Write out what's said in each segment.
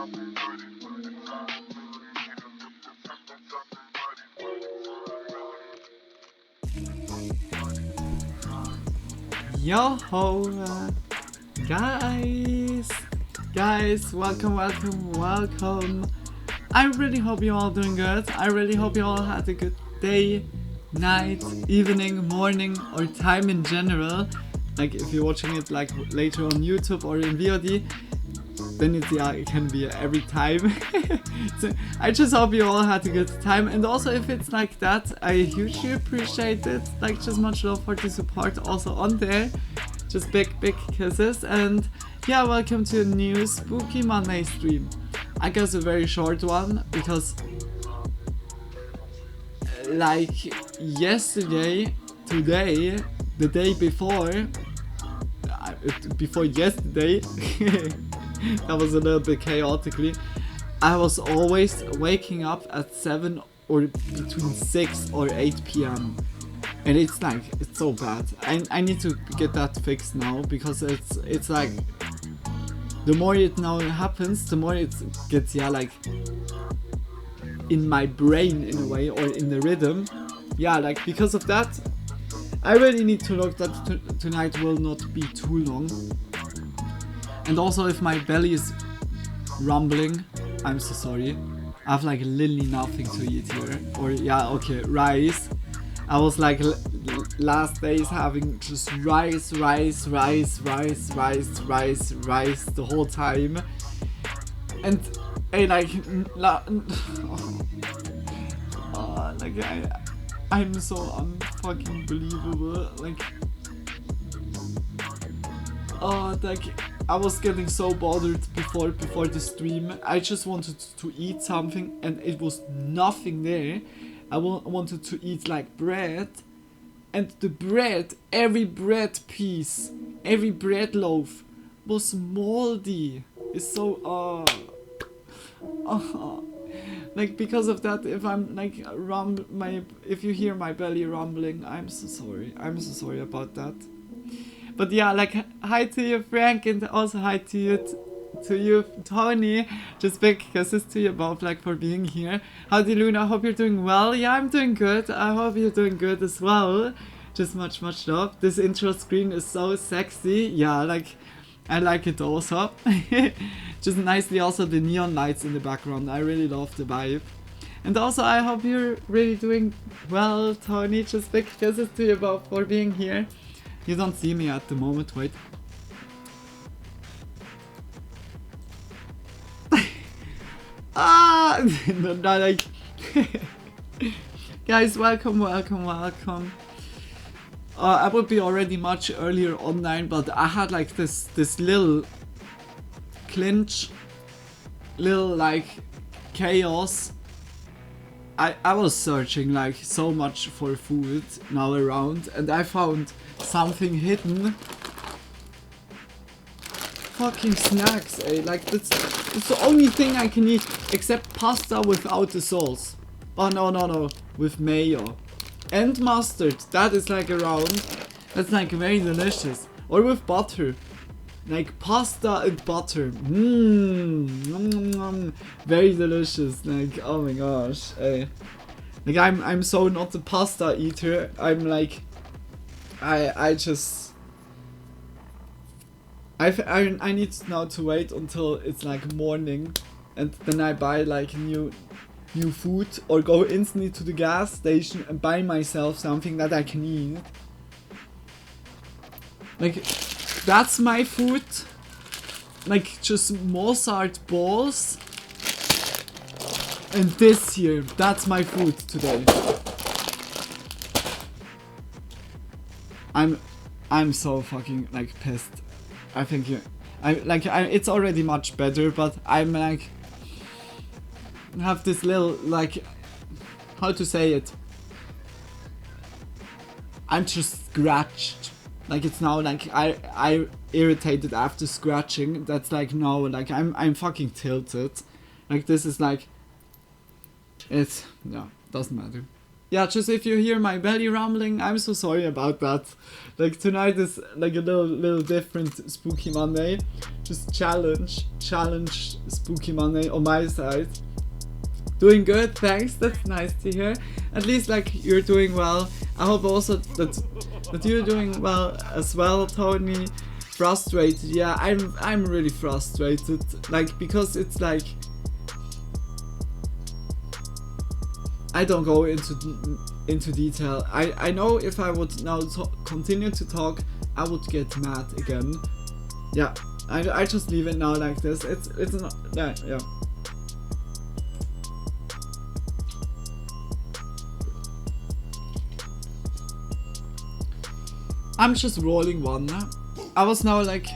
Yo ho, guys, welcome. I really hope you all doing good. I really hope you all had a good day, night, evening, morning, or time in general. Like if you're watching it like later on YouTube or in VOD, then it can be every time. So I just hope you all had a good time, and also if it's like that, I hugely appreciate it. Like just much love for the support also on there. Just big kisses, and yeah, welcome to a new Spooky Monday stream. I guess a very short one because like yesterday, today, the day before yesterday, that was a little bit chaotically. I was always waking up at 7 or between 6 or 8 p.m. and it's so bad. I need to get that fixed now, because it's like the more it now happens, the more it gets like in my brain in a way, or in the rhythm. Yeah, like because of that, I really need to look that tonight will not be too long. And also if my belly is rumbling, I'm so sorry. I have like literally nothing to eat here. Or yeah, okay, rice. I was like last days having just rice the whole time. And I'm so unfucking believable. I was getting so bothered before the stream. I just wanted to eat something and it was nothing there. I wanted to eat like bread, and the bread, every bread piece, every bread loaf was moldy. It's so like because of that, if I'm like if you hear my belly rumbling, I'm so sorry about that. But yeah, like hi to you, Frank, and also hi to you, Tony. Just big kisses to you both, like, for being here. Howdy, Luna. Hope you're doing well. Yeah, I'm doing good. I hope you're doing good as well. Just much love. This intro screen is so sexy. Yeah, like I like it also. Just nicely also the neon lights in the background. I really love the vibe. And also I hope you're really doing well, Tony. Just big kisses to you both for being here. You don't see me at the moment, wait. No, like guys, welcome. I would be already much earlier online, but I had like this little clinch, little like chaos. I was searching like so much for food now around, and I found something hidden. Fucking snacks, eh? Like it's the only thing I can eat except pasta without the sauce. Oh no, with mayo and mustard. That is like around. That's like very delicious. Or with butter, like pasta and butter. Very delicious. Like oh my gosh, eh? Like I'm so not a pasta eater. I'm like I need now to wait until it's like morning, and then I buy like new food, or go instantly to the gas station and buy myself something that I can eat. Like that's my food. Like just Mozart balls. And this here, that's my food today. I'm so fucking like pissed. I think it's already much better, but I'm like have this little like, how to say it? I'm just scratched. Like it's now like I irritated after scratching. That's like no, like I'm fucking tilted. Like this is like it's yeah, doesn't matter. Yeah, just if you hear my belly rumbling, I'm so sorry about that. Like tonight is like a little different Spooky Monday. Just challenge spooky Monday on my side. Doing good, thanks, that's nice to hear. At least like you're doing well. I hope also that you're doing well as well, Tony. Frustrated, yeah, I'm really frustrated, like, because it's like I don't go into detail. I know if I would now continue to talk, I would get mad again. Yeah, I just leave it now like this. It's not, yeah. I'm just rolling one. I was now like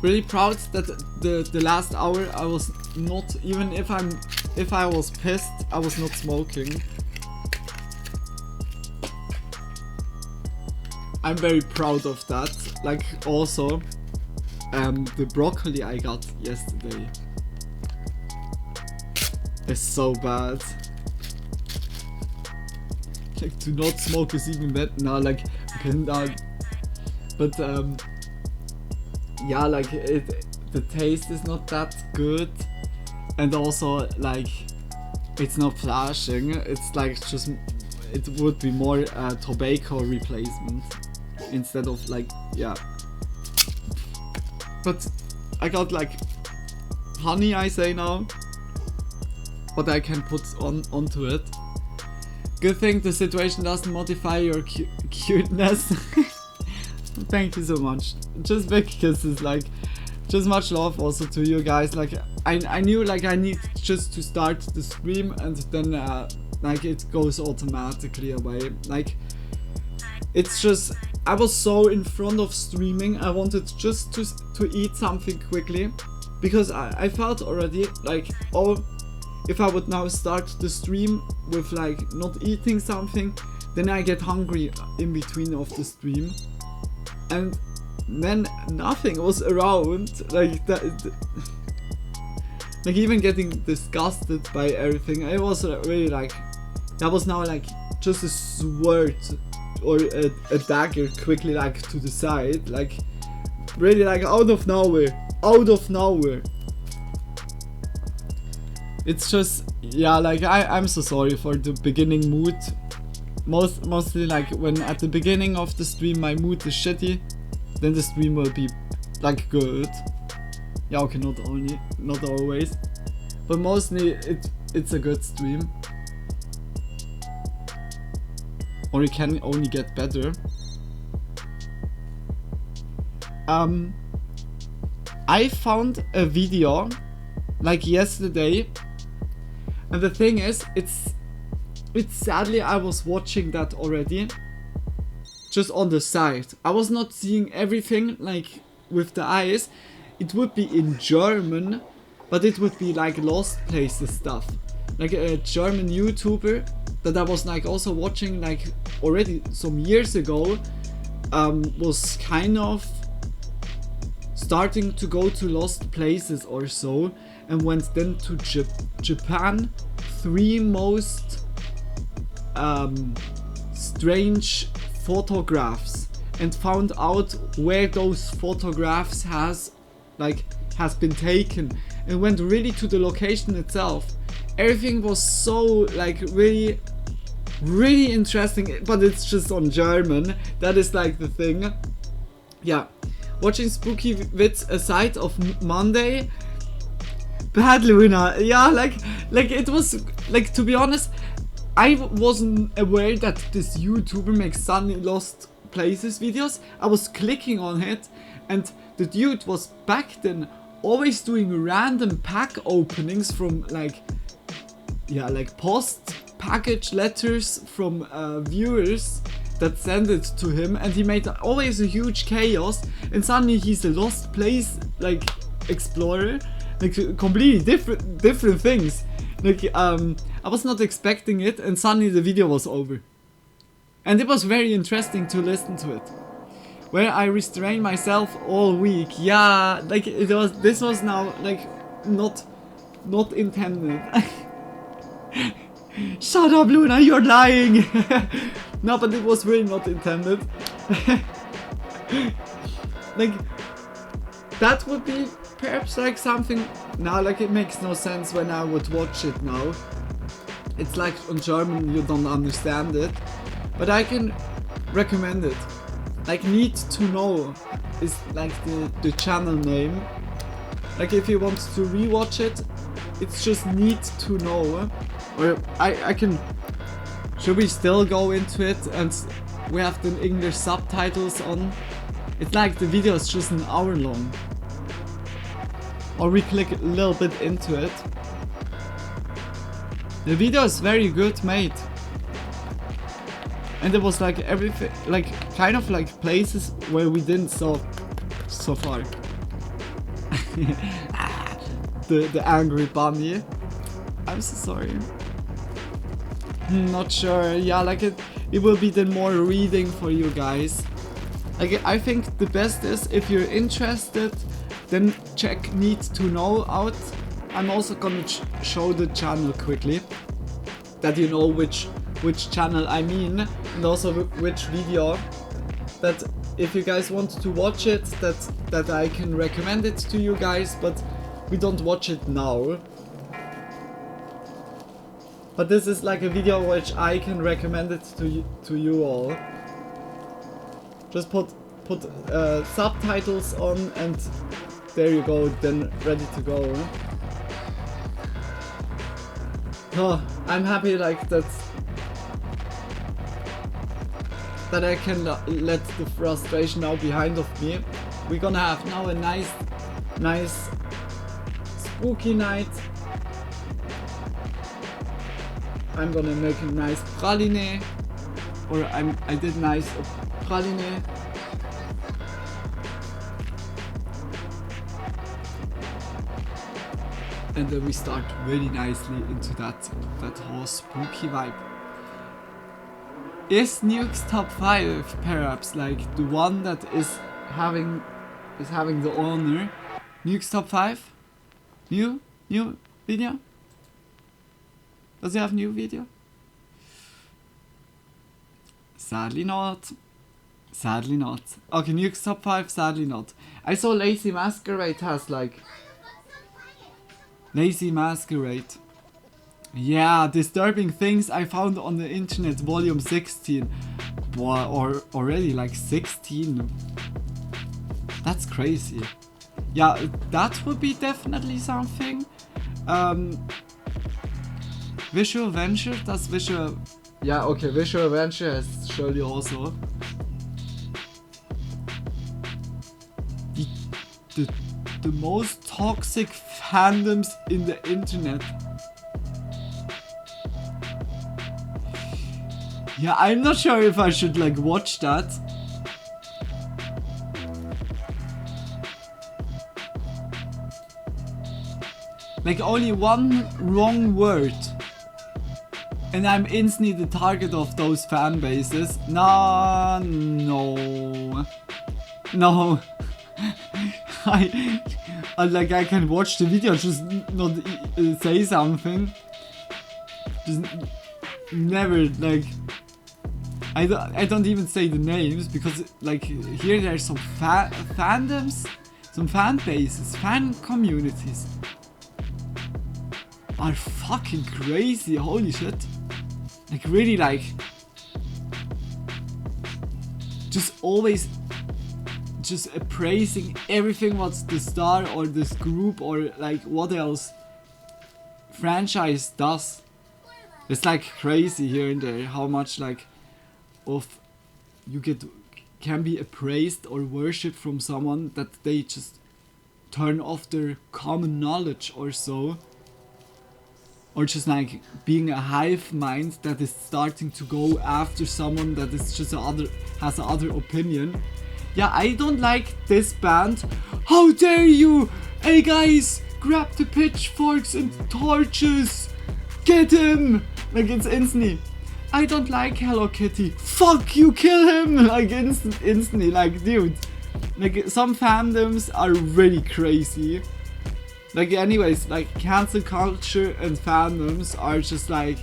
really proud that the last hour I was not, even if I was pissed, I was not smoking. I'm very proud of that. Like also the broccoli I got yesterday is so bad. Like, to not smoke is even better now, like, but yeah, like the taste is not that good, and also like it's not flashing. It's like just, it would be more tobacco replacement instead of like, yeah. But I got like honey, I say now, what I can put onto it. Good thing the situation doesn't modify your cuteness. Thank you so much. Just big kisses, like, just much love also to you guys. Like, I knew like I need just to start the stream and then like it goes automatically away. Like, it's just, I was so in front of streaming. I wanted just to eat something quickly, because I felt already like, oh, if I would now start the stream with like not eating something, then I get hungry in between of the stream, and then nothing was around, like that, like even getting disgusted by everything. It was really like, that was now like just a sword or a dagger quickly like to the side, like really like out of nowhere. It's just, yeah, like I'm so sorry for the beginning mood. Mostly like when at the beginning of the stream my mood is shitty, then the stream will be like good. Yeah, okay, not always, but mostly it's a good stream. Or it can only get better. I found a video like yesterday. And the thing is, it's sadly I was watching that already, just on the side. I was not seeing everything like with the eyes. It would be in German, but it would be like Lost Places stuff. Like a German YouTuber that I was like also watching like already some years ago, was kind of starting to go to Lost Places or so, and went then to Japan, 3 most strange photographs, and found out where those photographs has been taken, and went really to the location itself. Everything was so like really interesting, but it's just on German. That is like the thing. Yeah, watching spooky wits aside of Monday. Bad Luna, yeah, like it was, like, to be honest, I wasn't aware that this YouTuber makes Sunny Lost Places videos. I was clicking on it, and the dude was back then always doing random pack openings from like, yeah, like post package letters from viewers that sent it to him, and he made always a huge chaos, and suddenly he's a Lost Place like explorer. Like completely different things. Like I was not expecting it, and suddenly the video was over. And it was very interesting to listen to it. Where I restrained myself all week. Yeah, like this was now like not intended. Shut up, Luna, you're lying. No, but it was really not intended. Like, that would be perhaps like something now, like it makes no sense when I would watch it now. It's like in German, you don't understand it, but I can recommend it. Like Need to Know is like the channel name. Like if you want to rewatch it, it's just Need to Know. Or I can. Should we still go into it and we have the English subtitles on? It's like the video is just an hour long. Or we click a little bit into it. The video is very good made. And there was like everything, like kind of like places where we didn't saw so far. the angry bunny. I'm so sorry. Not sure. Yeah, like it will be then more reading for you guys. Like I think the best is if you're interested, then check Need to Know out. I'm also gonna show the channel quickly, that you know which channel I mean, and also which video. That if you guys want to watch it, that I can recommend it to you guys, but we don't watch it now. But this is like a video which I can recommend it to you all. Just put subtitles on and there you go, then ready to go. Oh, I'm happy like that I can let the frustration now behind of me. We're gonna have now a nice spooky night. I'm gonna make a nice praline, or I did nice praline. And then we start really nicely into that whole spooky vibe. Is Nuke's top 5 perhaps like the one that is having the honor? Nuke's top 5? New video? Does he have new video? Sadly not. Sadly not. Okay, Nuke's top 5, sadly not. I saw Lazy Masquerade has like... Lazy Masquerade. Yeah, disturbing things I found on the internet, volume 16. Boy, or already like 16. That's crazy. Yeah, that would be definitely something. Visual Venture, that's Visual... Yeah, okay, Visual Venture has surely also. The most toxic fandoms in the internet. Yeah, I'm not sure if I should like watch that. Like only one wrong word and I'm instantly the target of those fan bases. No. I can watch the video, just not say something. Just never like. I don't even say the names because like here there's some fandoms, some fan bases, fan communities are fucking crazy. Holy shit! Like really like just always. Just appraising everything what's the star or this group or like what else franchise does. It's like crazy here and there how much like of you can be appraised or worshipped from someone that they just turn off their common knowledge or so, or just like being a hive mind that is starting to go after someone that is just has another opinion. Yeah, I don't like this band. How dare you! Hey guys, grab the pitchforks and torches! Get him! Like it's instantly. I don't like Hello Kitty. Fuck you, kill him! Like instantly, like dude. Like some fandoms are really crazy. Like anyways, like cancel culture and fandoms are just like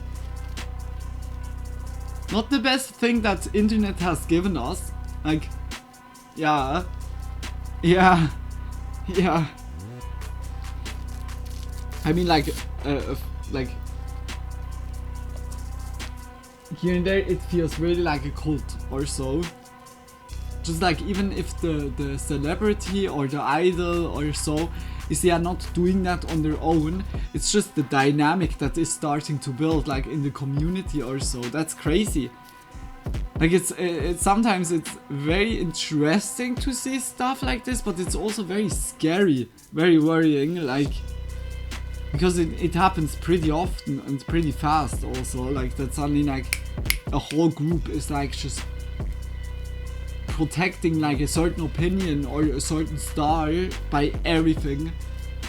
not the best thing that internet has given us. Like yeah. I mean, like here and there it feels really like a cult or so. Just like even if the celebrity or the idol or so is they are not doing that on their own, it's just the dynamic that is starting to build like in the community or so. That's crazy. Like it's sometimes it's very interesting to see stuff like this, but it's also very scary, very worrying, like because it happens pretty often and pretty fast also, like that suddenly like a whole group is like just protecting like a certain opinion or a certain star by everything.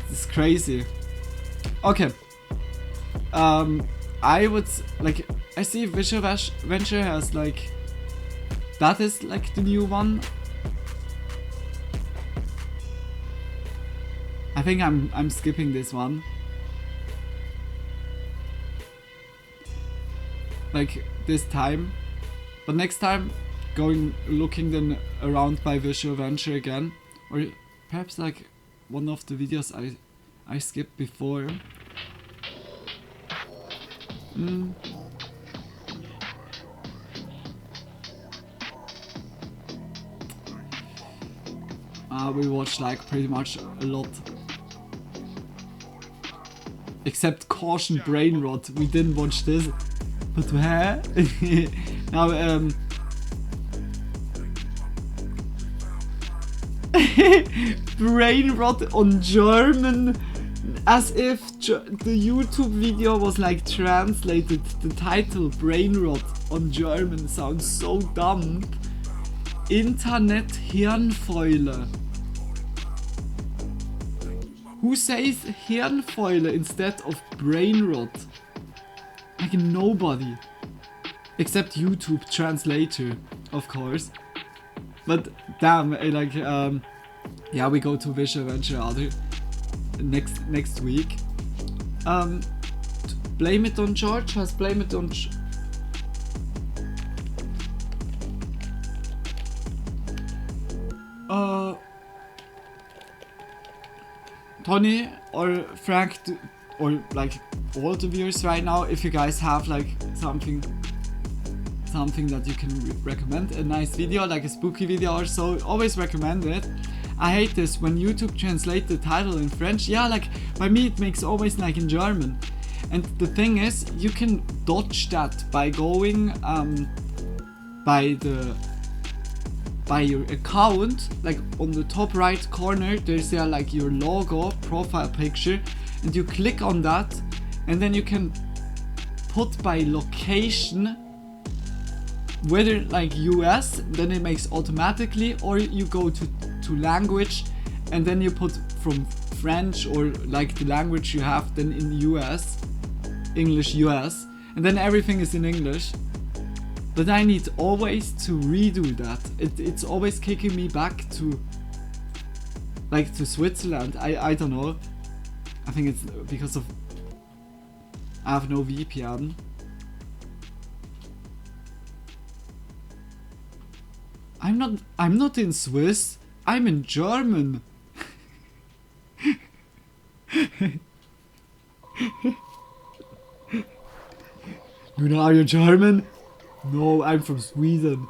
It's crazy. Okay. I would like, I see Visual Venture has like, that is like the new one. I think I'm skipping this one. Like this time, but next time looking then around by Visual Venture again, or perhaps like one of the videos I skipped before. We watched like pretty much a lot, except Caution Brain Rot. We didn't watch this, but where? Now brain rot on German, as if the YouTube video was like translated. The title brain rot on German sounds so dumb. Internet Hirnfäule. Who says Hirnfäule instead of brain rot? Like nobody. Except YouTube translator, of course. But damn, like, yeah, we go to Visual Venture other next week. Blame It on George has Blame It on Tony or Frank or like all the viewers right now, if you guys have like something that you can recommend, a nice video, like a spooky video or so, always recommend it. I hate this when YouTube translate the title in French. Yeah, like by me it makes always like in German. And the thing is, you can dodge that by going by your account, like on the top right corner there's like your logo profile picture, and you click on that, and then you can put by location, whether like US, then it makes automatically, or you go to language and then you put from French or like the language you have then in US, English US, and then everything is in English. But I need always to redo that. It's always kicking me back to like to Switzerland. I don't know. I think it's because of I have no VPN. I'm not in Swiss. I'm in German. Luna, are you German? No, I'm from Sweden.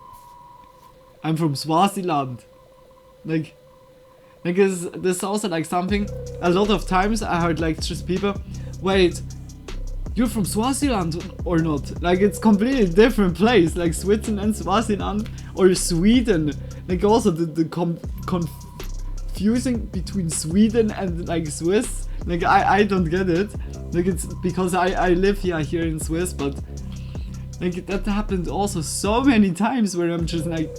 I'm from Swaziland. Like this also like something. A lot of times I heard like just people, wait, you're from Swaziland or not? Like it's completely different place. Like Switzerland, Swaziland, or Sweden. Like also the confusing between Sweden and like Swiss. Like I don't get it. Like it's because I live here in Swiss, but like that happened also so many times where I'm just like,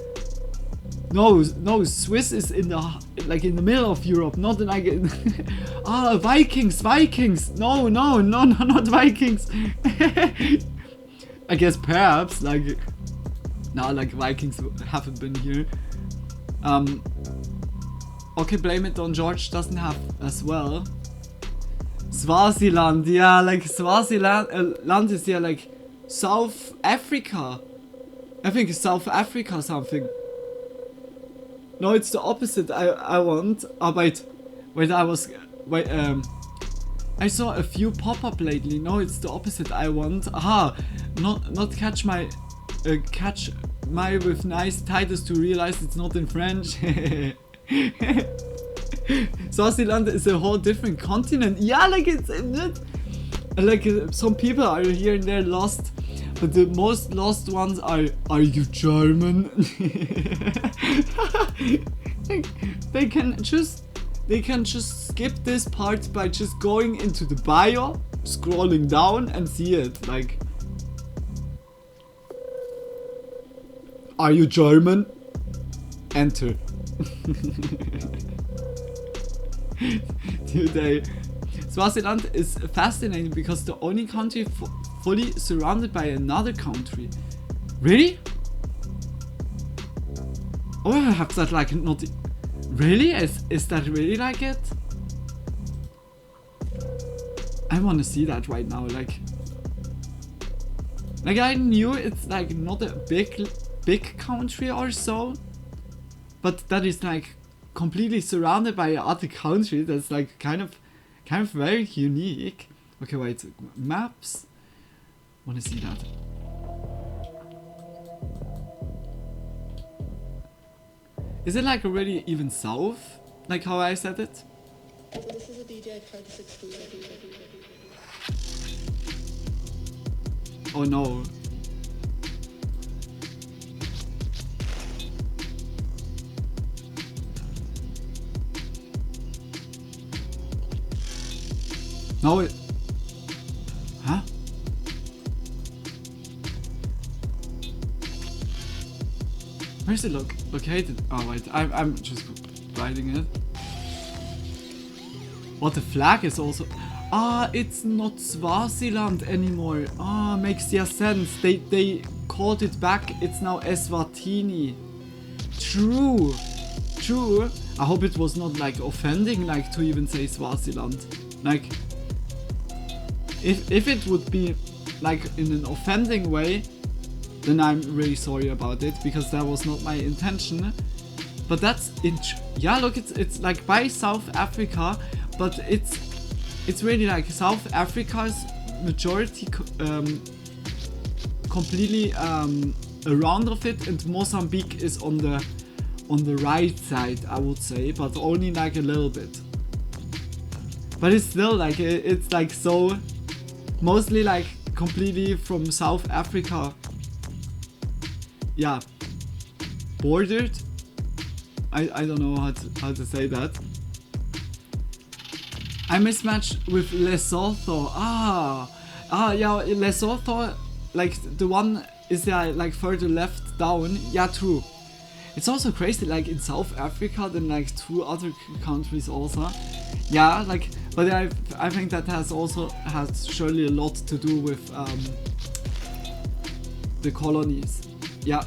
no, Swiss is in the middle of Europe, not like Vikings, no, not Vikings. I guess perhaps like like Vikings haven't been here. Okay, Blame It on George doesn't have as well. Swaziland, yeah, like Swaziland land is yeah like South Africa. I think it's South Africa something. No, it's the opposite. I want. Oh wait, I I saw a few pop up lately. No, it's the opposite I want. Aha, not catch my with nice titles to realize it's not in French. Swaziland is a whole different continent. Yeah, like it's like some people are here and there lost, but the most lost ones are you German? they can just skip this part by just going into the bio, scrolling down and see it. Like, are you German? Enter. Today, Swaziland is fascinating because the only country fully surrounded by another country. Really? Oh, I have that like not. Really? Is that really like it? I want to see that right now. Like I knew it's like not a big country or so, but that is like completely surrounded by other countries. That's like kind of very unique. Okay, wait, maps. Want to see that? Is it like already even south? Like how I said it? This is a DJ tried to exclude. Oh no. No, it... Huh? Where's it located? Oh wait, I'm just writing it. What, the flag is also... Ah, it's not Swaziland anymore. Ah, makes yeah sense. They called it back. It's now Eswatini. True. I hope it was not like offending, like to even say Swaziland. Like, if it would be like in an offending way, then I'm really sorry about it, because that was not my intention. But that's yeah, look, it's like by South Africa, but it's really like South Africa's majority completely around of it, and Mozambique is on the right side, I would say, but only like a little bit. But it's still like it's like so mostly like completely from South Africa. Yeah, bordered. I don't know how to say that. I mismatched with Lesotho. Yeah, Lesotho, like the one is like further left down. Yeah, true. It's also crazy, like in South Africa, then like two other countries also. Yeah, like, but I think that has surely a lot to do with the colonies. Yeah,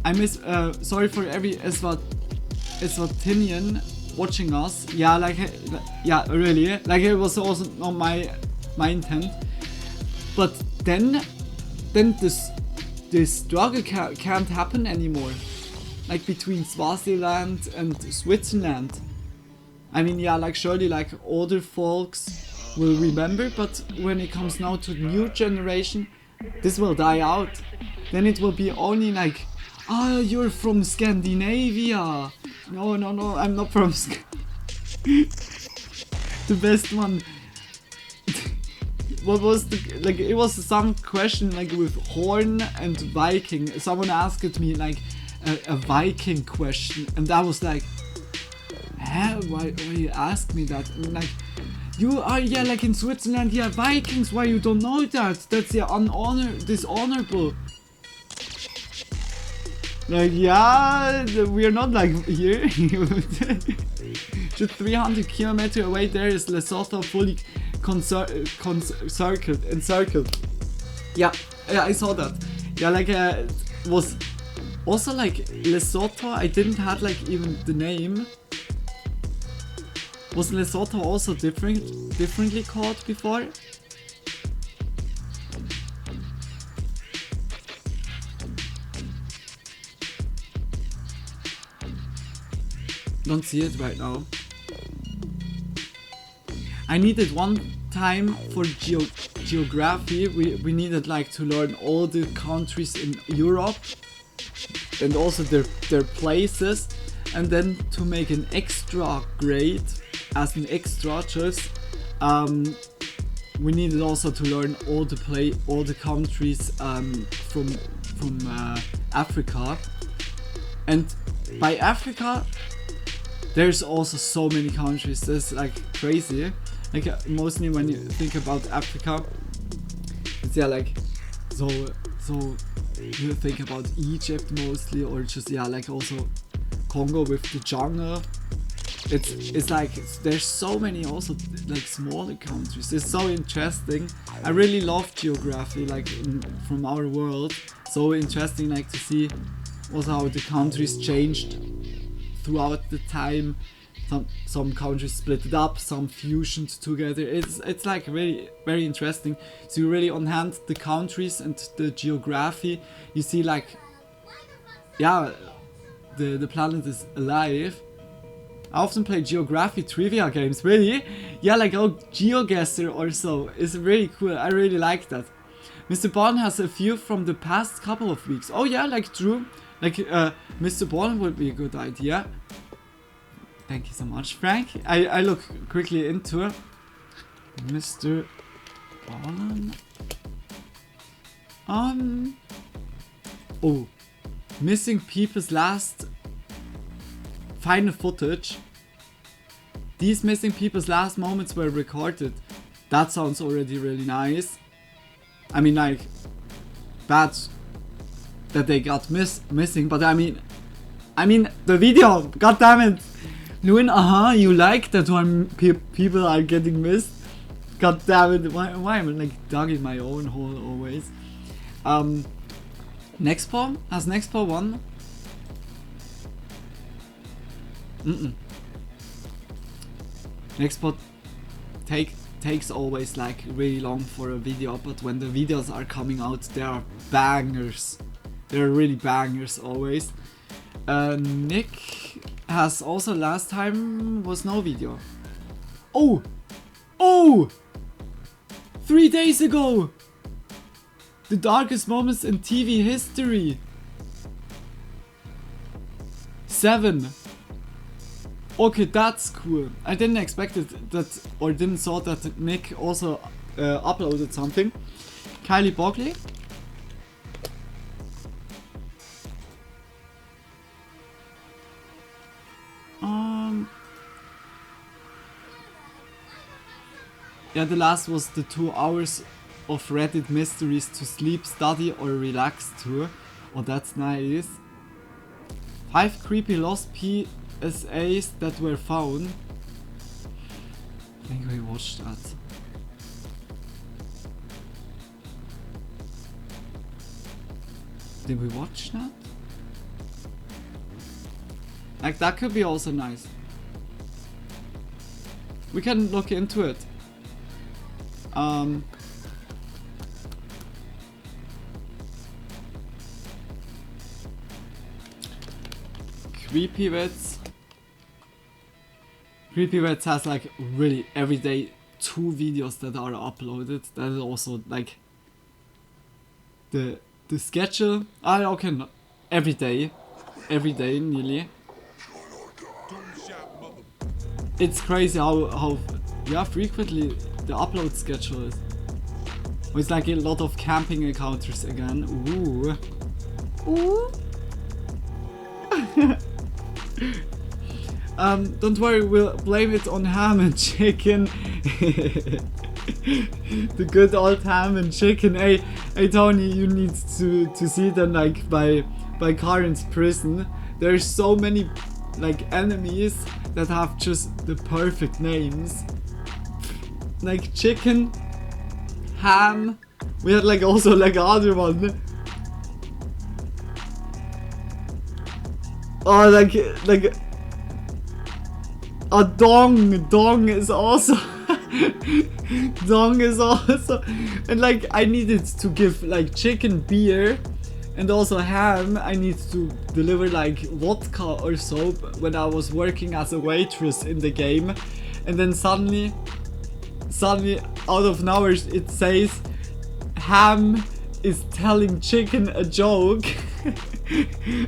I sorry for every Eswatinian watching us. Yeah, like, yeah, really, like it was also not my intent. But then this struggle can't happen anymore. Like between Swaziland and Switzerland. I mean, yeah, like surely like older folks will remember, but when it comes now to the new generation, this will die out. Then it will be only like, oh, you're from Scandinavia. No, I'm not from The best one. What was like, it was some question like with Horn and Viking. Someone asked me like a Viking question, and I was like, huh, why you ask me that? And like, you are, yeah, like in Switzerland, yeah, Vikings, why you don't know that? That's yeah, dishonorable. Like, yeah, we're not like here. Just 300 kilometers away there is Lesotho, fully encircled. Yeah, I saw that. Yeah, like it was also like Lesotho. I didn't have like even the name. Was Lesotho also differently called before? Don't see it right now. I needed one time for geography. We needed like to learn all the countries in Europe and also their places, and then to make an extra grade as an extra just we needed also to learn all the countries from Africa. And by Africa there's also so many countries. That's like crazy. Like mostly when you think about Africa, it's yeah like so you think about Egypt mostly, or just yeah like also Congo with the jungle. It's like there's so many also like smaller countries. It's so interesting. I really love geography like from our world. So interesting like to see also how the countries changed throughout the time. Some countries split it up, some fusioned together. It's like really very interesting. So you really on hand the countries and the geography. You see like yeah the planet is alive. I often play geography trivia games, really? Yeah, like GeoGuessr or so. It's really cool, I really like that. Mr. Bond has a few from the past couple of weeks. Oh yeah, like true. Like Mr. Bond would be a good idea. Thank you so much, Frank. I look quickly into it. Mr. Bond. Oh. Missing people's last final footage. These missing people's last moments were recorded. That sounds already really nice. I mean like bad that they got missing, but I mean the video, god damn it. Luin, you like that when people are getting missed? God damn it, why am I like digging my own hole always? Nextpaw? Has Nextpaw won? Nextpaw takes always like really long for a video, but when the videos are coming out, they are bangers. They're really bangers always. Nick has also last time was no video. Oh! 3 days ago! The darkest moments in TV history. 7. Okay, that's cool. I didn't expect it that, or didn't thought that Nick also uploaded something. Kylie Bogley. Yeah, the last was the 2 hours of Reddit mysteries to sleep, study or relax tour. Oh, that's nice. 5 creepy lost PSAs that were found. I think we watched that. Did we watch that? Like that could be also nice. We can look into it. Creepy Vets. Creepy Vets has like really every day 2 videos that are uploaded. That is also like the schedule. Okay, no, every day nearly. It's crazy how yeah frequently the upload schedule is. It's like a lot of camping encounters again. Ooh. Don't worry, we'll blame it on ham and chicken. The good old ham and chicken. Hey Tony, you need to see them like by Karen's prison. There's so many like enemies that have just the perfect names. Like chicken, ham. We had like also like other one. Oh, like a dong is also dong is also, and like I needed to give like chicken beer and also ham. I need to deliver like vodka or soap when I was working as a waitress in the game, and then suddenly suddenly out of nowhere it says Ham is telling Chicken a joke.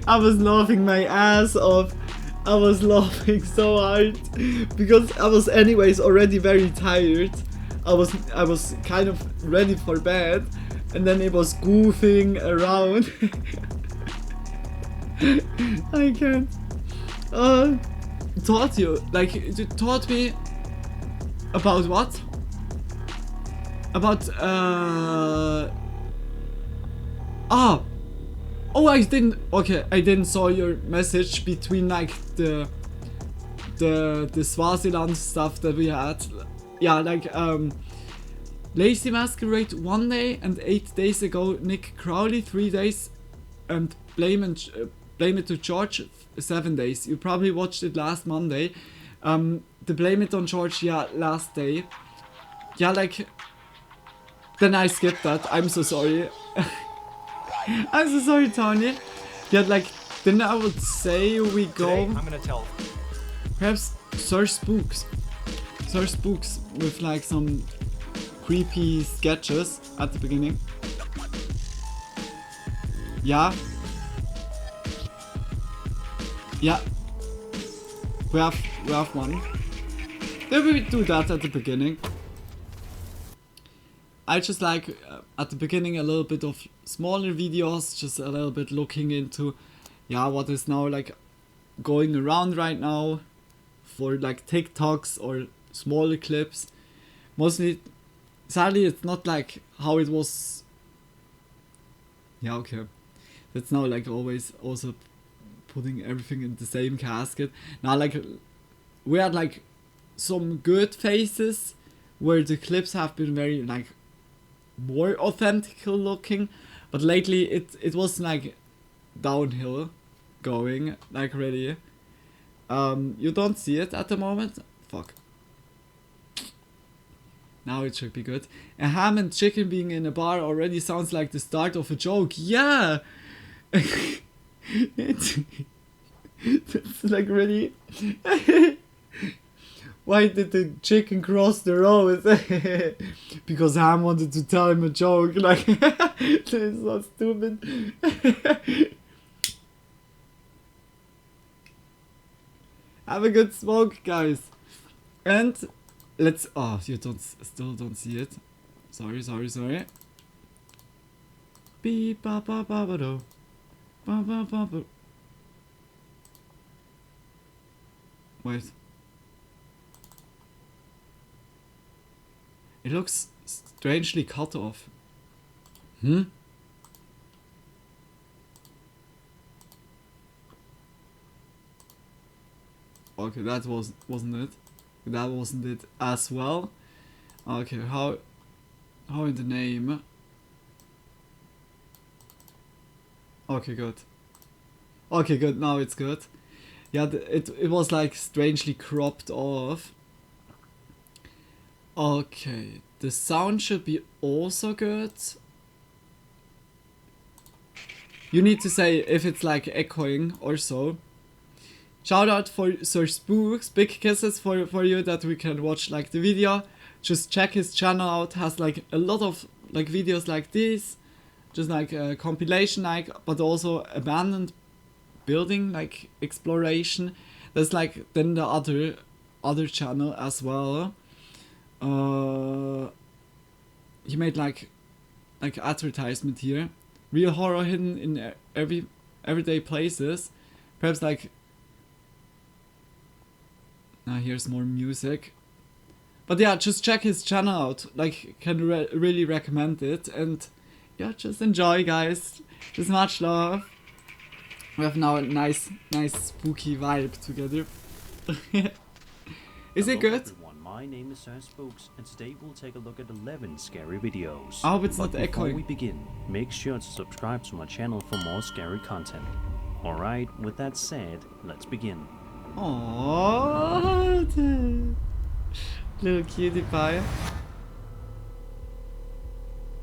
I was laughing my ass off. I was laughing so hard because I was anyways already very tired. I was kind of ready for bed, and then it was goofing around. I can't. Taught you, like, it taught me about what? About oh, I didn't saw your message between like the Swaziland stuff that we had. Yeah, like Lazy Masquerade 1 day, and 8 days ago Nick Crowley 3 days, and Blame It to George 7 days. You probably watched it last Monday. The Blame It on George, yeah, last day. Yeah, like, then I skipped that. I'm so sorry. I'm so sorry, Tony. Yeah, like, then I would say we go. Today, I'm gonna tell. Perhaps Search Spooks. Search Spooks with like some creepy sketches at the beginning. Yeah. Yeah. We have one. Then we do that at the beginning. I just like at the beginning a little bit of smaller videos, just a little bit looking into, yeah, what is now like going around right now for like TikToks or smaller clips. Mostly, sadly, it's not like how it was. Yeah, okay. That's now like always also putting everything in the same casket. Now, like, we had like some good phases where the clips have been very like more authentic looking, but lately it was like downhill going, like really. You don't see it at the moment. Fuck. Now it should be good. A ham and chicken being in a bar already sounds like the start of a joke. Yeah. It's like really. Why did the chicken cross the road? Because Ham wanted to tell him a joke. Like, this is so stupid. Have a good smoke, guys. And let's. Oh, you still don't see it. Sorry. Beep ba ba ba ba do. Ba ba ba ba. Wait. It looks strangely cut off. Okay, that wasn't it. That wasn't it as well. Okay, how in the name? Okay, good. Okay, good. Now it's good. Yeah, it was like strangely cropped off. Okay, the sound should be also good. You need to say if it's like echoing or so. Shout out for Sir Spooks, big kisses for you that we can watch like the video. Just check his channel out, has like a lot of like videos like this. Just like a compilation like, but also abandoned building like exploration. There's like then the other channel as well. He made like advertisement here. Real horror hidden in everyday places. Perhaps like. Now here's more music. But yeah, just check his channel out. Like, can really recommend it. And yeah, just enjoy, guys. Just much love. We have now a nice spooky vibe together. Is it good? Everyone. My name is Sir Spooks, and today we'll take a look at 11 scary videos. I hope it's not Before echoing. we begin, make sure to subscribe to my channel for more scary content. Alright, with that said, let's begin. Aww, little cutie pie.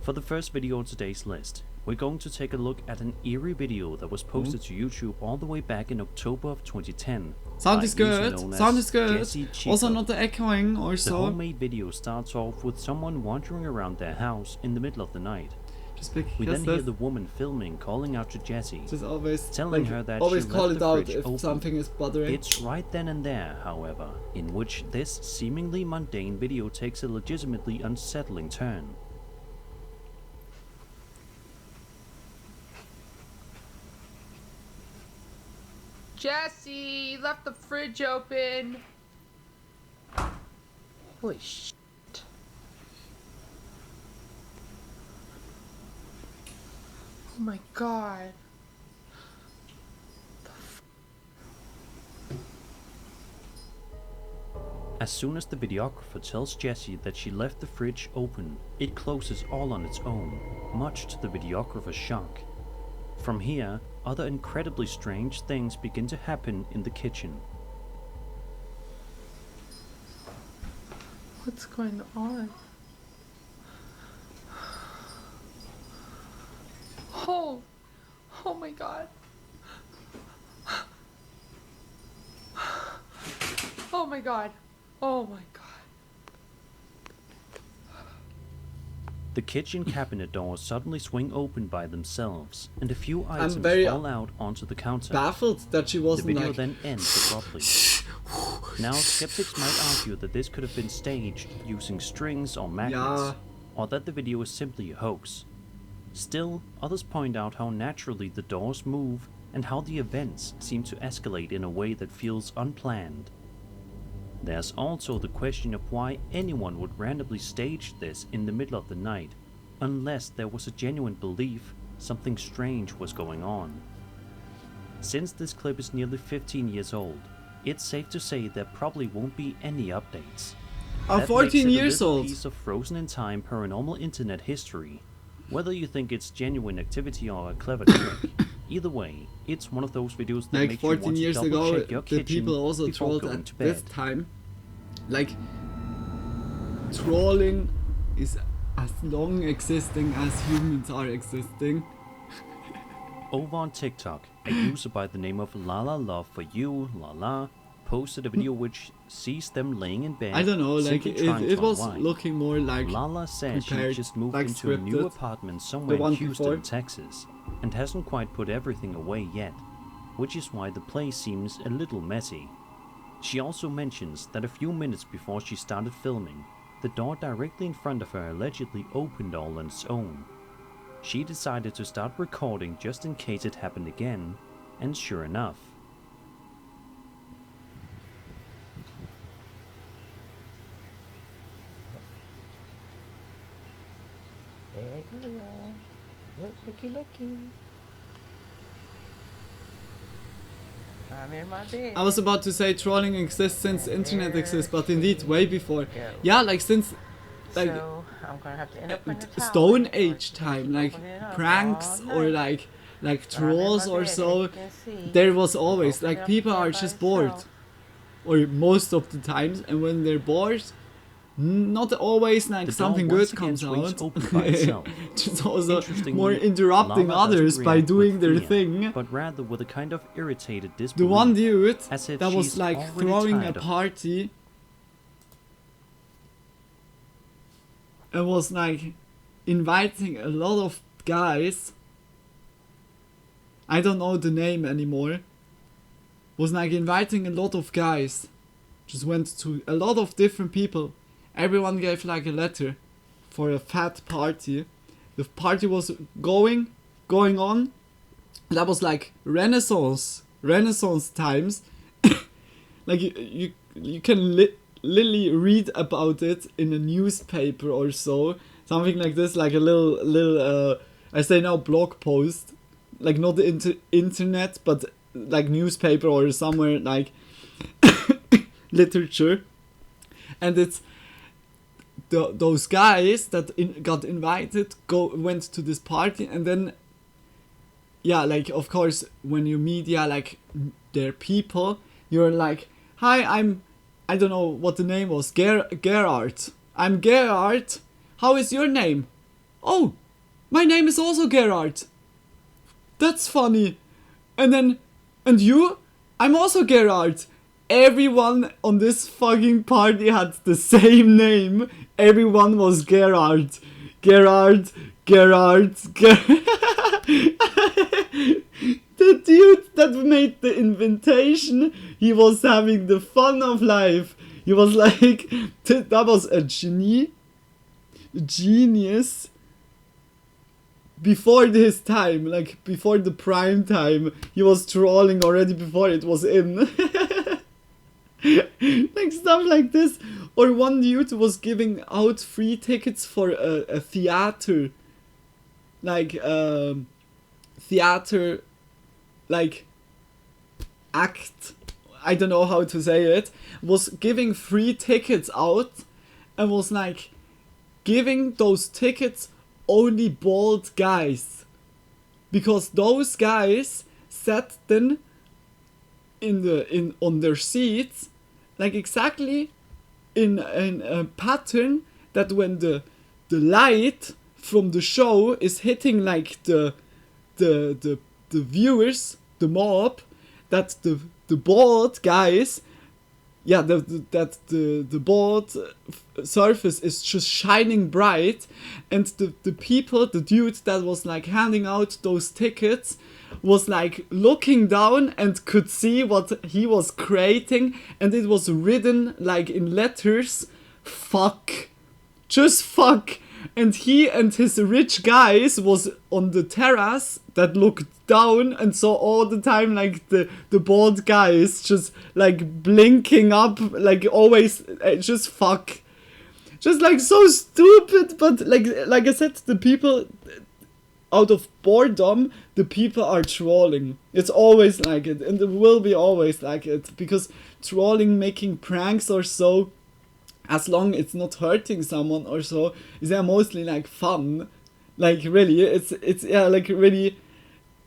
For the first video on today's list, we're going to take a look at an eerie video that was posted to YouTube all the way back in October of 2010. Sound by is a user good. known as Sound is good. Jesse Chico. Also not the echoing or The so. homemade video starts off with someone wandering around their house in the middle of the night. Just because We then hear the woman filming calling out to Jessie, just always telling like, her that always she call left it the out fridge if open. something is bothering. It's right then and there, however, in which this seemingly mundane video takes a legitimately unsettling turn. Jesse, you left the fridge open. Holy shit. Oh my god. As soon as the videographer tells Jessie that she left the fridge open, it closes all on its own, much to the videographer's shock. From here, other incredibly strange things begin to happen in the kitchen. What's going on? Oh my god. Oh my god. Oh my god. The kitchen cabinet doors suddenly swing open by themselves, and a few items very fall out onto the counter. Baffled that she The wasn't video like. then ends abruptly. Now, skeptics might argue that this could have been staged using strings or magnets, Yeah. or that the video is simply a hoax. Still, others point out how naturally the doors move and how the events seem to escalate in a way that feels unplanned. There's also the question of why anyone would randomly stage this in the middle of the night, unless there was a genuine belief something strange was going on. Since this clip is nearly 15 years old, it's safe to say there probably won't be any updates. I'm That 14 makes it a years little old. piece of frozen in time paranormal internet history. Whether you think it's genuine activity or a clever trick, either way, it's one of those videos that Like makes you 14 want to years double ago, check your the kitchen people also before trolled going at to bed. this time. Like, trolling is as long existing as humans are existing. Over on TikTok, a user by the name of Lala Love for You, Lala, posted a video which sees them laying in bed. I don't know, like simply trying it to was unwind. looking more like Lala says she prepared, just moved like into a new scripted. apartment somewhere The in one Houston, before. Texas, and hasn't quite put everything away yet, which is why the place seems a little messy. She also mentions that a few minutes before she started filming, the door directly in front of her allegedly opened all on its own. She decided to start recording just in case it happened again, and sure enough. There you go. Looky. I'm in my bed. I was about to say trolling exists since internet exists, but indeed way before. Yeah, like since like So I'm gonna have to end up in the towel. Stone Age time, like Open it up pranks all or night. like So I'm in trolls my or bed, so. as you can see. There was always Open it like up people there are by just bored, itself. or most of the times, and when they're bored, not always like The door something once good again comes swings out. open by itself. Just also Interestingly, more interrupting Lala doesn't others by react doing with their fear, thing. but rather with a kind of irritated The disbelief. one dude As if that was she's like already throwing a tired of- party and was like inviting a lot of guys. I don't know the name anymore. Was like inviting a lot of guys. Just went to a lot of different people. Everyone gave like a letter for a fat party. The party was going on. That was like Renaissance times. Like you can literally read about it in a newspaper or so, something like this, like a little I say now blog post, like not the internet, but like newspaper or somewhere like literature, and it's those guys that got invited went to this party, and then yeah, like of course when you media like their people, you're like, hi, I don't know what the name was, Gerard. I'm Gerard. How is your name? Oh, my name is also Gerard. That's funny. And then, and you? I'm also Gerard. Everyone on this fucking party had the same name. Everyone was Gerard. Gerard. The dude that made the invitation, he was having the fun of life. He was like, that was a genius. Before his time, like before the prime time, he was trolling already before it was in. Like stuff like this. Or one dude was giving out free tickets for a theater. Like, theater, like, act. I don't know how to say it. Was giving free tickets out and was like giving those tickets only bald guys, because those guys sat then on their seats like exactly in a pattern that when the light from the show is hitting like the viewers, the mob, that the bald guys, yeah, that the board surface is just shining bright, and the people, the dude that was like handing out those tickets was like looking down and could see what he was creating, and it was written like in letters, fuck, just fuck. And he and his rich guys was on the terrace that looked down and saw all the time like the bald guys just like blinking up, like always, just fuck. Just like so stupid, but like I said, the people, out of boredom, the people are trolling. It's always like it, and it will be always like it, because trolling, making pranks or so, as long it's not hurting someone or so, is mostly like fun. Like really, it's yeah, like really,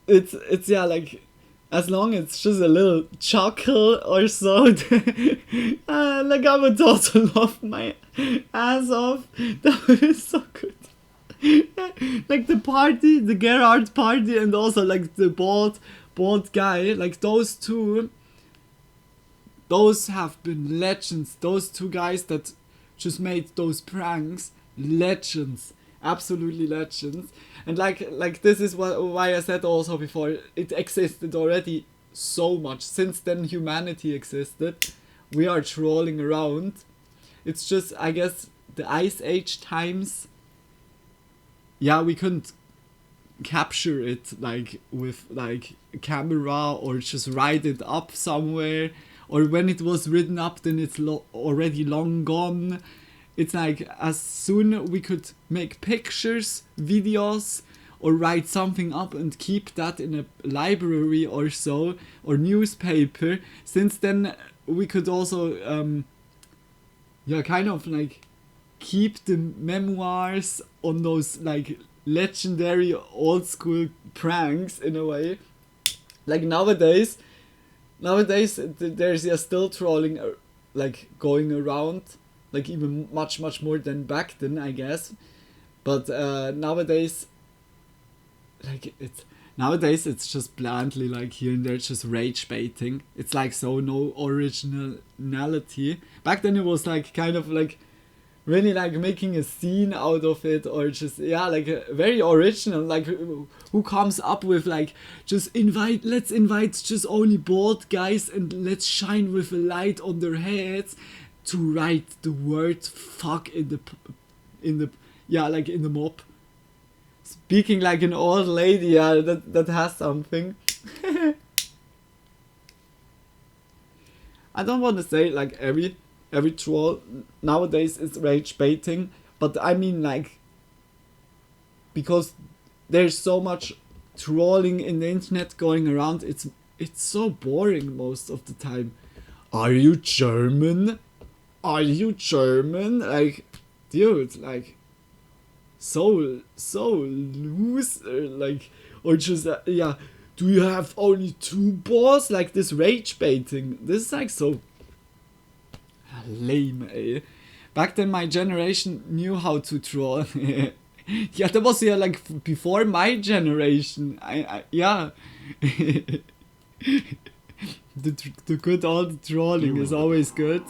it's yeah, like as long it's just a little chuckle or so. Like I would also laugh my ass off. That was so good. Like the party, the Gerard party, and also like the bald guy, like those two. Those have been legends. Those two guys that just made those pranks, legends, absolutely legends. And like this is why I said also before, it existed already so much. Since then humanity existed. We are trolling around. It's just, I guess, the Ice Age times. Yeah, we couldn't capture it like with like a camera or just write it up somewhere. Or when it was written up, then it's already long gone. It's like as soon we could make pictures, videos, or write something up and keep that in a library or so, or newspaper. Since then we could also, kind of like keep the memoirs on those like legendary old school pranks in a way. Like nowadays there's still trolling like going around, like even much more than back then, I guess. But nowadays it's just blandly like here and there just rage baiting. It's like so no originality. Back then it was like kind of like really like making a scene out of it, or just like very original. Like who comes up with like let's invite just only bald guys and let's shine with a light on their heads to write the word fuck in the mob. Speaking like an old lady, that has something. I don't want to say like every troll nowadays is rage baiting, but I mean like, because there's so much trolling in the internet going around, it's so boring most of the time. Are you German? Like, dude, like so loser, like, or just do you have only two balls? Like this rage baiting, this is like so lame, eh? Back then my generation knew how to troll. Yeah, that was like before my generation. Yeah. the good old trolling is always good.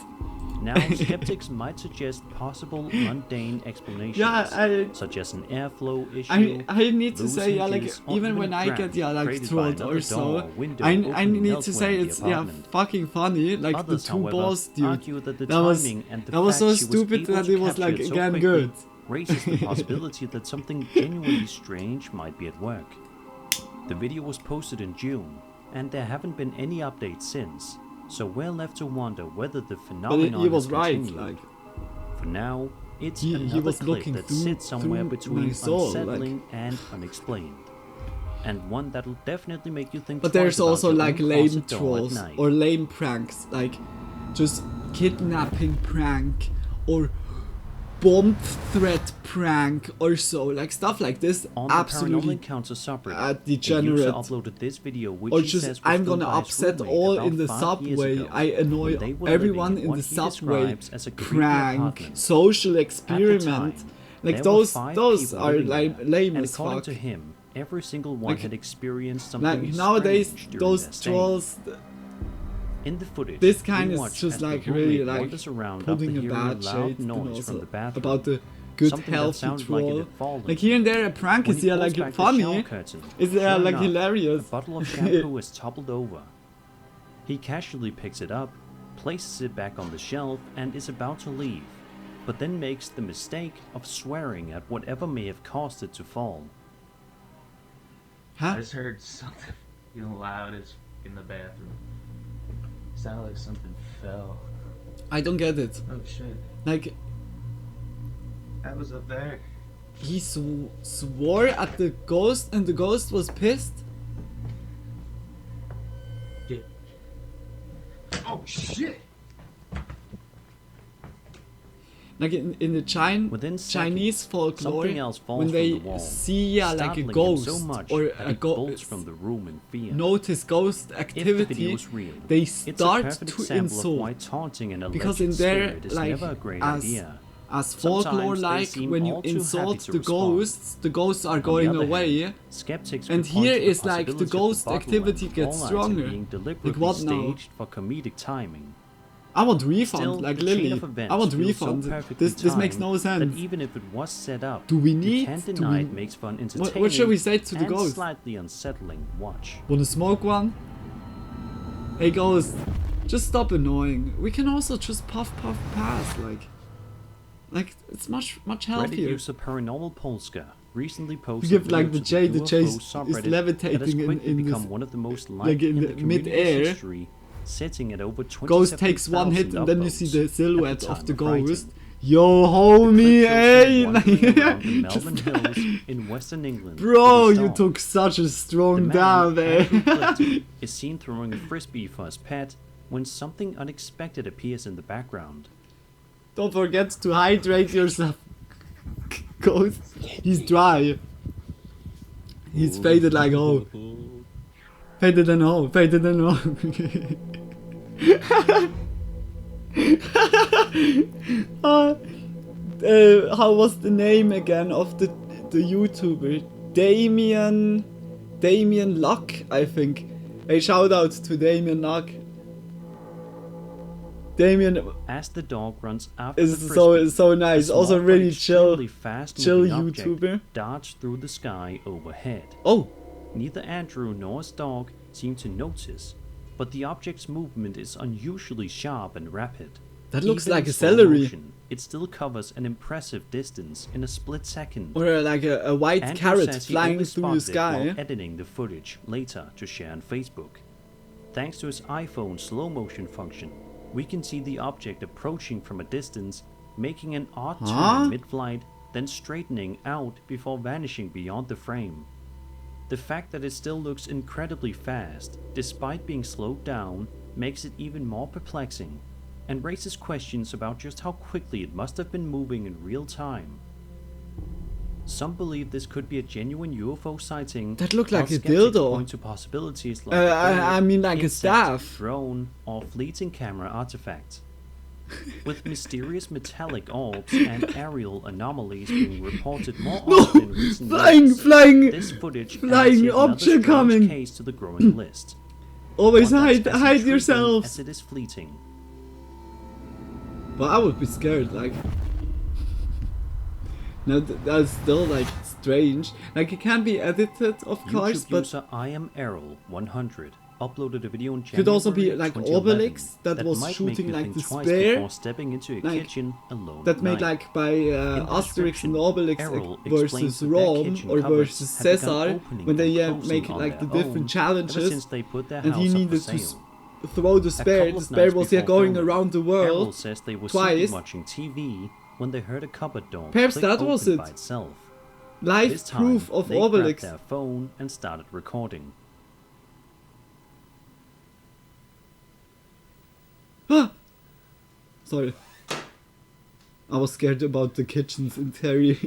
Now, skeptics might suggest possible mundane explanations, Yeah, such as an airflow issue. I need to loose say, yeah, like, hinges, or even when I drafts get, like, created by trolled another or so, door, window, I opening need to say elsewhere in the it's, apartment. fucking funny, like, Others, the two however, balls, dude. argue that the That was, timing and the that was fact so she stupid able that to it was, capture like, it so again, quickly good. raises the possibility that something genuinely strange might be at work. The video was posted in June, and there haven't been any updates since, so we're left to wonder whether the But phenomenon he was has right, continued. like, For now, it's he another was clip looking that through- sits somewhere through between my soul, unsettling and unexplained. And one that'll definitely make you think but twice there's about also, your like, own lame closet door at trolls, night. or lame pranks, like, just kidnapping prank, or bomb threat prank, or so, like, stuff like this, On the Paranormal absolutely Encounters subreddit, degenerate. a user uploaded this video which Or he just, says was I'm filmed gonna by his upset roommate all about in the 5 years subway, ago, I annoy when they were everyone living in what the he subway, describes as a creepy prank, apartment. social At the experiment, time, like there were those 5 people are living lame, there, lame and as according fuck. to him, every single one Like- had experienced something Like nowadays, strange during those their stay. trolls, In the footage, this kind we is watch just as the like roommate really like wanders around putting after a hearing bad loud shade, and noise also from the bathroom. about the good Something that healthy sounded like it troll. had fallen. Like here and there a prank When is he yeah pulls like back the shower funny, curtain, is sure like enough, hilarious. a bottle of shampoo is toppled over. He casually picks it up, places it back on the shelf, and is about to leave, but then makes the mistake of swearing at whatever may have caused it to fall. I Huh? just heard something loud as in the bathroom. Sounded like something fell. I don't get it. Oh shit. Like That was up there. he swore at the ghost and the ghost was pissed. Yeah. Oh shit! Like in the Within seconds, Chinese folklore, something else falls when from they the wall, see like a startling him ghost so much or that a he bolts ghost, from the room in fear. notice ghost If the activity, video is real, they it's a start perfect to example of insult. why taunting an Because alleged in there, spirit is like, never a great as idea. as Sometimes folklore, they like seem when you all too happy insult to the respond. ghosts are On the going other away. hand, skeptics And could point here to the is like the possibility of ghost bottle activity and gets all items stronger. being deliberately what now? staged for comedic timing. I want refund, Still, like the chain Lily. of events I want feels refund. So perfectly This makes no timed sense. That even if it was set up, Do we you need? can't Do deny we? it makes for an entertaining What should we say to the and ghost? slightly unsettling watch. Wanna smoke one? Hey ghost, just stop annoying. We can also just puff pass, like it's much Reddit healthier. user Paranormal Polska recently posted give, like, video the to J, the UFO J is subreddit that has levitating in quickly become this- one of the most liked like in in the the community's mid-air. history, sitting at over 27,000 Ghost takes one hit and then you see the upvotes silhouette at of the time writing. ghost. Yo, The homie, clip shows hey! him wandering around the Just- Melbourne Hills in Western England. Bro, with his you dog. took such a The strong man, dab, Andrew eh? Clifton, is seen throwing a frisbee for his pet when something unexpected appears in the background. Don't forget to hydrate yourself. Ghost, he's dry. He's faded like oh. Faded than oh, faded than oh. How was the name again of the YouTuber? Damien Luck, I think. A shout out to Damien Luck. Damien As the dog runs after is the so nice. a Also small but really extremely chill fast-moving object YouTuber. darts through the sky overhead. Oh, Neither Andrew nor his dog seem to notice, but the object's movement is unusually sharp and rapid. that looks Even like in a slow celery. motion, it still covers an impressive distance in a split second. Or like a white Andrew carrot says he flying only through the spotted it while sky. editing the footage later to share on Facebook. Thanks to his iPhone slow motion function, we can see the object approaching from a distance, making an odd Huh? turn mid-flight, then straightening out before vanishing beyond the frame. The fact that it still looks incredibly fast, despite being slowed down, makes it even more perplexing, and raises questions about just how quickly it must have been moving in real time. Some believe this could be a genuine UFO sighting. That looked while like a skeptics dildo. point to possibilities like I mean like a insect, staff. drone, or fleeting camera artifacts. with mysterious metallic orbs and aerial anomalies being reported more often in recent years. Flying This footage adds flying yet another object strange coming. case to the growing list. Always One that's hide as hide intriguing yourselves. as it is fleeting. But I would be scared, like. No, that's still like strange. Like it can be edited, of course, YouTube but user I am Errol 100 uploaded a video in January could also be like 2011 Obelix that was might shooting make you like think the twice spear. before stepping into a Like, kitchen alone that at made night. like by In the Asterix and description, Obelix Errol versus explains that their Rome kitchen or cupboards versus had begun Caesar opening when they and closing make on like the their different own ever challenges, since they put their and he house up for needed to sale. throw the A spear. couple The of spear nights was before going filming, around the Errol world says they were twice. simply watching TV when they heard a cupboard door Perhaps click that was open it. by itself. Live This time, proof of they grabbed Obelix. their phone and started recording. Ah! Sorry. I was scared about the kitchen's interior.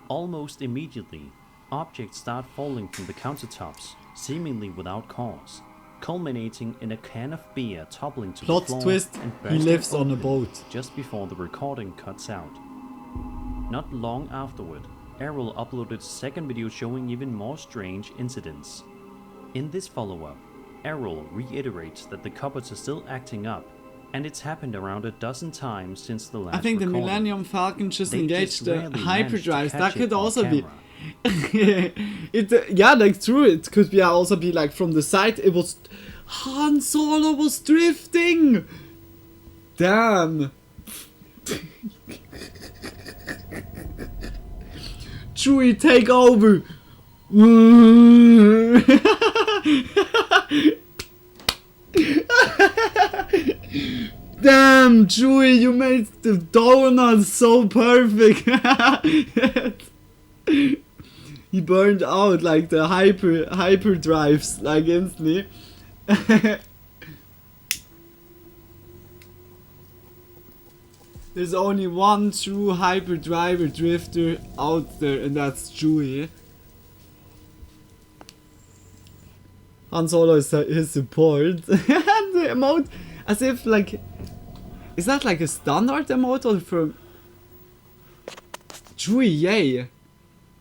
Almost immediately, objects start falling from the countertops, seemingly without cause, culminating in a can of beer toppling to Plot the floor twist, and he bursting lives on a open boat. just before the recording cuts out. Not long afterward, Errol uploaded a second video showing even more strange incidents. In this follow-up, Errol reiterates that the cupboards are still acting up, and it's happened around a dozen times since the last I think the recording. Millennium Falcon just They engaged just the rarely manage to hyperdrives. catch That could it on also be. camera. Yeah, like true. It could be also be like from the side. It was Han Solo was drifting. Damn. Chewie, take over. Damn, Chewie, you made the donut so perfect. He burned out like the hyperdrives like instantly. There's only one true hyperdriver drifter out there, and that's Chewie. Han Solo is his support. And the emote, as if like, is that like a standard emote or from Chewie? Yay!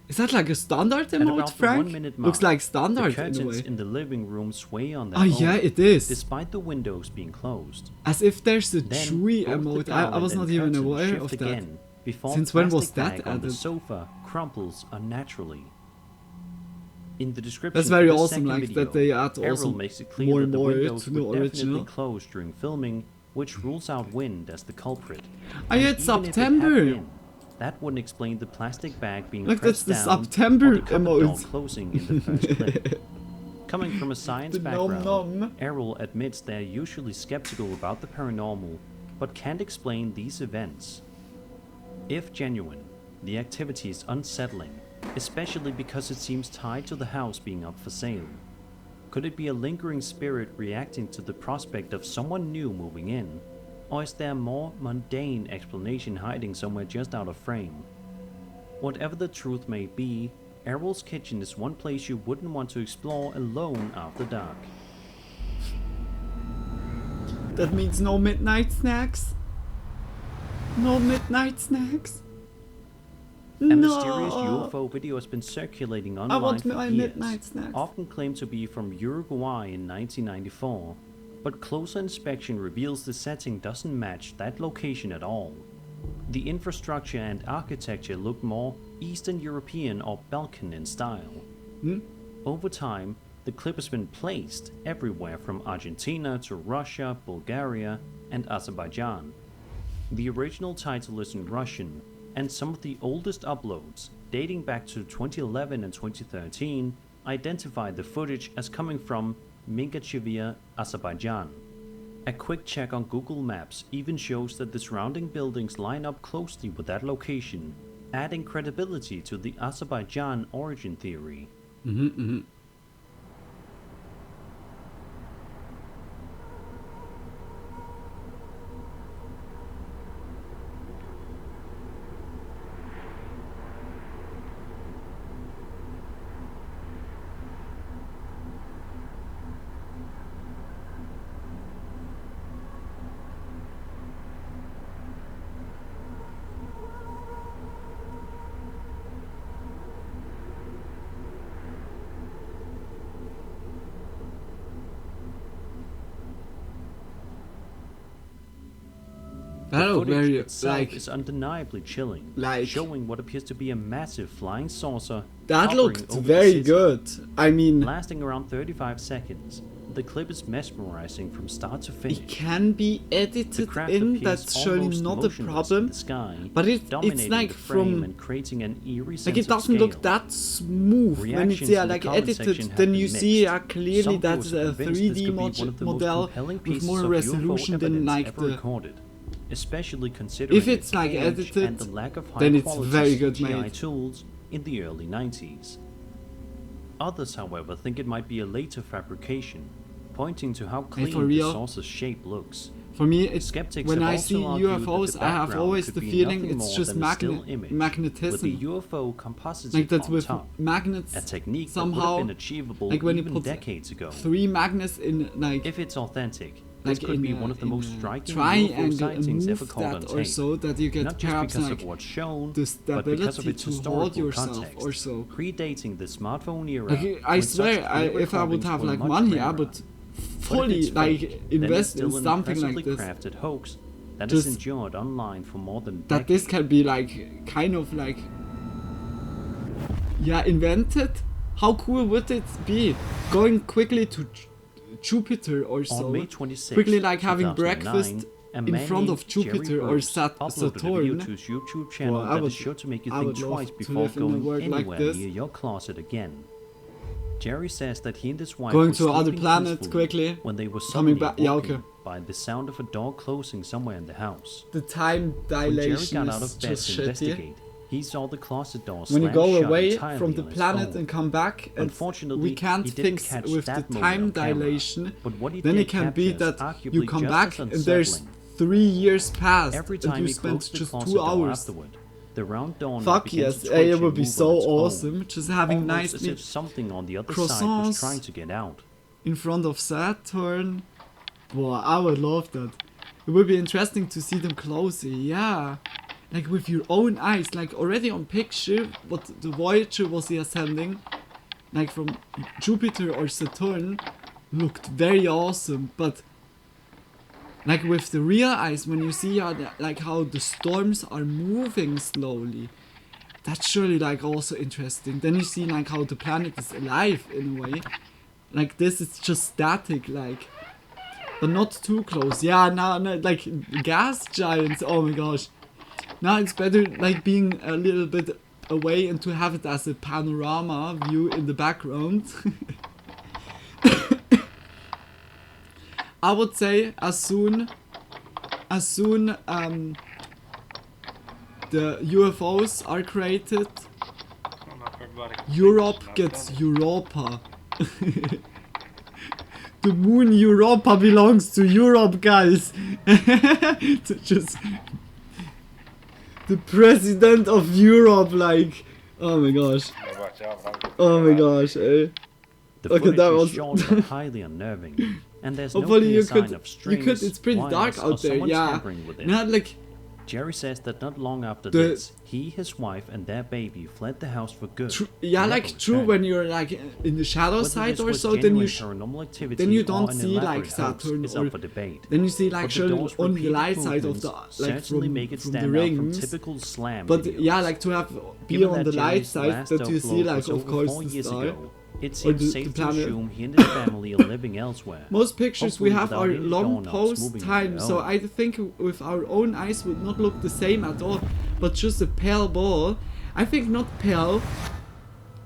Is that like a standard At emote, about the Frank? 1 minute Looks mark, like the standard in a curtains way. in the living room sway on their Oh own, yeah, it is. despite the windows being closed. As if there's a Then Chewie both the emote. I garland was and not even curtain aware shift of that. again before Since the when was plastic that bag on the added? sofa crumples unnaturally. In the description That's very of this awesome, second like video, that they add Errol also makes it clear more that and the more windows to the were definitely original. closed during filming, which rules out wind as the culprit. Oh And yeah, it's even if it had September. been, that wouldn't explain the plastic bag being Look, that's pressed the down September or the cupboard door emote. closing in the first clip. Coming from a science The nom background, nom. Errol admits they're usually skeptical about the paranormal, but can't explain these events. If genuine, the activity is unsettling, especially because it seems tied to the house being up for sale. Could it be a lingering spirit reacting to the prospect of someone new moving in? Or is there a more mundane explanation hiding somewhere just out of frame? Whatever the truth may be, Errol's kitchen is one place you wouldn't want to explore alone after dark. That means no midnight snacks? No midnight snacks? A mysterious UFO video has been circulating online want for my years, midnight snacks. often claimed to be from Uruguay in 1994, but closer inspection reveals the setting doesn't match that location at all. The infrastructure and architecture look more Eastern European or Balkan in style. Over time, the clip has been placed everywhere from Argentina to Russia, Bulgaria, and Azerbaijan. The original title is in Russian, and some of the oldest uploads, dating back to 2011 and 2013, identify the footage as coming from Mingachevir, Azerbaijan. A quick check on Google Maps even shows that the surrounding buildings line up closely with that location, adding credibility to the Azerbaijan origin theory. That The looked footage very itself like is undeniably chilling, like- showing what appears to be a massive flying saucer that hovering looked over the very city, good. I mean, lasting around 35 seconds. The clip is mesmerizing from start to finish. it can be The edited craft in. appears That's surely almost not a motionless in problem. the sky, But it's dominating like the frame from and creating an eerie sense like it of doesn't look scale. that smooth when it's Reactions in the like comment edited. section have Then been you mixed. see clearly Some that's viewers are a convinced this 3D could be one of the most model compelling with pieces more of UFO resolution than evidence like ever the. recorded, especially considering If it's like age edited, and the lack of then it's high-quality very good CGI made. tools in the early 90s. Others, however, think it might be a later fabrication, pointing to how clean for the real? saucer's shape looks. For me, it's Skeptics when have I also see argued that UFOs, the I have background always could the be feeling nothing it's more just than a still image, with the magnetism. UFO composited Like that's on with top. magnets. A technique that would somehow, have been achievable like when you even put decades ago. 3 magnets in like. If it's authentic, this Like could in be a, one of the in most a striking UFO triangle and sightings ever move caught on that or tape. so that you get Not just perhaps because like of what's shown, the but because of stability its to historical hold yourself context, or so. predating the smartphone era. Like I when such swear, clear if I would recordings have were like much money, I rarer. would But if fully it's like fake, then it's invest in still an something like impressively this. crafted hoax that Just is endured online for more than That decades. this can be like kind of like invented. How cool would it be going quickly to Jupiter or so? On May 26, quickly like having 2009, breakfast a in man front named of Jupiter Jerry or Bruce uploaded a video Saturn. to his YouTube channel Well, I that would- is sure to make you I think would love twice to before live in a going world like anywhere this. near your closet again. Jerry says that he and his wife Going were to other sleeping planets peacefully quickly, when they were coming suddenly back- yeah, woken okay. by the sound of a door closing somewhere in the house. The time When Jerry dilation got out is of bed just to shitty. investigate, he saw the closet door When you slam go shut away entirely from the on its planet own. and come back, and Unfortunately, we can't he didn't fix catch with the that moment time on camera, dilation, but what he then did it can be capture is that arguably you come just back as and there's unsettling. 3 years past Every and time you he spent closed the just closet 2 door hours. afterward, the round door Fuck began yes, to twitch it and would be move so on its own, awesome just having almost as nicely if something on the other side croissants. was trying to get out. in front of Saturn. Boy, I would love that. It would be interesting to see them closer, yeah. Like with your own eyes, like already on picture, what the Voyager was ascending, like from Jupiter or Saturn, looked very awesome, but like with the real eyes, when you see like how the storms are moving slowly, that's surely like also interesting. Then you see like how the planet is alive in a way. Like this is just static, like, but not too close. Yeah, now like gas giants. Oh my gosh. Now it's better like being a little bit away and to have it as a panorama view in the background. I would say as soon the UFOs are created, Europe gets Europa. The moon Europa belongs to Europe, guys. Just the president of Europe, like, oh my gosh. Oh my gosh, eh. The Okay, footage that is was- short but highly unnerving, and there's no Hopefully clear you sign could, of strings, it's pretty wires, dark or out there, someone yeah. tampering with it. Not like, Jerry says that not long after The- this, he, his wife, and their baby fled the house for good. yeah, and like never true returned. when you're like in the shadow Whether side this or was so, then you genuine paranormal activity then you or don't an see like elaborate hoax Saturn is or up for debate. then you see like But the surely door's only the repeated light side of the movements like certainly make it from stand the out from rings. typical slam But videos. yeah, like to have be Given on that the light Jerry's side last that you see upload like was of over course 4 the years star. ago, it or seems the safe to planet. assume he and his family are living elsewhere. Most pictures we Hopefully have without are any long doorknobs post moving on time, their so own. I think with our own eyes would not look the same at all, but just a pale ball. I think not pale,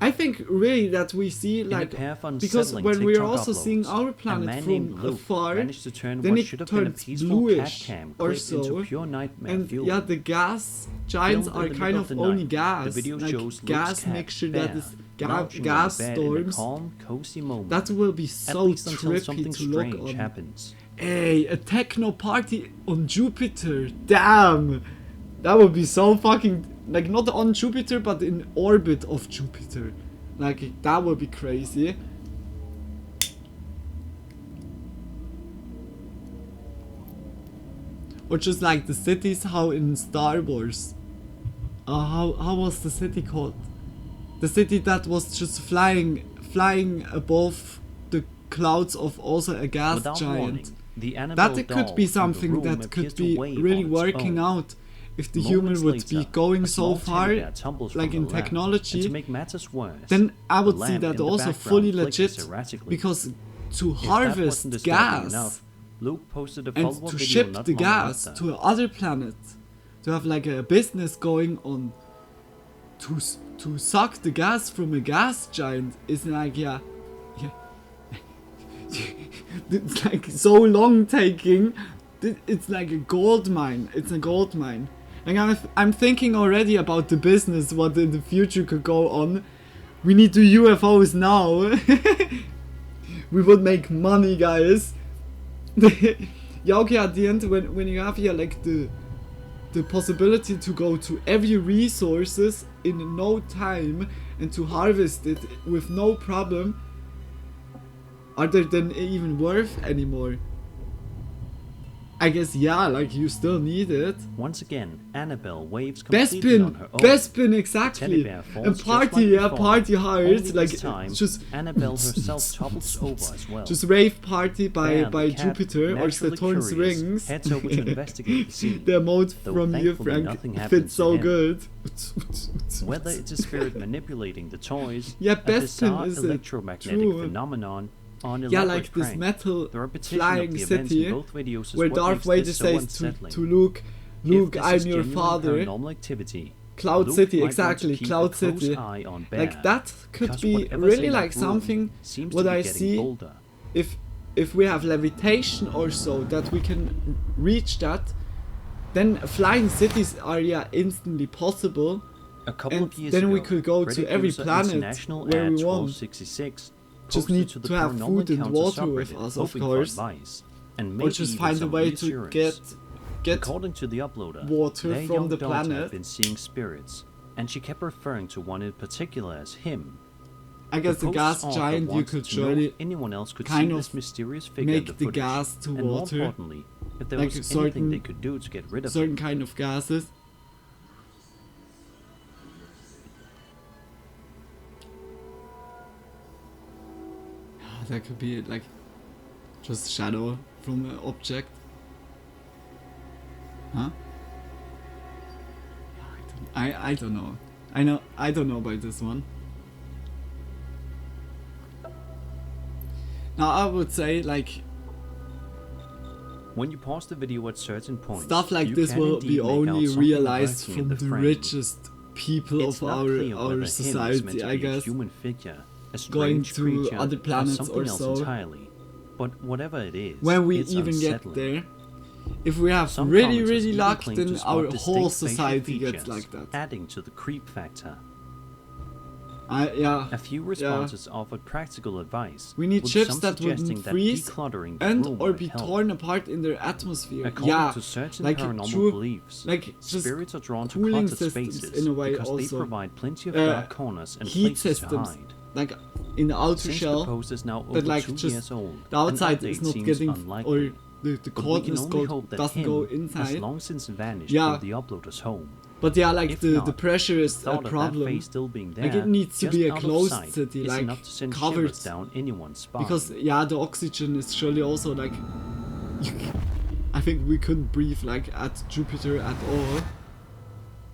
I think really that we see In a like pair of because unsettling when we're TikTok also seeing uploads, our a planet man named from Luke afar, managed to turn then what it should have been a turns peaceful bluish cat cam or clip so, into pure nightmare and fuel. yeah, the gas giants Filmed in are the kind middle of the only night, gas, the video like shows Luke's gas cat, mixture Bear, that is lounging gas on the bed in a storms. calm, cozy moment. That will be At so least until trippy something to look strange on. happens. Hey, a techno party on Jupiter. Damn! That would be so fucking... Like, not on Jupiter, but in orbit of Jupiter. Like, that would be crazy. Or just like the cities, how in Star Wars. How was the city called? The city that was just flying above the clouds of also a gas Without giant. warning, the Annabelle That doll could be in the something room that appears could to be wave really on its working own. out if the Moments human would be later, going a so small far, teddy bear tumbles like from in the lamp, technology, and to make matters worse, then I would the see lamp that in the also background fully flickers legit, erratically. because to If that wasn't harvest disturbing gas enough, Luke posted a and follow-up to video ship not the long gas after. to other planet, to have like a business going on, to suck the gas from a gas giant is like yeah. It's like so long taking. It's like a gold mine. It's a gold mine. Like I'm thinking already about the business, what in the future could go on. We need the UFOs now. We would make money, guys. Yeah, okay, at the end, when you have here like the possibility to go to every resources in no time and to harvest it with no problem, are they then even worth anymore? I guess yeah, like you still need it. Once again, Annabelle waves completely on her own. Bespin, Teddy exactly. bear falls And just party, like yeah, before. party Only hard, this like time, just Annabelle herself topples over as well. just rave party by Bear, the cat, Jupiter or naturally Saturn's curious, rings. heads over to investigate the scene. The emote Though from you, thankfully nothing Frank, happens fits so to him. good. Whether it's a spirit manipulating the toys, Yeah, a Bespin bizarre is a electromagnetic true- phenomenon, or an Yeah, elaborate like this prank. metal The repetition flying of the events city in both videos is where what Darth makes Vader this so says unsettling. to Luke, If Luke, this I'm is your genuine father. paranormal activity, Cloud Luke City, might want to exactly, keep Cloud a close City. eye on Bear, Like that could because be whatever's really in that like room something seems what to be I getting see bolder. if we have levitation or so that we can reach that, then flying cities are yeah instantly possible. A couple And of years then we ago, could go to Reddit every user planet International where we Ad want. 1266 Just posted need to the to have Paranormal food and Encounter water with subreddit, us, of hoping for course. advice, and Or maybe just even find a some way to reassurance. get According to the uploader, water their from young the daughter planet. had been seeing spirits, and she kept referring to one in particular as him. I guess the post's gas author giant you wanted could to know surely if anyone else could kind see of this mysterious figure in make the the footage, gas to and more water, importantly, if there like was certain- anything they could do to get rid of certain him. kind of gases. That could be like just shadow from an object. Huh? I don't know. I don't know about this one. Now I would say like When you pause the video at certain points, stuff like you this can will indeed be make out only something realized lurking in from the the frame. richest people It's of not clear whether our him is meant society, to I be a guess. human figure, a Going strange to creature, other planets or something or else so. entirely. But whatever it is, When we it's even unsettling. get there, if we have Some really commenters even luck, claim then to spot our distinct whole facial society gets features, like that. adding to the creep factor. Yeah. A few responses offered practical advice, We need with chips some that suggesting wouldn't that freeze decluttering the and room or might be help. torn apart in their atmosphere. According Yeah, to certain like paranormal true, beliefs, like just spirits are drawn to cooling cluttered systems spaces in a way because they also. provide plenty of Uh, dark corners and heat places systems, to hide. like in the outer Since the shell, post is now that over like 2 just years old, the outside an is update not seems getting unlikely. or the But we can coldness only hope that doesn't him go has inside. long since vanished Yeah. from the uploader's home. But yeah, like If the not, pressure is thought a of that problem. face still being there, Like it needs to just be a out of closed sight, city, is like enough to send covered. shivers down anyone's spine. Because yeah, the oxygen is surely also like I think we couldn't breathe like at Jupiter at all.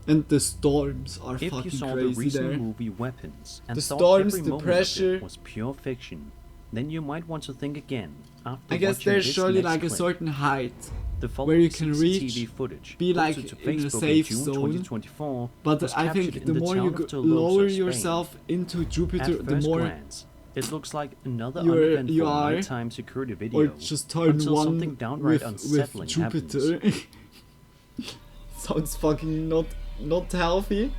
And the storms are if you fucking saw the crazy recent there. movie Weapons and The thought storms, every the moment pressure. of it was pure fiction, then you might want to think again after I guess watching there's this surely next like a clip. certain height, The where you following can CCTV reach, footage be like posted to in a Facebook safe in June zone. 2024 But was I captured think in the the more town you of Tolosa, lower Spain. yourself into Jupiter, At the first more glance, it looks like another you uneventful are, nighttime security video, or just turn until one something downright with unsettling Jupiter. happens. Sounds fucking not healthy.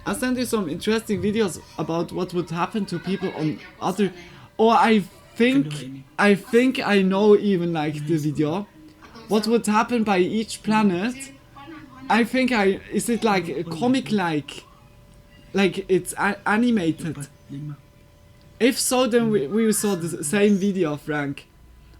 I sent you some interesting videos about what would happen to people on other. Oh, I think I know even like the video. What would happen by each planet? I think is it like a comic like it's animated. If so, then we saw the same video, Frank.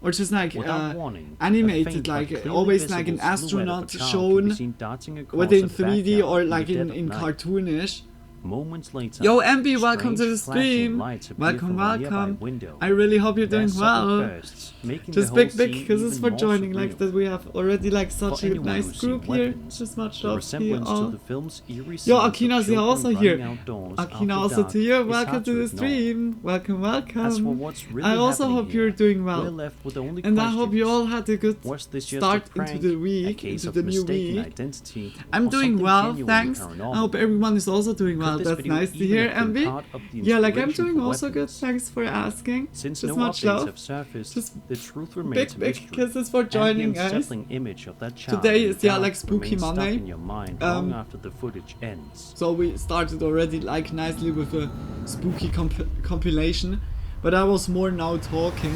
Or just like Without warning, a animated, faint but like clearly always like an visible silhouette of astronaut a child can shown be seen darting across within a 3D backyard or in the like dead in of night. cartoonish. Moments later, Yo, MB, welcome to the strange flashing stream. lights appear Welcome, from a nearby welcome. window. I really hope you're doing Their sudden well. bursts, making Just the whole big scene kisses even for more joining, like surreal. that we have already like such For a anyone nice who's seen group here. weapons, Just much the love to you resemblance to all. the film's eerie Yo, scenes of Akina's here children also running here. outdoors Akina after also dark to you. is Welcome hard to the ignore. stream. Welcome, welcome. As for what's really I also happening hope you're here, doing we're well. left with the only And I hope you questions. all had a good Was this just start a prank, into the a week, case into of the new mistaken week. identity, I'm or doing something well, genuinely thanks. paranormal? I hope everyone is also doing well. Could this That's video nice to even hear, have been MB. part of the Yeah, like I'm inspiration doing for also good. weapons? Thanks for asking. Since Just no much updates love. have surfaced, Just the truth remains a Big mystery. kisses for And joining, the guys. unsettling image of that child Today in is, the yeah, dark like Spooky remains stuck Monday. in your mind long after the footage ends. So we started already like nicely with a spooky compilation, but I was more now talking.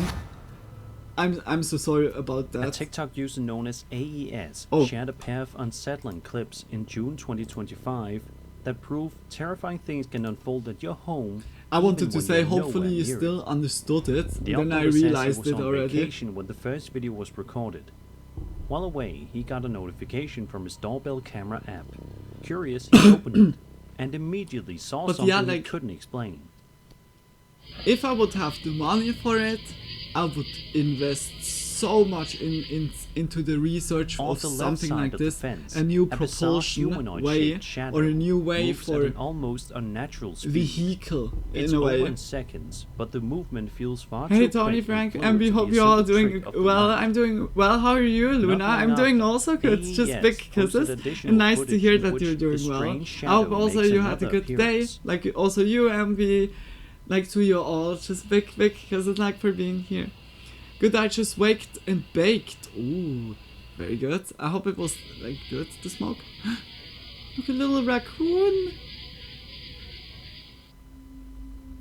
I'm so sorry about A that. TikTok user known as AES Oh. shared a pair of unsettling clips in June 2025 that prove terrifying things can unfold at your home. I even wanted to when say you're hopefully nowhere you near still it. understood it. The Then I uploader says he realized was it on already. vacation when the first video was recorded. While away, he got a notification from his doorbell camera app. Curious, he opened it and immediately saw But something yeah, he like- couldn't explain. If I would have the money for it, I would invest so much into the research On of the left something side like of the this, fence, a new a bizarre propulsion humanoid-shaped way, shadow or a new way moves for at an almost unnatural speed. vehicle It's in a over way. in seconds, but the movement feels far Hey too Tony, quick Frank, and and fluid we to hope be a you're all simple doing trick of the well. mind. I'm doing well. How are you, Luna? Not long I'm doing after, also good. Just AES big posted kisses. additional And nice to footage hear in that which you're the doing well. strange I hope shadow also makes you had a another good day. appearance. Like also you, MB. Like to you all. Just big kisses like for being here. Good, I just waked and baked. Ooh, very good. I hope it was like good to smoke. Look, a little raccoon.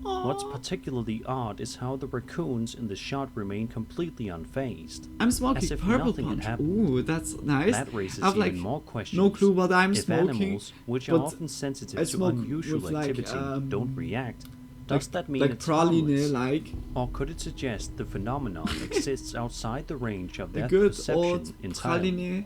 What's Aw. particularly odd is how the raccoons in the shot remain completely unfazed. I'm smoking as if purple nothing had punch. happened. Ooh, that's nice. That raises I have even like more questions. no clue what I'm If smoking. animals, which are but often sensitive I to smoke unusual with, like, activity, don't react, does that mean like it's praline, harmless? like Or could it suggest the phenomenon exists outside the range of a their good perception old entirely? praline?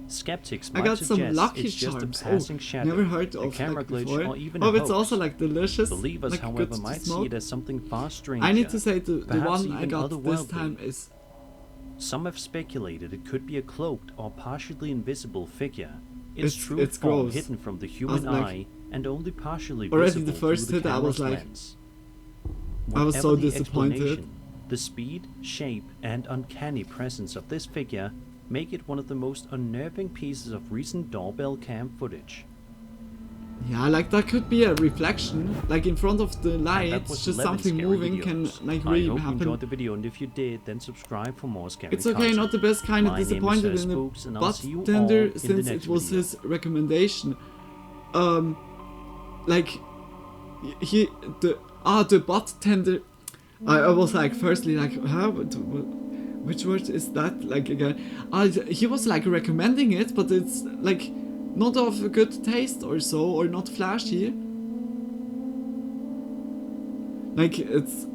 Skeptics I might got some suggest Lucky it's just Charms. a passing shadow, never heard a of camera like glitch, before. or even Oh, a it's hoax. also like delicious. Believers, like, however, good to might see smoke. it as something far stranger. I need to say the perhaps one I even got this otherworldly. time is Some have speculated it could be a cloaked or partially invisible figure, its true it's form gross. hidden from the human like- eye and only partially Already visible the first through the hit I was camera's like- lens. I was so Whatever the disappointed. explanation, the speed, shape, and uncanny presence of this figure make it one of the most unnerving pieces of recent doorbell cam footage. yeah, like that could be a reflection, like in front of the And that lights. was Just 11 something scary moving can videos. like I really hope you happen. enjoyed the video, and if you did, then subscribe for more scary It's okay, content. not the best kind of My name is disappointed Sir in the Spooks, and I'll butt see you all tender in the since next it was video. his recommendation. Like the butt tender. I was like firstly like huh, which word is that like again? He was like recommending it, but it's like not of a good taste or so, or not flashy. Like it's,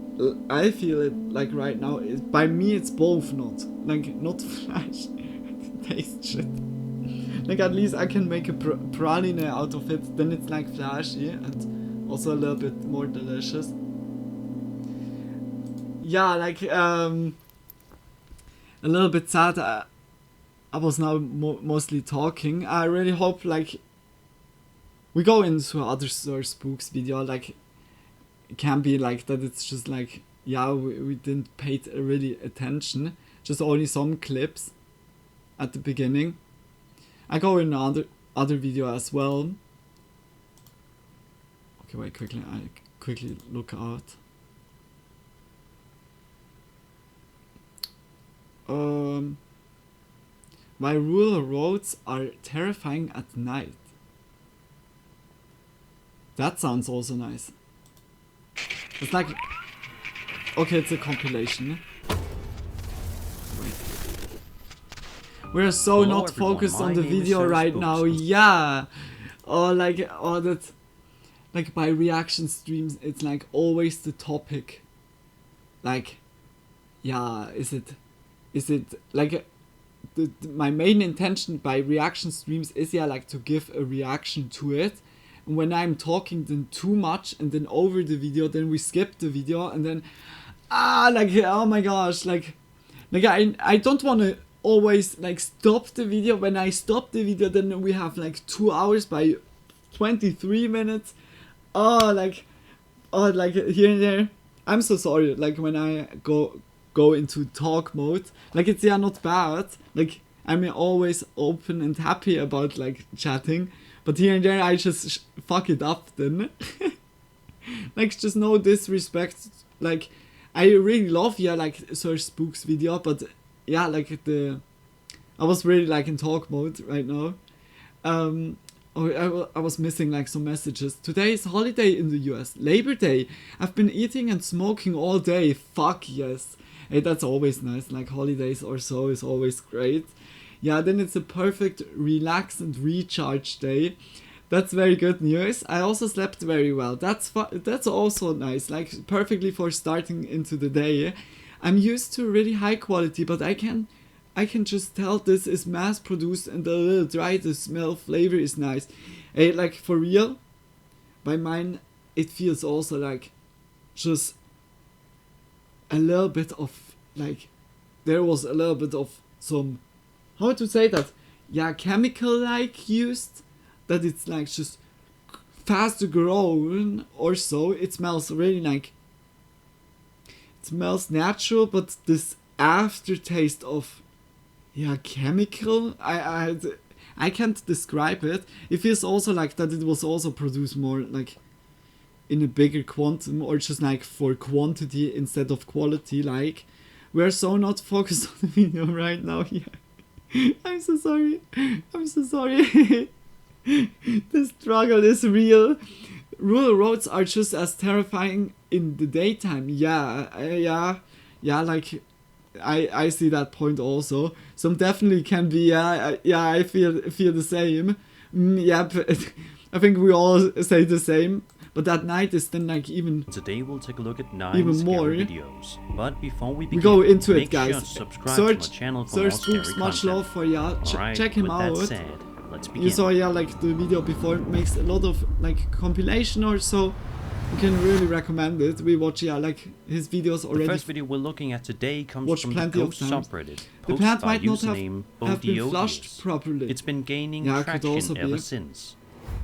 I feel it like right now. By me, it's both not flash. Taste shit. Like at least I can make a praline out of it. Then it's like flashy and also a little bit more delicious. Yeah, like a little bit sad. I was now mostly talking. I really hope like we go into other Sir Spooks video, like it can be like that. It's just like, yeah, we didn't pay really attention, just only some clips at the beginning. I go in other video as well. Okay, wait, I quickly look out. Why rural roads are terrifying at night. That sounds also nice. It's like, okay, it's a compilation. Wait. We're so Hello not everyone, focused my on the name is video Sir right Spooks. now. Yeah. Or like, or that, like by reaction streams, it's like always the topic. Like, yeah, is it like my main intention by reaction streams is, yeah, like to give a reaction to it. And when I'm talking then too much and then over the video, then we skip the video and then like, oh my gosh, like I don't want to always like stop the video. When I stop the video, then we have like 2 hours by 23 minutes. Like here and there. I'm so sorry, like when I go into talk mode, like it's, yeah, not bad, like I'm always open and happy about like chatting, but here and there I just fuck it up then. Like, just no disrespect, like I really love, yeah, like Sir Spooks video, but yeah, like I was really like in talk mode right now. I was missing like some messages. Today is holiday in the US, Labor Day. I've been eating and smoking all day. Fuck yes. Hey, that's always nice. Like holidays or so is always great. Yeah, then it's a perfect relax and recharge day. That's very good news. I also slept very well. That's also nice. Like perfectly for starting into the day. I'm used to really high quality, but I can just tell this is mass produced and a little dry. The smell, flavor is nice. Hey, like for real, by mine, it feels also like just a little bit of like, there was a little bit of some, how to say that? Yeah, chemical like used, that it's like just faster grown or so. It smells really like, it smells natural, but this aftertaste of, yeah, chemical, I can't describe it. It feels also like that it was also produced more like in a bigger quantum, or just like for quantity instead of quality. Like, we're so not focused on the video right now here. I'm so sorry. The struggle is real. Rural roads are just as terrifying in the daytime. Yeah, like I see that point also. Some definitely can be, I feel the same. I think we all say the same. But that night is then like even. Today we'll take a look at 9 even scary more videos. But before we begin, go into it, make guys. sure to subscribe Search to my channel for Sir more Spooks, scary much content. love for ya. Alright, Check him with out. that said, let's begin. You saw, yeah, like the video before, makes a lot of like compilation or so. You can really recommend it. We watch, yeah, like his videos already. The first video we're looking at today comes Watch from the plenty of Ghost times. subreddit, The posted plant by might not username have been Odiodius. flushed properly. It's been gaining Yeah, it could traction also be. ever since.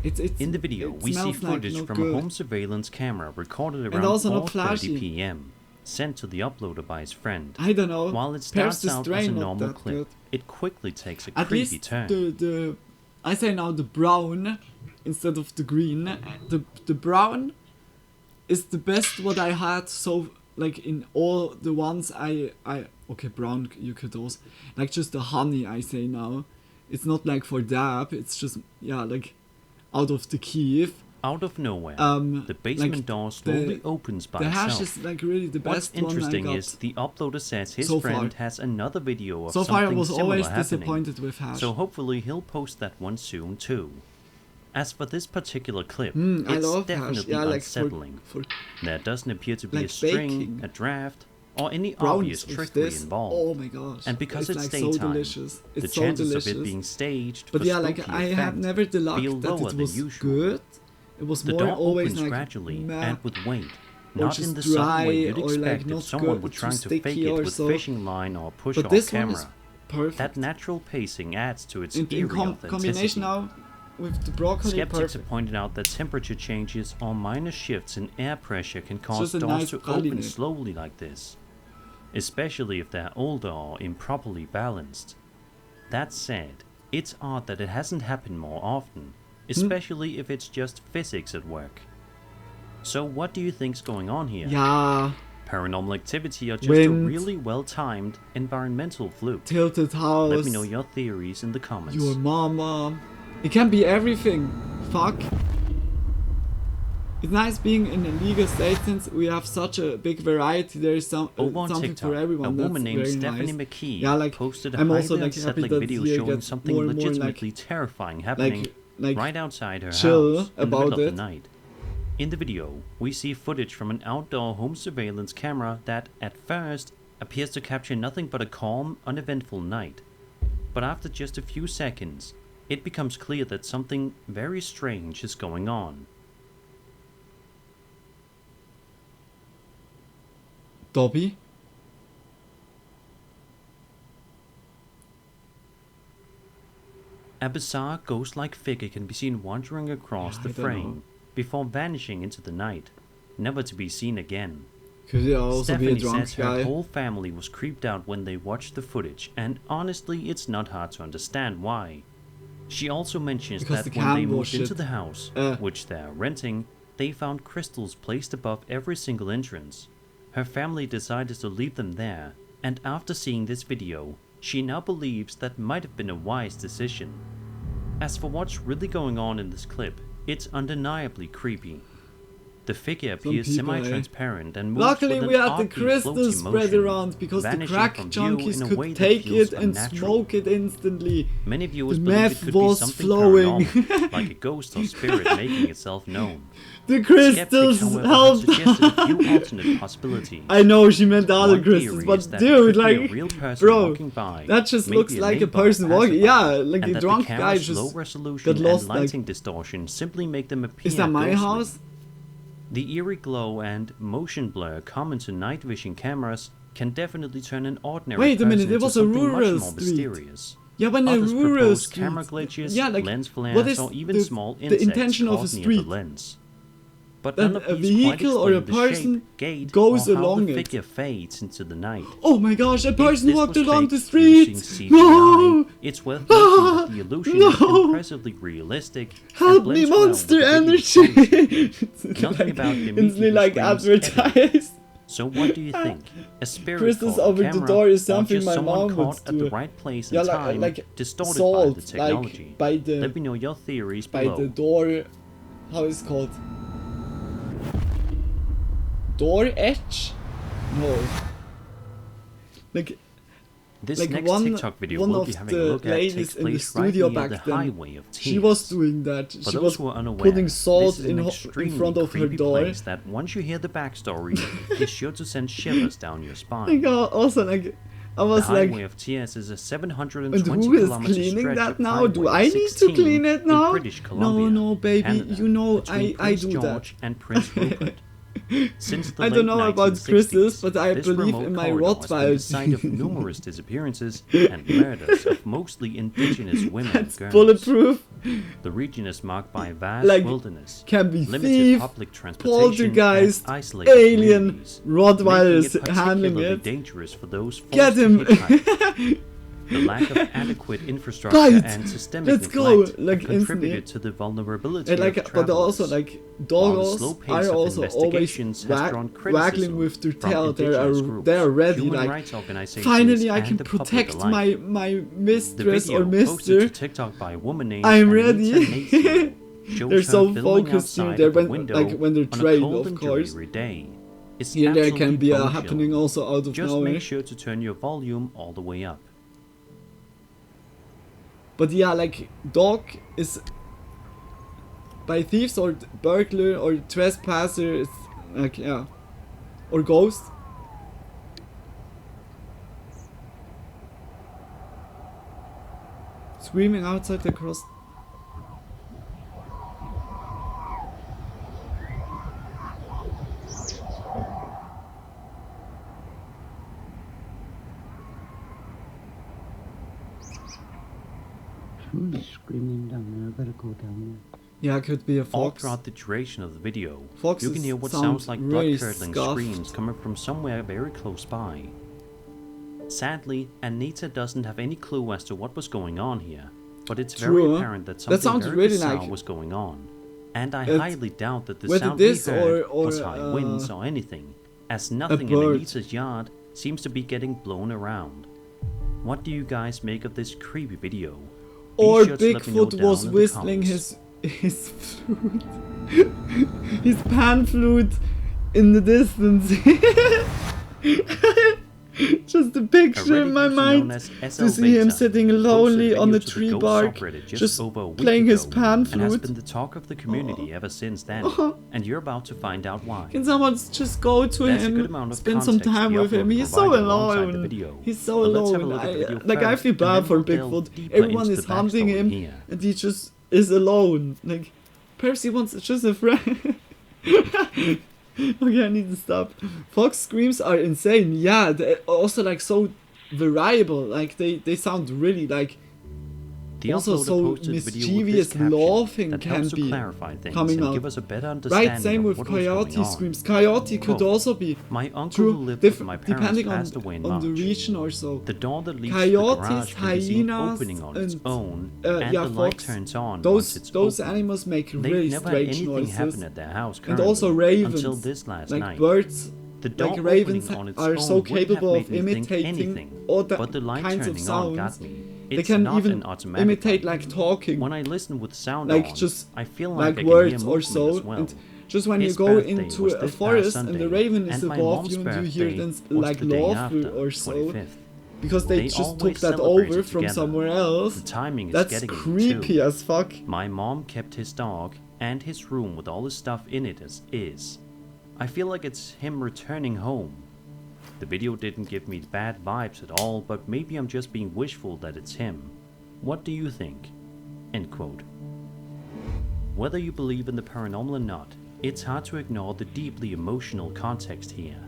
It's In the video, it we see smells like footage not from good. a home surveillance camera recorded And around also not 4:30 flashy. p.m. sent to the uploader by his friend. I don't know. While it Perhaps starts the out as a strain not normal that clip, good. it quickly takes a At creepy least turn. the I say now the brown instead of the green. The brown is the best what I had so, like, in all the ones I okay, brown you could also, like, just the honey I say now. It's not like for dab, it's just, yeah, like out of the Kiev. Out of nowhere, Um, the basement like door slowly the- opens by The hash itself. is like really the What's best one I interesting got. is the uploader says his So friend far. has another video of So something far I was similar always happening. disappointed with hash. So hopefully he'll post that one soon too. As for this particular clip, I it's love definitely hash. Yeah, like unsettling. for There doesn't appear to be like a string, baking. a draft, or any brownies obvious with trickery this. involved. Oh my gosh. And because it's like daytime, so delicious. It's the so chances delicious. of it being staged But for yeah, like spooky I effect had never the luck feel that lower it than was usual. good. It was The more door always opens like gradually meh, and with weight, or not in just the sudden dry, way you'd or like expect not if someone good, were too trying to fake sticky it or with so. fishing line or push But off this camera. one is perfect. That natural pacing adds to its in eerie combination authenticity. now, with the broccoli. Skeptics Perfect. have pointed out that temperature changes or minor shifts in air pressure can cause just a doors nice to praline. open slowly like this, especially if they're older or improperly balanced. That said, it's odd that it hasn't happened more often, especially if it's just physics at work. So what do you think's going on here? Yeah, Paranormal activity or just a Wind. really well-timed environmental fluke? tilted house. Let me know your theories in the comments. Your mama. It can be everything. Fuck. It's nice being in a legal state since we have such a big variety. There is Over on something TikTok, for everyone. a woman That's named very Stephanie nice. McKee Yeah, like, posted a I'm highly also, like, happy unsettling that video here showing gets something more and more, legitimately terrifying happening like right outside her chill house in the about middle of it. the night. In the video, we see footage from an outdoor home surveillance camera that, at first, appears to capture nothing but a calm, uneventful night. But after just a few seconds, it becomes clear that something very strange is going on. Dobby? A bizarre ghost-like figure can be seen wandering across Yeah, the I don't frame know. before vanishing into the night, never to be seen again. Could it also be a Stephanie drunk says her guy? whole family was creeped out when they watched the footage, and honestly, it's not hard to understand why. She also mentions Because that the when they camera moved into shit. the house, which they're renting, they found crystals placed above every single entrance. Her family decided to leave them there, and after seeing this video, she now believes that might have been a wise decision. As for what's really going on in this clip, it's undeniably creepy. The figure appears people, semi-transparent and moves Luckily with an we had the oddly crystals floaty spread motion, around because the vanishing crack from view junkies in a way could that take feels it and unnatural. smoke it instantly. Many viewers The believe meth it could be was something flowing. paranormal, like a ghost or spirit making itself known. The Skeptics, crystals however, have helped. suggested a few alternate possibilities. I know she meant the other One crystals, theory is but that dude, it could be a like, real person bro, walking by, that just maybe looks like a neighbor or person walking. passerby, Yeah, like and a that drunk the guy camera's just low resolution got lost. and Like, lighting distortion simply make them appear is that my ghostly. house? The eerie glow and motion blur common to night vision cameras can definitely turn an ordinary Wait a minute, person it into was a something rural much more street. mysterious. Yeah, but in a Others rural propose street. camera glitches, Yeah, like, lens what flares, is or even the- small the insects intention of a caught near street? the lens. But That none of a these quite vehicle or a explain the person shape, gait, goes or how along the it. figure fades into the night. Oh my gosh, a If person this walked was along faked the street! using CGI, No! it's worth noting that the illusion is No! impressively realistic Help and me, blends well with monster the video's energy! concept. Nothing about it instantly immediately like screams advertised. So what do you think? A spirit Crystals caught on over the camera, door is or something just my someone mom would caught at do. the right place Yeah, and like- time, like distorted salt, by the technology? like by the- Let me know your theories By below. the door, how is it called? Door edge? No. Like This like next one- TikTok video one we'll of be having a the look at ladies takes in the place right studio near the back then, Highway of Tears. she was doing that. For She those was who are unaware, putting salt this is an in extremely front of her creepy door. place that once you hear the backstory, is sure to send shivers down your Like spine. also like I The was like, Highway of Tears is a and 720 who is kilometer cleaning stretch that of now? Do Highway I need to 16 clean it in now? British Columbia, No, baby, Canada, you know between I Prince do George that. and Prince Rupert. Since the I late don't know about 1960s, crystals, but I this believe remote in my corridor has been the site of Rottweilers. numerous disappearances and murders of mostly indigenous women That's and girls. bulletproof. The region is marked by vast Like, wilderness, can be limited thief, public transportation, poltergeist, and isolated alien, communities, Rottweilers making it handling particularly it. dangerous for those forced Get to him! hitchhike. The lack of adequate infrastructure Right, and systemic let's go, neglect like, have contributed instantly. to the vulnerability And like, of but also travelers. like While the slow doggos pace are of also always investigations has drawn criticism waggling with their from tail. indigenous groups, They are ready. human Like rights organizations, finally, I and can the public protect alike. my The mistress video or posted to mister. TikTok by a woman named I'm Anita ready. Nacio shows They're her so filming focused here. outside They're of a when- window like, when they're on a trained, cold of and course. dreary day. It's Here there can be a absolutely happening bone-chilling. also out of Just nowhere. make sure to turn your volume all the way up. But yeah, like dog is by thieves or burglar or trespasser is like yeah, or ghost. Screaming outside the cross. Something's screaming down there. I better go down there. Yeah, could be a All fox. throughout the duration of the video, Foxes you can hear what sound sounds like really blood-curdling scuffed. screams coming from somewhere very close by. Sadly, Anita doesn't have any clue as to what was going on here, but it's very True. apparent that That something sounds very really bizarre like- was going on. And I It's- highly doubt that the whether sound this we heard or, was high winds or anything, as nothing in bird. Anita's yard seems to be getting blown around. What do you guys make of this creepy video? Be Or sure to let me know Bigfoot down was in the whistling comments. his flute, his pan flute in the distance. Just a A picture Reddit in my user mind known as SL to see him Beta sitting posted a lonely on video the to tree Ghost bark, subreddit just over a week playing his ago, pan and has flute. been the talk of the community ever since then, and you're about to find out why. Can someone just go to There's a good him, amount of spend some context time the with him? upload He's so provided alongside the alone. video. He's so But let's have a alone. look at the video Like I first, feel and bad then for we'll delve Bigfoot. deeper Everyone into is the hunting backstory him, here. and he just is alone. Like perhaps he wants just a friend. Okay, I need to stop. Fox screams are insane. Yeah, they're also like so variable. Like they sound really like The also uploader so posted the video with mischievous this caption laughing that can helps to be clarify things coming and out. give us a better understanding Right, same of with what was coyote going on. screams. Coyote could Quote, also be My uncle true, who lived with my parents depending passed away in on the March. region or so. The door that leads Coyotes, to the garage can be seen hyenas, opening on its and, own, and yeah, the light fox. turns on once it's Those open. animals make They've really never had strange anything happen noises. at their house And currently, also ravens, until this last like night. birds, The door like ravens opening on its are own so wouldn't have capable made of me think imitating anything, all the but the light kinds of turning on got sounds. me. They It's can not even an automatic imitate one. like talking, When I listen with sound like on, just I feel like I like can hear words or movement so. as well. And just when His you go birthday into was a this past forest and Sunday, the raven is and my above mom's you and you hear birthday them was like the day laughter after, or so, 25th. because they just took always that celebrated over from together. somewhere else. The timing is That's getting me creepy too. as fuck. My mom kept his dog and his room with all his stuff in it as is. I feel like it's him returning home. The video didn't give me bad vibes at all, but maybe I'm just being wishful that it's him. What do you think? End quote. Whether you believe in the paranormal or not, it's hard to ignore the deeply emotional context here.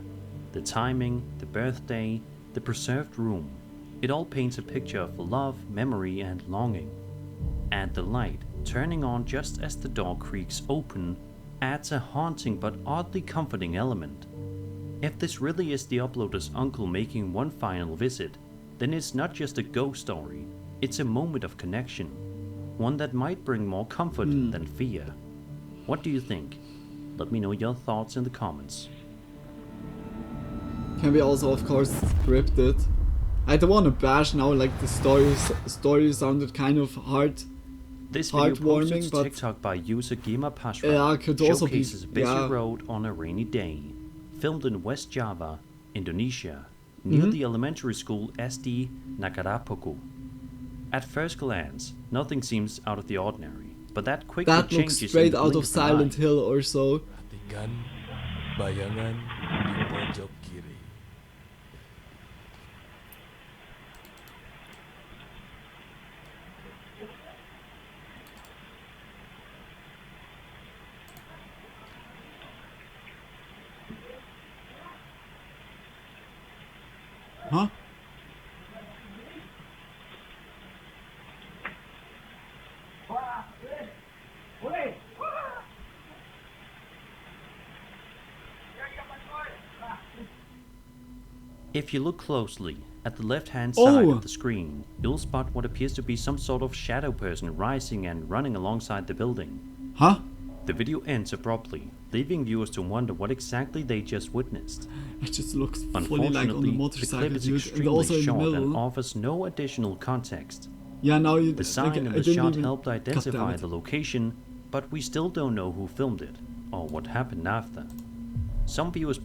The timing, the birthday, the preserved room. It all paints a picture of love, memory, and longing. And the light, turning on just as the door creaks open, adds a haunting but oddly comforting element. If this really is the uploader's uncle making one final visit, then it's not just a ghost story, it's a moment of connection. One that might bring more comfort than fear. What do you think? Let me know your thoughts in the comments. Can be also of course scripted. I don't want to bash now, like the story sounded kind of hard. This video posted Heartwarming, to but TikTok by user Gima Pashra yeah, could also be, showcases a busy yeah. road on a rainy day. Filmed in West Java, Indonesia, near the elementary school SD Nakarapoku. At first glance, nothing seems out of the ordinary, but that quickly That looks changes straight in the out blink of an eye. Silent Hill or so. Perhatikan bayangan di pojok kiri. Huh? If you look closely at the left-hand side Oh. of the screen, you'll spot what appears to be some sort of shadow person rising and running alongside the building. Huh? The video ends abruptly, leaving viewers to wonder what exactly they just witnessed. It just looks fully like on Unfortunately, the the motorcycle, clip is dude, and extremely also in the short and middle. offers no additional context. Yeah, now you. The sign like, in I the didn't shot even- helped God damn identify it. the location, but we still don't know who filmed it, or what happened after. Some viewers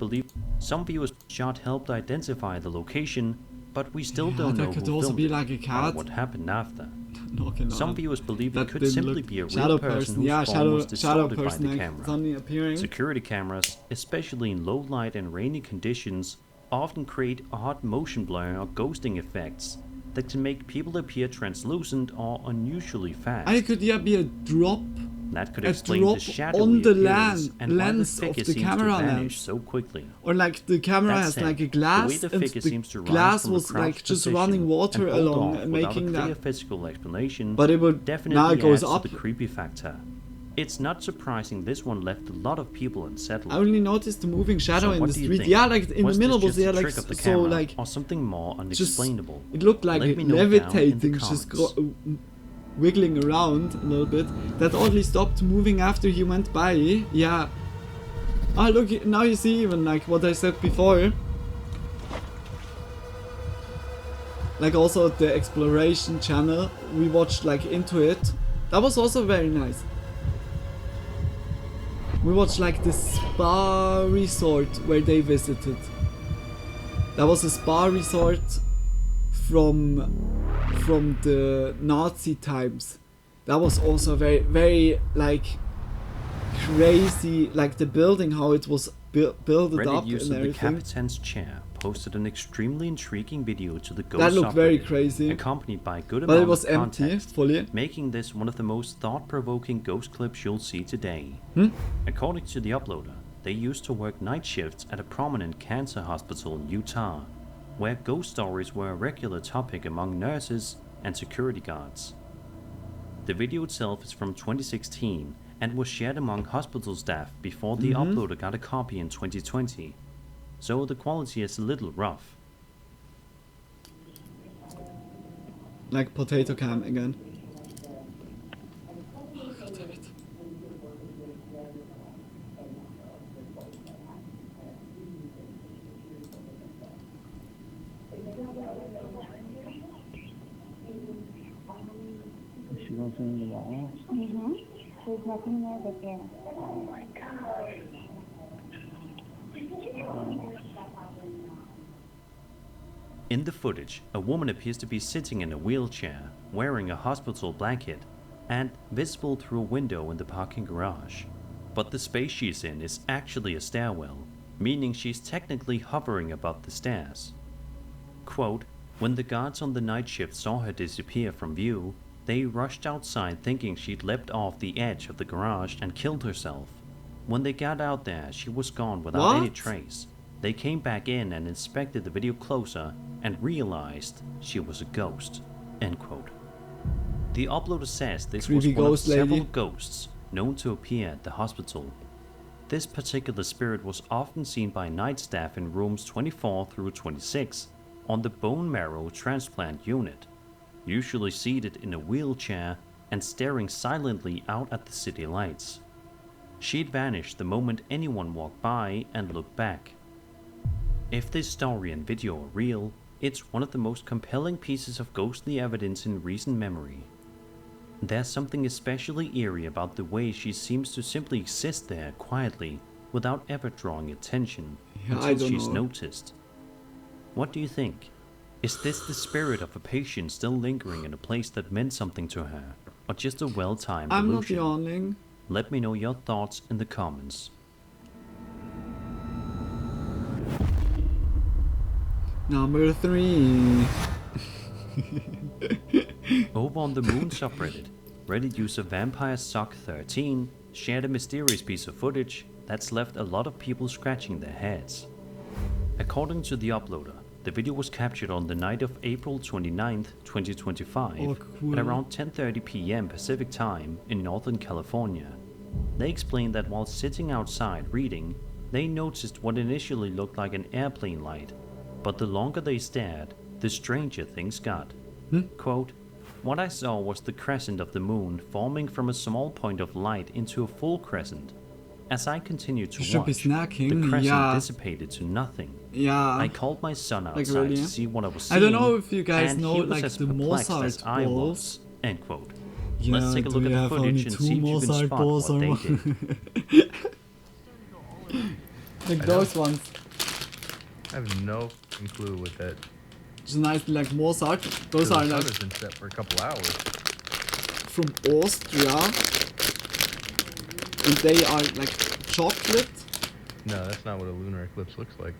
shot helped identify the location, but we still Yeah, don't that know could who also filmed be it, like a or cat. what happened after. Knocking Some on. viewers believe That it could didn't simply look- be a real shadow person whose Yeah, form was shadow distorted by person the like camera. suddenly appearing. Security cameras, especially in low light and rainy conditions, often create odd motion blur or ghosting effects that can make people appear translucent or unusually fast. I could be a drop That could a explain drop the shadowy on the appearance and why the lens of figure the seems camera to vanish lens. so quickly. Or like the camera That has said, like a the way glass, the and figure the seems to rise glass from a was like crouched just position running water and pulled along off and without making a clear that. physical explanation But it would definitely now it goes adds up. to the creepy factor. It's not surprising this one left a lot of people unsettled. I only noticed the moving shadow So in what the do you street. think? Yeah, like in Was the middle this was just a like trick of the so camera, like or something more just unexplainable? it looked like Let me know down in the levitating, just comments. wiggling around a little bit. That oddly stopped moving after he went by. Yeah. Ah, look, now you see even like what I said before. Like also the exploration channel, we watched like into it. That was also very nice. We watched like the spa resort where they visited. That was a spa resort from the Nazi times. That was also very, very like crazy, like the building, how it was built Reddit up and user the everything. Capitan's Chair posted an extremely intriguing video to the Ghost That looked very subreddit, crazy, accompanied by a good but amount it was of empty context, fully. making this one of the most thought-provoking ghost clips you'll see today. According to the uploader, they used to work night shifts at a prominent cancer hospital in Utah, where ghost stories were a regular topic among nurses and security guards. The video itself is from 2016 and was shared among hospital staff before the uploader got a copy in 2020, so the quality is a little rough. Like potato cam again. Oh, God damn it. She goes in the wall. There's nothing there but air. Oh my God. In the footage, a woman appears to be sitting in a wheelchair, wearing a hospital blanket, and visible through a window in the parking garage. But the space she's in is actually a stairwell, meaning she's technically hovering above the stairs. Quote, "When the guards on the night shift saw her disappear from view, they rushed outside thinking she'd leapt off the edge of the garage and killed herself. When they got out there, she was gone without any What? trace. They came back in and inspected the video closer and realized she was a ghost." End quote. The uploader says this was Creepy one of ghost several lady. ghosts known to appear at the hospital. This particular spirit was often seen by night staff in rooms 24 through 26 on the bone marrow transplant unit, usually seated in a wheelchair and staring silently out at the city lights. She'd vanish the moment anyone walked by and looked back. If this story and video are real, it's one of the most compelling pieces of ghostly evidence in recent memory. There's something especially eerie about the way she seems to simply exist there quietly without ever drawing attention Yeah, I until don't she's know. noticed. What do you think? Is this the spirit of a patient still lingering in a place that meant something to her, or just a well-timed I'm not illusion? yawning. Let me know your thoughts in the comments. Number 3. Over on the Moon subreddit, Reddit user VampireSock13 shared a mysterious piece of footage that's left a lot of people scratching their heads. According to the uploader, the video was captured on the night of April 29th, 2025 Oh, cool. at around 10:30 p.m. Pacific Time in Northern California. They explained that while sitting outside reading, they noticed what initially looked like an airplane light, but the longer they stared, the stranger things got. Quote, "What I saw was the crescent of the moon forming from a small point of light into a full crescent. As I continued to You should be watch, snacking, the crescent yeah. dissipated to nothing. Yeah. I called my son outside really? to see what I was I seeing, don't know if you guys and know, he was like, as the perplexed Mozart as I balls. was." End quote. Yeah, Let's take a look do at you the have footage only and 2 see if you can Mozart spot balls what or they what? did. Like those ones. I have no clue what that. Just nice, like Mozart. Those the are sun like has been set for a couple hours. from Austria. And they are like chocolate. No, that's not what a lunar eclipse looks like.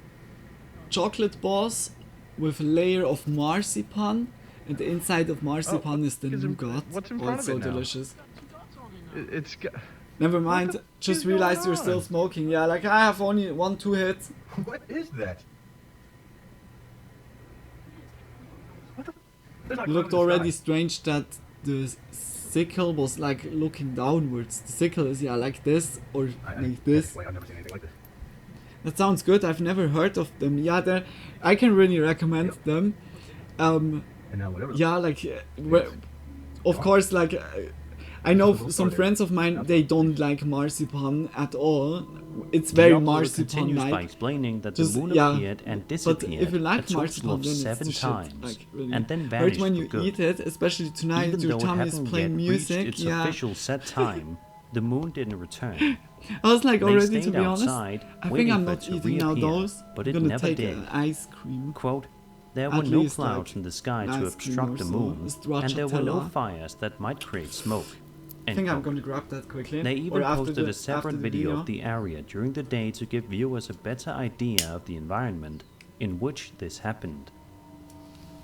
Chocolate balls with a layer of marzipan. And the inside of marzipan is the because nougat. what's in Oh, front it's of so it now? delicious. It's got... Never mind. the Just is going realized you're still on? smoking. Yeah, like I have only 1-2 hits. What is that? It looked already strange that the sickle was like looking downwards. The sickle is like this or like this. I've never seen anything like this. That sounds good. I've never heard of them. Yeah, I can really recommend them. And now whatever. Yeah, like of course, like I know some friends of mine, they don't like marzipan at all. It's The very uploader continues by marzipan-like. explaining that Just- the moon yeah. appeared and But disappeared if you like a total marzipan, of then it's 7 the shit. times, Like really. and then Heard vanished when for you good. eat it, especially tonight, Even your though it tummy is hadn't playing yet reached music. its Yeah, official set time, the moon didn't return. I was like They already to stayed be honest. outside, I think waiting I'm for it not to eating now reappear, those. but I'm it gonna never take did. an ice cream. Quote, there At were no least, clouds like, in the sky an to ice obstruct cream the or so. moon, It's and there were no stracciatella. fires that might create smoke. I End think I'm quote. gonna grab that quickly. They even or after posted the, a separate after the video of the area during the day to give viewers a better idea of the environment in which this happened.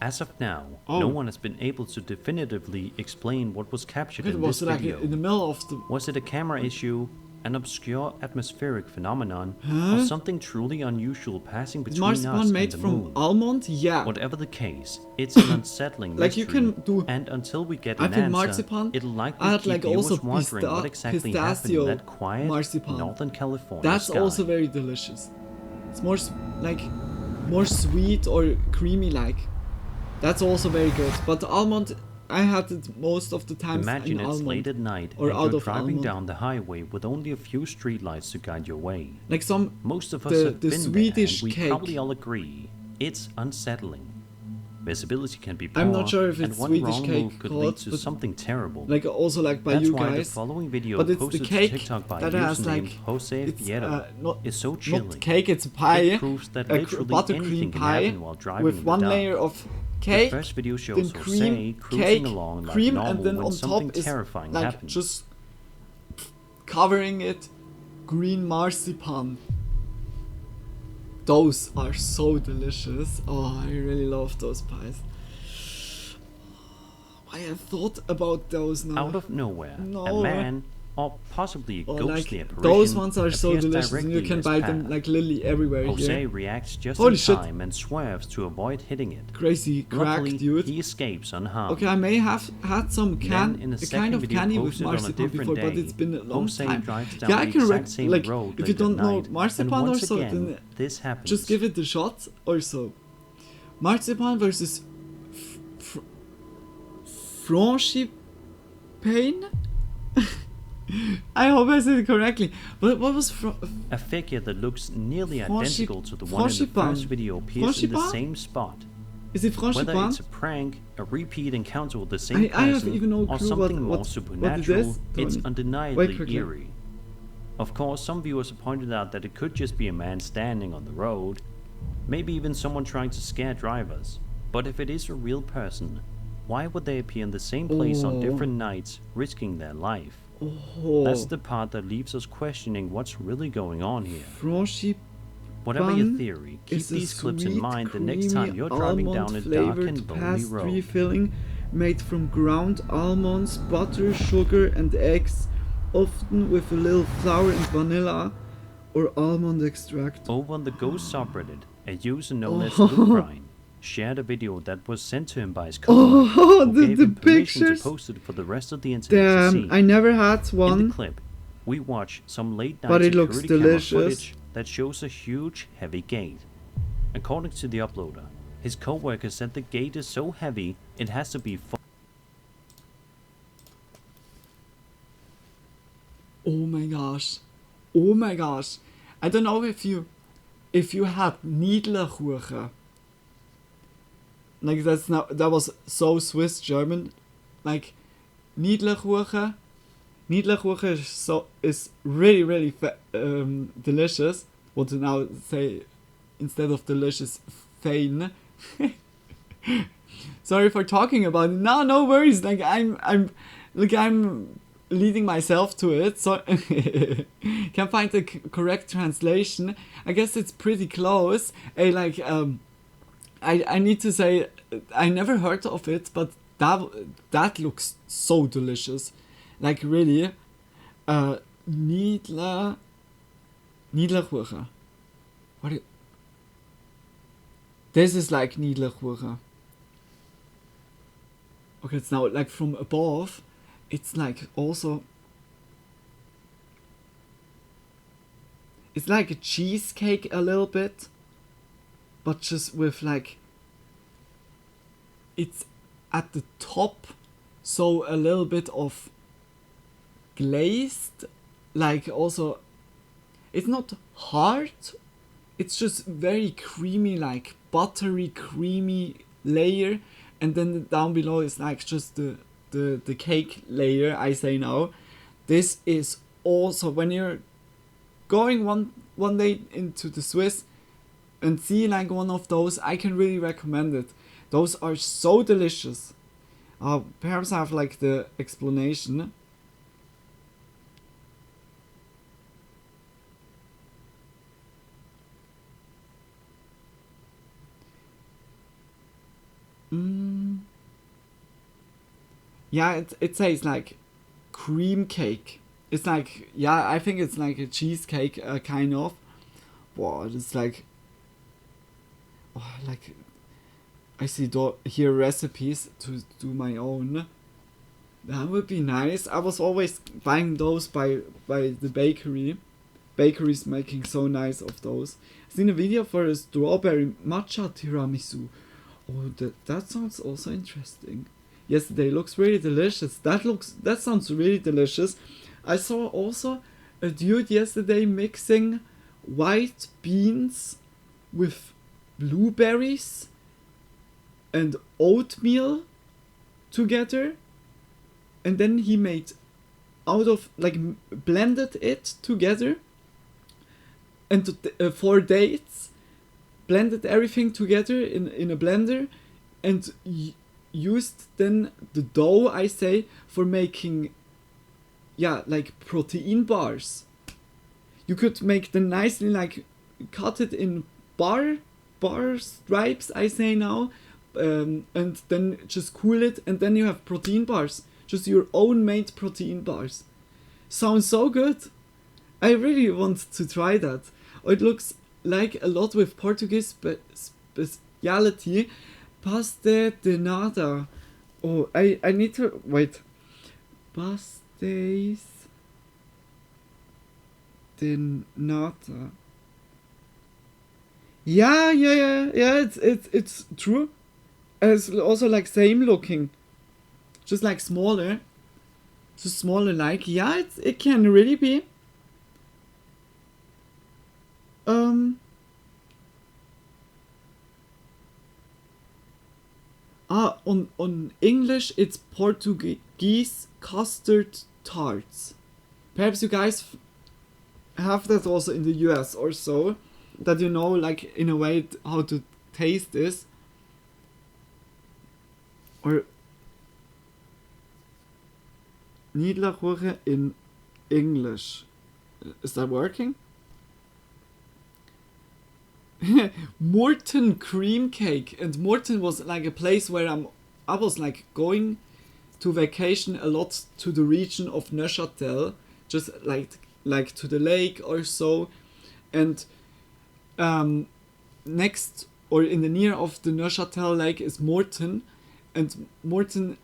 As of now, no Oh. one has been able to definitively explain what was captured It in was this like video. in the middle of the. Was it a camera issue, an obscure atmospheric phenomenon, or something truly unusual passing between us Marzipan and made the from moon? almond? Yeah. Whatever the case, it's an unsettling Like you mystery, can do. and until we get I an think answer, marzipan. it'll likely I had keep like viewers also wondering what exactly happened in pistachio that quiet marzipan. Northern California That's sky. also very delicious. It's more like more sweet or creamy like. That's also very good. But the almond, I had it most of the time. Imagine in it's almond. late at night or and out you're of driving almond. down the highway with only a few streetlights to guide your way. Like some Most of us the have been Swedish there, and we cake. probably all agree it's unsettling. Visibility can be poor, I'm not sure if and it's one Swedish wrong cake move could called, lead to but something terrible. like also like by That's you why the guys. following video But it's the posted cake to TikTok by a that user has named like Jose it's Fierro not is so chilling. not cake. It's a pie. It proves that a literally buttercream anything can pie happen while driving with in the one dark. layer of The cake, first video then shows Jose cream, cruising cake, along like cream, normal and then when on something top is terrifying like happens. just covering it green marzipan. Those are so delicious. Oh, I really love those pies. I have thought about those now. Out of nowhere, No. a man, or possibly a Or ghostly like apparition, those ones are so appears delicious, and directly you in can his buy them path. like literally everywhere Jose here. reacts just Holy in shit. time and swerves to avoid hitting it. Crazy crack, Luckily, dude. he escapes unharmed. Okay, I may have had some Then, in a a second kind of video candy with posted on a marzipan different before, but day, it's been a long Jose time. drives down Yeah, I the can exact same like road if you late don't at know night, marzipan and or once so, again, then this happens. just give it a shot or so. Marzipan versus frangipane. I hope I said it correctly. But what was A figure that looks nearly Franchi- identical to the one in the Franchipan. first video appears in the Franchipan? same spot. is it Whether frangipane? it's a prank, a repeat encounter with the same I have person, even no or clue something what more it supernatural, is. it's Tony. undeniably Wait quickly. eerie. Of course, some viewers have pointed out that it could just be a man standing on the road, maybe even someone trying to scare drivers. But if it is a real person, why would they appear in the same place on Oh. different nights, risking their life? Oh, That's the part that leaves us questioning what's really going on here. frangipane. Whatever your Bun theory, keep is a these clips in sweet, mind the next time creamy, you're driving down a dark almond-flavored and lonely pastry road. filling made from ground almonds, butter, sugar, and eggs, often with a little flour and vanilla or almond extract. Over on the Ghost subreddit, a user known as Oh. Leporem shared a video that was sent to him by his coworker, Oh, who gave the him permission pictures! to post it for the rest of the internet to Damn, see. I never had In the one. clip, we watch some late night But it looks security camera delicious. footage that shows a huge, heavy gate. According to the uploader, his coworker said the gate is so heavy it has to be Oh my gosh. Oh my gosh. I don't know if you had Niedlerkuchen. Like that was so Swiss German. Like Niedlerkuchen. Niedlerkuchen is really delicious. What to now say instead of delicious, fein. Sorry for talking about it. No worries. Like I'm leading myself to it, so can't find the correct translation. I guess it's pretty close. I need to say I never heard of it, but that looks so delicious. Like really, Niedlerkuchen. What? This is like Niedlerkuchen. Okay, it's now like from above. It's like also. It's like a cheesecake a little bit, but just with like. It's at the top, so a little bit of glazed, like also. It's not hard. It's just very creamy, like buttery, creamy layer, and then down below is like just the cake layer. I say now, this is also when you're going one day into the Swiss and see like one of those, I can really recommend it. Those are so delicious. Perhaps I have like the explanation. Yeah, it says like cream cake. It's like, yeah, I think it's like a cheesecake, kind of. Wow, it's like, oh, like, I see here recipes to do my own. That would be nice. I was always buying those by the bakery. Bakery's making so nice of those. I've seen a video for a strawberry matcha tiramisu. Oh, that sounds also interesting. Yesterday looks really delicious. That sounds really delicious. I saw also a dude yesterday mixing white beans with blueberries and oatmeal together, and then he made out of like blended it together, and 4 dates, blended everything together in a blender, and used then the dough, I say, for making, yeah, like protein bars. You could make them nicely, like cut it in bar stripes, I say now, and then just cool it, and then you have protein bars, just your own made protein bars. Sounds so good. I really want to try that. It looks like a lot with Portuguese speciality. Paste de nata. Oh, I need to wait. Pastéis de nata. Yeah. It's true. It's also like same looking, just like smaller. Just smaller, like, yeah. It can really be. On English, it's Portuguese custard tarts. Perhaps you guys have that also in the US or so, that you know, like, in a way, how to taste this. Or Niedlerkuchen in English. Is that working? Morton cream cake. And Morton was like a place where I was like going to vacation a lot to the region of Neuchâtel, just like to the lake or so. And next or in the near of the Neuchâtel lake is Morton. And Morton,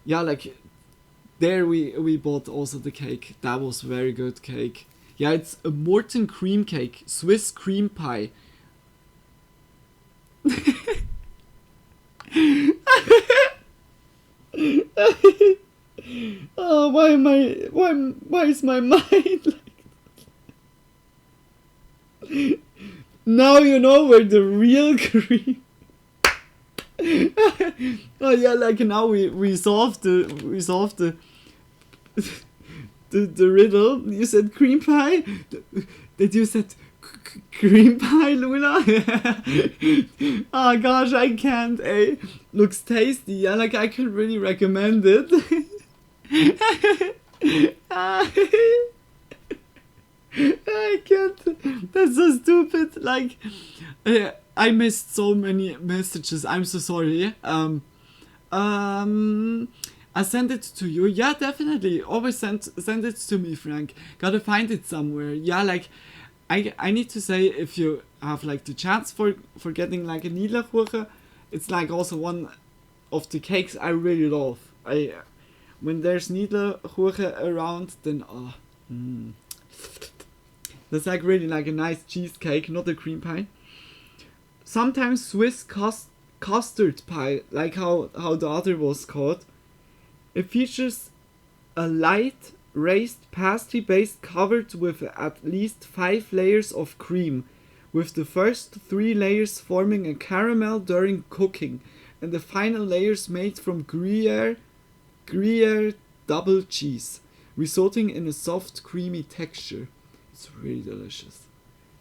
yeah, like there we bought also the cake. That was very good cake. Yeah, it's a Morton cream cake, Swiss cream pie. Oh, why is my mind like that? Now you know where the real cream. Oh yeah, like now we solved the riddle. You said cream pie. That you said cream pie, Luna. Oh gosh, I can't. Looks tasty. Yeah, like I can really recommend it. I can't. That's so stupid. Like, I missed so many messages. I'm so sorry. I send it to you. Yeah, definitely. Always send it to me, Frank. Gotta find it somewhere. Yeah, like I need to say, if you have like the chance for getting like a Niederkuchen, it's like also one of the cakes I really love. When there's Niederkuchen around, then that's like really like a nice cheesecake, not a cream pie. Sometimes Swiss custard pie, like how the other was called. It features a light raised pastry base covered with at least 5 layers of cream, with the first 3 layers forming a caramel during cooking, and the final layers made from Gruyere double cheese, resulting in a soft, creamy texture. It's really delicious.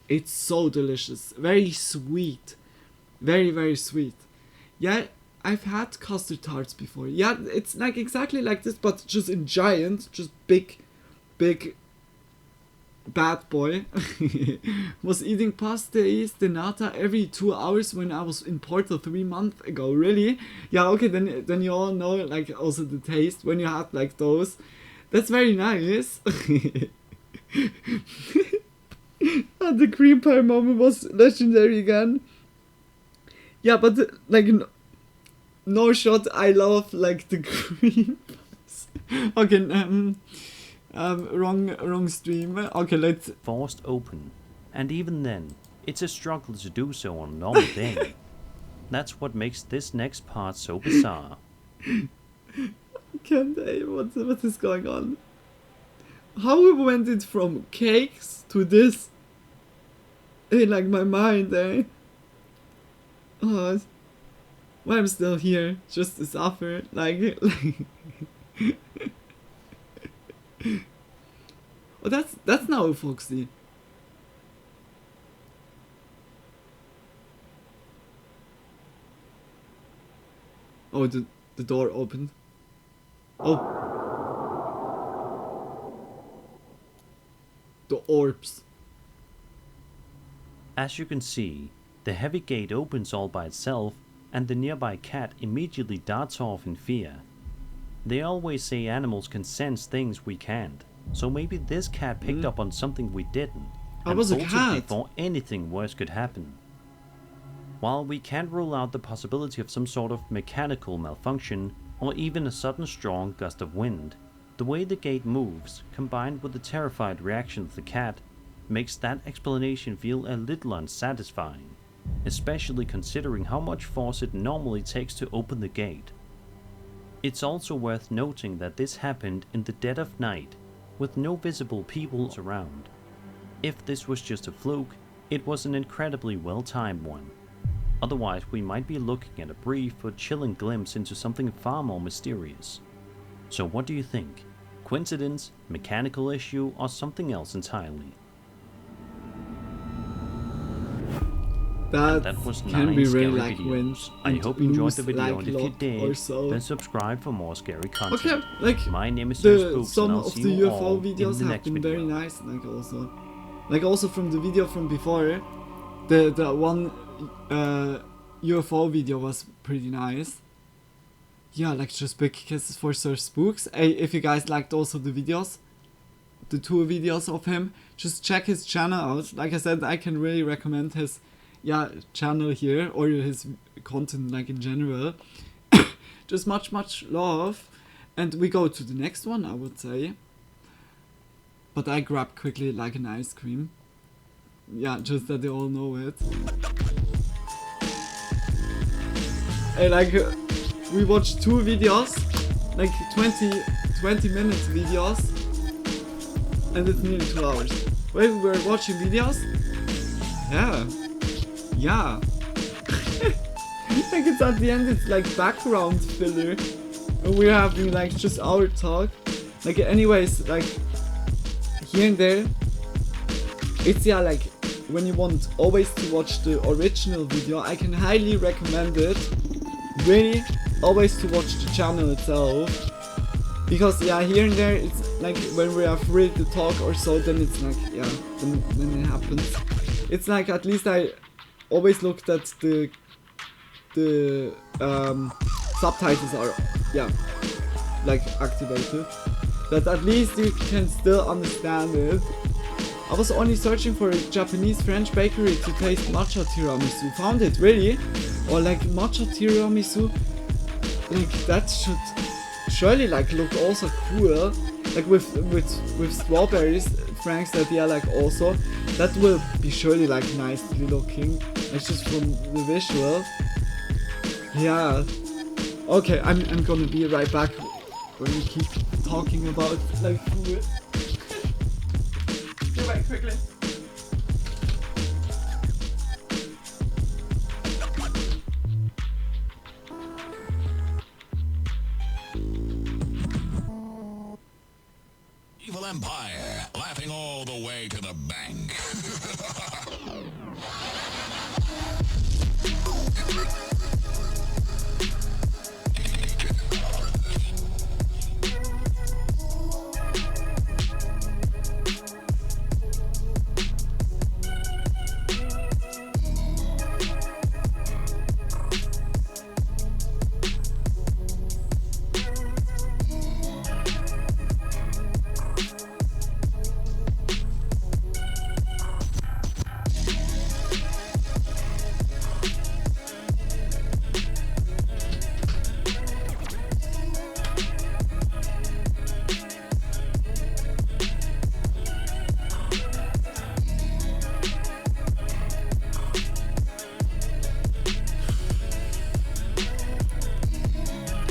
It's so delicious. Very sweet. Very, very sweet. Yeah, I've had custard tarts before. Yeah, it's like exactly like this, but just in giant, just big bad boy. Was eating pastéis de nata every 2 hours when I was in Porto 3 months ago. Really? Yeah, okay, then you all know like also the taste when you had like those. That's very nice. And the cream pie moment was legendary again. Yeah, but like no shot, I love like the cream pies. Okay, wrong stream. Okay, let's... Forced open. And even then, it's a struggle to do so on a normal day. That's what makes this next part so bizarre. Can't I? What is going on? How went it from cakes to this? In like my mind, eh? Oh, why I'm still here, just to suffer, like oh, that's now Foxy. Oh, the door opened. Oh, the orbs. As you can see, the heavy gate opens all by itself, and the nearby cat immediately darts off in fear. They always say animals can sense things we can't, so maybe this cat picked up on something we didn't, and was a bolted cat before anything worse could happen. While we can't rule out the possibility of some sort of mechanical malfunction, or even a sudden strong gust of wind, the way the gate moves, combined with the terrified reaction of the cat, makes that explanation feel a little unsatisfying, especially considering how much force it normally takes to open the gate. It's also worth noting that this happened in the dead of night, with no visible people around. If this was just a fluke, it was an incredibly well-timed one. Otherwise, we might be looking at a brief but chilling glimpse into something far more mysterious. So what do you think? Coincidence, mechanical issue, or something else entirely? That was can 9 be scary really like videos. wins. I hope you enjoyed the video, like and if you did, so. then subscribe for more scary content. Okay, like my name is Spooks, some and I'll of see the you UFO all videos in the have next been video. very nice. Like also from the video from before, the one UFO video was pretty nice. Yeah, like just big kisses for Sir Spooks. Hey, if you guys liked also the videos, the 2 videos of him, just check his channel out. Like I said, I can really recommend his channel here, or his content like in general. Just much love. And we go to the next one, I would say. But I grab quickly like an ice cream. Yeah, just that they all know it. And like we watched 2 videos, like 20 minutes videos, and it's nearly 2 hours. Wait, we were watching videos? Yeah. Like it's at the end, it's like background filler, and we're having like just our talk. Like anyways, like here and there, it's like when you want always to watch the original video, I can highly recommend it. Really, always to watch the channel itself, because here and there it's like when we are free to talk or so, then it's like then it happens. It's like at least I always looked at the subtitles are like activated, but at least you can still understand it. I was only searching for a Japanese French bakery to taste matcha tiramisu. Found it, really? Or like matcha tiramisu, like that should surely like look also cool. Like with strawberries, Frank said, yeah, like also that will be surely like nicely looking. It's just from the visual. Yeah. Okay, I'm gonna be right back when we keep talking about like food. Get back quickly. Evil Empire, laughing all the way to the bank.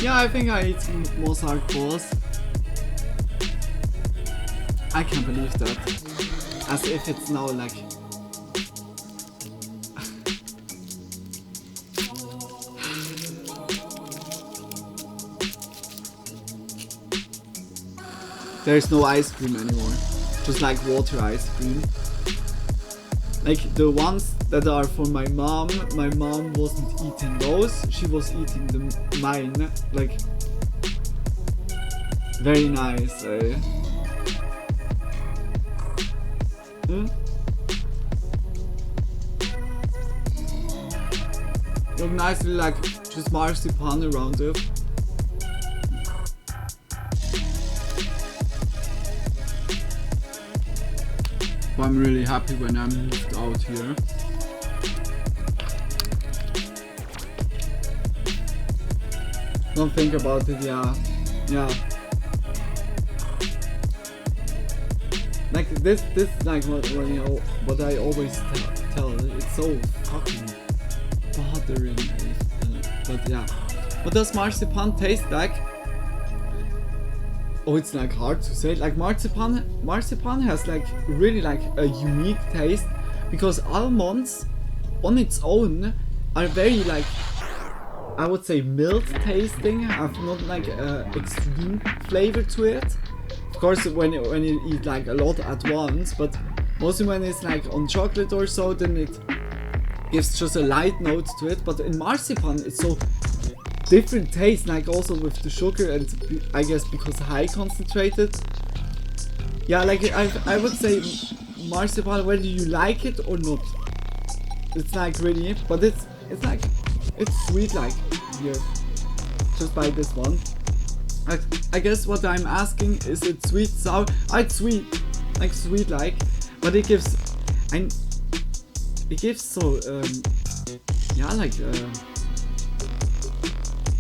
Yeah, I think I eat most hardcores. I can't believe that. As if it's now like... There's no ice cream anymore. Just like water ice cream. Like the ones that are for my mom wasn't eating those, she was eating mine. Like, very nice, eh? Look nicely like just marzipan around it. But I'm really happy when I moved out here. Don't think about it, yeah. Like this like what I always tell. It's so fucking bothering. But yeah. What does marzipan taste like? Oh, it's like hard to say. Like marzipan has like really like a unique taste, because almonds on its own are very like, I would say, mild tasting, have not like extreme flavor to it. Of course, when you eat like a lot at once, but mostly when it's like on chocolate or so, then it gives just a light note to it. But in marzipan, it's so different taste, like also with the sugar, and I guess because high concentrated. Yeah, like I would say marzipan, whether you like it or not, it's like really, but it's like, it's sweet like here, just by this one. I guess what I'm asking, is it sweet, sour? It's sweet, like, but it gives so yeah, like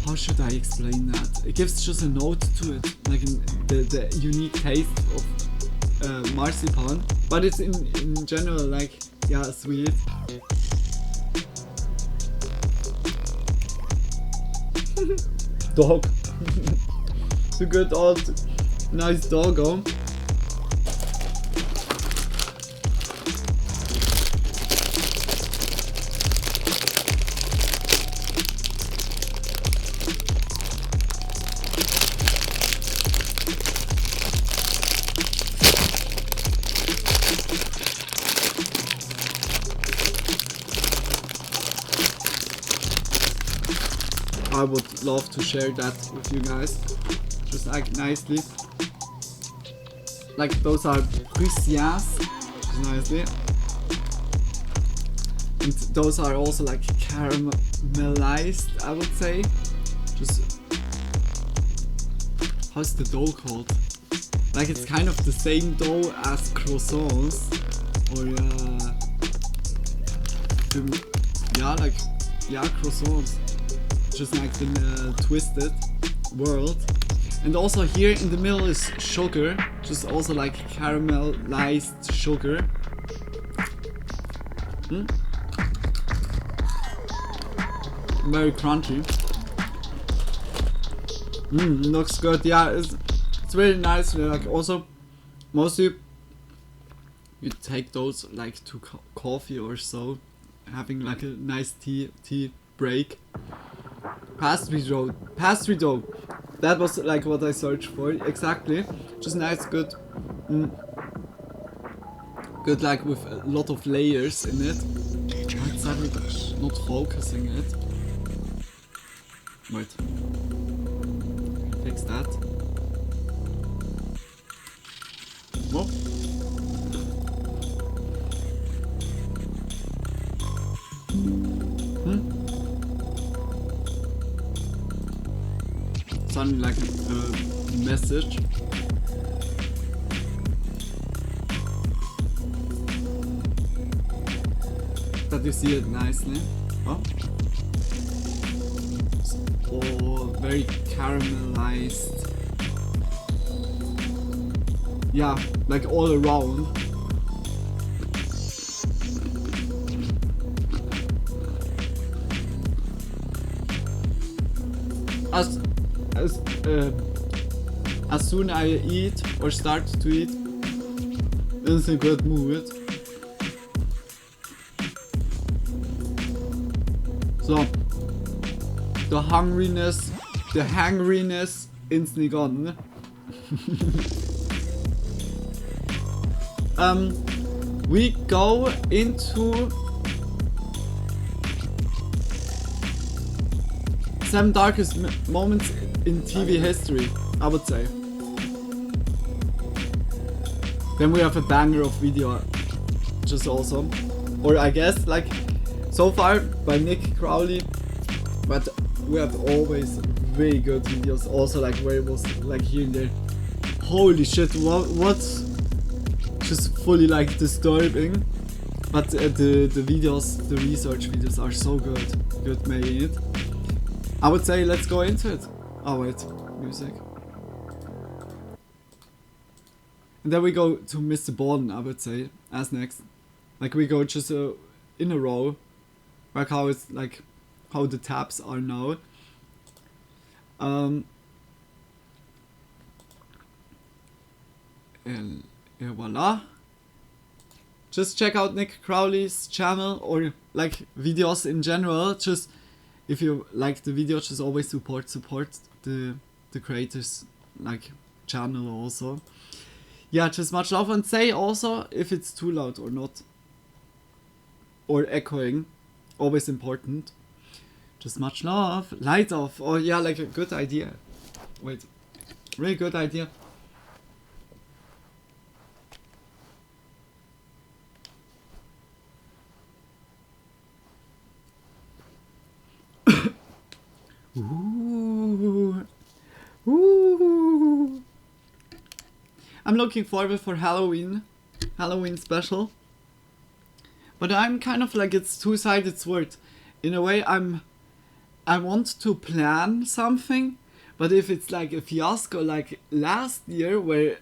how should I explain that? It gives just a note to it, like the unique taste of marzipan, but it's in general like, yeah, sweet. Dog. It's a good old nice doggo. I would love to share that with you guys, just like nicely. Like those are Prussias, just nicely. And those are also like caramelized, I would say. Just how's the dough called? Like it's kind of the same dough as croissants, or croissants, just like in a twisted world. And also here in the middle is sugar, just also like caramelized sugar. Very crunchy. Looks good. Yeah, it's really nice. Like also, mostly you take those like to coffee or so, having like a nice tea break. Pastry dough. That was like what I searched for exactly. Just nice, good, good like with a lot of layers in it. Why is that not focusing it? Wait. Fix that. Whoa. Sounding like a message. That you see it nicely. Oh. Oh, very caramelized. Yeah, like all around. As soon I eat or start to eat, it's a good mood. So, the hungriness, the hangriness instantly gone. We go into 7 darkest moments in TV history, I would say. Then we have a banger of video, just awesome. Or I guess like so far by Nick Crowley, but we have always very good videos. Also like where it was like here and there. Holy shit! What's just fully like disturbing. But the videos, the research videos are so good made. I would say let's go into it. Oh wait, music. And then we go to Mr. Borden, I would say, as next. Like we go just in a row, like how it's like how the tabs are now. And voila. Just check out Nick Crowley's channel or like videos in general. Just if you like the video, just always support the creators like channel also. Yeah, just much love, and say also if it's too loud or not. Or echoing. Always important. Just much love. Light off. Oh yeah, like a good idea. Wait. Really good idea. Ooh. Ooh. I'm looking forward for Halloween special. But I'm kind of like it's two-sided sword. In a way I want to plan something, but if it's like a fiasco like last year where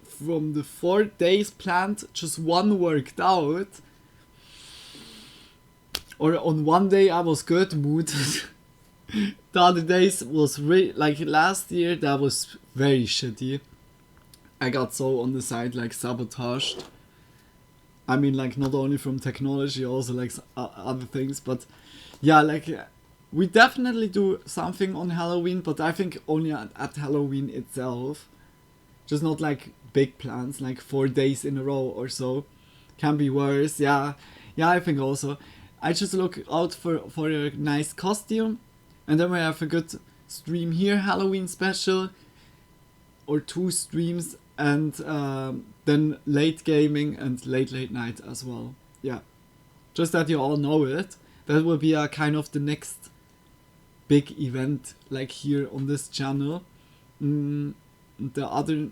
from the 4 days planned just one worked out, or on one day I was good mood. The other days was like last year that was very shitty. I got so on the side like sabotaged. I mean like not only from technology, also like other things, but yeah, like we definitely do something on Halloween, but I think only at Halloween itself. Just not like big plans, like 4 days in a row or so. Can be worse, yeah, I think also. I just look out for a nice costume. And then we have a good stream here, Halloween special, or 2 streams, and then late gaming and late night as well. Yeah, just that you all know it. That will be a kind of the next big event, like here on this channel. the other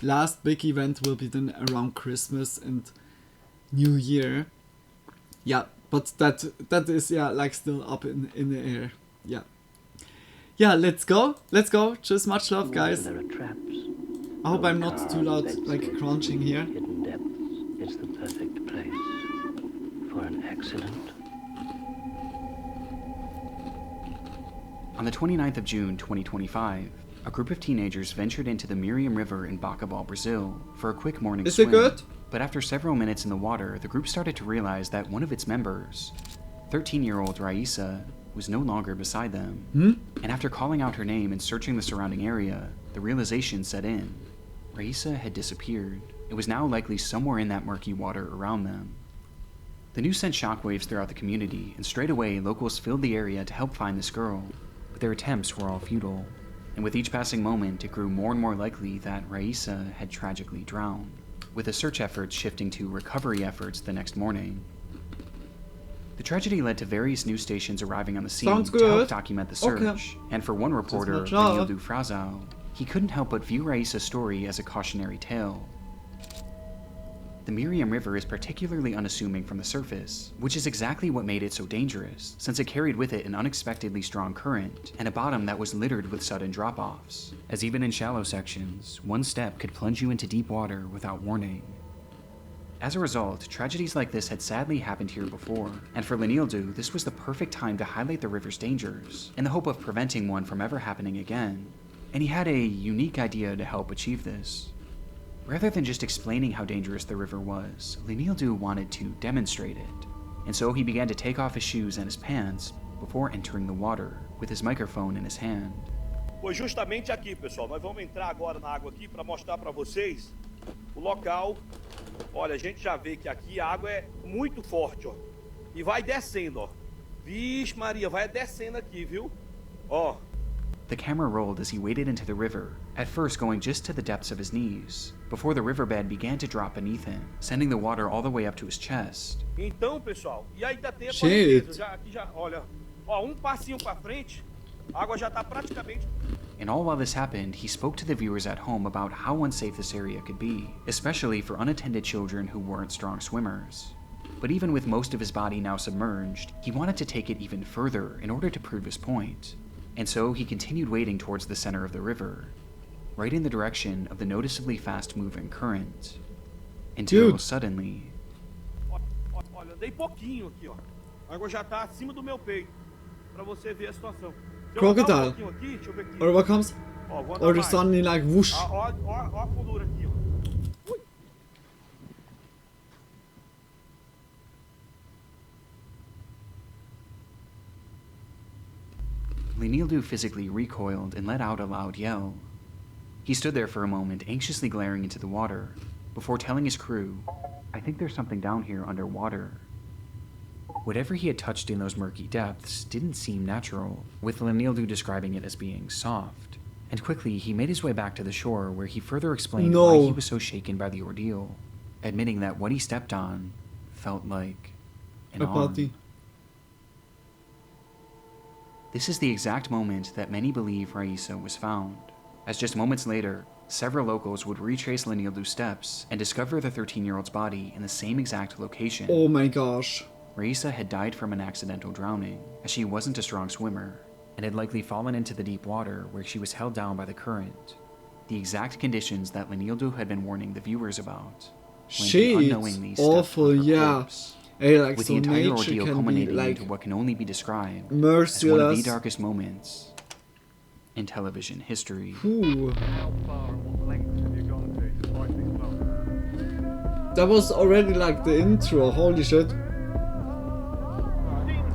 last big event will be then around Christmas and New Year. Yeah, but that is like still up in the air. Yeah, let's go. Just much love, guys. There are traps. I hope I'm not too loud, like crunching here. Hidden depths. It's the perfect place for an accident. On the 29th of June 2025, a group of teenagers ventured into the Reupload River in Bacabal, Brazil for a quick morning swim. Is it good? But after several minutes in the water, the group started to realize that one of its members, 13-year-old Raisa, was no longer beside them. And after calling out her name and searching the surrounding area, the realization set in. Raisa had disappeared. It was now likely somewhere in that murky water around them. The news sent shockwaves throughout the community, and straight away locals filled the area to help find this girl. But their attempts were all futile, and with each passing moment it grew more and more likely that Raisa had tragically drowned, with the search efforts shifting to recovery efforts the next morning. The tragedy led to various news stations arriving on the scene to help document the search, and for one reporter, Leporem Frazao, he couldn't help but view Raisa's story as a cautionary tale. The Reupload River is particularly unassuming from the surface, which is exactly what made it so dangerous, since it carried with it an unexpectedly strong current and a bottom that was littered with sudden drop-offs, as even in shallow sections, one step could plunge you into deep water without warning. As a result, tragedies like this had sadly happened here before, and for Leporem, this was the perfect time to highlight the river's dangers, in the hope of preventing one from ever happening again. And he had a unique idea to help achieve this. Rather than just explaining how dangerous the river was, Leporem wanted to demonstrate it, and so he began to take off his shoes and his pants before entering the water, with his microphone in his hand. Pois justamente aqui, pessoal, nós vamos entrar agora na água aqui para mostrar para vocês o local. Olha, a gente já vê que aqui a água é muito forte, ó, e vai descendo, ó. Vixe Maria, vai descendo aqui, viu? Ó. The camera rolled as he waded into the river, at first going just to the depths of his knees, before the riverbed began to drop beneath him, sending the water all the way up to his chest. Então, pessoal, e aí ainda tem a correnteza, aqui já, olha, ó, passinho para frente, a água já tá praticamente. And all while this happened, he spoke to the viewers at home about how unsafe this area could be, especially for unattended children who weren't strong swimmers. But even with most of his body now submerged, he wanted to take it even further in order to prove his point. And so he continued wading towards the center of the river, right in the direction of the noticeably fast-moving current, until suddenly... Olha, dei pouquinho aqui, ó. A água já tá acima do meu peito, para você ver a situação. Crocodile. Aqui, deixa eu ver aqui. Or what comes? Ó, or suddenly like whoosh. Ó a fundura aqui, ó. Ui. Leporem physically recoiled and let out a loud yell. He stood there for a moment, anxiously glaring into the water, before telling his crew, "I think there's something down here underwater." Whatever he had touched in those murky depths didn't seem natural, with Leporem describing it as being soft. And quickly, he made his way back to the shore, where he further explained why he was so shaken by the ordeal, admitting that what he stepped on felt like an arm. This is the exact moment that many believe Raisa was found, as just moments later, several locals would retrace Leporem's steps and discover the 13-year-old's body in the same exact location. Oh my gosh. Raisa had died from an accidental drowning, as she wasn't a strong swimmer, and had likely fallen into the deep water where she was held down by the current. The exact conditions that Leporem had been warning the viewers about. Shit, awful, yeah. Hey, like, with so the entire nature ordeal can culminating be, like, into what can only be described merciless. as one of the darkest moments in television history. Ooh. That was already like the intro, holy shit.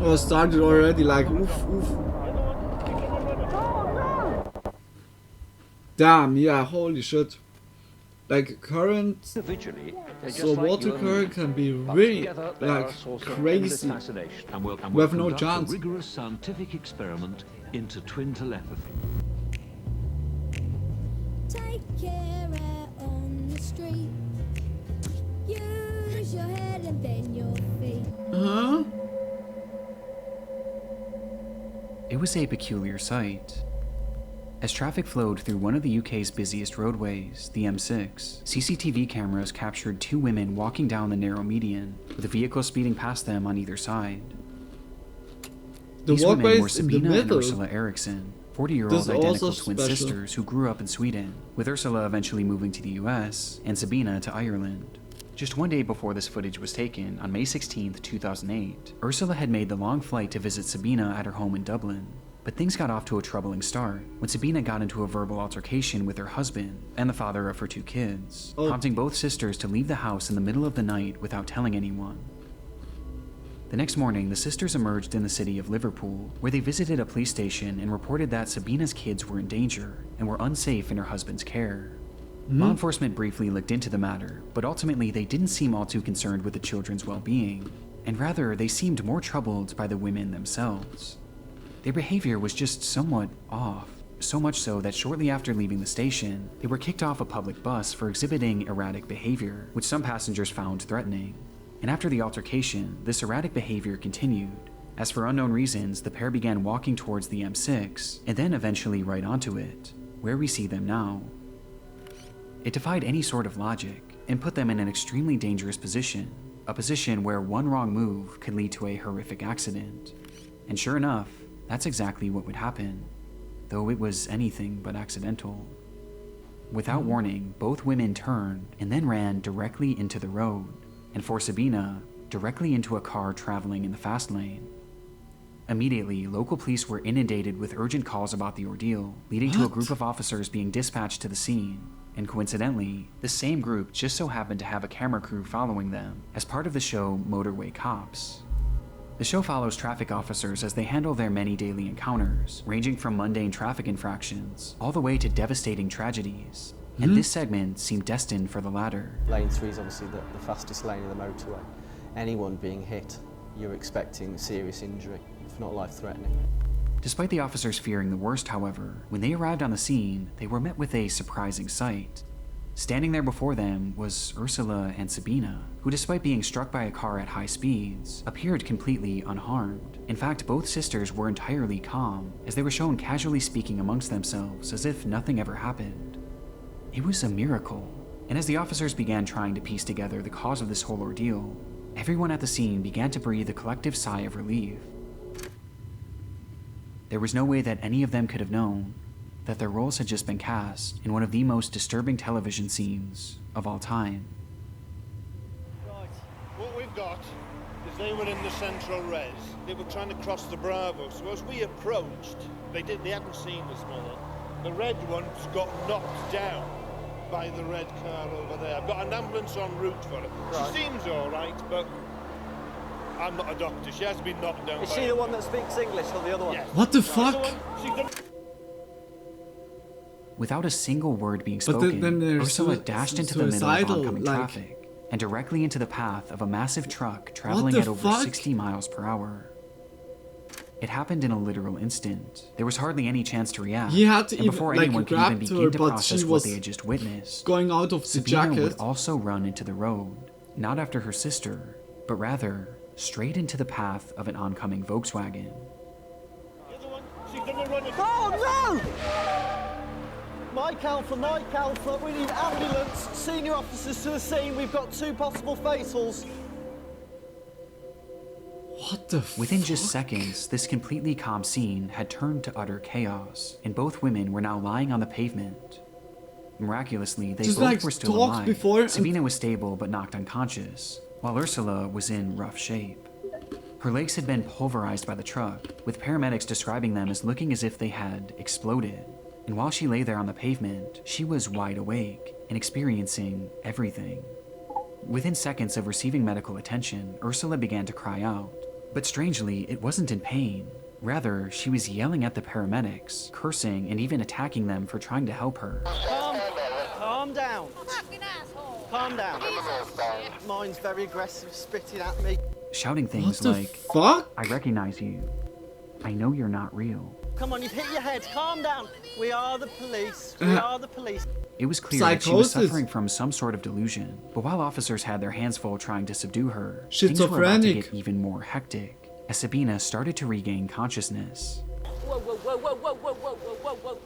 It was started already like oof oof. Damn, yeah, holy shit. Like current, so water current can be really like crazy. And we'll we have no conduct chance. a rigorous scientific experiment into twin telepathy. Take care out on the street. Use your head and then your feet. Huh? It was a peculiar sight. As traffic flowed through one of the UK's busiest roadways, the M6, CCTV cameras captured 2 women walking down the narrow median, with a vehicle speeding past them on either side. These women were Sabina and Ursula Eriksson, 40-year-old identical twin sisters who grew up in Sweden, with Ursula eventually moving to the US and Sabina to Ireland. Just one day before this footage was taken, on May 16, 2008, Ursula had made the long flight to visit Sabina at her home in Dublin. But things got off to a troubling start when Sabina got into a verbal altercation with her husband and the father of her 2 kids, prompting both sisters to leave the house in the middle of the night without telling anyone. The next morning, the sisters emerged in the city of Liverpool, where they visited a police station and reported that Sabina's kids were in danger and were unsafe in her husband's care. Law enforcement briefly looked into the matter, but ultimately they didn't seem all too concerned with the children's well-being, and rather they seemed more troubled by the women themselves. Their behavior was just somewhat off, so much so that shortly after leaving the station, they were kicked off a public bus for exhibiting erratic behavior, which some passengers found threatening. And after the altercation, this erratic behavior continued, as for unknown reasons, the pair began walking towards the M6, and then eventually right onto it, where we see them now. It defied any sort of logic, and put them in an extremely dangerous position, a position where one wrong move could lead to a horrific accident. And sure enough, that's exactly what would happen, though it was anything but accidental. Without warning, both women turned and then ran directly into the road, and for Sabina, directly into a car traveling in the fast lane. Immediately, local police were inundated with urgent calls about the ordeal, leading to a group of officers being dispatched to the scene, and coincidentally, the same group just so happened to have a camera crew following them as part of the show Motorway Cops. The show follows traffic officers as they handle their many daily encounters, ranging from mundane traffic infractions all the way to devastating tragedies. And this segment seemed destined for the latter. Lane 3 is obviously the fastest lane of the motorway. Anyone being hit, you're expecting serious injury, if not life-threatening. Despite the officers fearing the worst, however, when they arrived on the scene, they were met with a surprising sight. Standing there before them was Ursula and Sabina, who despite being struck by a car at high speeds, appeared completely unharmed. In fact, both sisters were entirely calm, as they were shown casually speaking amongst themselves as if nothing ever happened. It was a miracle, and as the officers began trying to piece together the cause of this whole ordeal, everyone at the scene began to breathe a collective sigh of relief. There was no way that any of them could have known that their roles had just been cast in one of the most disturbing television scenes of all time. Right, what we've got is they were in the central res. They were trying to cross the Bravo, so as we approached, they hadn't seen us, Mother. The red one's got knocked down by the red car over there. I've got an ambulance en route for her. Right. She seems all right, but I'm not a doctor. She has been knocked down. Is she the one that speaks English or the other one? Yes. What the fuck? Without a single word being spoken, Ursula dashed into the middle of oncoming traffic and directly into the path of a massive truck traveling at over 60 miles per hour. It happened in a literal instant. There was hardly any chance to react, he had to and before anyone could even begin to process what they had just witnessed, going out of the Sabina jacket would also run into the road, not after her sister, but rather straight into the path of an oncoming Volkswagen. Oh no! Mike Alpha, we need ambulance. Senior officers to the scene. We've got 2 possible fatals. What the fuck? Within just seconds, this completely calm scene had turned to utter chaos, and both women were now lying on the pavement. Miraculously, they both were still alive. Sabina was stable but knocked unconscious, while Ursula was in rough shape. Her legs had been pulverized by the truck, with paramedics describing them as looking as if they had exploded. And while she lay there on the pavement, she was wide awake and experiencing everything. Within seconds of receiving medical attention, Ursula began to cry out. But strangely, it wasn't in pain. Rather, she was yelling at the paramedics, cursing and even attacking them for trying to help her. Calm down. Calm down. Mine's very aggressive, spitting at me. Shouting things like, fuck? I recognize you. I know you're not real. Come on, you've hit your head. Calm down. We are the police. We are the police. It was clear that she was suffering from some sort of delusion, but while officers had their hands full trying to subdue her, things were about to get even more hectic, as Sabina started to regain consciousness. Whoa, whoa, whoa, whoa, whoa, whoa, whoa, whoa, whoa.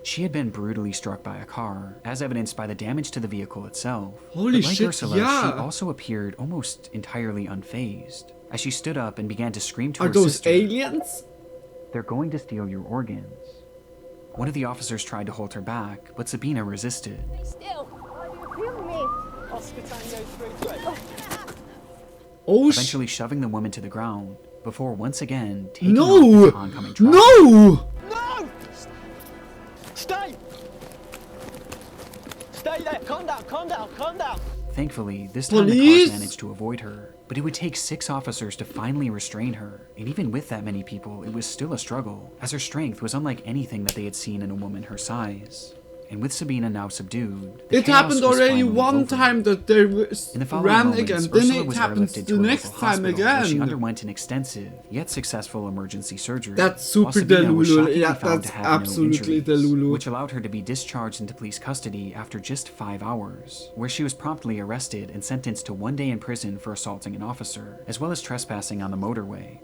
She had been brutally struck by a car, as evidenced by the damage to the vehicle itself. Holy but like shit, Ursula, yeah. she also appeared almost entirely unfazed, as she stood up and began to scream to Are her those sister, aliens? "They're going to steal your organs." One of the officers tried to hold her back, but Sabina resisted. Still. Feel me. Oscar Tango 3-3. Oh, eventually shoving the woman to the ground, before once again taking no! off with oncoming traffic. No! No! Stay! Stay there. Calm down, calm down, calm down. Thankfully, this time the Police? cars managed to avoid her, but it would take 6 officers to finally restrain her, and even with that many people, it was still a struggle, as her strength was unlike anything that they had seen in a woman her size. And with Sabina now subdued, the It chaos happened was already finally one over. time that they In the following ran moments, again, Ursula then it was happened airlifted the to a next local time hospital, where she again. underwent an extensive, yet successful emergency surgery. That's super while Sabina was Delulu. shockingly Yeah, found that's to have absolutely no injuries, Delulu. which allowed her to be discharged into police custody after just 5 hours, where she was promptly arrested and sentenced to 1 day in prison for assaulting an officer, as well as trespassing on the motorway.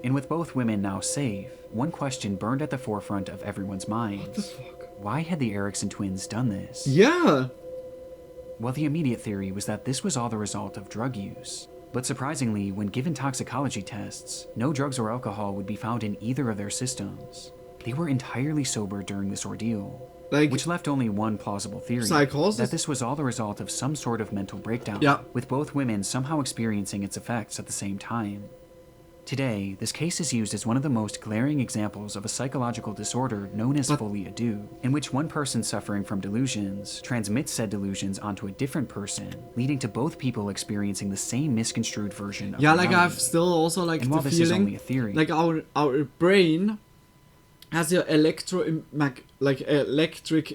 And with both women now safe, one question burned at the forefront of everyone's minds. What the fuck? Why had the Erickson twins done this? Yeah. Well, the immediate theory was that this was all the result of drug use. But surprisingly, when given toxicology tests, no drugs or alcohol would be found in either of their systems. They were entirely sober during this ordeal, which left only one plausible theory. Psychosis? That this was all the result of some sort of mental breakdown, Yeah. with both women somehow experiencing its effects at the same time. Today, this case is used as one of the most glaring examples of a psychological disorder known as folie à deux, in which one person suffering from delusions transmits said delusions onto a different person, leading to both people experiencing the same misconstrued version of Yeah, like reality. I've still also like And the while this is only feeling, a theory, like our brain has your electric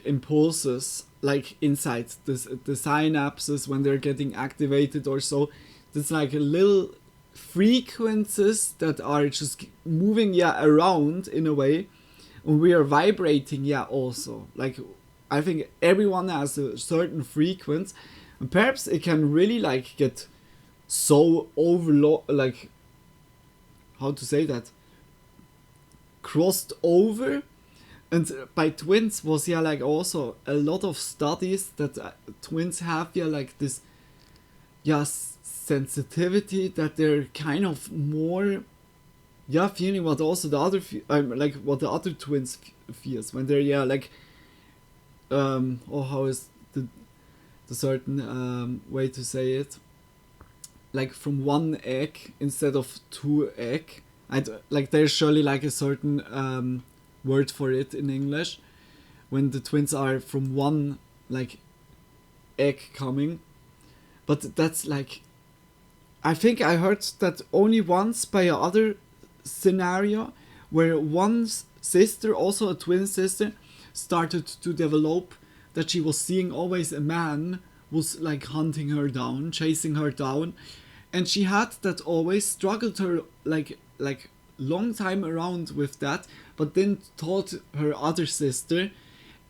impulses like inside the synapses when they're getting activated or so. There's like a little frequencies that are just moving around in a way, and we are vibrating also. Like I think everyone has a certain frequency, and perhaps it can really like get so like how to say that, crossed over. And by twins was like also a lot of studies that twins have like this sensitivity, that they're kind of more feeling what also the other like what the other twins feels when they're like how is the certain way to say it, like from one egg instead of 2 egg. Like there's surely like a certain word for it in English when the twins are from one like egg coming, but that's like, I think I heard that only once by another scenario where one sister, also a twin sister, started to develop that she was seeing always a man was like hunting her down, chasing her down, and she had that always struggled her like long time around with that, but then taught her other sister,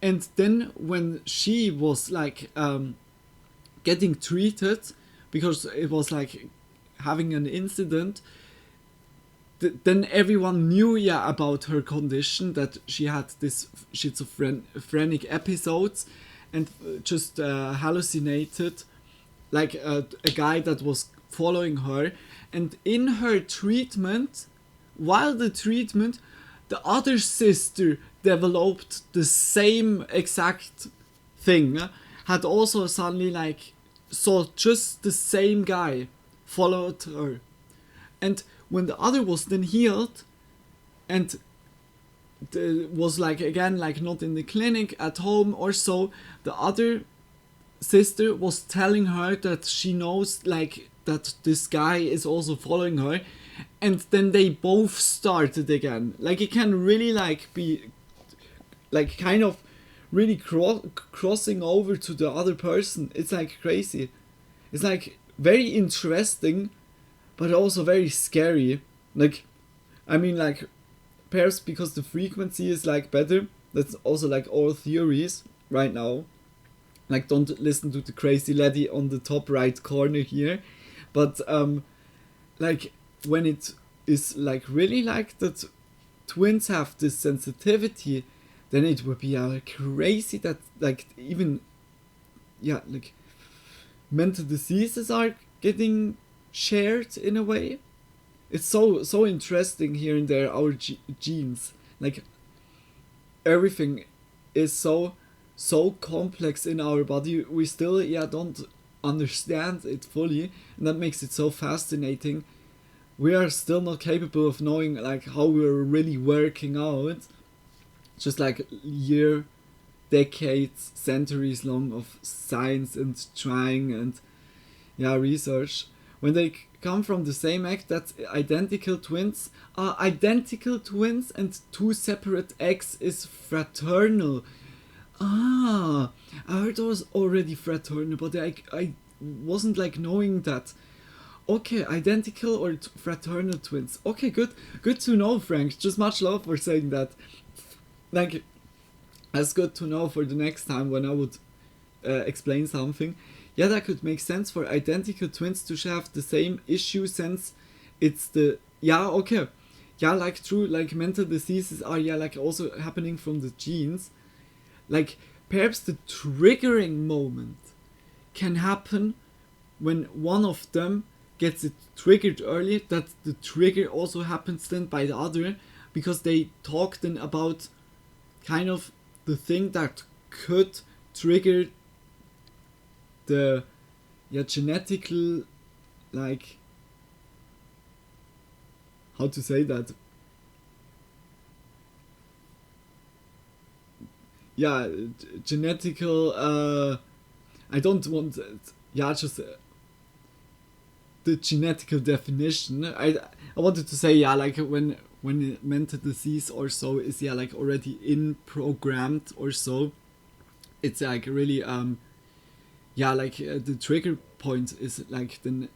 and then when she was like getting treated because it was like having an incident, then everyone knew about her condition, that she had this schizophrenic episodes and just hallucinated like a guy that was following her. And in her treatment, while the treatment, the other sister developed the same exact thing, had also suddenly like saw just the same guy followed her. And when the other was then healed and was like again like not in the clinic, at home or so, the other sister was telling her that she knows like that this guy is also following her, and then they both started again. Like it can really like be like kind of really crossing over to the other person. It's like crazy. It's like very interesting, but also very scary. Like, I mean, like, perhaps because the frequency is like better. That's also like all theories right now. Like, don't listen to the crazy lady on the top right corner here. But like when it is like really like that twins have this sensitivity then it would be crazy that like even like mental diseases are getting shared in a way. It's so interesting here and there, our genes, like everything is so complex in our body. We still don't understand it fully, and that makes it so fascinating. We are still not capable of knowing like how we're really working out, just like decades, centuries long of science and trying and research. When they come from the same egg, that's identical twins are identical twins, and two separate eggs is fraternal. I heard it was already fraternal, but I wasn't like knowing that. Okay, identical or fraternal twins. Okay, good to know, Frank. Just much love for saying that. Like, that's good to know for the next time when I would explain something. Yeah, that could make sense for identical twins to have the same issue, since it's the like true, like mental diseases are like also happening from the genes. Like perhaps the triggering moment can happen when one of them gets it triggered early, that the trigger also happens then by the other, because they talk then about kind of the thing that could trigger the genetical, like, how to say that, genetical, I don't want just the genetical definition. I wanted to say like when mental disease or so is like already in programmed or so, it's like really like the trigger point is like the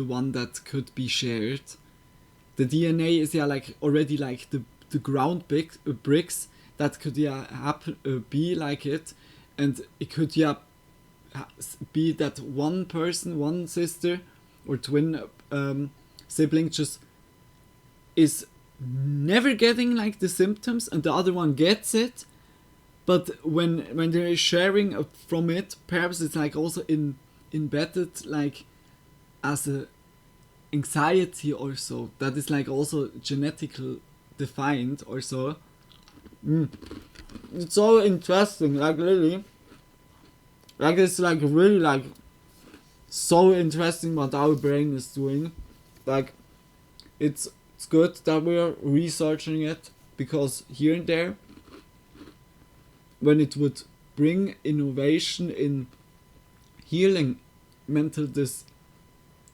one that could be shared. The DNA is like already like the ground bricks that could happen, be like it, and it could be that one person, one sister or twin sibling just is never getting like the symptoms, and the other one gets it. But when they're sharing from it, perhaps it's like also embedded like as a anxiety or so, that is like also genetically defined or so. It's so interesting, like really, like it's like really like so interesting what our brain is doing. Like it's good that we're researching it, because here and there, when it would bring innovation in healing mental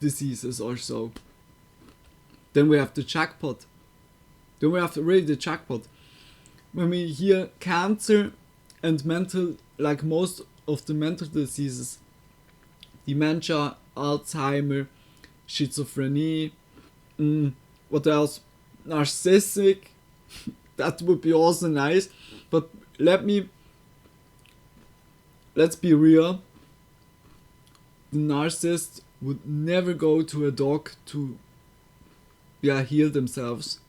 diseases or so, then we have the jackpot. Then we have really the jackpot. When we hear cancer and mental, like most of the mental diseases, dementia, Alzheimer, schizophrenia, what else? Narcissistic, that would be also nice. But let's be real. The narcissist would never go to a dog to heal themselves.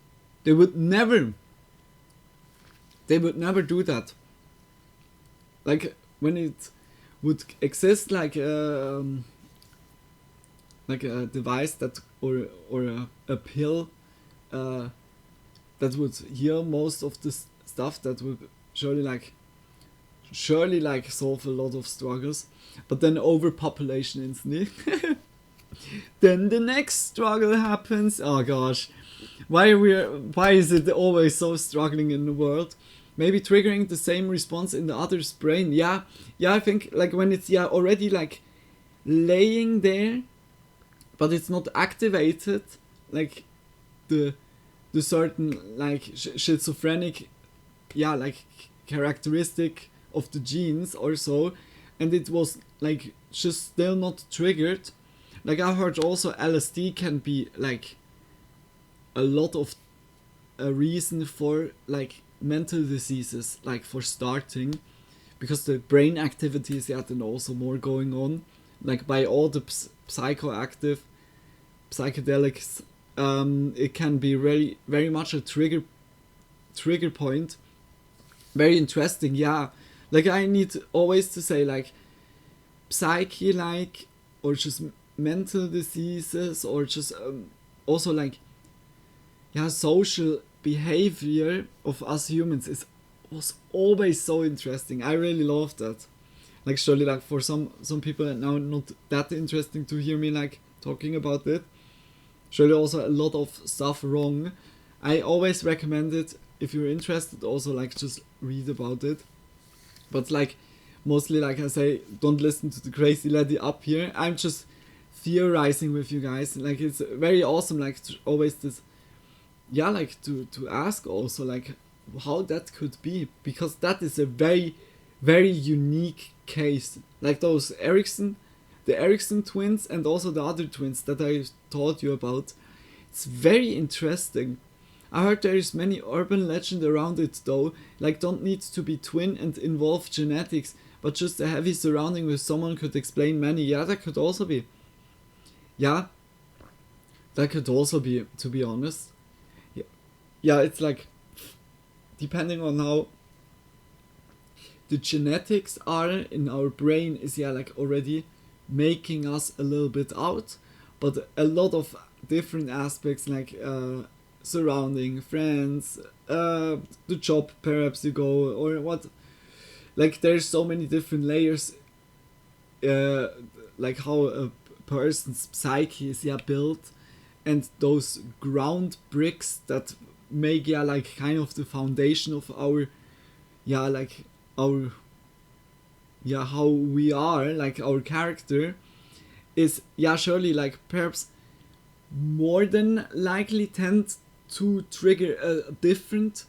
They would never do that. Like when it would exist like a device that or a pill that would heal most of the stuff, that would surely solve a lot of struggles. But then overpopulation instantly. Then the next struggle happens. Oh gosh, why is it always so struggling in the world? Maybe triggering the same response in the other's brain. Yeah, I think like when it's already like laying there, but it's not activated, like the certain like schizophrenic like characteristic of the genes or so, and it was like just still not triggered. Like I heard also LSD can be like a lot of a reason for like mental diseases, like for starting, because the brain activity is then also more going on, like by all the psychoactive psychedelics. It can be very much a trigger point very interesting. Yeah, like I need always to say like psyche, like, or just mental diseases, or just also like, yeah, social behavior of us humans was always so interesting. I really loved that. Like surely like for some people now not that interesting to hear me like talking about it. Surely also a lot of stuff wrong. I always recommend it if you're interested, also like just read about it. But like mostly like I say, don't listen to the crazy lady up here. I'm just theorizing with you guys. Like it's very awesome like to always this, yeah, like to ask also like how that could be, because that is a very very unique case. Like those the Erickson twins and also the other twins that I taught you about. It's very interesting. I heard there is many urban legend around it though, like don't need to be twin and involve genetics, but just a heavy surrounding with someone could explain many. Yeah, that could also be. Yeah, that could also be, to be honest. Yeah, it's like, depending on how the genetics are in our brain is, yeah, like already making us a little bit out, but a lot of different aspects like surrounding, friends, the job perhaps you go, or what, like there's so many different layers, like how a person's psyche is, yeah, built, and those ground bricks that make, yeah, like kind of the foundation of our, yeah, like our, yeah, how we are, like our character is, yeah, surely like perhaps more than likely tend to trigger a different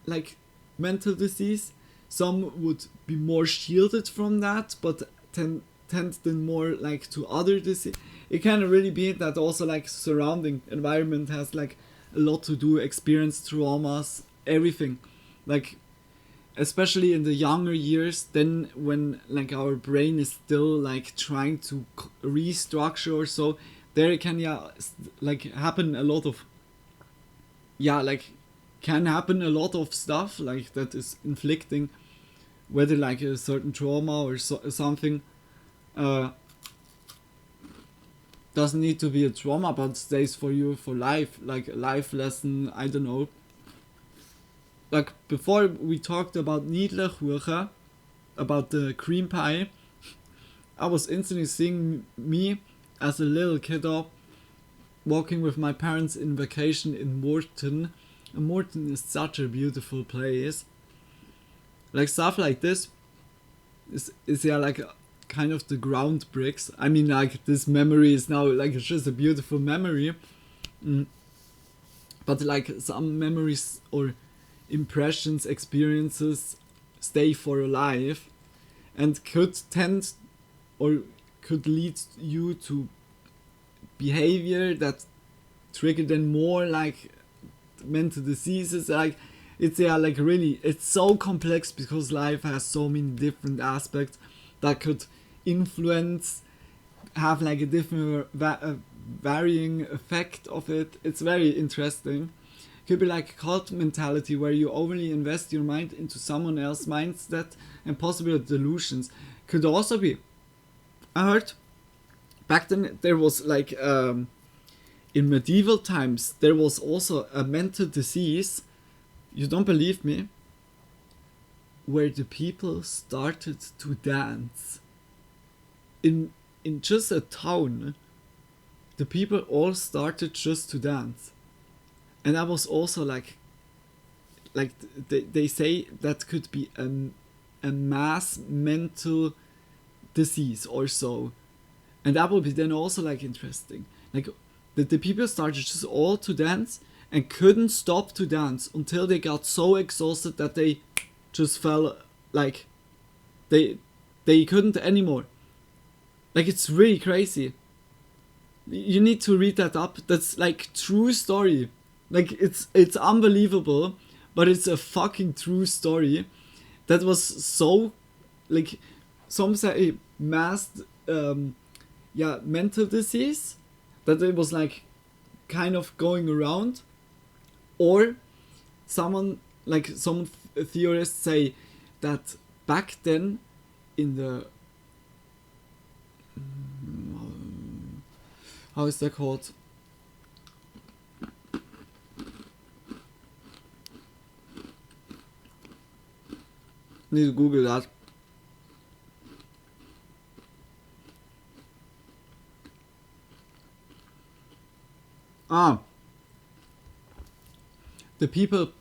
like mental disease. Some would be more shielded from that, but tend then more like to other disease. It can really be that also like surrounding environment has like a lot to do, experience, traumas, everything, like especially in the younger years, then when like our brain is still like trying to restructure or so, there can, yeah, like happen a lot of, yeah, like can happen a lot of stuff like that is inflicting, whether like a certain trauma or something, doesn't need to be a trauma but stays for you for life, like a life lesson, I don't know. Like before we talked about Niedlerkuchen, about the cream pie, I was instantly seeing me as a little kiddo walking with my parents in vacation in Morton. And Morton is such a beautiful place. Like stuff like this is yeah, like kind of the ground bricks. I mean, like this memory is now like it's just a beautiful memory. But like some memories or impressions, experiences stay for a life and could tend or could lead you to behavior that trigger then more like mental diseases. Like it's, yeah, like really it's so complex because life has so many different aspects that could influence, have like a different varying effect of it. It's very interesting. Could be like a cult mentality where you overly invest your mind into someone else's mindset and possibly delusions. Could also be. I heard back then there was like in medieval times there was also a mental disease, you don't believe me, where the people started to dance. In just a town, the people all started just to dance. And that was also like they say that could be a mass mental disease or so. And that would be then also like interesting. Like the people started just all to dance and couldn't stop to dance until they got so exhausted that they just fell, like they couldn't anymore. Like it's really crazy. You need to read that up. That's like true story. Like it's unbelievable, but it's a fucking true story. That was so, like, some say mass, mental disease, that it was like kind of going around, or someone theorists say that back then, in the how is that called? Need to Google that. The people,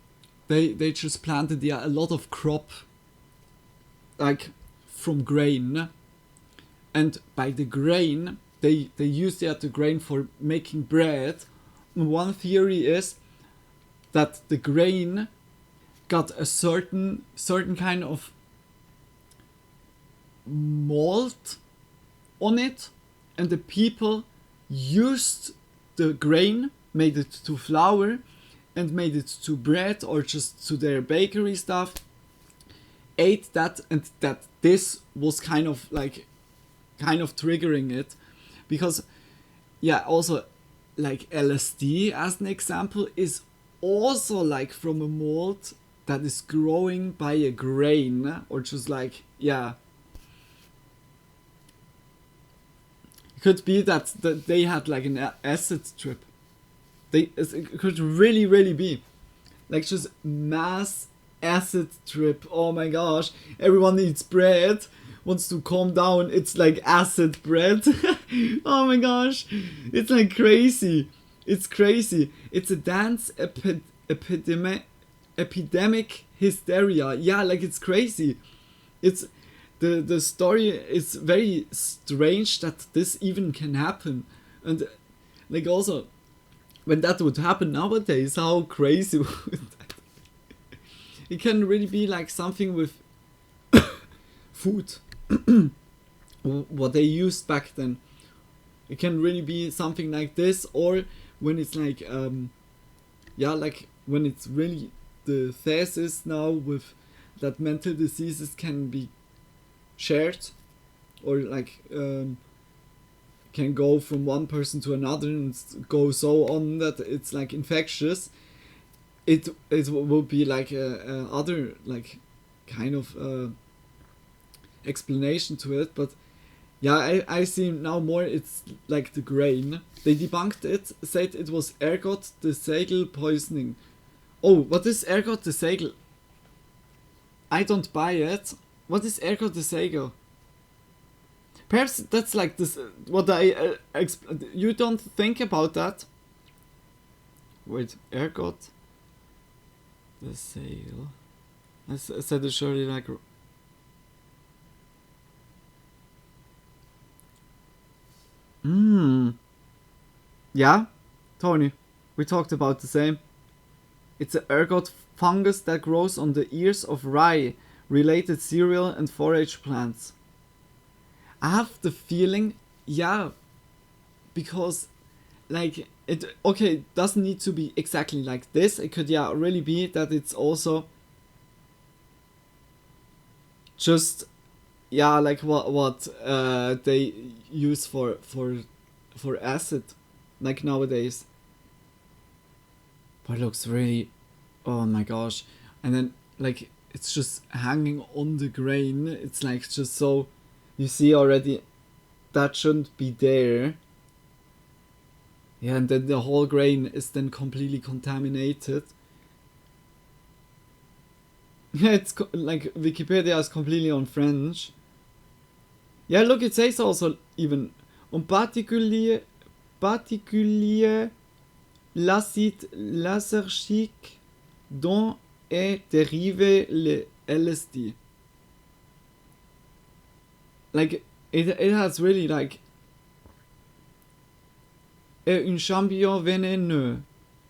they just planted a lot of crop, like from grain, and by the grain they used the grain for making bread. And one theory is that the grain got a certain kind of malt on it, and the people used the grain, made it to flour, and made it to bread or just to their bakery stuff, ate that, and that this was kind of triggering it, because also like LSD as an example is also like from a mold that is growing by a grain, or just like it could be that they had like an acid trip. It could really be like just mass acid trip. Oh my gosh, everyone eats bread, wants to calm down, it's like acid bread. Oh my gosh, it's like crazy. It's crazy. It's a dance epidemic hysteria. Yeah, like it's crazy. It's the story is very strange that this even can happen, and like also when that would happen nowadays, how crazy would that? It can really be like something with food, what they used back then. It can really be something like this, or when it's like like when it's really the thesis now with that mental diseases can be shared, or like can go from one person to another and go so on that it's like infectious. It will be like a other like kind of explanation to it, but I see now more it's like the grain. They debunked it, said it was ergot de Segel poisoning. Oh, what is ergot de Segel? I don't buy it. What is ergot de Segel? Perhaps that's like this. What I you don't think about that? Wait, ergot de Segel. I said it surely like. Yeah, Tony, we talked about the same. It's an ergot fungus that grows on the ears of rye, related cereal and forage plants. I have the feeling, because like it doesn't need to be exactly like this. It could really be that it's also just like what they use for acid, like nowadays. But it looks really, oh my gosh. And then like it's just hanging on the grain. It's like just so, you see already that shouldn't be there. Yeah, and then the whole grain is then completely contaminated. Yeah, it's like Wikipedia is completely on French. Yeah, look, it says also even en particulier l'acide lysergique dont est dérivé le LSD. Like it has really like un champignon vénéneux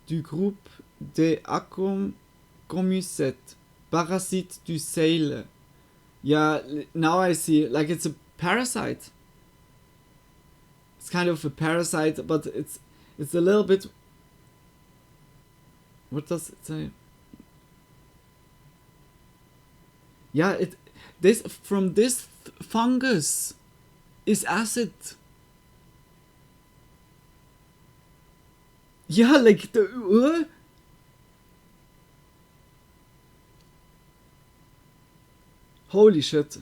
du groupe des Acomucet, parasite du sel. Yeah, now I see, like it's a parasite. It's kind of a parasite, but it's a little bit. What does it say? Yeah, this fungus is acid. Yeah, like the Holy shit.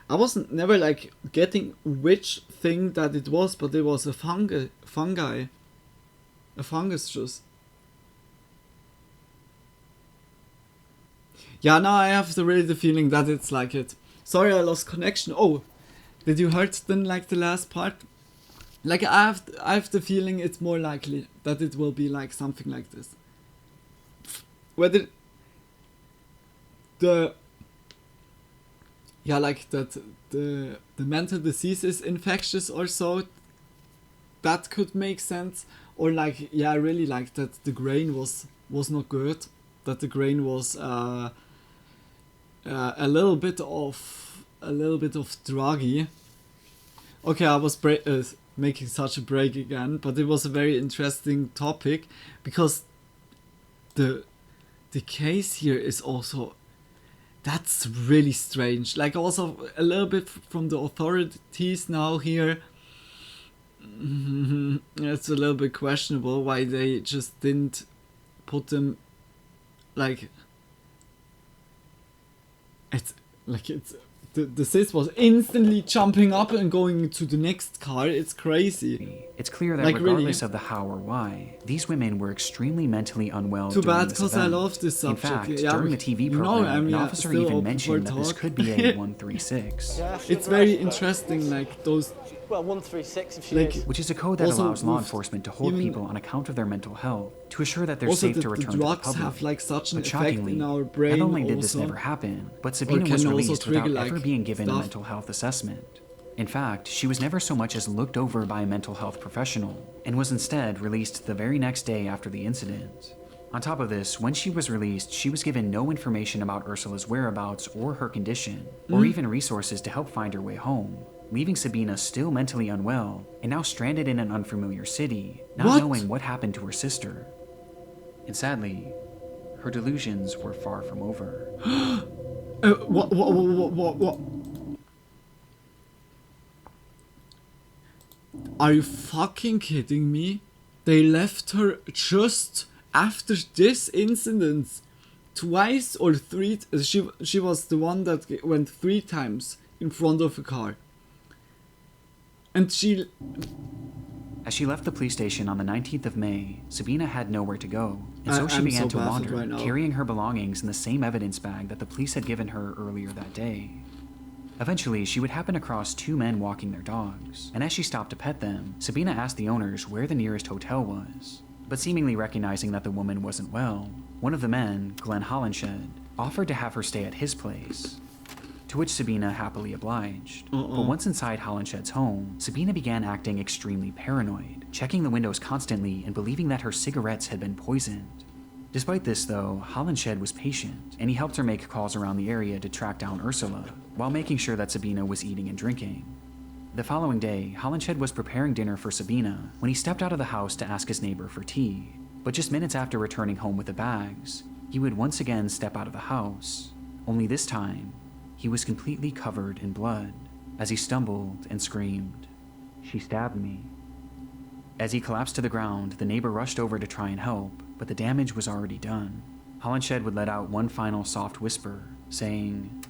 I wasn't never like getting which thing that it was, but it was a fungi. A fungus juice. Yeah, now I have really the feeling that it's like it. Sorry, I lost connection. Oh, did you heard then like the last part? Like I have the feeling it's more likely that it will be like something like this. Whether the like that the mental disease is infectious or so, that could make sense. Or like really like that the grain was not good, that the grain was a little bit of druggy. Okay, I was making such a break again, but it was a very interesting topic because the case here is also, that's really strange. Like also a little bit from the authorities now here. It's a little bit questionable why they just didn't put them like the sis was instantly jumping up and going to the next car. It's crazy. It's clear that like, regardless really? of the how or why, these women were extremely mentally unwell. Too during bad, this because I event. love this subject. In fact, yeah, during the TV program, an officer even mentioned that this could be a 136. It's very interesting, like those. Well, 136 if she like, is. Which is a code that also allows law enforcement to hold people on account of their mental health, to assure that they're safe to return to the public. Have like such an but effect shockingly, in our brain. not only did also, this never happen, but Sabina was released without ever being given a mental health assessment. In fact, she was never so much as looked over by a mental health professional, and was instead released the very next day after the incident. On top of this, when she was released, she was given no information about Ursula's whereabouts or her condition, or even resources to help find her way home, leaving Sabina still mentally unwell, and now stranded in an unfamiliar city, not knowing what happened to her sister. And sadly, her delusions were far from over. What? Are you fucking kidding me? They left her just after this incident. Twice or three. She was the one that went 3 times in front of a car. And she... As she left the police station on the 19th of May, Sabina had nowhere to go, and so she began to wander, carrying her belongings in the same evidence bag that the police had given her earlier that day. Eventually, she would happen across 2 men walking their dogs, and as she stopped to pet them, Sabina asked the owners where the nearest hotel was. But seemingly recognizing that the woman wasn't well, one of the men, Glenn Hollenshed, offered to have her stay at his place, to which Sabina happily obliged. But once inside Hollenshed's home, Sabina began acting extremely paranoid, checking the windows constantly and believing that her cigarettes had been poisoned. Despite this though, Hollenshed was patient, and he helped her make calls around the area to track down Ursula, while making sure that Sabina was eating and drinking. The following day, Hollenshed was preparing dinner for Sabina when he stepped out of the house to ask his neighbor for tea, but just minutes after returning home with the bags, he would once again step out of the house, only this time, he was completely covered in blood, as he stumbled and screamed, "She stabbed me." As he collapsed to the ground, the neighbor rushed over to try and help, but the damage was already done. Hollenshed would let out one final soft whisper, saying,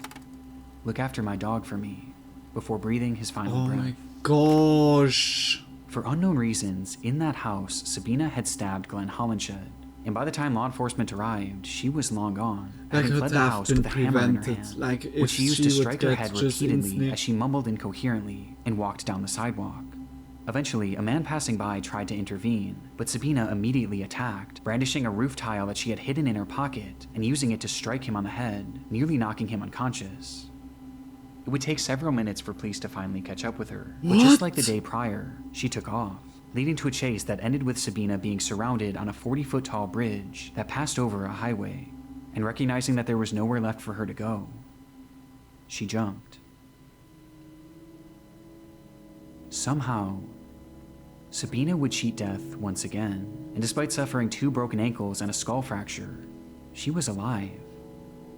"Look after my dog for me," before breathing his final breath. Oh my gosh. For unknown reasons, in that house, Sabina had stabbed Glenn Hollenshed, and by the time law enforcement arrived, she was long gone, having fled the house with a hammer in her hand, which she used to strike her head repeatedly as she mumbled incoherently and walked down the sidewalk. Eventually, a man passing by tried to intervene, but Sabina immediately attacked, brandishing a roof tile that she had hidden in her pocket and using it to strike him on the head, nearly knocking him unconscious. It would take several minutes for police to finally catch up with her, but just like the day prior, she took off, leading to a chase that ended with Sabina being surrounded on a 40-foot tall bridge that passed over a highway, and recognizing that there was nowhere left for her to go, she jumped. Somehow, Sabina would cheat death once again, and despite suffering 2 broken ankles and a skull fracture, she was alive.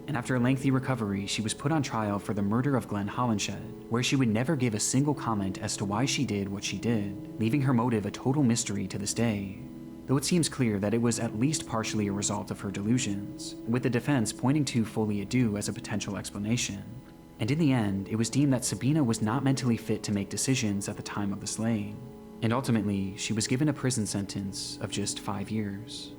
And after a lengthy recovery, she was put on trial for the murder of Glenn Hollenshed, where she would never give a single comment as to why she did what she did, leaving her motive a total mystery to this day. though it seems clear that it was at least partially a result of her delusions, with the defense pointing to folie à deux as a potential explanation. And in the end, it was deemed that Sabina was not mentally fit to make decisions at the time of the slaying, and ultimately, she was given a prison sentence of just 5 years.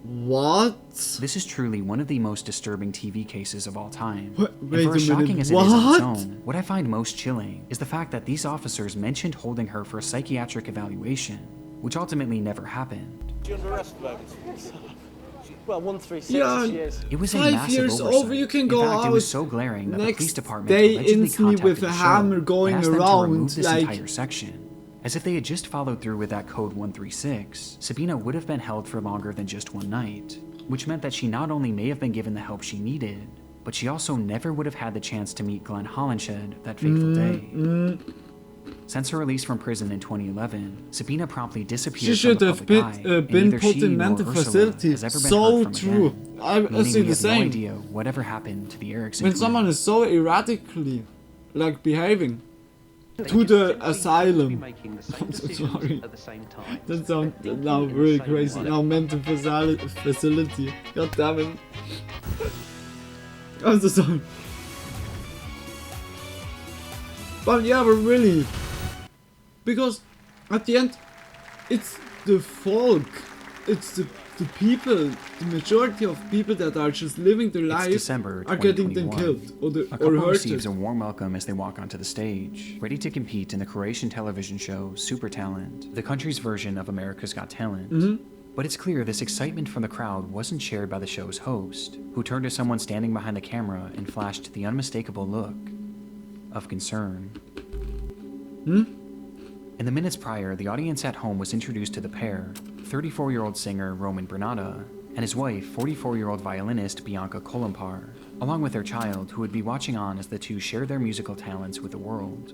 What? This is truly one of the most disturbing TV cases of all time. Wait and for a as shocking minute, as it is on its what? own, what I find most chilling is the fact that these officers mentioned holding her for a psychiatric evaluation, which ultimately never happened. She under arrest, Well, 136 Yeah, she is. It was a 5 massive years oversight. over, you can In go fact, out it was so glaring that the police next department day allegedly instantly contacted with a the show hammer and going asked them to around, remove this like- entire section. As if they had just followed through with that code 136, Sabina would have been held for longer than just one night, which meant that she not only may have been given the help she needed, but she also never would have had the chance to meet Glenn Hollinshed that fateful day. Since her release from prison in 2011, Sabina promptly disappeared She should from the have public eye, and been neither put she in nor mental Ursula facility. has ever been So heard from true. again, I meaning say we the have same. no idea whatever happened to the Erickson When crew. someone is so erratically, like, behaving to the asylum. I'm so sorry. That sounds now really crazy. Now mental facility. God damn it. I'm so sorry. But yeah, but really. Because at the end, it's the folk. It's the people, the majority of people that are just living their It's life December are getting them 2021. killed A couple or receives hurted. a warm welcome as they walk onto the stage, ready to compete in the Croatian television show Super Talent, the country's version of America's Got Talent. But it's clear this excitement from the crowd wasn't shared by the show's host, who turned to someone standing behind the camera and flashed the unmistakable look of concern. In the minutes prior, the audience at home was introduced to the pair, 34-year-old singer Roman Bernata and his wife, 44-year-old violinist Bianca Kolompar, along with their child, who would be watching on as the two shared their musical talents with the world.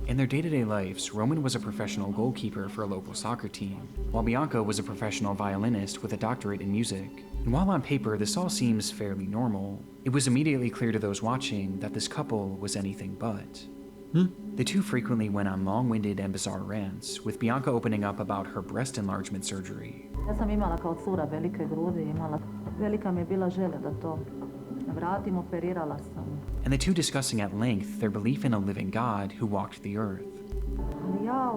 In their day-to-day lives, Roman was a professional goalkeeper for a local soccer team, while Bianca was a professional violinist with a doctorate in music. And while on paper this all seems fairly normal, it was immediately clear to those watching that this couple was anything but. The two frequently went on long-winded and bizarre rants, with Bianca opening up about her breast enlargement surgery. Ja sam imala kao cura velike grudi, velika mi je bila želja da to vratim, operirala sam. And the two discussing at length their belief in a living God who walked the earth. Ali ja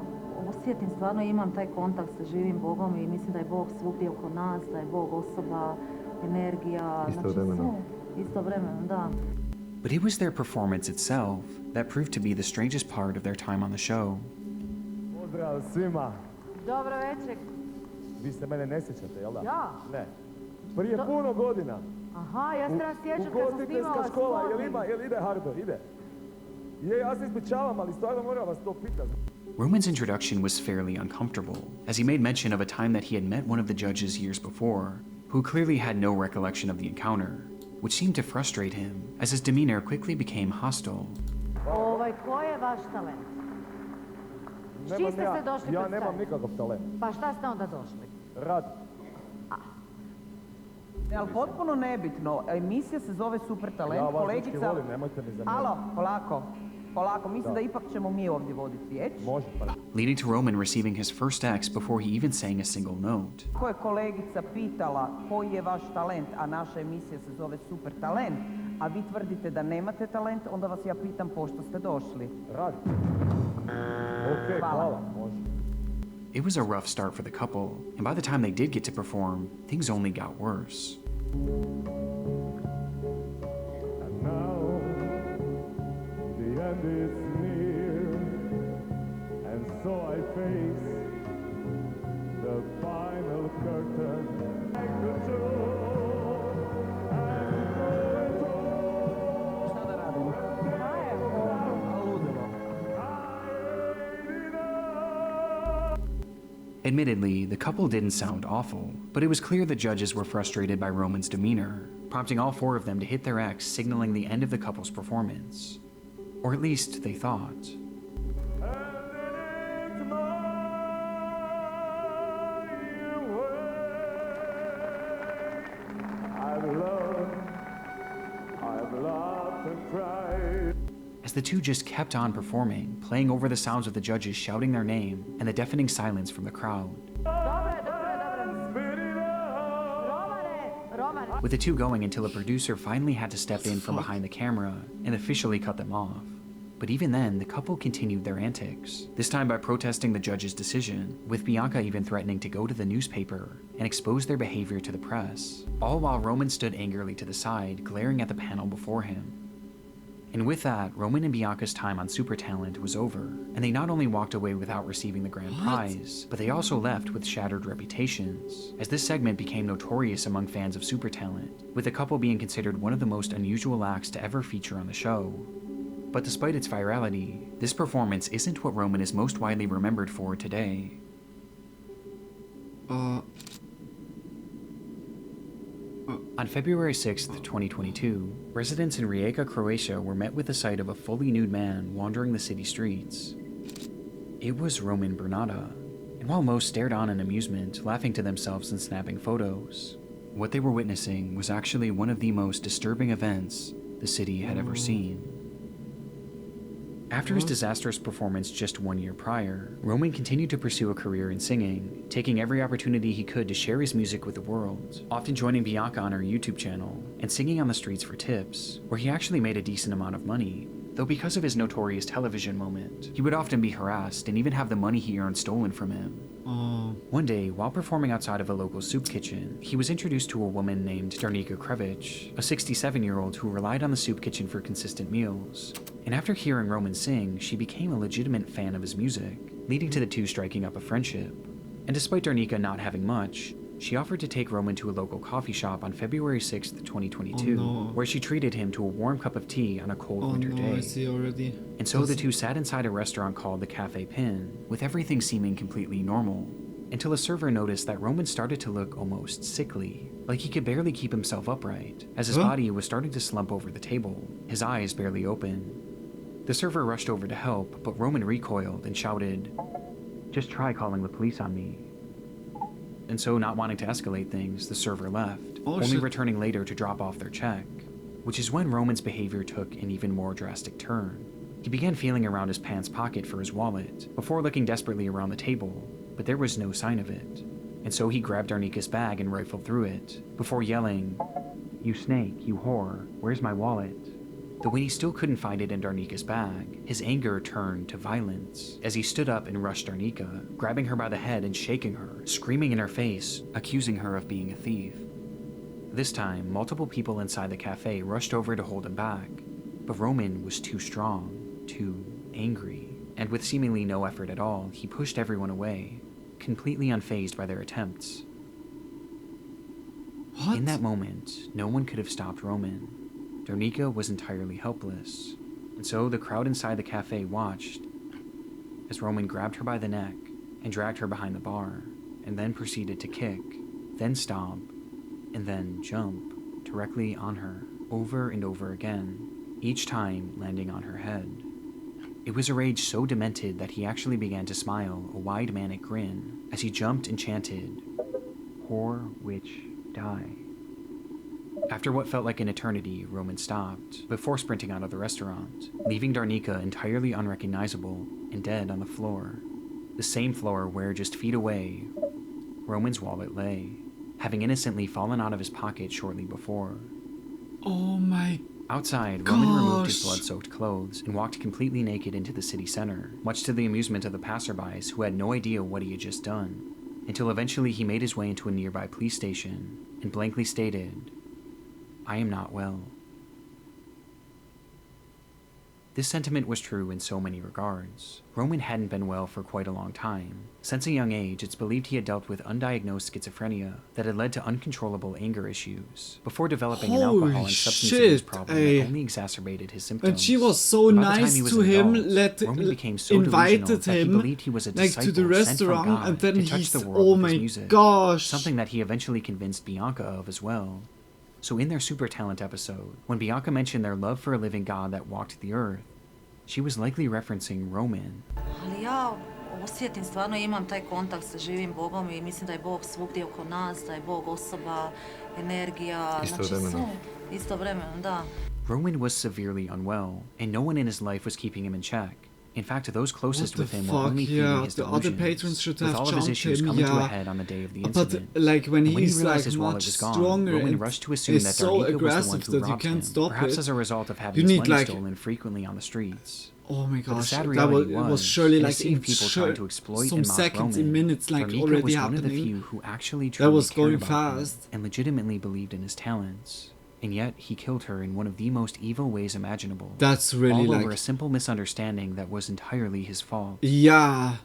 osjetim, stvarno imam taj kontakt sa živim Bogom i mislim da je Bog svugdje oko nas, da je Bog osoba, energija, istovremeno, da. But it was their performance itself that proved to be the strangest part of their time on the show. Pozdrav svima. Dobro večer. Vi se mene ne sjećate, jel da? Ja? Ne. Prije puno godina. Aha, ja se nas sjećam kad sam snimala Ugostiteljska škola, spot. jel ide Hardo, ide? Je, ja se ispričavam, ali stvarno moram vas to pitati. Roman's introduction was fairly uncomfortable, as he made mention of a time that he had met one of the judges years before, who clearly had no recollection of the encounter, which seemed to frustrate him, as his demeanor quickly became hostile. Ko je vaš talent? S čim ste se došli Ja pred nemam sad? nikakav talent. Pa šta ste onda došli? Rad. Ali potpuno nebitno, emisija se zove Super Talent, Ja vas kolegica... dečki volim, nemojte mi zamjeriti. Alo, polako, mislim da ipak ćemo mi ovdje voditi riječ. Može, pa. Leading to Roman receiving his first X before he even sang a single note. Ako je kolegica pitala koji je vaš talent, a naša emisija se zove Super Talent, a vi tvrdite da nemate talent, onda vas ja pitam pošto ste došli. Radi. Okej, hvala, može. It was a rough start for the couple, and by the time they did get to perform, things only got worse. And now, the end is near, and so I face the final curtain. Admittedly, the couple didn't sound awful, but it was clear the judges were frustrated by Roman's demeanor, prompting all four of them to hit their X, signaling the end of the couple's performance. Or at least they thought. I've laughed and cried. As the two just kept on performing, playing over the sounds of the judges shouting their name and the deafening silence from the crowd. With the two going until a producer finally had to step in from behind the camera and officially cut them off. But even then, the couple continued their antics, this time by protesting the judge's decision, with Bianca even threatening to go to the newspaper and expose their behavior to the press, all while Roman stood angrily to the side, glaring at the panel before him. And with that, Roman and Bianca's time on Super Talent was over, and they not only walked away without receiving the grand prize, but they also left with shattered reputations, as this segment became notorious among fans of Super Talent, with the couple being considered one of the most unusual acts to ever feature on the show. But despite its virality, this performance isn't what Roman is most widely remembered for today. On February 6th, 2022, residents in Rijeka, Croatia were met with the sight of a fully nude man wandering the city streets. It was Roman Bernata, and while most stared on in amusement, laughing to themselves and snapping photos, what they were witnessing was actually one of the most disturbing events the city had ever seen. After his disastrous performance just 1 year prior, Roman continued to pursue a career in singing, taking every opportunity he could to share his music with the world, often joining Bianca on her YouTube channel, and singing on the streets for tips, where he actually made a decent amount of money, though because of his notorious television moment, he would often be harassed and even have the money he earned stolen from him. One day, while performing outside of a local soup kitchen, he was introduced to a woman named Darnika Krevich, a 67-year-old who relied on the soup kitchen for consistent meals. And after hearing Roman sing, she became a legitimate fan of his music, leading to the two striking up a friendship. And despite Darnika not having much, she offered to take Roman to a local coffee shop on February 6th, 2022, where she treated him to a warm cup of tea on a cold winter day. I see already. And so the two sat inside a restaurant called the Cafe Pin, with everything seeming completely normal, until a server noticed that Roman started to look almost sickly, like he could barely keep himself upright, as his body was starting to slump over the table, his eyes barely open. The server rushed over to help, but Roman recoiled and shouted, "Just try calling the police on me." And so, not wanting to escalate things, the server left, only returning later to drop off their check, which is when Roman's behavior took an even more drastic turn. He began feeling around his pants pocket for his wallet, before looking desperately around the table, but there was no sign of it. And so he grabbed Darnika's bag and rifled through it, before yelling, "You snake, you whore, where's my wallet?" Though when he still couldn't find it in Darnika's bag, his anger turned to violence, as he stood up and rushed Darnika, grabbing her by the head and shaking her, screaming in her face, accusing her of being a thief. This time, multiple people inside the cafe rushed over to hold him back, but Roman was too strong, too angry, and with seemingly no effort at all, he pushed everyone away, completely unfazed by their attempts. In that moment, no one could have stopped Roman. Darnika was entirely helpless, and so the crowd inside the cafe watched as Roman grabbed her by the neck and dragged her behind the bar, and then proceeded to kick, then stomp, and then jump directly on her, over and over again, each time landing on her head. It was a rage so demented that he actually began to smile a wide manic grin as he jumped and chanted, "Whore, witch, die." After what felt like an eternity, Roman stopped, before sprinting out of the restaurant, leaving Darnika entirely unrecognizable and dead on the floor. The same floor where, just feet away, Roman's wallet lay, having innocently fallen out of his pocket shortly before. Oh my Outside, Roman removed his blood-soaked clothes and walked completely naked into the city center, much to the amusement of the passerbys who had no idea what he had just done, until eventually he made his way into a nearby police station and blankly stated, "I am not well." This sentiment was true in so many regards. Roman hadn't been well for quite a long time. Since a young age, it's believed he had dealt with undiagnosed schizophrenia that had led to uncontrollable anger issues, before developing an alcohol and substance abuse problem that only exacerbated his symptoms. And she was so nice to him, invited him to the restaurant, and then he's, oh my gosh. Something that he eventually convinced Bianca of as well. So in their Super Talent episode, when Bianca mentioned their love for a living god that walked the earth, she was likely referencing Roman. Ali ja osjetim, stvarno imam taj kontakt sa živim Bogom I mislim da je Bog svugdje oko nas, da je Bog osoba, energija, znači sve, istovremeno, da. Roman was severely unwell, and no one in his life was keeping him in check, In fact, those closest with him were fuck, only feeding yeah, his the other delusions, patrons should with have all of his jumped issues him, coming to a yeah. head on the day of the But incident. like when And when he he's realized like his wallet much was gone, stronger Roman and rushed to assume is that so Darnika was the one aggressive who that you robbed can't him, stop perhaps it. as a result of having You his need money like, stolen frequently on the streets. oh my But the gosh, sad that reality was surely it like seemed in people trying to exploit some and mock seconds, in Roman. minutes, like Darnika already was one of the happening. few who actually That truly was cared going about him fast. and legitimately believed in his talents. And yet, he killed her in one of the most evil ways imaginable. That's really all like... over a simple misunderstanding that was entirely his fault. Yeah.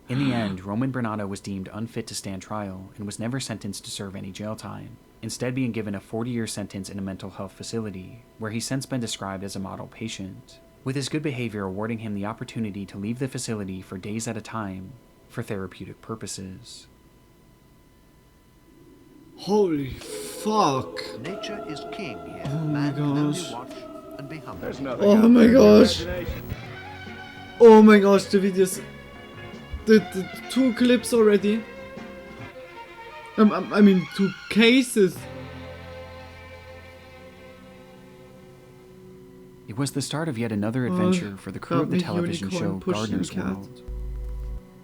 In the end, Roman Bernardo was deemed unfit to stand trial and was never sentenced to serve any jail time, instead being given a 40-year sentence in a mental health facility, where he's since been described as a model patient, with his good behavior awarding him the opportunity to leave the facility for days at a time for therapeutic purposes. Holy fuck. Nature is king here. Oh my Man can only gosh. watch and be humble. Oh my gosh. Oh my gosh, the videos. The 2 clips already. I mean, 2 cases. It was the start of yet another adventure for the crew of the help me, television show unicorn, pushing Gardener's cat. World.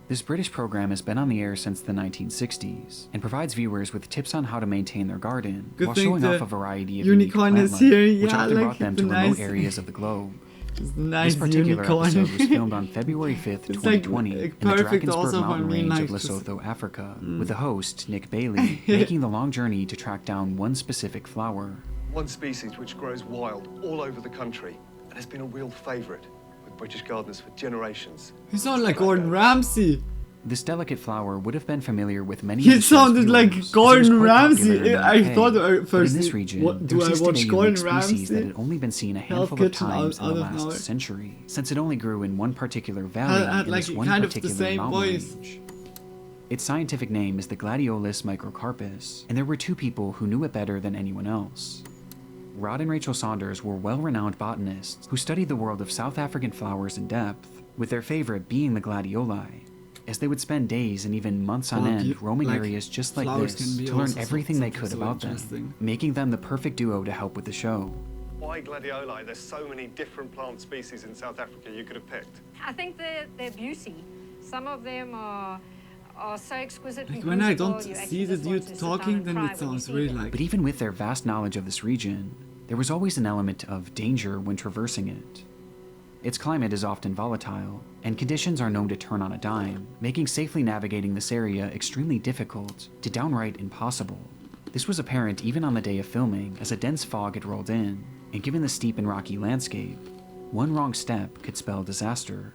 This British program has been on the air since the 1960s and provides viewers with tips on how to maintain their garden Good while thing showing the off a variety of unique unicorn plant is life, here, which yeah, often like brought them the to remote nice- areas of the globe. It's a nice This particular unicorn. episode was filmed on February 5th, It's like 2020 in the perfect Drakensberg also for mountain me, range like of just- Lesotho, Africa, with the host, Nick Bailey, making the long journey to track down one specific flower. One species which grows wild all over the country and has been a real favourite with British gardeners for generations. He sounded like Gordon Ramsay. This delicate flower would have been familiar with many He of the show's sounded like viewers, as it was Gordon quite popular Ramsay. in the I UK. thought But first, in this region, what, do there I existed watch a Gordon unique species that Ramsay? had only been seen a Hell handful of Kitchen times in out the of nowhere. last century, since it only grew in one particular valley Had in like this one kind of the particular same mountain voice. range. Its scientific name is the Gladiolus microcarpus, and there were 2 people who knew it better than anyone else. Rod and Rachel Saunders were well-renowned botanists who studied the world of South African flowers in depth, with their favorite being the gladioli, as they would spend days and even months on end roaming like, areas just like flowers this can be to learn also everything they something could so about them, interesting. making them the perfect duo to help with the show. Why gladioli? There's so many different plant species in South Africa you could have picked. I think their beauty. Some of them are so exquisite. Like when I don't see the dude talking, then it sounds really like... But even with their vast knowledge of this region, there was always an element of danger when traversing it. Its climate is often volatile, and conditions are known to turn on a dime, making safely navigating this area extremely difficult to downright impossible. This was apparent even on the day of filming, as a dense fog had rolled in, and given the steep and rocky landscape, one wrong step could spell disaster.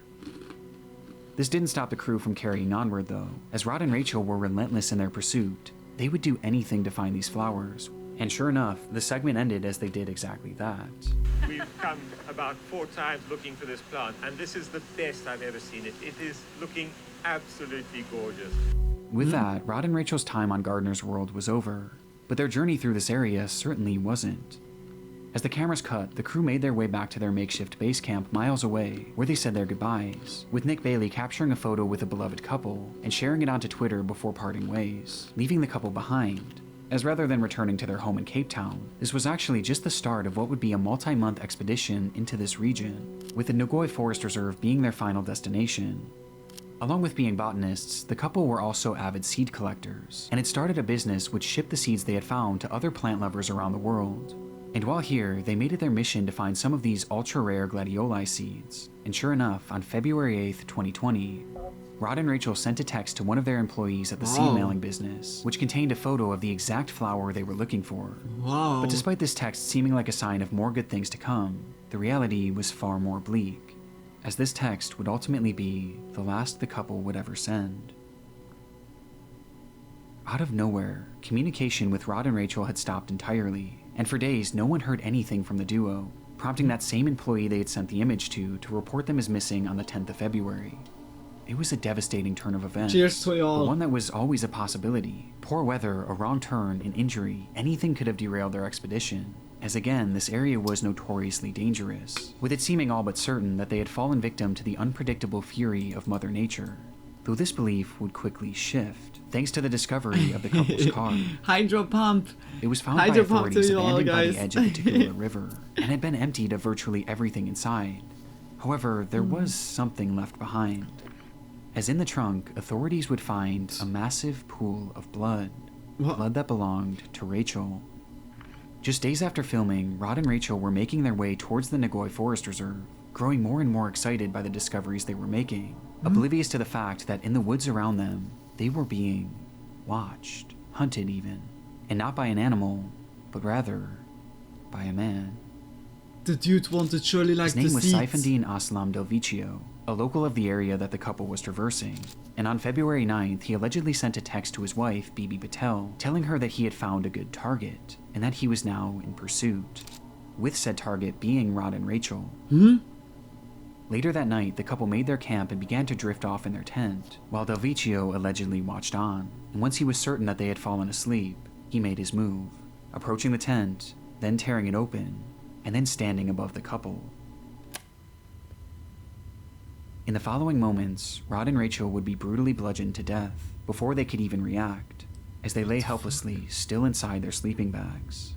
This didn't stop the crew from carrying onward though, as Rod and Rachel were relentless in their pursuit. They would do anything to find these flowers, and sure enough, the segment ended as they did exactly that. We've come about 4 times looking for this plant, and this is the best I've ever seen it. It is looking absolutely gorgeous. With that, Rod and Rachel's time on Gardener's World was over, but their journey through this area certainly wasn't. As the cameras cut, the crew made their way back to their makeshift base camp miles away, where they said their goodbyes, with Nick Bailey capturing a photo with a beloved couple and sharing it onto Twitter before parting ways, leaving the couple behind. As rather than returning to their home in Cape Town, this was actually just the start of what would be a multi-month expedition into this region, with the Nogoi Forest Reserve being their final destination. Along with being botanists, the couple were also avid seed collectors, and had started a business which shipped the seeds they had found to other plant lovers around the world. And while here, they made it their mission to find some of these ultra-rare gladioli seeds, and sure enough, on February 8th, 2020, Rod and Rachel sent a text to one of their employees at the seed mailing business, which contained a photo of the exact flower they were looking for. Wow. But despite this text seeming like a sign of more good things to come, the reality was far more bleak, as this text would ultimately be the last the couple would ever send. Out of nowhere, communication with Rod and Rachel had stopped entirely, and for days no one heard anything from the duo, prompting that same employee they had sent the image to report them as missing on the 10th of February. It was a devastating turn of events, Cheers to y'all. but one that was always a possibility. Poor weather, a wrong turn, an injury, anything could have derailed their expedition, as again, this area was notoriously dangerous, with it seeming all but certain that they had fallen victim to the unpredictable fury of Mother Nature. Though this belief would quickly shift, thanks to the discovery of the couple's car. Hydro pump. It was found by Hydro pump to authorities you all, abandoned by guys. the edge of the Tacula River, and had been emptied of virtually everything inside. However, there was something left behind. As in the trunk, authorities would find a massive pool of blood. Blood that belonged to Rachel. Just days after filming, Rod and Rachel were making their way towards the Nagoy Forest Reserve, growing more and more excited by the discoveries they were making, oblivious to the fact that in the woods around them, they were being watched, hunted even, and not by an animal, but rather by a man. The dude wanted surely like His name the was seeds. Saifandine Aslam Delvicio, a local of the area that the couple was traversing, and on February 9th, he allegedly sent a text to his wife, Bibi Patel, telling her that he had found a good target, and that he was now in pursuit, with said target being Rod and Rachel. Later that night, the couple made their camp and began to drift off in their tent, while Delvicio allegedly watched on, and once he was certain that they had fallen asleep, he made his move, approaching the tent, then tearing it open, and then standing above the couple. In the following moments, Rod and Rachel would be brutally bludgeoned to death before they could even react, as they lay helplessly still inside their sleeping bags.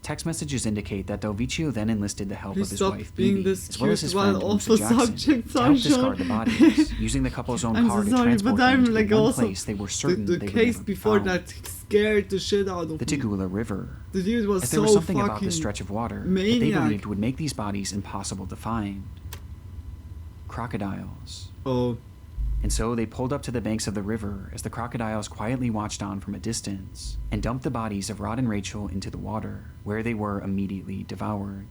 Text messages indicate that Delvicio then enlisted the help of his wife Bibi, as well as his friend Musa Jackson, to help discard the bodies, using the couple's own car to transport them to the one place they were certain the they would case never be before found. that scared the shit out of The me. Tagula River. The dude was As there so was something about fucking this stretch of water that maniac. they believed would make these bodies impossible to find. Crocodiles. Oh. And so they pulled up to the banks of the river as the crocodiles quietly watched on from a distance and dumped the bodies of Rod and Rachel into the water, where they were immediately devoured.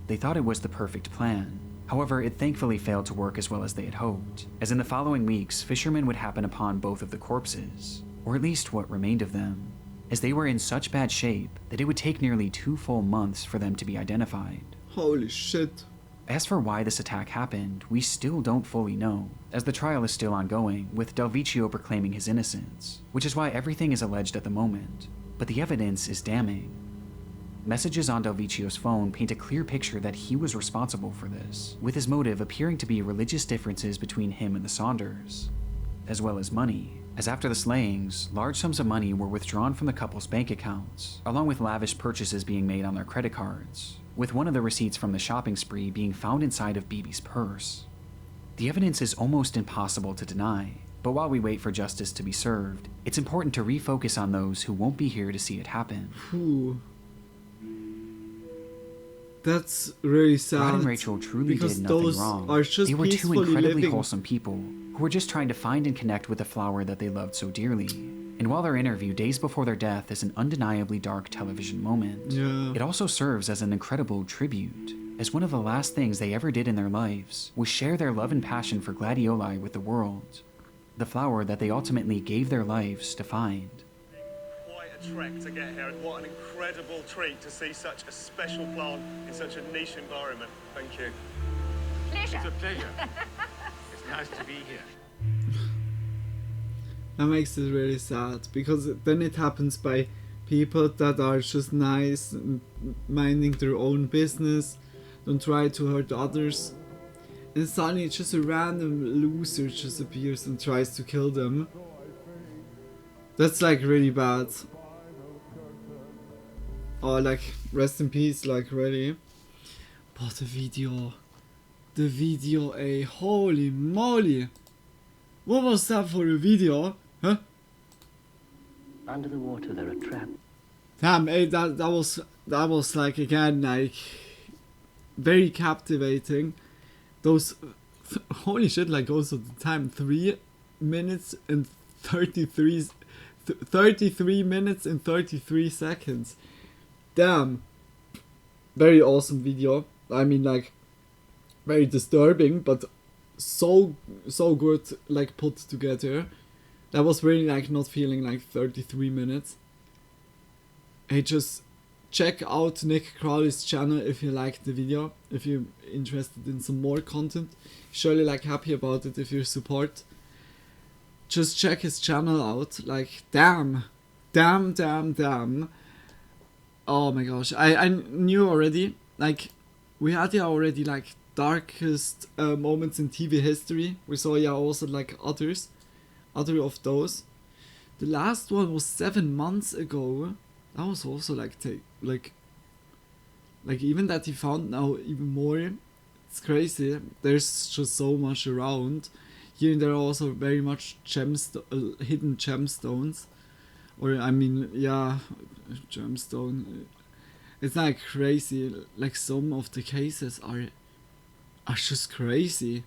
They thought it was the perfect plan. However, it thankfully failed to work as well as they had hoped, as in the following weeks, fishermen would happen upon both of the corpses, or at least what remained of them, as they were in such bad shape that it would take nearly 2 full months for them to be identified. Holy shit. As for why this attack happened, we still don't fully know, as the trial is still ongoing, with Delvicio proclaiming his innocence, which is why everything is alleged at the moment, but the evidence is damning. Messages on Delvicio's phone paint a clear picture that he was responsible for this, with his motive appearing to be religious differences between him and the Saunders, as well as money, as after the slayings, large sums of money were withdrawn from the couple's bank accounts, along with lavish purchases being made on their credit cards, with one of the receipts from the shopping spree being found inside of Bibi's purse. The evidence is almost impossible to deny, but while we wait for justice to be served, it's important to refocus on those who won't be here to see it happen. Whew. That's really sad. Rod and Rachel truly because did nothing those wrong. are just They were two peacefully incredibly living. wholesome people who were just trying to find and connect with the flower that they loved so dearly. And while their interview days before their death is an undeniably dark television moment, it also serves as an incredible tribute, as one of the last things they ever did in their lives was share their love and passion for gladioli with the world, the flower that they ultimately gave their lives to find. Quite a trek to get here, and what an incredible treat to see such a special plant in such a niche environment. Thank you. Pleasure. It's a pleasure. It's nice to be here. That makes it really sad, because then it happens by people that are just nice and minding their own business, don't try to hurt others, and suddenly just a random loser just appears and tries to kill them. That's like really bad. Oh, like, rest in peace, like, really. But the video, holy moly! What was that for a video? Huh? Under the water there are traps. Damn, that was like, again, like, very captivating. Those, holy shit, like, also the time, 3 minutes and 33 minutes and 33 seconds. Damn. Very awesome video. I mean, like, very disturbing, but so good, like, put together. That was really, like, not feeling like 33 minutes. Hey, just check out Nick Crowley's channel if you liked the video, if you're interested in some more content. Surely, like, happy about it if you support. Just check his channel out. Like, damn. Oh my gosh, I knew already. Like, we had already, like, darkest moments in TV history. We saw also, like, other of those. The last one was 7 months ago. That was also like like even that he found now even more. It's crazy. There's just so much around. Here and there are also very much hidden gemstones. Or I mean, yeah, gemstone. It's like crazy. Like some of the cases are just crazy.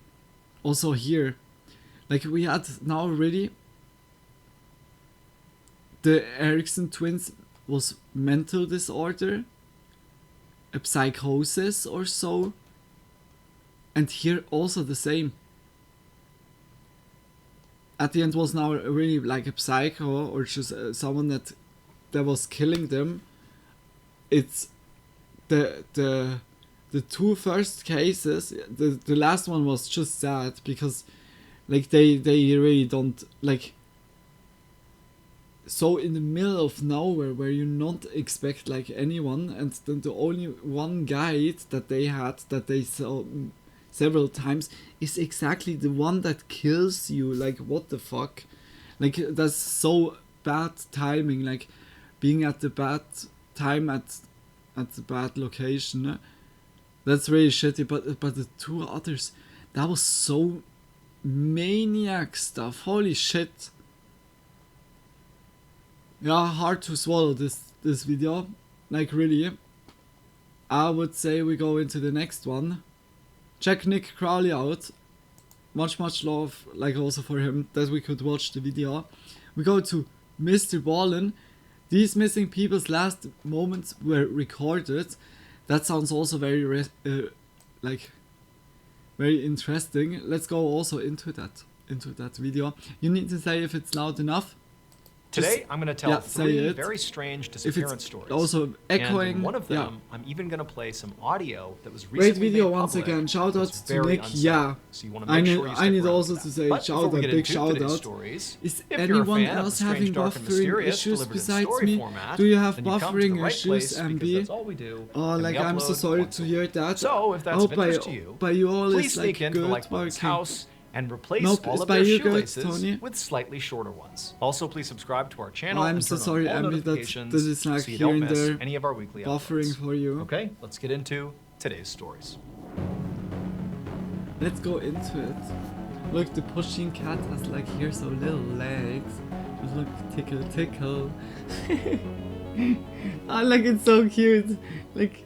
Also here, like we had now already. The Erickson twins was mental disorder, a psychosis or so. And here also the same. At the end was now really like a psycho or just someone that was killing them. It's the two first cases. The last one was just sad because like they really don't like. So in the middle of nowhere where you not expect like anyone, and the only one guide that they had that they saw several times is exactly the one that kills you. Like what the fuck? Like that's so bad timing, like being at the bad time at the bad location. That's really shitty, but the two others, that was so maniac stuff. Holy shit. Yeah, hard to swallow this video. Like really. I would say we go into the next one. Check Nick Crowley out. Much love, like also for him, that we could watch the video. We go to Mr. Ballin. These missing people's last moments were recorded. That sounds also very very interesting. Let's go also into that video. You need to say if it's loud enough. Today, I'm going to tell three very strange disappearance stories. Also echoing. And one of them, I'm even going to play some audio that was recently recently made video made once public. again. Shout out It's to very Nick. unsettling. Yeah, So you want to make sure you I need stick also around to for say that. But shout before we out, get big into shout today's out. stories, Is if you're a anyone fan of else the strange, having dark, and buffering mysterious issues delivered in besides story me? format, Do you have then you come to the buffering right issues, place because MB? that's all we do, Oh, and like we I'm so upload sorry once to a hear week. that. So if I that's hope of interest to you, by you all please is sneak like into the good Like Blood's working. house and replace Nope, all it's of by their you good, shoelaces Tony. with slightly shorter ones. Also, please subscribe to our channel I'm and so turn sorry, on all Emily, that notifications this is like so you here don't and miss there any of our weekly buffering uploads. for you. Okay, let's get into today's stories. Let's go into it. Look, the pushing cat has like here so little legs. Just look, tickle. I like it's so cute. Like,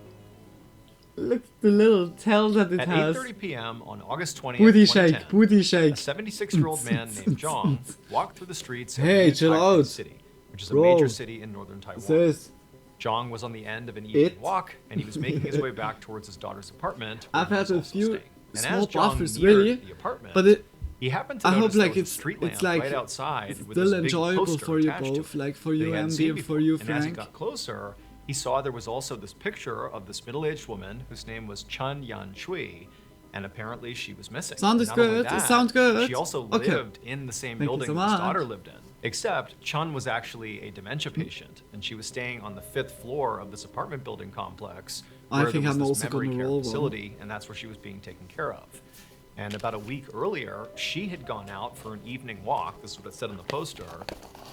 look the little tail that it At has. 8:30 p.m. on August 20th, Booty 2010, shake, booty shake. a 76-year-old man named Zhang walked through the streets of Hey, New chill Taipei out. City, which is a Bro. major city in northern Taiwan. Sis. Zhang was on the end of an evening walk, and he was making his way back towards his daughter's apartment. Where I've he had was a also few staying. And small as Zhang buffers, neared really, the apartment, but he happened to I hope notice like there was a street lamp it's like right outside with still this big enjoyable poster for you attached to both, it like for that you he hadn't Andy seen and for before. you And as he Frank. got closer, he saw there was also this picture of this middle-aged woman whose name was Chun Yan Chui, and apparently she was missing. Sounds Not only good, that, sounds good. She also Okay. lived in the same Thank you building so that his much. daughter lived in. Except Chun was actually a dementia patient, and she was staying on the 5th floor of this apartment building complex I where think there was I'm this also memory gonna care roll one. facility, and that's where she was being taken care of. And about a week earlier, she had gone out for an evening walk, this is what it said on the poster,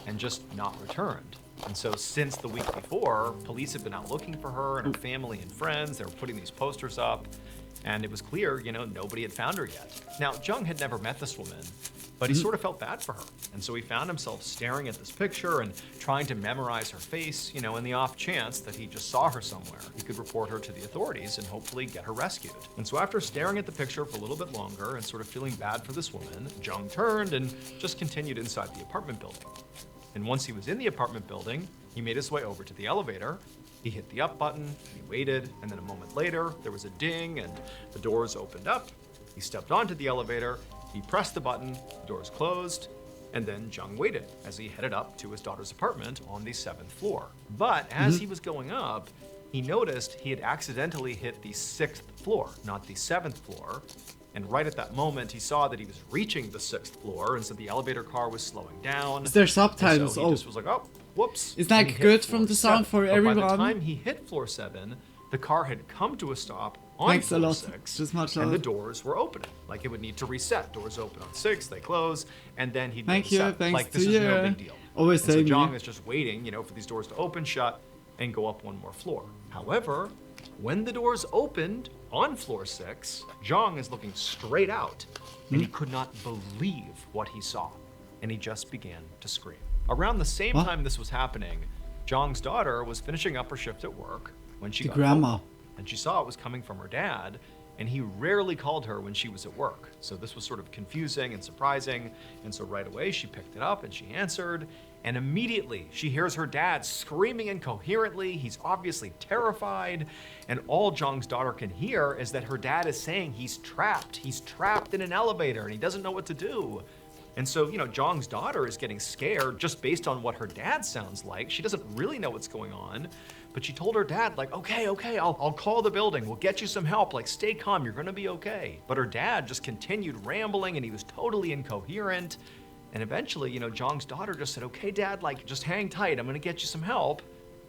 and just not returned. And so since the week before, police had been out looking for her and her family and friends. They were putting these posters up, and it was clear, nobody had found her yet. Now, Zhang had never met this woman, but he sort of felt bad for her. And so he found himself staring at this picture and trying to memorize her face, in the off chance that he just saw her somewhere. He could report her to the authorities and hopefully get her rescued. And so after staring at the picture for a little bit longer and sort of feeling bad for this woman, Zhang turned and just continued inside the apartment building. And once he was in the apartment building, he made his way over to the elevator. He hit the up button, he waited, and then a moment later, there was a ding and the doors opened up. He stepped onto the elevator, he pressed the button, the doors closed, and then Zhang waited as he headed up to his daughter's apartment on the 7th floor. But as he was going up, he noticed he had accidentally hit the 6th floor, not the 7th floor. And right at that moment, he saw that he was reaching the 6th floor, and so the elevator car was slowing down. Is there And subtitles? so he just was like, oh, whoops. Is And that he hit good floor from the sound 7. for But everyone? by the time he hit floor 7, the car had come to a stop on Thanks a floor lot. 6, Just much and love. the doors were opening. Like it would need to reset. Doors open on 6, they close, and then he'd Thank go to you, 7. thanks Like this to is no you. big deal. Always and so say Zhang me. is just waiting, for these doors to open, shut, and go up one more floor. However, When the doors opened on floor 6, Zhang is looking straight out, and he could not believe what he saw, and he just began to scream. Around the same time this was happening, Zhang's daughter was finishing up her shift at work when she got home, and she saw it was coming from her dad, and he rarely called her when she was at work. So this was sort of confusing and surprising, and so right away she picked it up and she answered, and immediately she hears her dad screaming incoherently. He's obviously terrified, and all Zhang's daughter can hear is that her dad is saying he's trapped. He's trapped in an elevator and he doesn't know what to do. And so, you know, Zhang's daughter is getting scared just based on what her dad sounds like. She doesn't really know what's going on, but she told her dad, like, okay, I'll call the building. We'll get you some help. Like, stay calm. You're gonna be okay. But her dad just continued rambling and he was totally incoherent. And eventually, you know, Zhang's daughter just said, okay, Dad, like, just hang tight. I'm gonna get you some help.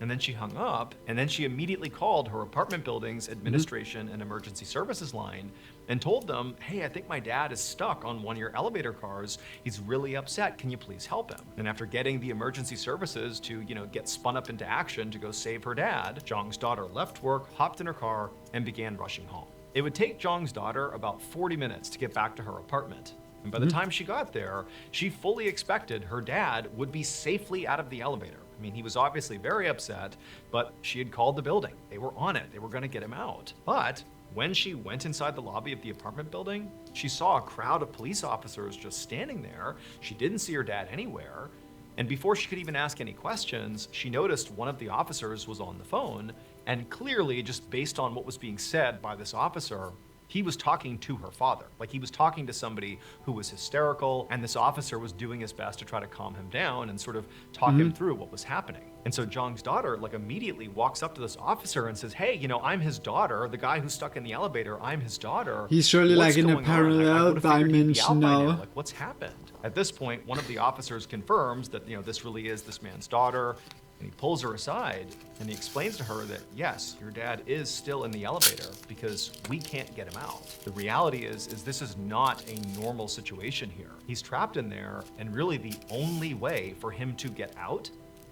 And then she hung up, and then she immediately called her apartment building's administration and emergency services line and told them, hey, I think my dad is stuck on one of your elevator cars. He's really upset. Can you please help him? And after getting the emergency services to, you know, get spun up into action to go save her dad, Zhang's daughter left work, hopped in her car, and began rushing home. It would take Zhang's daughter about 40 minutes to get back to her apartment. And by the time she got there, she fully expected her dad would be safely out of the elevator. I mean, he was obviously very upset, but she had called the building. They were on it. They were going to get him out. But when she went inside the lobby of the apartment building, she saw a crowd of police officers just standing there. She didn't see her dad anywhere. And before she could even ask any questions, she noticed one of the officers was on the phone. And clearly, just based on what was being said by this officer, he was talking to her father. Like, he was talking to somebody who was hysterical, and this officer was doing his best to try to calm him down and sort of talk him through what was happening. And so Zhang's daughter, like, immediately walks up to this officer and says, hey, you know, I'm his daughter, the guy who's stuck in the elevator, I'm his daughter. He's surely What's like in a going on? Like, I parallel would've figured he'd be out dimension by now. Like, what's happened? At this point, one of the officers confirms that, you know, this really is this man's daughter. And he pulls her aside and he explains to her that, yes, your dad is still in the elevator because we can't get him out. The reality is this is not a normal situation here. He's trapped in there, and really the only way for him to get out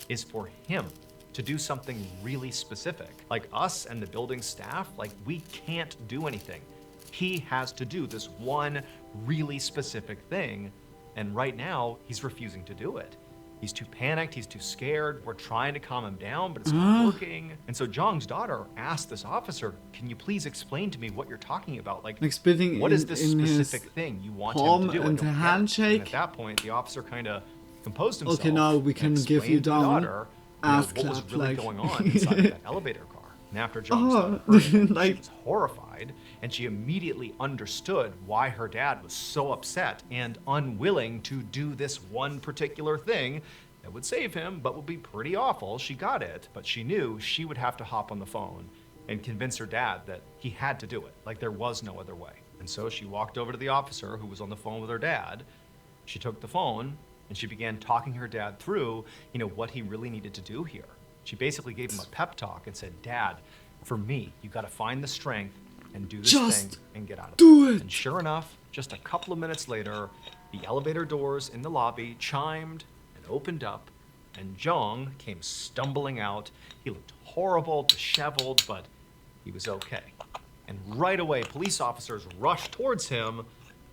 is for him to do something really specific. Like us and the building staff, like, we can't do anything. He has to do this one really specific thing, and right now he's refusing to do it. He's too panicked, he's too scared, we're trying to calm him down, but it's not working. And so Zhang's daughter asked this officer, can you please explain to me what you're talking about? Like spitting what is in- this in his specific thing you want palm him to do? I and don't a get it." handshake. And at that point, the officer kind of composed himself. Okay, now we can and give you explained to the down. daughter, Ass what was clap, really like. going on inside of that elevator car. And after Zhang's Oh, daughter heard it, like- she was horrified, and she immediately understood why her dad was so upset and unwilling to do this one particular thing that would save him, but would be pretty awful. She got it, but she knew she would have to hop on the phone and convince her dad that he had to do it, like there was no other way. And so she walked over to the officer who was on the phone with her dad. She took the phone and she began talking her dad through, you know, what he really needed to do here. She basically gave him a pep talk and said, Dad, for me, you got to find the strength and do this Just thing and get out of do there. it. And sure enough, just a couple of minutes later, the elevator doors in the lobby chimed and opened up, and Zhang came stumbling out. He looked horrible, disheveled, but he was okay. And right away, police officers rushed towards him,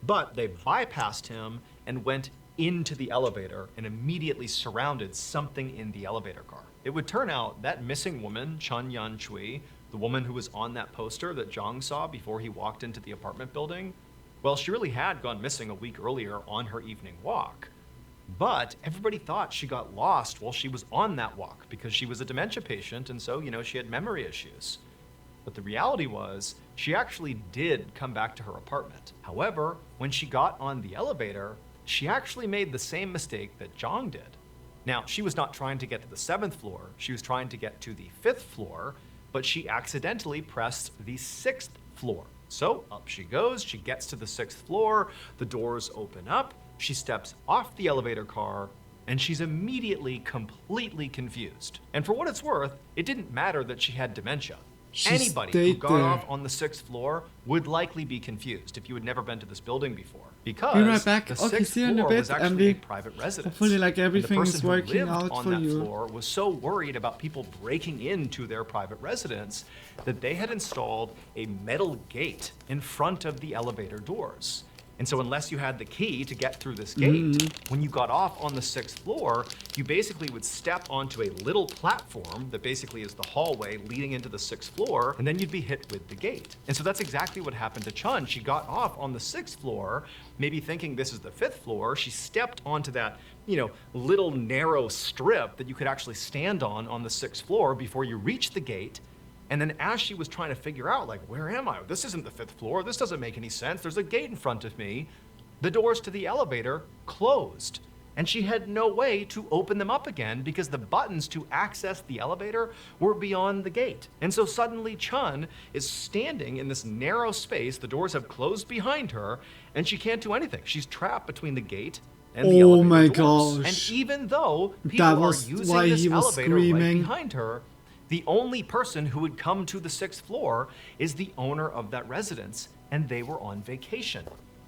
but they bypassed him and went into the elevator and immediately surrounded something in the elevator car. It would turn out that missing woman, Chun Yan Chui, the woman who was on that poster that Zhang saw before he walked into the apartment building, well, she really had gone missing a week earlier on her evening walk. But everybody thought she got lost while she was on that walk because she was a dementia patient, and so, you know, she had memory issues. But the reality was, she actually did come back to her apartment. However, when she got on the elevator, she actually made the same mistake that Zhang did. Now, she was not trying to get to the 7th floor, she was trying to get to the 5th floor, but she accidentally pressed the 6th floor. So up she goes, she gets to the 6th floor, the doors open up, she steps off the elevator car, and she's immediately completely confused. And for what it's worth, it didn't matter that she had dementia. Anybody who stayed got there. off on the 6th floor would likely be confused if you had never been to this building before. Because Be right back. the Okay, 6th see you in a floor bit, was actually Emily. a private residence. Hopefully, like, And everything the is person working who lived out on for that you. floor was so worried about people breaking into their private residence that they had installed a metal gate in front of the elevator doors. And so unless you had the key to get through this gate, when you got off on the 6th floor, you basically would step onto a little platform that basically is the hallway leading into the 6th floor, and then you'd be hit with the gate. And so that's exactly what happened to Chun. She got off on the 6th floor, maybe thinking this is the 5th floor. She stepped onto that, little narrow strip that you could actually stand on the 6th floor before you reached the gate. And then as she was trying to figure out, like, where am I? This isn't the 5th floor. This doesn't make any sense. There's a gate in front of me. The doors to the elevator closed. And she had no way to open them up again because the buttons to access the elevator were beyond the gate. And so suddenly Chun is standing in this narrow space. The doors have closed behind her, and she can't do anything. She's trapped between the gate and the elevator my doors. gosh. And even though people That are was using why this he was elevator right screaming. behind her, the only person who would come to the 6th floor is the owner of that residence, and they were on vacation.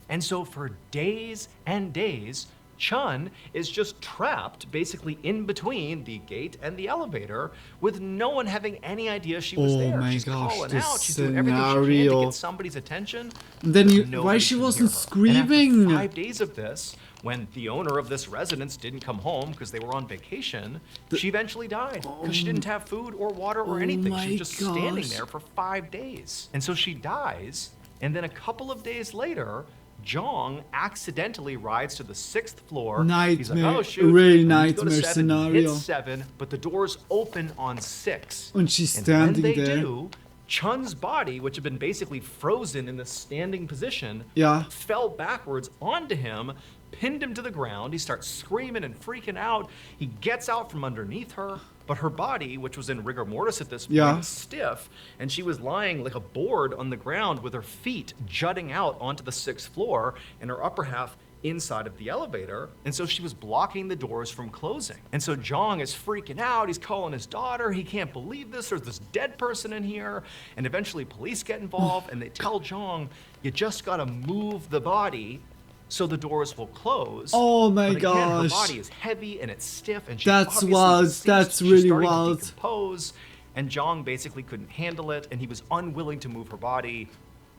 And so for days and days, Chun is just trapped basically in between the gate and the elevator with no one having any idea she was there. my She's gosh, calling this out, she's doing everything she can to scenario. get somebody's attention. And then but why nobody she can wasn't hear her. screaming? And after 5 days of this, when the owner of this residence didn't come home because they were on vacation, she eventually died because she didn't have food or water or anything. She was just standing gosh. there for 5 days. And so she dies, and then a couple of days later, Jong accidentally rides to the 6th floor. He's like, Nightmare, oh shoot, really I need to go to nightmare 7. He scenario. hits 7, but the doors open on 6. When she's And standing when they there. do, Chun's body, which had been basically frozen in the standing position, Yeah. fell backwards onto him, pinned him to the ground. He starts screaming and freaking out. He gets out from underneath her, but her body, which was in rigor mortis at this point, Yeah. was stiff, and she was lying like a board on the ground with her feet jutting out onto the 6th floor and her upper half inside of the elevator. And so she was blocking the doors from closing. And so Jong is freaking out. He's calling his daughter. He can't believe this. There's this dead person in here. And eventually police get involved and they tell Jong, you just got to move the body so the doors will close. Oh my But again, her gosh. body is heavy and it's stiff, and she That's obviously wild. deceased. That's She's really starting to wild. decompose, and Jong basically couldn't handle it, and he was unwilling to move her body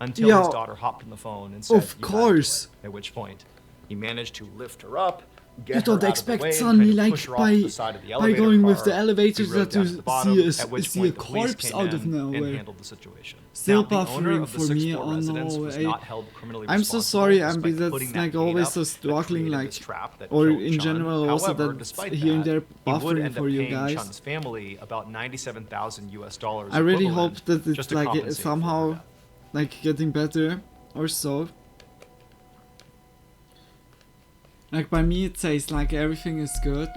until Yeah. his daughter hopped on the phone and said, Of "You gotta do course. it." At which point, he managed to lift her up, get You her don't out of the expect way, and suddenly, kind of like, push her off to the side of the by elevator going with car. the elevators He rode that down you to the bottom, see at which a point the police corpse came out of in and nowhere. handled the situation. Still Now, the owner buffering of the for 6th me. floor Oh residence no, was not held criminally I'm so responsible sorry, despite Ambi. That's putting that like gate always up so that struggling, created like, this trap that or killed in Chun. general also However, that despite here and that, there he would buffering end up for you paying guys. Chun's family about $97,000 I really equivalent hope that just it's to like compensate for her somehow death. like getting better or so. Like by me it says like everything is good.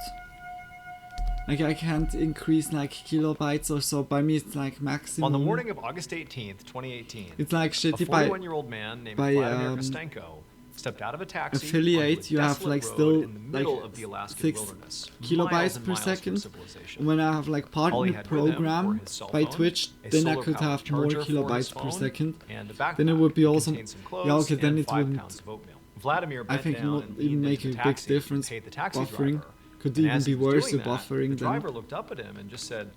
Like I can't increase like kilobytes or so. By me it's like maximum. On the morning of August 18th, 2018, It's like shitty a by- 41-year-old man named by, Vladimir Kostenko stepped out of a taxi affiliate, onto a you have desolate like road still in the middle like of the Alaskan 6 wilderness, miles kilobytes and per miles from second. civilization. When I have like All partner he had with him were program his cell by phone, Twitch, a then I solar could powered have more charger for his kilobytes per phone, second. and a backpack Then it would be that awesome. contained some clothes Yeah, okay, then and it 5 wouldn't. pounds of oatmeal. Vladimir I bent think it down won't and even leaned make into a the big taxi and difference. paid the taxi Buffering driver. could And even as be he was worse doing with that, buffering the then. driver looked up at him and just said,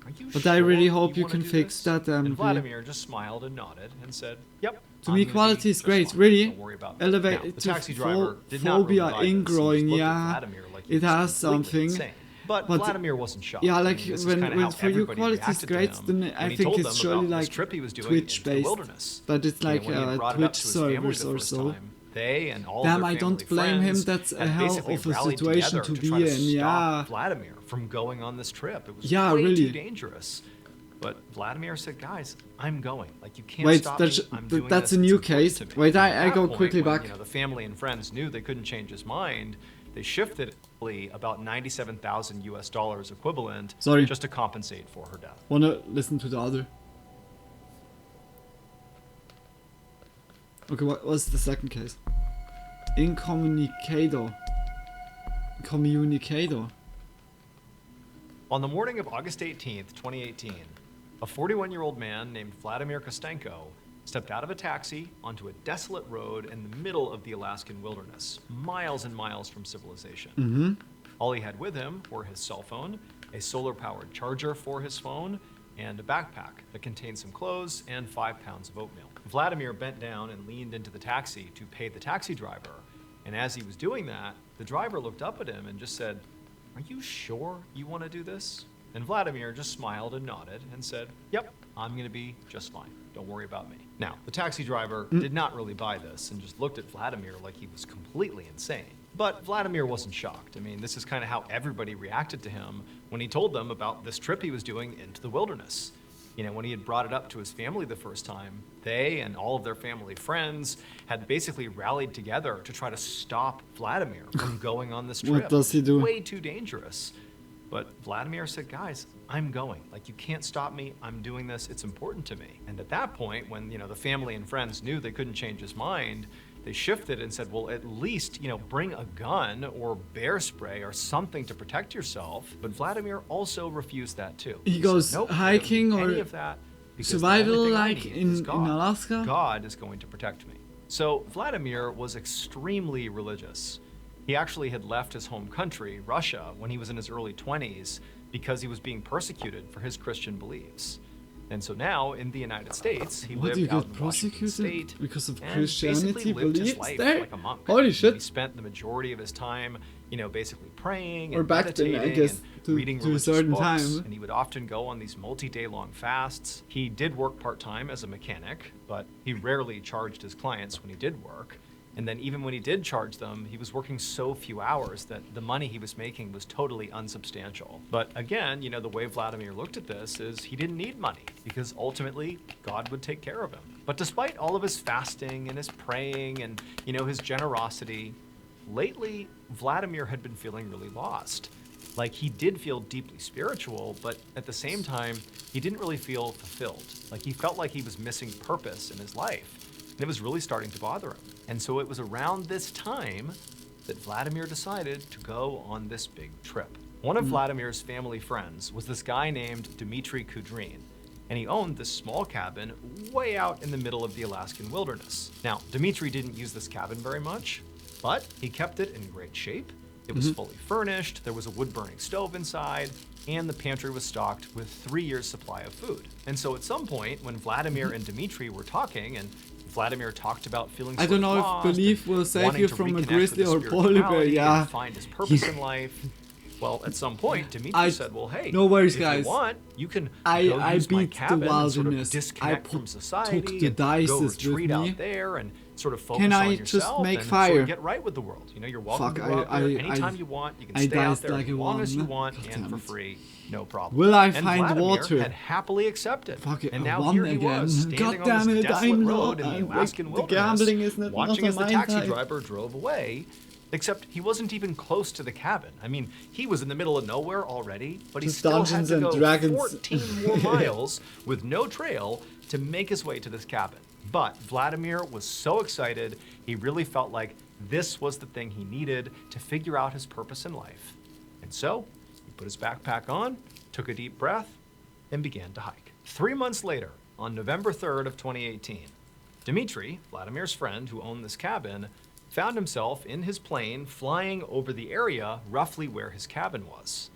"Are you But sure I really hope you wanna can do fix this?" that. And Vladimir just smiled and nodded and said, "Yep." To I'm me, gonna quality be is just great. fine. Really, Don't worry about it." elevate Now, the to taxi driver did not phobia really buy this. He ingrowing. just looked at Yeah, Vladimir like he it was has completely something. insane. But Vladimir wasn't shocked. Yeah, I like mean, this is when kinda how for you everybody quality is reacted to great, him then when I he think told it's them surely about this like trip he was doing Twitch into the based. wilderness. That it's You know, like when he had a brought it up Twitch to his family servers the or first so. time, they and all Damn, of I their don't family blame him. friends That's a had hell basically of a rallied situation together to try be in. stop Yeah. Vladimir from going on this trip. It was Yeah, way really. too dangerous. But Vladimir said, "Guys, I'm going. Like you can't Wait, stop that's me. I'm doing that's this. a It's new important case. to me." Wait, At I that go point, quickly when, back. You know, the family and friends knew they couldn't change his mind. They shifted about $97,000 equivalent Sorry. just to compensate for her death. Wanna listen to the other? Okay, what's the second case? Incommunicado. On the morning of August 18th, 2018, A 41-year-old man named Vladimir Kostenko stepped out of a taxi onto a desolate road in the middle of the Alaskan wilderness, miles and miles from civilization. Mhm. All he had with him were his cell phone, a solar-powered charger for his phone, and a backpack that contained some clothes and 5 pounds of oatmeal. Vladimir bent down and leaned into the taxi to pay the taxi driver. And as he was doing that, the driver looked up at him and just said, "Are you sure you want to do this?" And Vladimir just smiled and nodded and said, "Yep, I'm going to be just fine. Don't worry about me." Now, the taxi driver did not really buy this and just looked at Vladimir like he was completely insane. But Vladimir wasn't shocked. I mean, this is kind of how everybody reacted to him when he told them about this trip he was doing into the wilderness. You know, when he had brought it up to his family the first time, they and all of their family friends had basically rallied together to try to stop Vladimir from going on this trip. What does he do? Way too dangerous. But Vladimir said, "Guys, I'm going. Like, you can't stop me. I'm doing this. It's important to me." And at that point, when, the family and friends knew they couldn't change his mind, they shifted and said, "Well, at least, bring a gun or bear spray or something to protect yourself." But Vladimir also refused that too. He goes said, "Nope, hiking I don't need or any of that, because survival the only thing I like need in is God. Alaska? God is going to protect me." So Vladimir was extremely religious. He actually had left his home country, Russia, when he was in his early 20s because he was being persecuted for his Christian beliefs. And so now, in the United States, he What, you lived out get in Washington prosecuted State because of and Christianity basically lived his beliefs life there? like a monk. Holy shit. He spent the majority of his time, basically praying Or and back then, meditating I guess, and reading to a religious certain books. time. And he would often go on these multi-day-long fasts. He did work part-time as a mechanic, but he rarely charged his clients when he did work. And then even when he did charge them, he was working so few hours that the money he was making was totally unsubstantial. But again, the way Vladimir looked at this is he didn't need money because ultimately God would take care of him. But despite all of his fasting and his praying and, his generosity, lately Vladimir had been feeling really lost. Like, he did feel deeply spiritual, but at the same time, he didn't really feel fulfilled. Like, he felt like he was missing purpose in his life. And it was really starting to bother him. And so it was around this time that Vladimir decided to go on this big trip. One of Vladimir's family friends was this guy named Dmitry Kudrin, and he owned this small cabin way out in the middle of the Alaskan wilderness. Now, Dmitry didn't use this cabin very much, but he kept it in great shape. It was fully furnished, there was a wood-burning stove inside, and the pantry was stocked with 3 years' supply of food. And so at some point, when Vladimir and Dmitry were talking, and Vladimir talked about feeling I don't know if belief will save you from a grizzly or polar bear, yeah. And find his purpose in life. Well, at some point, Dmitry said, "Well, hey, no worries, if guys. you want, you can go I use my beat the cabin and sort of wilderness. disconnect from society took the and go dices with retreat out me. there and sort of focus Can on I yourself just make and fire? sort of get right with the world. You're welcome Fuck, to go out there anytime I- you want. You can I stay out diced there like as a long as you worm. want God and damn for it. free, no problem." Will I And find Vladimir water? had happily accepted. Fuck it, And I now won here he again. was, standing God on damn this it, desolate I'm road not- in the Alaskan the wilderness, gambling is not watching on as the my taxi side. driver drove away. Except he wasn't even close to the cabin. I mean, he was in the middle of nowhere already, but he Just still had Dungeons to and go Dragons. 14 more miles with no trail to make his way to this cabin. But Vladimir was so excited, he really felt like this was the thing he needed to figure out his purpose in life. And so, he put his backpack on, took a deep breath, and began to hike. 3 months later, on November 3rd of 2018, Dmitry, Vladimir's friend who owned this cabin, found himself in his plane flying over the area roughly where his cabin was.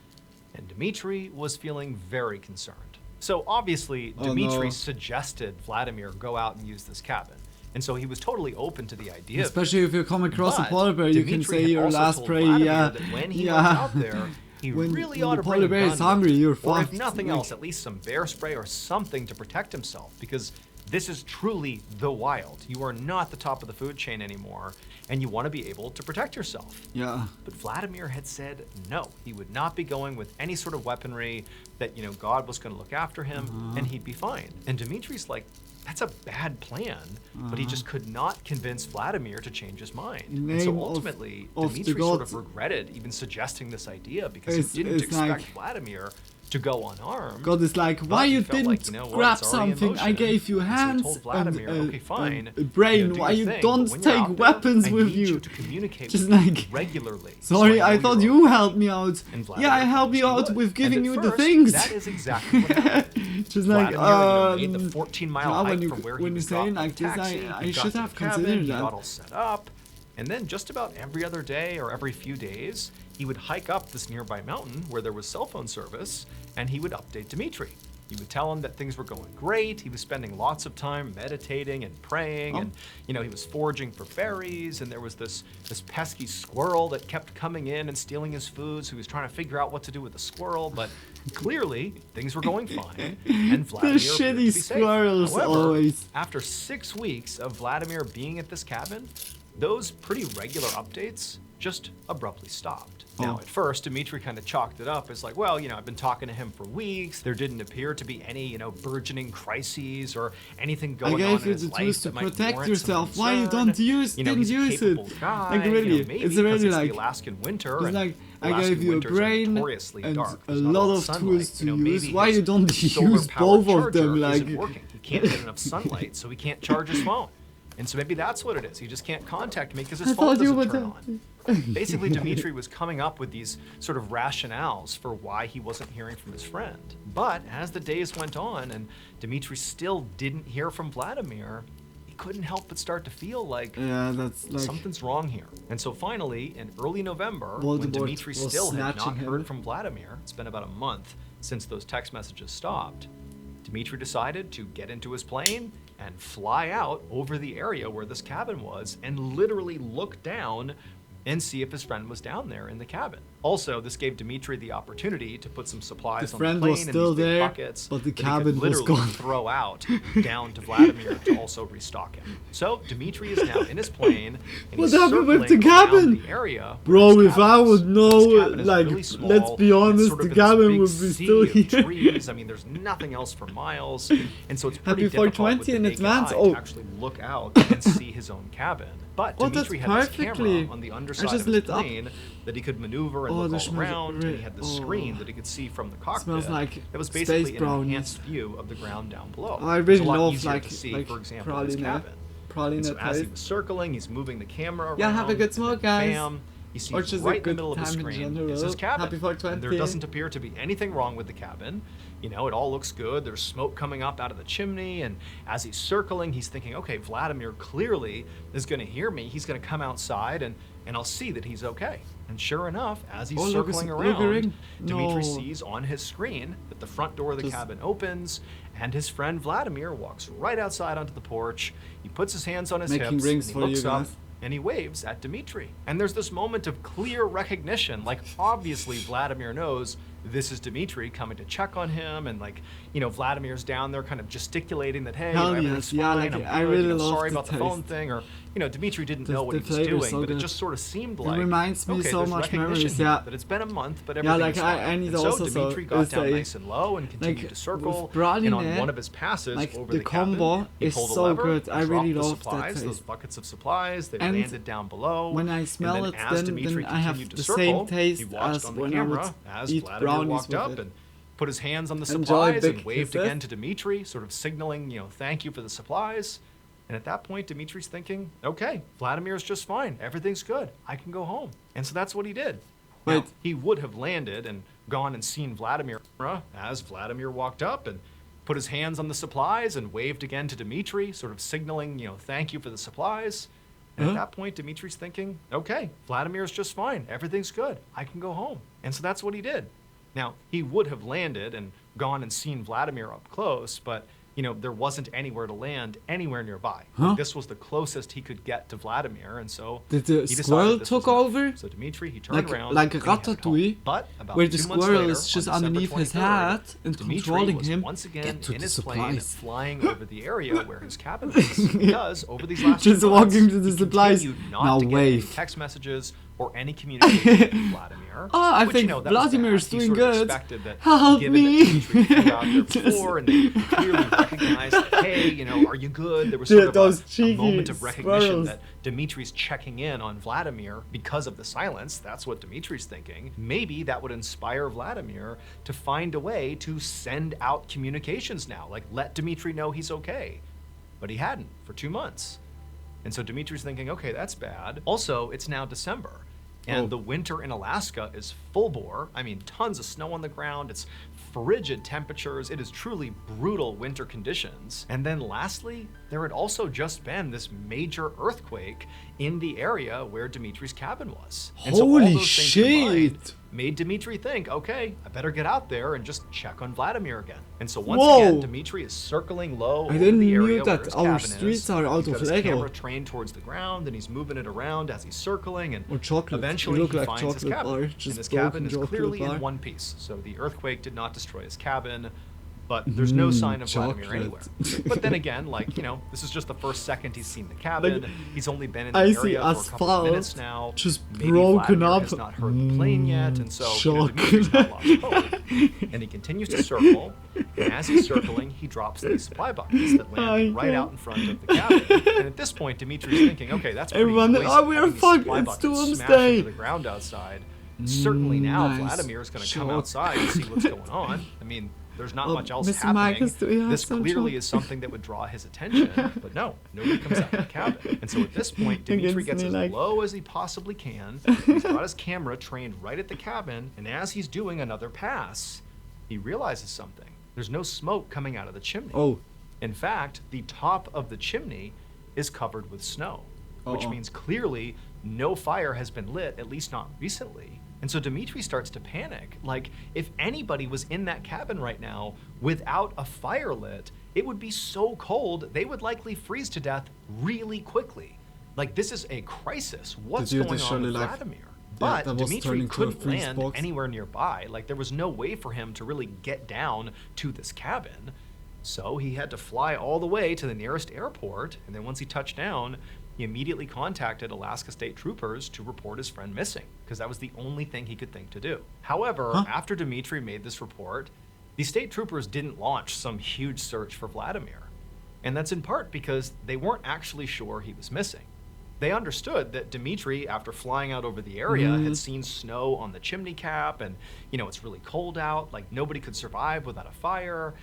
And Dmitry was feeling very concerned. So obviously, Oh, Dmitry no. suggested Vladimir go out and use this cabin. And so he was totally open to the idea. of it. Especially if you come across a But polar bear, you can Dmitry say had your also last told prayer, Vladimir yeah. that when he Yeah. went out there, he When- really when ought the to polar bring a bear gun is with hungry, him. you're Or if fucked. nothing Like- else, at least some bear spray or something to protect himself, because this is truly the wild. You are not the top of the food chain anymore, and you want to be able to protect yourself. Yeah. But Vladimir had said no. He would not be going with any sort of weaponry, that, God was going to look after him, and he'd be fine. And Dmitry's like, that's a bad plan, but he just could not convince Vladimir to change his mind. And so Name of- ultimately, of the Dmitry sort of gods. regretted even suggesting this idea because It's- he didn't it's expect like- Vladimir to go unarmed. God is like, why but he you felt didn't like, you know what, grab it's already in something? I motion. gave you And so he hands told and Vladimir, okay, fine, a brain. do Why your you thing, don't but when you're take out there, weapons I with need you? to communicate Just with me like, regularly. sorry, so I thought you helped me out. And Yeah, I Vladimir helped you promised out he with would. giving And you at the first, things. That is exactly what happened. Just like, Vladimir, made the 14-mile yeah, hike when from where he you was say dropped like from this, taxi, I he got should to have the cabin, considered he that. got all set up, and then just about every other day or every few days, he would hike up this nearby mountain where there was cell phone service, and he would update Dmitri. He would tell him that things were going great. He was spending lots of time meditating and praying, and he was foraging for berries. And there was this pesky squirrel that kept coming in and stealing his food. So he was trying to figure out what to do with the squirrel. But clearly, things were going fine. And Vladimir The appeared to be shitty safe. squirrels However, always. after 6 weeks of Vladimir being at this cabin, those pretty regular updates just abruptly stopped. Now, at first, Dmitri kind of chalked it up as like, well, I've been talking to him for weeks. There didn't appear to be any, burgeoning crises or anything going on in gave you his the life tools to that might protect warrant yourself. some Why you concern. don't use? Didn't He's a use it? capable guy, Like really, maybe it's because really it's like. the Alaskan winter. It's and like I Alaskan gave you a winters are brain notoriously and dark. a There's not lot lot of sunlight. tools to use. Maybe Why his you don't use solar-powered both of them? charger Like isn't working. He can't get enough sunlight, so he can't charge his phone. And so maybe that's what it is. He just can't contact me because his I phone thought you doesn't would. turn on. Basically, Dmitri was coming up with these sort of rationales for why he wasn't hearing from his friend. But as the days went on and Dmitri still didn't hear from Vladimir, he couldn't help but start to feel like, that's like something's wrong here. And so finally, in early November, when Voldemort Dmitri was still had not snatching him. heard from Vladimir, it's been about a month since those text messages stopped, Dmitri decided to get into his plane and fly out over the area where this cabin was and literally look down and see if his friend was down there in the cabin. Also, this gave Dmitri the opportunity to put some supplies The on friend the plane was in still these big there, buckets but the that he cabin could was literally gone. throw out down to Vladimir to also restock him. So Dmitri is now in his plane and What he's happened with the circling around cabin? the area where Bro, his if cabin I is. would know, This cabin is like, really small. let's be It's honest, sort of the in this cabin big would be sea still of here. trees. I mean, there's nothing else for miles, and so it's pretty Happy difficult 420 with the in naked advance. eye Oh. to actually look out and see his own cabin. But Oh, that's Dmitri had this perfectly. camera on the underside just of his lit up. plane that he could maneuver and Oh, look the all smells around, and he great. had the Oh. screen that he could see from the cockpit. Smells like it was space basically an brownies. enhanced view of the ground down below. I It was really a lot love easier like to see, like for example, his cabin. And so as he was circling, he's moving the camera around. Yeah, have a good and smoke, then guys. Bam, you see Or just a right in the good middle of the time in screen general. is his cabin. Happy 420. And there doesn't appear to be anything wrong with the cabin. It all looks good. There's smoke coming up out of the chimney, and as he's circling, he's thinking, okay, Vladimir clearly is going to hear me. He's going to come outside, and I'll see that he's okay. And sure enough, as he's circling around, Dmitri sees on his screen that the front door of the cabin opens, and his friend Vladimir walks right outside onto the porch. He puts his hands on his Making hips, rings and for he you looks up, guys. and he waves at Dmitri. And there's this moment of clear recognition. Like, obviously, Vladimir knows this is Dmitri coming to check on him, and Vladimir's down there kind of gesticulating that, hey, Hell everything's yes, yeah, fine, like, I'm I good, really love sorry the about the phone taste. thing, or, Dmitri didn't know what The he was flavor's doing, so but it good. just sort of seemed It like, reminds me okay, so there's much recognition memories, here, yeah. that it's been a month, but Yeah, everything's like, fine. I need And so also Dmitri so got down say, nice and low and continued like, to circle, with brownie and on net, one of his passes like, over the the cabin, combo he is pulled a so lever, good. I dropped really the love that supplies, those taste. buckets of supplies, they And landed down below. when I smell and it, then as then Dmitri I have continued to the circle, same taste he watched as on the when I would camera as eat Vladimir brownies walked with up it. and put his hands on the Enjoy supplies big and waved kisses. again to Dmitri, sort of signaling, thank you for the supplies. And at that point, Dmitri's thinking, okay, Vladimir's just fine. Everything's good. I can go home. And so that's what he did. Now, Wait. he would have landed and gone and seen Vladimir as Vladimir walked up and put his hands on the supplies and waved again to Dmitri, sort of signaling, thank you for the supplies. And at that point, Dmitri's thinking, okay, Vladimir's just fine. Everything's good. I can go home. And so that's what he did. Now, he would have landed and gone and seen Vladimir up close, but there wasn't anywhere to land anywhere nearby. Huh? This was the closest he could get to Vladimir, and so Did the he decided squirrel this took was enough. over? So Dmitri, he turned around, Like and he headed home. Ratatouille, But about where the 2 months squirrel later, is just on December underneath his 23rd, hat and Dmitri controlling was him. once again Get to in the his plane, supplies. flying over the area where his cabin is. Because over these last Just 2 months, walking to the he supplies. continued not Now to get any wave. text messages or any communication with Vladimir. Oh, I which, think you know, that was Vladimir's bad. He doing sort of good. expected that, Help given me. that Dmitri flew out there before and they clearly recognized, that, hey, you know, are you good? There was sort of Those a cheeky moment of recognition squirrels. that Dmitri's checking in on Vladimir because of the silence. That's what Dmitri's thinking. Maybe that would inspire Vladimir to find a way to send out communications now, like let Dmitri know he's okay. But he hadn't for 2 months. And so Dmitri's thinking, okay, that's bad. Also, it's now December. And the winter in Alaska is full bore. I mean, tons of snow on the ground. It's frigid temperatures. It is truly brutal winter conditions. And then lastly, there had also just been this major earthquake in the area where Dmitri's cabin was. And so all Holy those things combined shit. made Dmitri think, okay, I better get out there and just check on Vladimir again. And so once Whoa. again, Dmitri is circling low I over didn't the area knew where that his our cabin streets is. are out He's got of his Lego. camera trained towards the ground and he's moving it around as he's circling, and Or chocolate. eventually You look he like finds his chocolate cabin. bar, And just his cabin broken is chocolate clearly bar. in one piece, so the earthquake did not destroy his cabin. But there's no sign of Vladimir chocolate. anywhere. But then again, like, you know, this is just the first second he's seen the cabin. Like, he's only been in the I area see for a couple of minutes asphalt now. just Maybe broken Vladimir up. has not heard the plane yet, and so you know, Dmitri's Chocolate. not lost hope. And he continues to circle, and as he's circling, he drops these supply buckets that land right out in front of the cabin. And at this point, Dmitri's thinking, okay, that's pretty Everyone, noisy, oh, we are having these fucked, supply it's buckets smash doomsday. into the ground outside. Certainly now Nice. Vladimir is going to come Choc- outside and see what's going on. I mean, there's not Oh, much else Mr. Marcus, do we happening. have This some clearly choc- is something that would draw his attention, but no, nobody comes out of the cabin. And so at this point, Dmitri Against gets me, as like- low as he possibly can. He's got his camera trained right at the cabin, and as he's doing another pass, he realizes something. There's no smoke coming out of the chimney. Oh. In fact, the top of the chimney is covered with snow, which Uh-oh. means clearly no fire has been lit, at least not recently. And so Dmitri starts to panic. Like, if anybody was in that cabin right now without a fire lit, it would be so cold, they would likely freeze to death really quickly. Like, this is a crisis. What's dude going is on surely with like- Vladimir? Yeah, But that was Dmitri turning to a couldn't freeze land box. anywhere nearby. Like, there was no way for him to really get down to this cabin. So he had to fly all the way to the nearest airport, and then once he touched down, he immediately contacted Alaska State Troopers to report his friend missing, because that was the only thing he could think to do. However, after Dmitri made this report, the state troopers didn't launch some huge search for Vladimir. And that's in part because they weren't actually sure he was missing. They understood that Dmitri, after flying out over the area, had seen snow on the chimney cap, and, you know, it's really cold out, like nobody could survive without a fire.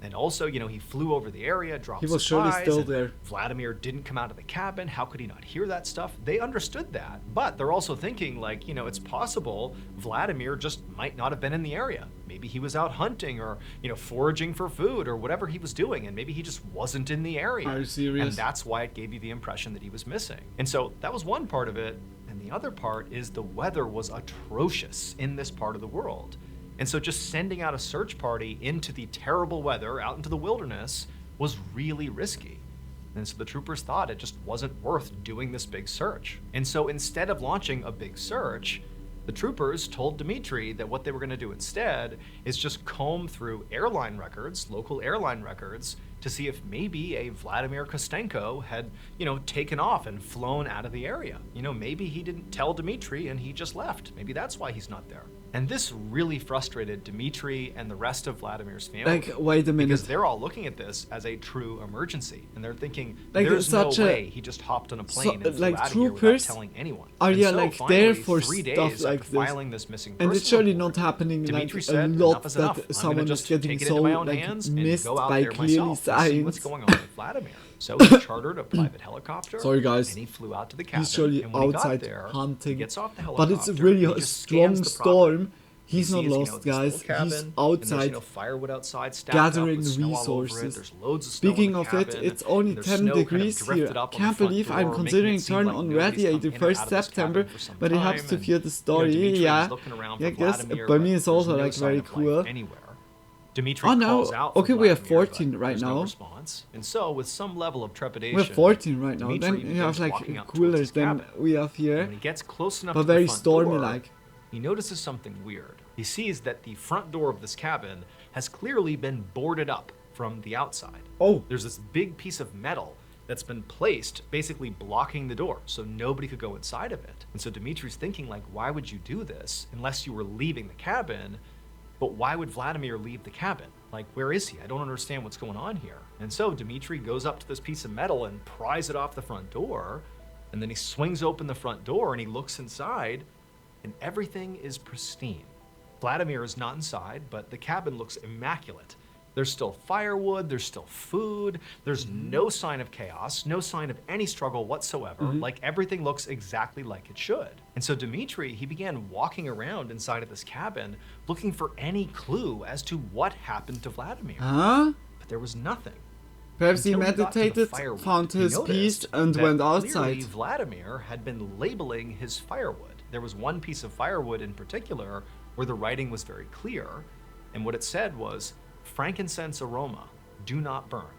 And also, you know, he flew over the area, dropped He was surely supplies, still and there. Vladimir didn't come out of the cabin. How could he not hear that stuff? They understood that. But they're also thinking, like, you know, it's possible Vladimir just might not have been in the area. Maybe he was out hunting or, you know, foraging for food or whatever he was doing, and maybe he just wasn't in the area. Are you serious? And that's why it gave you the impression that he was missing. And so that was one part of it. And the other part is the weather was atrocious in this part of the world. And so just sending out a search party into the terrible weather, out into the wilderness, was really risky. And so the troopers thought it just wasn't worth doing this big search. And so instead of launching a big search, the troopers told Dmitri that what they were going to do instead is just comb through airline records, local airline records, to see if maybe a Vladimir Kostenko had, you know, taken off and flown out of the area. You know, maybe he didn't tell Dmitri and he just left. Maybe that's why he's not there. And this really frustrated Dmitri and the rest of Vladimir's family. Like, wait a minute. Because they're all looking at this as a true emergency. And they're thinking, Like, there's no such a- way he just hopped on a plane and flew like, out of here without troopers telling anyone. are And yeah so like finally, there for 3 days stuff after like this, filing this missing and it's person surely report, not happening Dmitri like said, a enough lot is enough. that I'm someone gonna is just getting take it so into my own like hands and missed go out by there clearly myself and see what's signs. going on with Vladimir. So he chartered a private helicopter. Sorry, guys. And he flew out to the cabin. He's surely and when he outside got there, hunting, he gets off the but it's helicopter, really he a just strong scans the property. storm. He's He not sees, lost, this guys. little cabin, He's and there's, outside firewood outside stacked up gathering with snow all over it. resources. There's loads of snow in Speaking the of it, cabin, it's only and there's 10 snow kind of degrees drifted here. up on the Can't front believe door, I'm making considering it seem turn like on nobody's come radiator in or 1st out of this September, cabin for some but it helps time, to and, feel the story. Dmitri Yeah, was looking around for yeah, I guess Vladimir, by but me it's there's also no like sign very of life cool. anywhere. Dmitri Oh no, calls out for okay, we have Vladimir, but 14 right there's no now. response. And so, with some level of trepidation, We have 14 right now. Dmitri Then you have begins like walking up towards cooler his than cabin. we have And here, when he gets close enough but to the very front stormy door, like. he notices something weird. He sees that the front door of this cabin has clearly been boarded up from the outside. Oh. There's this big piece of metal that's been placed basically blocking the door so nobody could go inside of it. And so Dimitri's thinking, like, why would you do this unless you were leaving the cabin? But why would Vladimir leave the cabin? Like, where is he? I don't understand what's going on here. And so Dimitri goes up to this piece of metal and pries it off the front door. And then he swings open the front door and he looks inside, and everything is pristine. Vladimir is not inside, but the cabin looks immaculate. There's still firewood, there's still food, there's no sign of chaos, no sign of any struggle whatsoever. Like, everything looks exactly like it should. And so Dimitri, he began walking around inside of this cabin looking for any clue as to what happened to Vladimir. But there was nothing. Perhaps he Until got to the meditated, firewood. found He his noticed peace, and that went clearly outside. Vladimir had been labeling his firewood. There was one piece of firewood in particular where the writing was very clear, and what it said was, "Frankincense aroma, do not burn."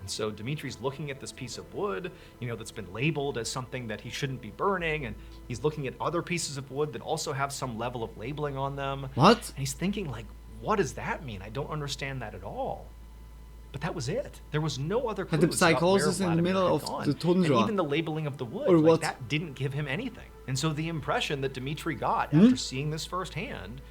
And so Dimitri's looking at this piece of wood, that's been labeled as something that he shouldn't be burning, and he's looking at other pieces of wood that also have some level of labeling on them. What? And he's thinking, like, what does that mean? I don't understand that at all. But that was it. There was no other clues Had the about where psychosis in the Vladimir middle had of gone. the tundra. And even the labeling of the wood, Or like, what? that didn't give him anything. And so the impression that Dimitri got after seeing this firsthand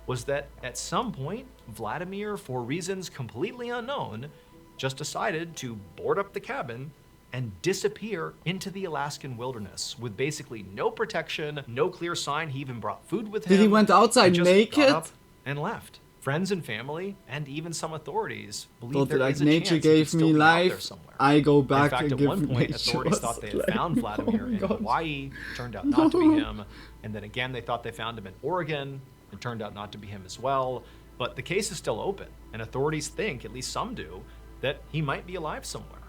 was that at some point, Vladimir, for reasons completely unknown, just decided to board up the cabin and disappear into the Alaskan wilderness with basically no protection, no clear sign he even brought food with him. Did he went outside just naked? got up and left. Friends and family, and even some authorities, believe Thought there that, like, is a nature chance he gave could still me be out there life, somewhere. I go In back fact, and at give one point, nature authorities was thought they had life. found Vladimir Oh my in God. Hawaii. Turned out not to be him. And then again, they thought they found him in Oregon. It turned out not to be him as well. But the case is still open, and authorities think, at least some do, that he might be alive somewhere,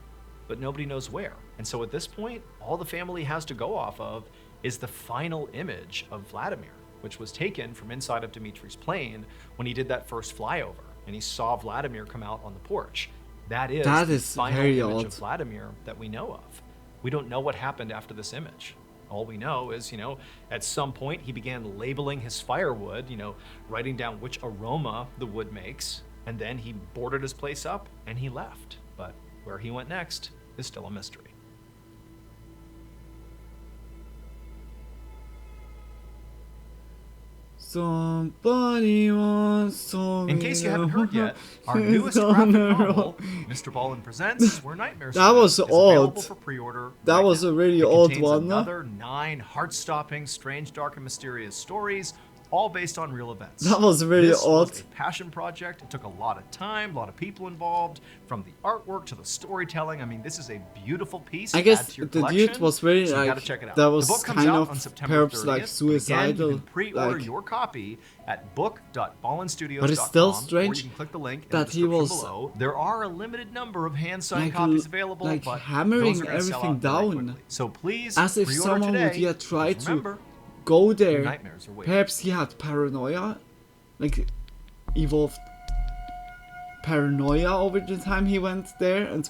but nobody knows where. And so at this point, all the family has to go off of is the final image of Vladimir, which was taken from inside of Dimitri's plane when he did that first flyover, and he saw Vladimir come out on the porch. That is the final very image odd. of Vladimir that we know of. We don't know what happened after this image. All we know is, at some point he began labeling his firewood, writing down which aroma the wood makes, and then he boarded his place up and he left. But where he went next is still a mystery. Somebody wants to In case you haven't heard yet, our It's newest on graphic a novel, roll. Mr. Ballin Presents Where Nightmares That was Is available odd. for pre-order That right was now. a really It odd contains one. another 9 heart-stopping, strange, dark, and mysterious stories, all based on real events. That was really this odd. was a passion project. It took a lot of time, a lot of people involved, from the artwork to the storytelling. I mean, this is a beautiful piece. I Add guess to your the collection, dude was very, so you gotta like, check it out. that The was book comes kind out of on September 30th. perhaps, like, But again, suicidal, you can pre-order like- your copy at book.ballinstudios.com, But it's still or strange you can click the link in that the he description was, below. There are a limited number of hand-signed like, copies available, like but hammering those are gonna sell everything out very down, quickly. So please as if pre-order someone today. would yet try Just to remember, go there. nightmares are waiting. Perhaps he had paranoia, like evolved paranoia over the time he went there and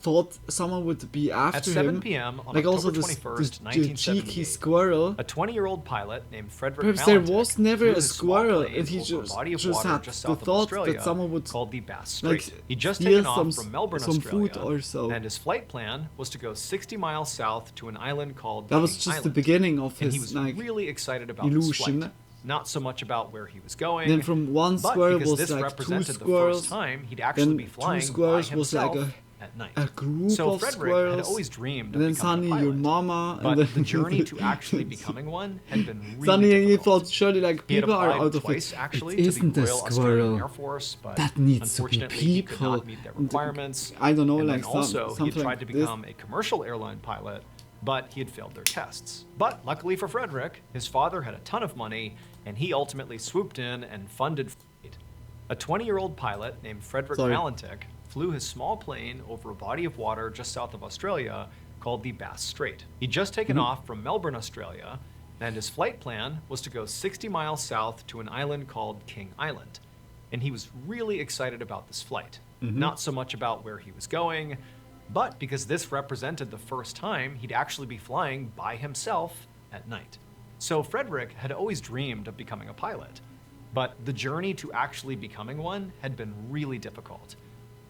thought someone would be after At 7 him. p.m. on like also October this, 21st, the cheeky 1978, squirrel. a 20-year-old pilot named Frederick Perhaps there Malentic was never flew a his small squirrel, plane and he over a just, body of just water had just the south of thought Australia that someone would called the Bass like Strait. He'd just steal taken off from Melbourne, some Australia, food or so. and his flight plan was to go 60 miles south to an island called That was King just the Island. beginning of And his he was like really excited about this illusion. flight. Not so much about where he was going. Then from one but squirrel because was this like represented two the squirrels. first time he'd actually Then be flying two squirrels by was like himself a at night. group So of Frederick squirrels. had always dreamed and of then becoming a suddenly your pilot. mama. But and then the journey to actually becoming one had been really suddenly he difficult. thought surely like He had people are applied out of twice, it. actually, It to isn't the a Royal Australian squirrel. Air Force, but that needs to be unfortunately he could people. not meet their requirements. I don't know, and like then also he something had tried like to this. become a commercial airline pilot, but he had failed their tests. But luckily for Frederick, his father had a ton of money, and he ultimately swooped in and funded flight. A 20-year-old pilot named Frederick Sorry. Malentic flew his small plane over a body of water just south of Australia called the Bass Strait. He'd just taken off from Melbourne, Australia, and his flight plan was to go 60 miles south to an island called King Island. And he was really excited about this flight. Not so much about where he was going, but because this represented the first time he'd actually be flying by himself at night. So Frederick had always dreamed of becoming a pilot, but the journey to actually becoming one had been really difficult.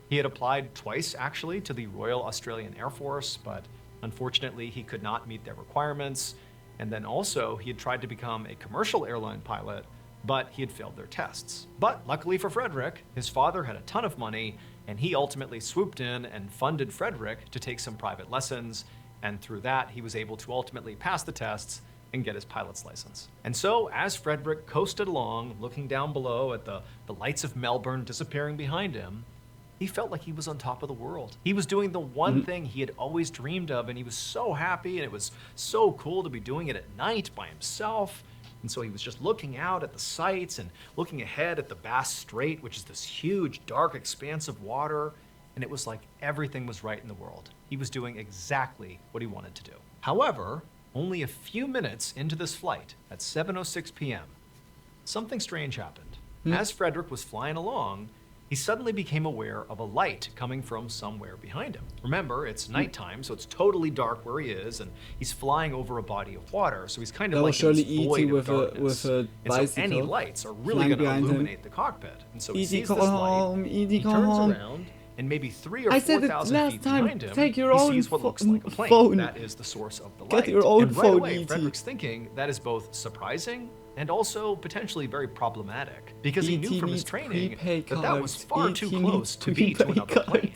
He had applied twice, actually, to the Royal Australian Air Force, but unfortunately he could not meet their requirements. And then also, he had tried to become a commercial airline pilot, but he had failed their tests. But luckily for Frederick, his father had a ton of money, and he ultimately swooped in and funded Frederick to take some private lessons, and through that, he was able to ultimately pass the tests and get his pilot's license. And so, as Frederick coasted along, looking down below at the lights of Melbourne disappearing behind him, he felt like he was on top of the world. He was doing the one thing he had always dreamed of, and he was so happy, and it was so cool to be doing it at night by himself. And so he was just looking out at the sights and looking ahead at the Bass Strait, which is this huge, dark expanse of water. And it was like everything was right in the world. He was doing exactly what he wanted to do. However, only a few minutes into this flight, at 7:06 p.m., something strange happened. As Frederick was flying along, he suddenly became aware of a light coming from somewhere behind him. Remember, it's nighttime, so it's totally dark where he is, and he's flying over a body of water, so he's kind of like in this void of darkness. And so any lights are really going to illuminate the cockpit. And so he sees this light, he turns around, and maybe 3,000 or 4,000 feet behind him, he sees what looks like a plane. That is the source of the light. And right away, Frederick's thinking that is both surprising and also potentially very problematic, because he knew from his training that was far too close to be to another plane.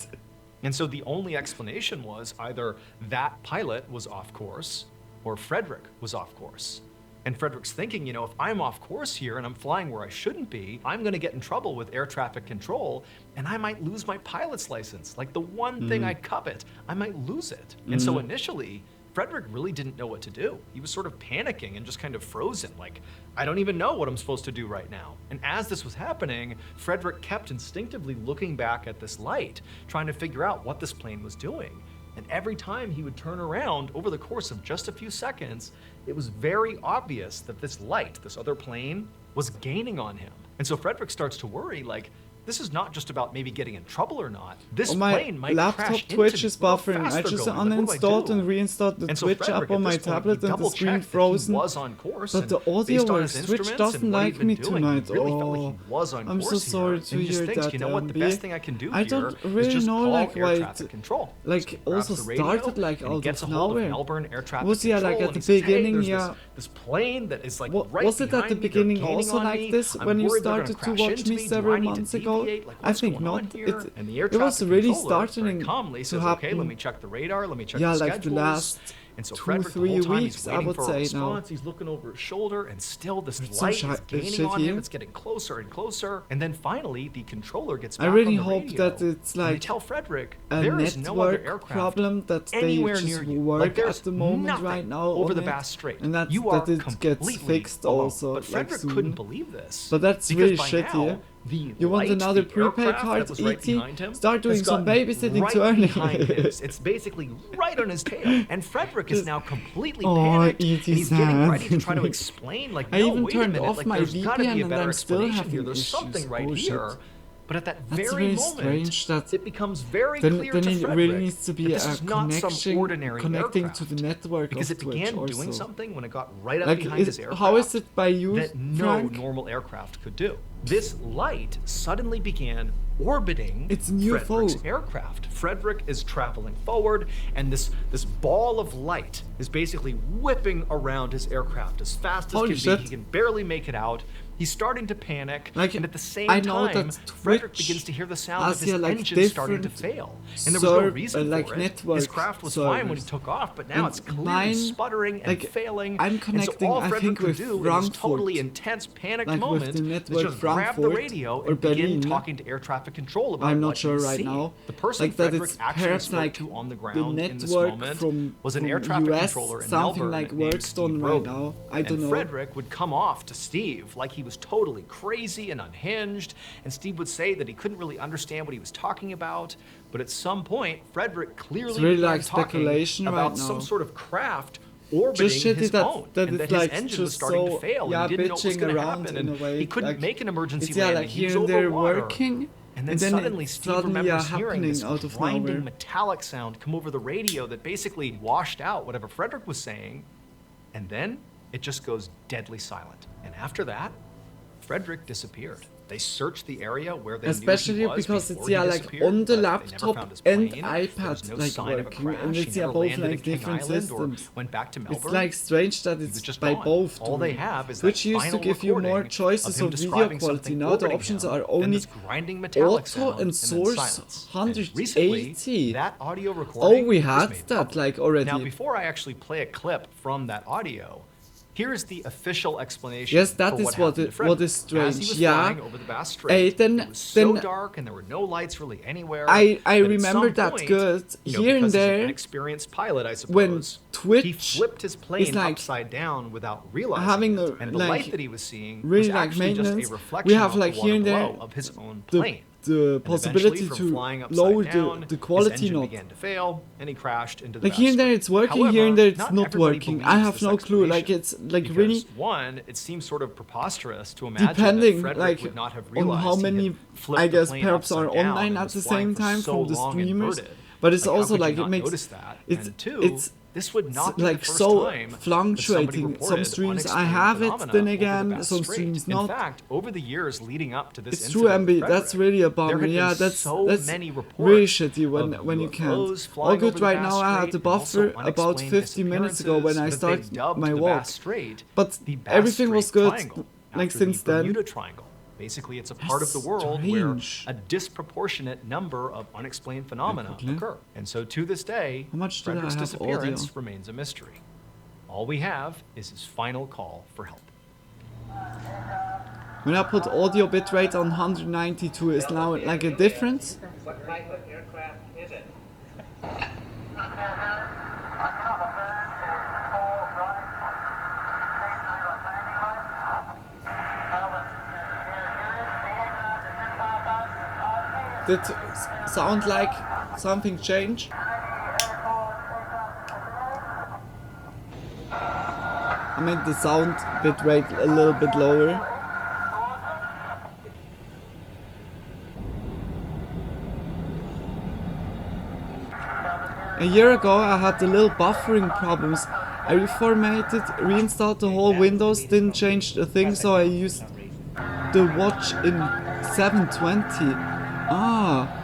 And so the only explanation was either that pilot was off course or Frederick was off course. And Frederick's thinking, you know, if I'm off course here and I'm flying where I shouldn't be, I'm going to get in trouble with air traffic control, and I might lose my pilot's license. Like the one thing I covet, I might lose it. And so initially, Frederick really didn't know what to do. He was sort of panicking and just kind of frozen, like, I don't even know what I'm supposed to do right now. And as this was happening, Frederick kept instinctively looking back at this light, trying to figure out what this plane was doing. And every time he would turn around over the course of just a few seconds, it was very obvious that this light, this other plane, was gaining on him. And so Frederick starts to worry, like, this is not just about maybe getting in trouble or not. This plane might crash into Twitch is me. How buffering. fast I they're just going. Like, what do I uninstalled do? and reinstalled the And so Twitch Frederick, app on at my this point, tablet he and the screen double-checked that frozen. He was on course, But the and audio based on works. his Twitch instruments doesn't and what like he'd been me doing, tonight. He really felt like he was on I'm so course sorry here. to And he just hear thinks, that. you know what, the best thing I can do I here don't is really just know call like air why traffic it control. like So he also grabs the radio, started like and he out gets of a hold of nowhere. Melbourne air traffic Was yeah like control, at and the he says, hey, beginning, there's yeah. this plane that is like right Was it at the behind me, they're beginning gaining also on like me. this I'm when you worried they're gonna started to crash watch into me me. Do several I need to months ago? deviate? Like, I what's think going on not. here? And the air It was traffic really controller very starting calmly to says, okay, let happen. me check the radar, let me check Yeah, the like the schedules. last And so 2-3 Frederick, the whole time, weeks, he's I waiting would for a say now. response. He's looking over his shoulder, and still this It's so light is gaining on shitty. him. It's getting closer and closer. And then finally, the controller gets I back really on the hope radio, that it's and they like tell Frederick a there is no other network aircraft problem that they anywhere just near you. work Like there's at the moment nothing right now over on the it, Bass Strait. and that's You are that it gets completely fixed alone. also But like Frederick soon. couldn't believe this. But that's because really by shitty. now, the You want light, another the prepaid aircraft card, that was right ET? behind him, Start doing has some gotten babysitting right to earn behind him. It's basically right on his tail. And Frederick is now completely Oh, panicked. ET And he's getting sad. ready to try to explain, like, I no, even wait a turned minute, off like, my there's gotta VPN be a and better I'm still explanation having here. There's issues. something right Oh, shit. here. But at that That's very really moment, strange that it becomes very then clear it to Frederick really needs to be that this a is not some connection ordinary connecting aircraft. to the network Because of it began Twitch doing also. something when it got right up Like, behind his aircraft how is it by you, that no Frank? normal aircraft could do. This light suddenly began orbiting It's new Frederick's foe. aircraft. Frederick is traveling forward, and this ball of light is basically whipping around his aircraft as fast as Holy can shit. be. He can barely make it out. He's starting to panic, Like, and at the same I know time, that Frederick Twitch begins to hear the sound has, of his yeah, like, engine starting to different fail. And there was no reason like for it. network His craft was fine when he servers. took off, but now And it's clearly mine, sputtering and like, failing. I'm and so connecting, all I Frederick think, could with do in this Frankfurt. totally intense panicked Like, with moment the is network just grab the Frankfurt radio or and begin Berlin. talking to air traffic control about I'm not what sure he's right seeing. now. The person Like that Frederick it's actually perhaps spoke like to on the the ground in this network moment was an air traffic US, controller in something Melbourne like named works Steve on right Roden. now. I don't and know. Frederick would come off to Steve like he was totally crazy and unhinged, and Steve would say that he couldn't really understand what he was talking about. But at some point, Frederick clearly really began like speculation talking right about now. some sort of craft orbiting Just shitty his that- own, that and it's that his like engine was just starting to so, fail, yeah, and he didn't know what was bitching going to around happen, in and a way, he couldn't like, make an emergency it's, yeah, landing. like He was here and over there water. working, And then and then suddenly it's Steve suddenly, remembers yeah, hearing this happening out of grinding nowhere. metallic sound come over the radio that basically washed out whatever Frederick was saying, and then it just goes deadly silent. And after that, Frederick disappeared. They searched the area where they especially knew he was because before it's he like disappeared, on the but they never laptop found his and plane. iPad There's no like sign of a working, crash. and He it's never both landed like at King different Island or systems. went back to Melbourne. It's like strange that He it's was just by gone. both. All they doing, have is which that used to final give you more recording choices him of video describing quality. something Now the orbiting options him, are then only this grinding metallic auto sound, and then source silence. And recently, 180. that audio Oh, recording we was had made that public. like already. Now, before I actually play a clip from that audio, here's the official explanation. Yes, that for is what what happened to what Frederick. is strange. As he was Yeah. flying over the Bass Strait, then, it was so then dark and there were no lights really anywhere. I that at remember some that point, good. you know, Here and because he's an there, inexperienced pilot, I suppose, when Twitch he flipped his plane is like upside down without realizing having it. a, And the like, light that he was seeing really was like actually just maintenance. a reflection We have off like the here water and there below of his own the plane. the And possibility eventually, from to flying upside lower down, the his quality engine knob. began to fail, and he crashed into the Like Bass here and there Strait. it's working, However, here and there it's not not everybody working. I believes have this no clue. Like explanation, it's like because, really one, it seems sort of preposterous to imagine depending that Frederick like would not have on realized how he many had flipped I the guess plane perhaps are upside down online and at was the flying same for time so from the long streamers. inverted. But it's Like, how also could you like it not makes notice that? it's And two, it's this would not be like the first so time that somebody fluctuating. Some reported streams I unexplained have it, phenomena then over the again Bass some Strait. streams In not. fact, over the years leading up to this It's true, incident with MB. That's Frederick, really a there bummer. had Yeah, been that's so many really reports shitty when you of can't. UFOs All flying over good the right Bass now. I had Strait the and also buffer about unexplained 50 minutes ago when I disappearances that they've started dubbed my the walk. Bass Strait But the Bass everything was Strait good Triangle, like after since the then. Bermuda Triangle. Basically, it's a part of the world where a disproportionate number of unexplained phenomena occur. And so to this day, How much did I Frederick's have disappearance audio? remains a mystery. All we have is his final call for help. When I put audio bitrate on 192, is now like a difference? What type of aircraft is it? Did it sound like something changed? I made the sound bitrate a little bit lower. A year ago I had the little buffering problems. I reformatted, reinstalled the whole Windows, didn't change the thing, so I used the watch in 720. Ah.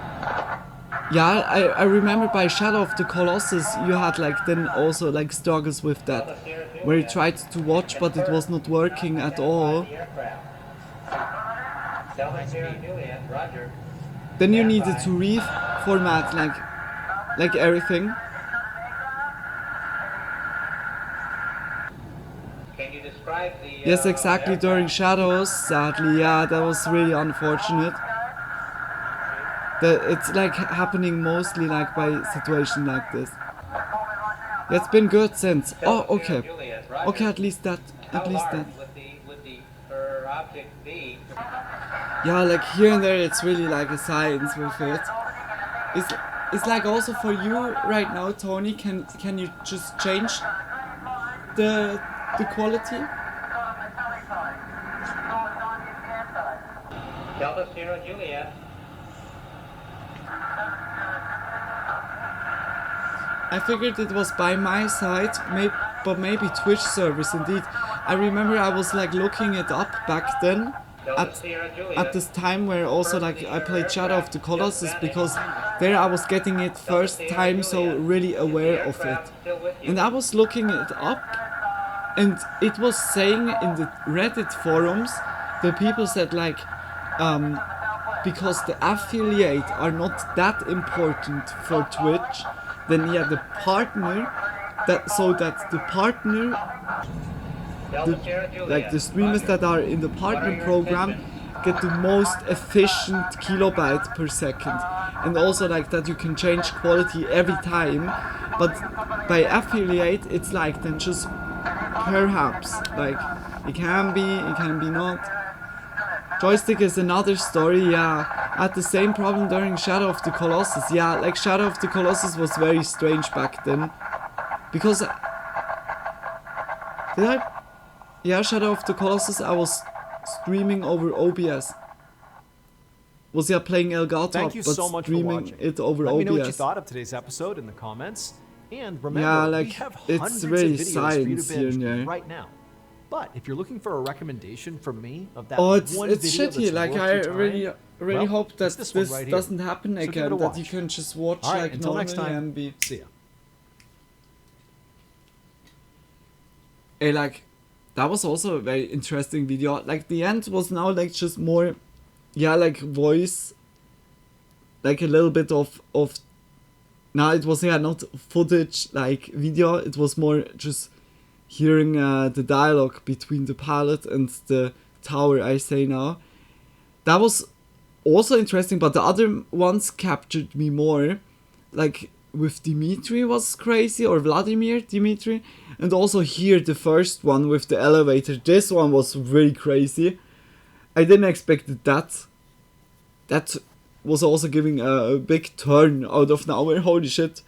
Yeah, I remember by Shadow of the Colossus you had like then also like struggles with that. Where you tried to watch but it was not working at all. Roger. Then you needed to reformat like everything. Can you describe the Yes, exactly, during Shadows, sadly, yeah, that was really unfortunate. That it's like happening mostly like by situation like this. Yeah, it's been good since. Oh, okay. Okay, at least that. with the object B? Yeah, like here and there it's really like a science with it. It's like also for you right now, Tony, can you just change the quality? Delta Sierra Juliet. I figured it was by my side, but maybe Twitch servers indeed. I remember I was like looking it up back then at this time where also like I played Shadow of the Colossus because there I was getting it first time, so really aware of it. And I was looking it up and it was saying in the Reddit forums, the people said like because the affiliate are not that important for Twitch, then yeah, the partner, that the partner, like the streamers that are in the partner program get the most efficient kilobyte per second, and also like that you can change quality every time, but by affiliate it's like then just perhaps, like it can be not. Joystick is another story, yeah. I had the same problem during Shadow of the Colossus, yeah, like Shadow of the Colossus was very strange back then. Because... Yeah, Shadow of the Colossus I was streaming over OBS. Was yeah playing Elgato, Thank you but so much for streaming watching. it over Let OBS. me know what you thought of today's episode in the comments. And remember, Yeah, like, we have it's hundreds really of videos for you to science here binge and there. right now. But if you're looking for a recommendation from me of that Oh, it's one video shitty. that's Like worth I your time, really well, hope that it's this one right here. doesn't happen So give it again. a That you watch. can just watch All right, like until next normally time. and be. See ya. Hey, like that was also a very interesting video. Like the end was now like just more, yeah, like voice. Like a little bit of. Now it was not footage like video. It was more just hearing the dialogue between the pilot and the tower. I say now, that was also interesting, but the other ones captured me more. Like with Dimitri was crazy, or Vladimir Dimitri, and also here the first one with the elevator. This one was really crazy. I didn't expect that. That was also giving a big turn out of nowhere. Holy shit!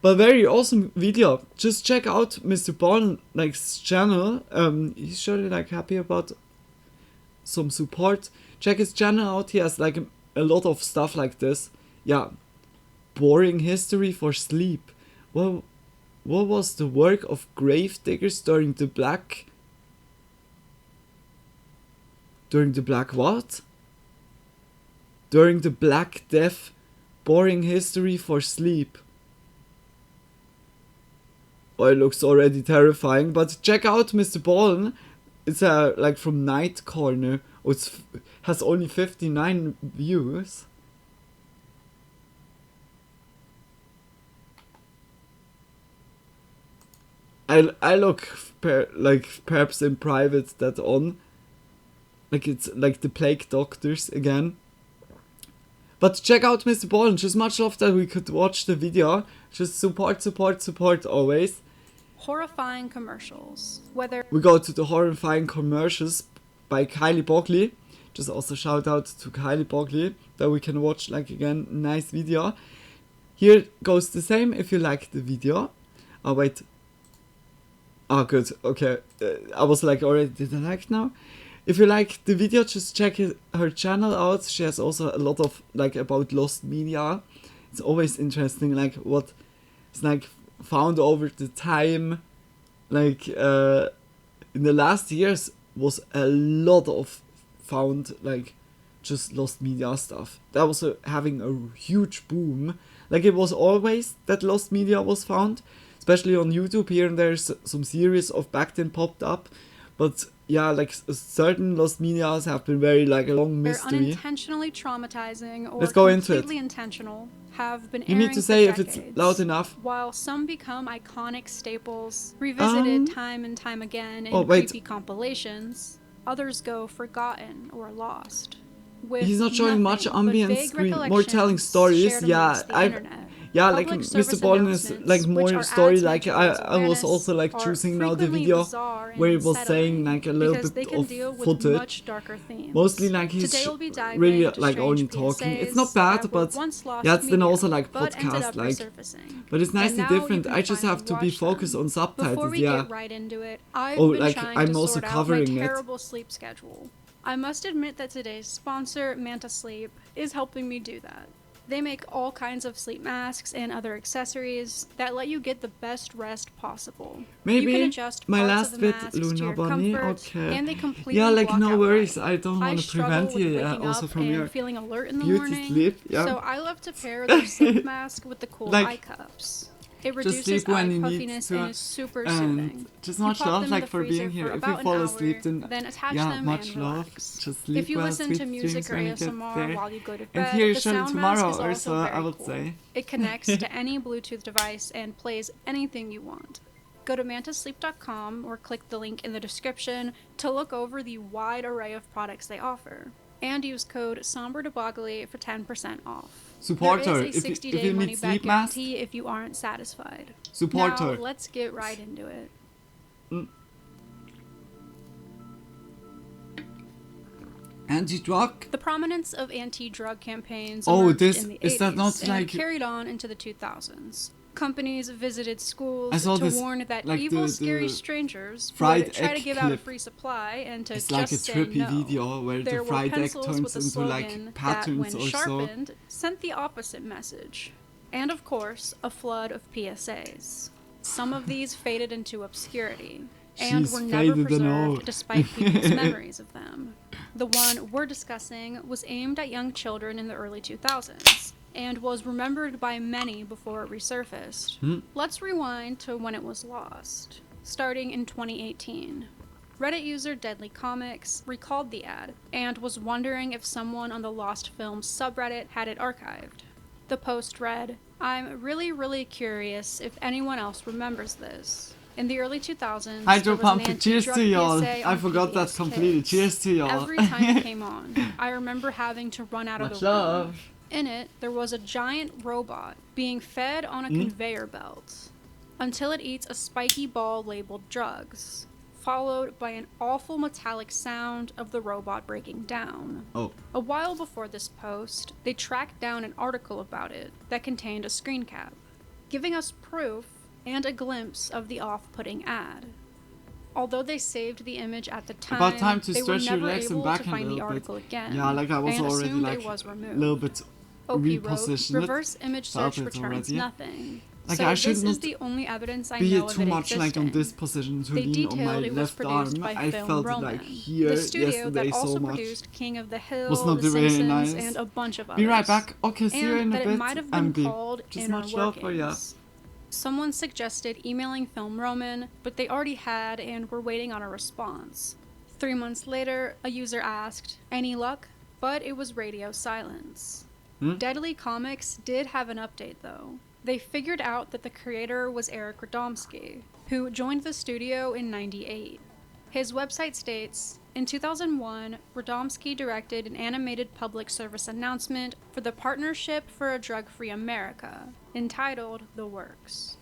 But very awesome video. Just check out Mr. Like's channel. He's surely like happy about some support. Check his channel out. He has like a lot of stuff like this. Yeah. Boring history for sleep. Well, what was the work of grave diggers during the Black what? During the Black Death. Boring history for sleep. Oh, it looks already terrifying, but check out Mr. Ballen. It's like from Night Corner. Oh, has only 59 views. I look like perhaps in private that on. Like it's like the Plague Doctors again. But check out Mr. Ballen. Just much love that we could watch the video. Just support always. Horrifying commercials. Whether We go to the horrifying commercials by Kylie Bogley. Just also shout out to Kylie Bogley that we can watch like again. Nice video. Here goes the same if you like the video. Oh wait. Oh good. Okay. I was like already did I like now? If you like the video, just check her channel out. She has also a lot of like about lost media. It's always interesting like what is like found over the time. Like in the last years was a lot of found like just lost media stuff. That was having a huge boom. Like it was always that lost media was found, especially on YouTube. Here and there's some series of back then popped up, but yeah, like certain lost medias have been very like a long they're mystery. unintentionally traumatizing or Let's go into it. completely intentional, have been You airing need to for say if decades. it's loud enough. While some become iconic staples, revisited time and time again in creepy compilations, others go forgotten or lost. With He's not showing much nothing but ambient vague screen, more telling stories. shared Yeah, amongst the internet. yeah, like Public Mr. service Ballen is announcements, like which more are story. ads Like meant to raise I was also like awareness, choosing are now the frequently video bizarre and where he was unsettling saying like a little because bit they can of deal with footage. much darker themes. Mostly like he's Today we'll be diving really into like strange only talking. It's PSAs not bad, that were but once lost yeah, it's then media, also like but ended podcast up like. resurfacing. But it's nicely And now you different. can I just finally have to be watch them. focused on subtitles. Before we Yeah. get right into it, I've Oh, been like trying I'm to also sort out my covering it. terrible sleep schedule. I must admit that today's sponsor, Manta Sleep, is helping me do that. They make all kinds of sleep masks and other accessories that let you get the best rest possible. Maybe you can adjust my parts last of the bit, masks to Luna your Bunny. comfort, Okay. and they completely Yeah, like block no out worries. light. I don't want to struggle prevent with you waking also up from and your feeling alert in the beauty morning, sleep. Yeah. so I love to pair the sleep mask with the cool Like, eye cups. It just reduces sleep eye when you need puffiness to, and is super and soothing. just You much pop love them in like the for freezer being here. for If about you an fall hour, asleep, then attach yeah, them much and love. relax. Just sleep If you well, listen sweet to music dreams or when you get ASMR there. while you go to And bed, here the surely sound tomorrow mask is or also so, very I would cool. say. It connects to any Bluetooth device and plays anything you want. Go to mantasleep.com or click the link in the description to look over the wide array of products they offer. And use code SomberDeBogly for 10% off. Support there her. is a If 60-day you need money-back sleep mask, guarantee if you aren't satisfied. support now, her. let's get right into it. Anti-drug? The prominence of anti-drug campaigns Oh, emerged this in the is 80s that not and like carried on into the 2000s. Companies visited schools I saw to this, warn that like evil, the scary strangers fried would try to egg give out a clip. free supply and to It's just like a say trippy no. video where There the were fried egg pencils turns with a into slogan like that, patterns when or so. sharpened, sent the opposite message. And of course, a flood of PSAs. Some of these faded into obscurity. and She's were never faded and old. preserved despite people's memories of them. The one we're discussing was aimed at young children in the early 2000s and was remembered by many before it resurfaced. Let's rewind to when it was lost, starting in 2018. Reddit user Deadly Comics recalled the ad and was wondering if someone on the Lost Films subreddit had it archived. The post read, "I'm really curious if anyone else remembers this. In the early 2000s, Hydro there was an Pump, cheers anti-drug to y'all. PSA I on forgot that PBS completely. Kids. Cheers to y'all. Every time it came on, I remember having to run out of Much the room. love. In it, there was a giant robot being fed on a conveyor belt until it eats a spiky ball labeled drugs, followed by an awful metallic sound of the robot breaking down. Oh. A while before this post, they tracked down an article about it that contained a screen cap, giving us proof and a glimpse of the off-putting ad. Although they saved the image at the time, About time to they were stretch your never legs and able back to a find the little article bit. again. Yeah, like I was and already assumed like it was a removed. little bit OP wrote, repositioned. reverse image search Felt it returns already. nothing. Like So I this should is not the only evidence I be know of too it much like on existing. this position to They lean on my detailed it was left produced arm. by I Film felt it Roman, like here the studio yesterday that also so much. produced King of the Hill, Was not The very Simpsons, nice. and a bunch of others. Be right back. Okay, see you and in a that bit. it might have been MB. called Just Inner much love for ya. Workings. Someone suggested emailing Film Roman, but they already had and were waiting on a response. 3 months later, a user asked, "Any luck?" But it was radio silence. Deadly Comics did have an update though. They figured out that the creator was Eric Radomski, who joined the studio in '98. His website states, in 2001, Radomski directed an animated public service announcement for the Partnership for a Drug-Free America, entitled The Works.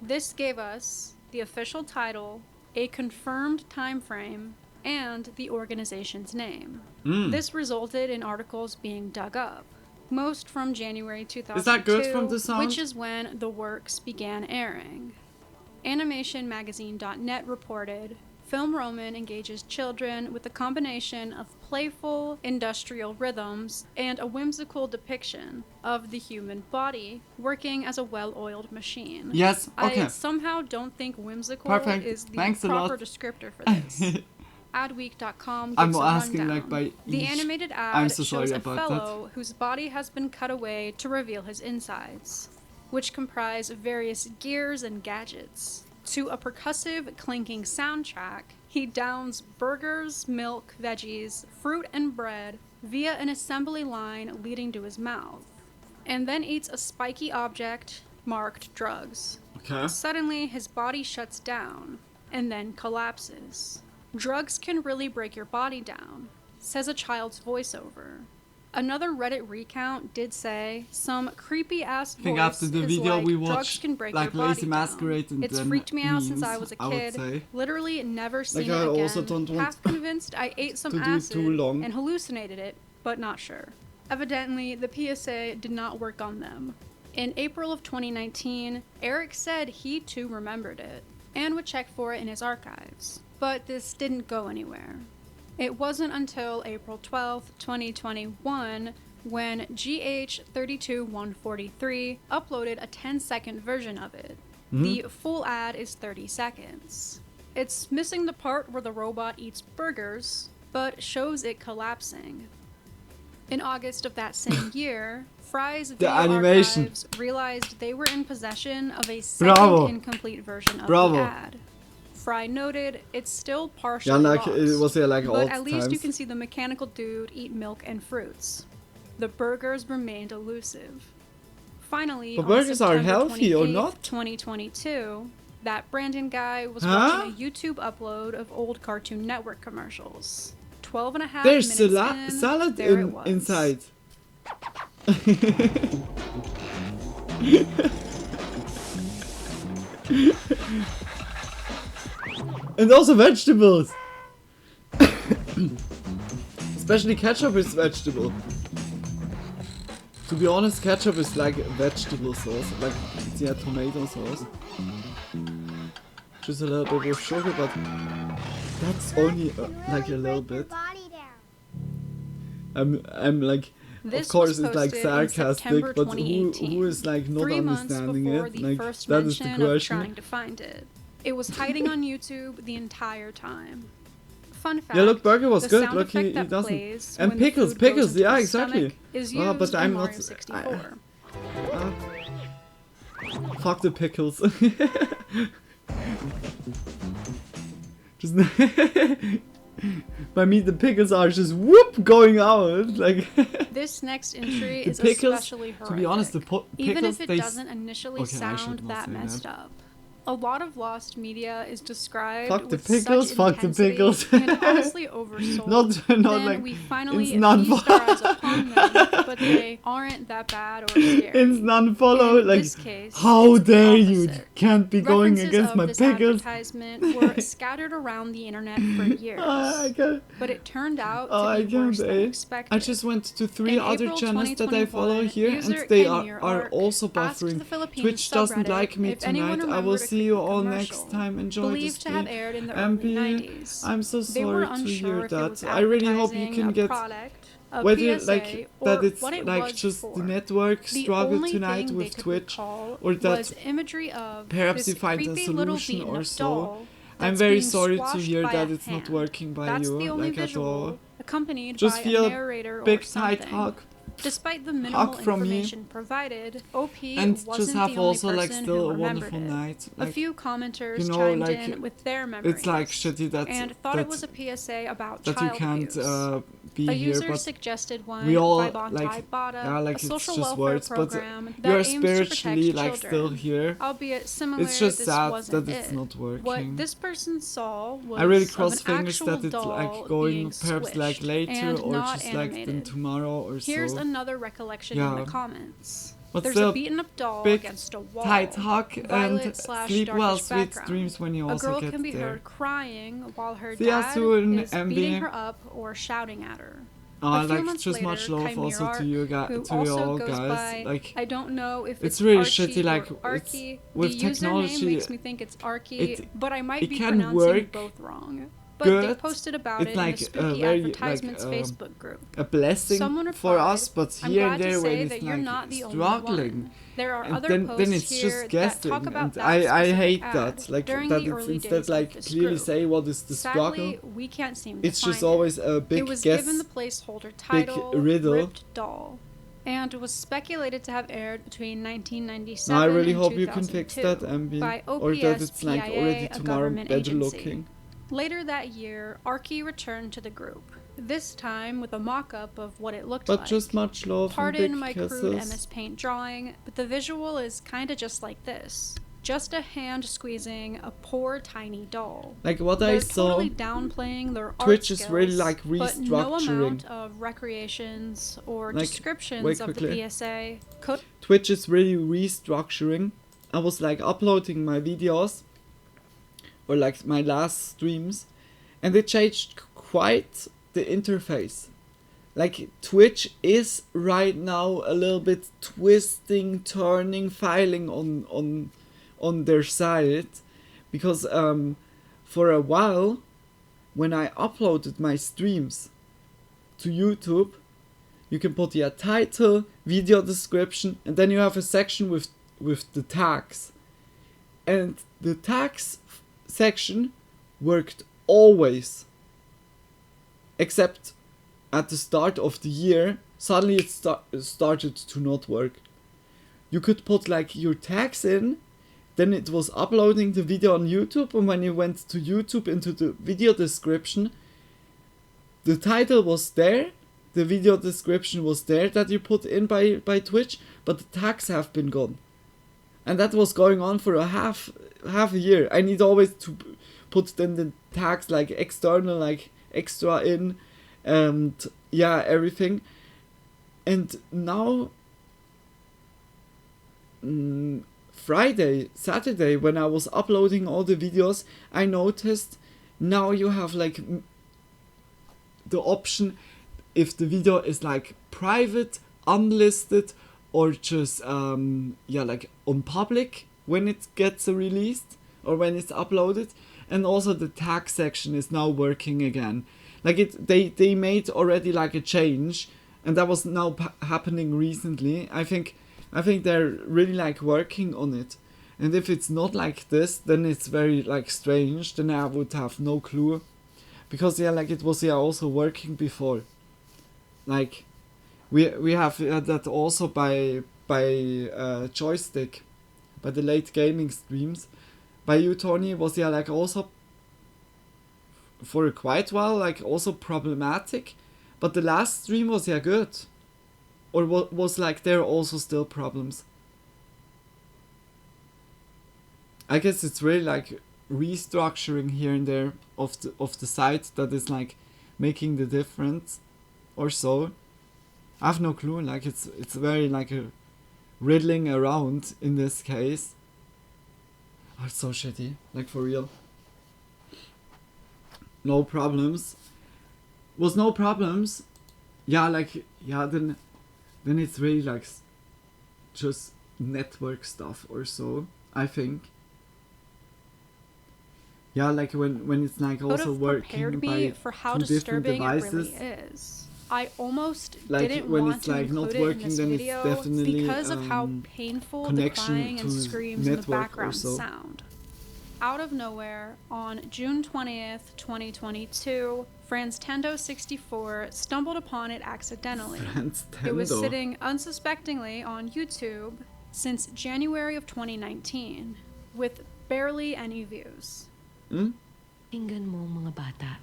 This gave us the official title, a confirmed time frame, and the organization's name. This resulted in articles being dug up, most from January 2002, Is that good from the sound? which is when The Works began airing. AnimationMagazine.net reported, Film Roman engages children with a combination of playful, industrial rhythms and a whimsical depiction of the human body working as a well-oiled machine. Yes, okay. I somehow don't think whimsical Perfect. is the Thanks a lot. proper descriptor for this. Adweek.com gives I'm a asking rundown. like by The each. animated ad I'm so shows sorry a about fellow whose body has been cut away to reveal his insides, which comprise various gears and gadgets. To a percussive, clinking soundtrack, he downs burgers, milk, veggies, fruit, and bread via an assembly line leading to his mouth, and then eats a spiky object marked drugs. Okay. Suddenly, his body shuts down, and then collapses. Drugs can really break your body down, says a child's voiceover. Another Reddit recount did say, some creepy-ass I think voice after the is video like, we drugs watched, can break like your body Lazy Masquerade down. and It's then freaked me out since I memes, was a I would kid. say. Literally never seen I it again. also don't want Half convinced I ate some to do acid too long. and hallucinated it, but not sure. Evidently, the PSA did not work on them. In April of 2019, Eric said he too remembered it, and would check for it in his archives. But this didn't go anywhere. It wasn't until April 12, 2021, when GH32143 uploaded a 10-second version of it. The full ad is 30 seconds. It's missing the part where the robot eats burgers, but shows it collapsing. In August of that same year, Fry's video animation. archives realized they were in possession of a Bravo. second incomplete version of Bravo. the ad. Fry noted it's still partially Yeah, like lost, it was here like all but the at least you times. can see the mechanical dude eat milk and fruits. The burgers remained elusive. Finally, But on burgers are September healthy or 28th, not? 2022, that Brandon guy was Huh? watching a YouTube upload of old Cartoon Network commercials. 12 and a half There's minutes in, salad there it was. inside. And also vegetables. Especially ketchup is vegetable. To be honest, ketchup is like vegetable sauce, like yeah, tomato sauce. Just a little bit of sugar, but that's only like a little bit. I'm like, This of course was it's like posted in sarcastic, September but who 2018, is like not 3 months understanding before it? the Like first that is the mention of question. trying to find it. It was hiding on YouTube the entire time. Fun fact, Yeah, look, burger was the good. sound Look, effect he that doesn't. plays And when the pickles, food goes pickles, into yeah, the exactly. stomach is used But in I'm Mario not. 64. Fuck the pickles. Just by me, the pickles are just whoop going out like. This next entry The is pickles, especially horrific. to be honest, the even pickles, if they it doesn't initially okay, I should sound not that say messed that. up. A lot of lost media is described Fuck the with pickles, such fuck the intensity pickles. and honestly oversold. Not then like we finally it's not feast our eyes upon them, but they aren't that bad or scary. It's non-follow. In Like, this case, how it's the dare you? opposite. Can't be going References against of my this pickles. advertisement were scattered around the internet for years. I can't. But it turned out I to be can't. worse than expected. I just went to 3 In other April channels that I follow 2021, here, user and they Kenir are Ark also asked buffering. the Philippines Twitch doesn't subreddit like me if anyone tonight. I will remembered a see you creepy all commercial next time. Enjoy the believed to have stream. aired in the MP, early 90s. I'm so They were sorry to unsure hear if it was that. I really hope you advertising can a get product, a whether PSA, like or that it's what it like was just for. the network The struggle only tonight thing they with could Twitch, recall or that was imagery of perhaps this you find a creepy little solution beaten or up so. doll I'm that's very being sorry to squashed hear by that a it's not hand. working by That's you the only like at visual, all. accompanied Just by feel a narrator big or tight something. hug. Despite the minimal Hug from me. information provided, OP And wasn't just have the only also like person still who a remembered wonderful it. night. A Like, few commenters you know, chimed like, in with their memories. it's like shitty that and thought it that, was a PSA about that you child can't abuse. be A here, user but suggested one we all by Bontai like Bada, yeah, like a social it's just welfare words, but program you that are aims to spiritually protect like children. still here. Albeit similar, It's just this sad wasn't that it's it. not working. What this person saw was I really of cross an fingers actual that it's doll like going being perhaps like squished later and or not just like then animated. tomorrow or Here's so. another recollection Yeah. in the comments. But There's still, a beaten up doll big against a wall. tight hug and Violet/darkish sleep well, sweet background. dreams when you A also girl get can be there. heard crying while her See ya dad soon, is MB. beating her up or shouting at her. I A few like months just later, much love Chimera also to Art, you who to you also all goes guys. by, Like I don't know if it's really Archie shitty. Like or Arky. with The technology, username makes me think it's Arky, but I might it be can pronouncing work both wrong. But good. they posted about It's it like in a the Spooky very Advertisements like Facebook group. a blessing Someone for replied, us, but "I'm here glad and to there say when that it's you're like not the only struggling. one. There are And other then posts it's here just that guessing, talk about and that I specific hate ad that. Like during that the it's early instead days like of this clearly group. say what is the struggle. Sadly, we can't seem to It's find just always a big it was guess, given the placeholder title riddle. Ripped Doll, and was speculated to have aired between 1997 Now I really and hope you can fix 2002 that, MB, by or that it's like OPS-PIA, already a tomorrow government better agency. looking. Later that year, Arky returned to the group, this time with a mock-up of what it looked But like. just much love and Pardon big my kisses. crude MS Paint drawing, but the visual is kinda just like this. Just a hand squeezing a poor tiny doll. Like what They're I saw, totally downplaying their art Twitch is really skills, like but no amount restructuring. of recreations or Like, descriptions wait of the quickly. PSA could Twitch is really restructuring. I was like uploading my videos, or like my last streams, and they changed quite the interface. Like Twitch is right now a little bit twisting, turning, filing on their side, because for a while, when I uploaded my streams to YouTube, you can put your title, video description, and then you have a section with the tags. And the tags section worked always. Except at the start of the year, suddenly it started to not work. You could put like your tags in, then it was uploading the video on YouTube, and when you went to YouTube into the video description, the title was there, the video description was there that you put in by Twitch, but the tags have been gone. And that was going on for a half a year. I need always to put then the tags like external, like extra in, and yeah, everything. And now Friday, Saturday, when I was uploading all the videos, I noticed now you have like the option if the video is like private, unlisted, or just like on public when it gets released or when it's uploaded. And also the tag section is now working again. Like they made already like a change, and that was now happening recently. I think they're really like working on it, And if it's not like this, then it's very like strange. Then I would have no clue, because yeah, like it was also working before. Like we have that also by joystick, by the late gaming streams. By you, Tony, was like also for quite while like also problematic, but the last stream was good. Or was like there also still problems? I guess it's really like restructuring here and there of the site that is like making the difference, or so. I have no clue. Like it's very like a riddling around in this case. Oh, it's so shitty. Like for real. No problems. Was no problems. Yeah, like yeah. Then it's really like just network stuff or so. I think. Yeah, like when it's like also working by for how two different disturbing devices. it really is. I almost Like didn't when want it's to like include not it working, in this then it's video definitely because of how painful the connection crying and to screams in the network or background so. sound. Out of nowhere, on June 20th, 2022, Franz Tendo 64 stumbled upon it accidentally. Franz It was Tendo. sitting unsuspectingly on YouTube since January of 2019, with barely any views. Tingnan mo mga bata.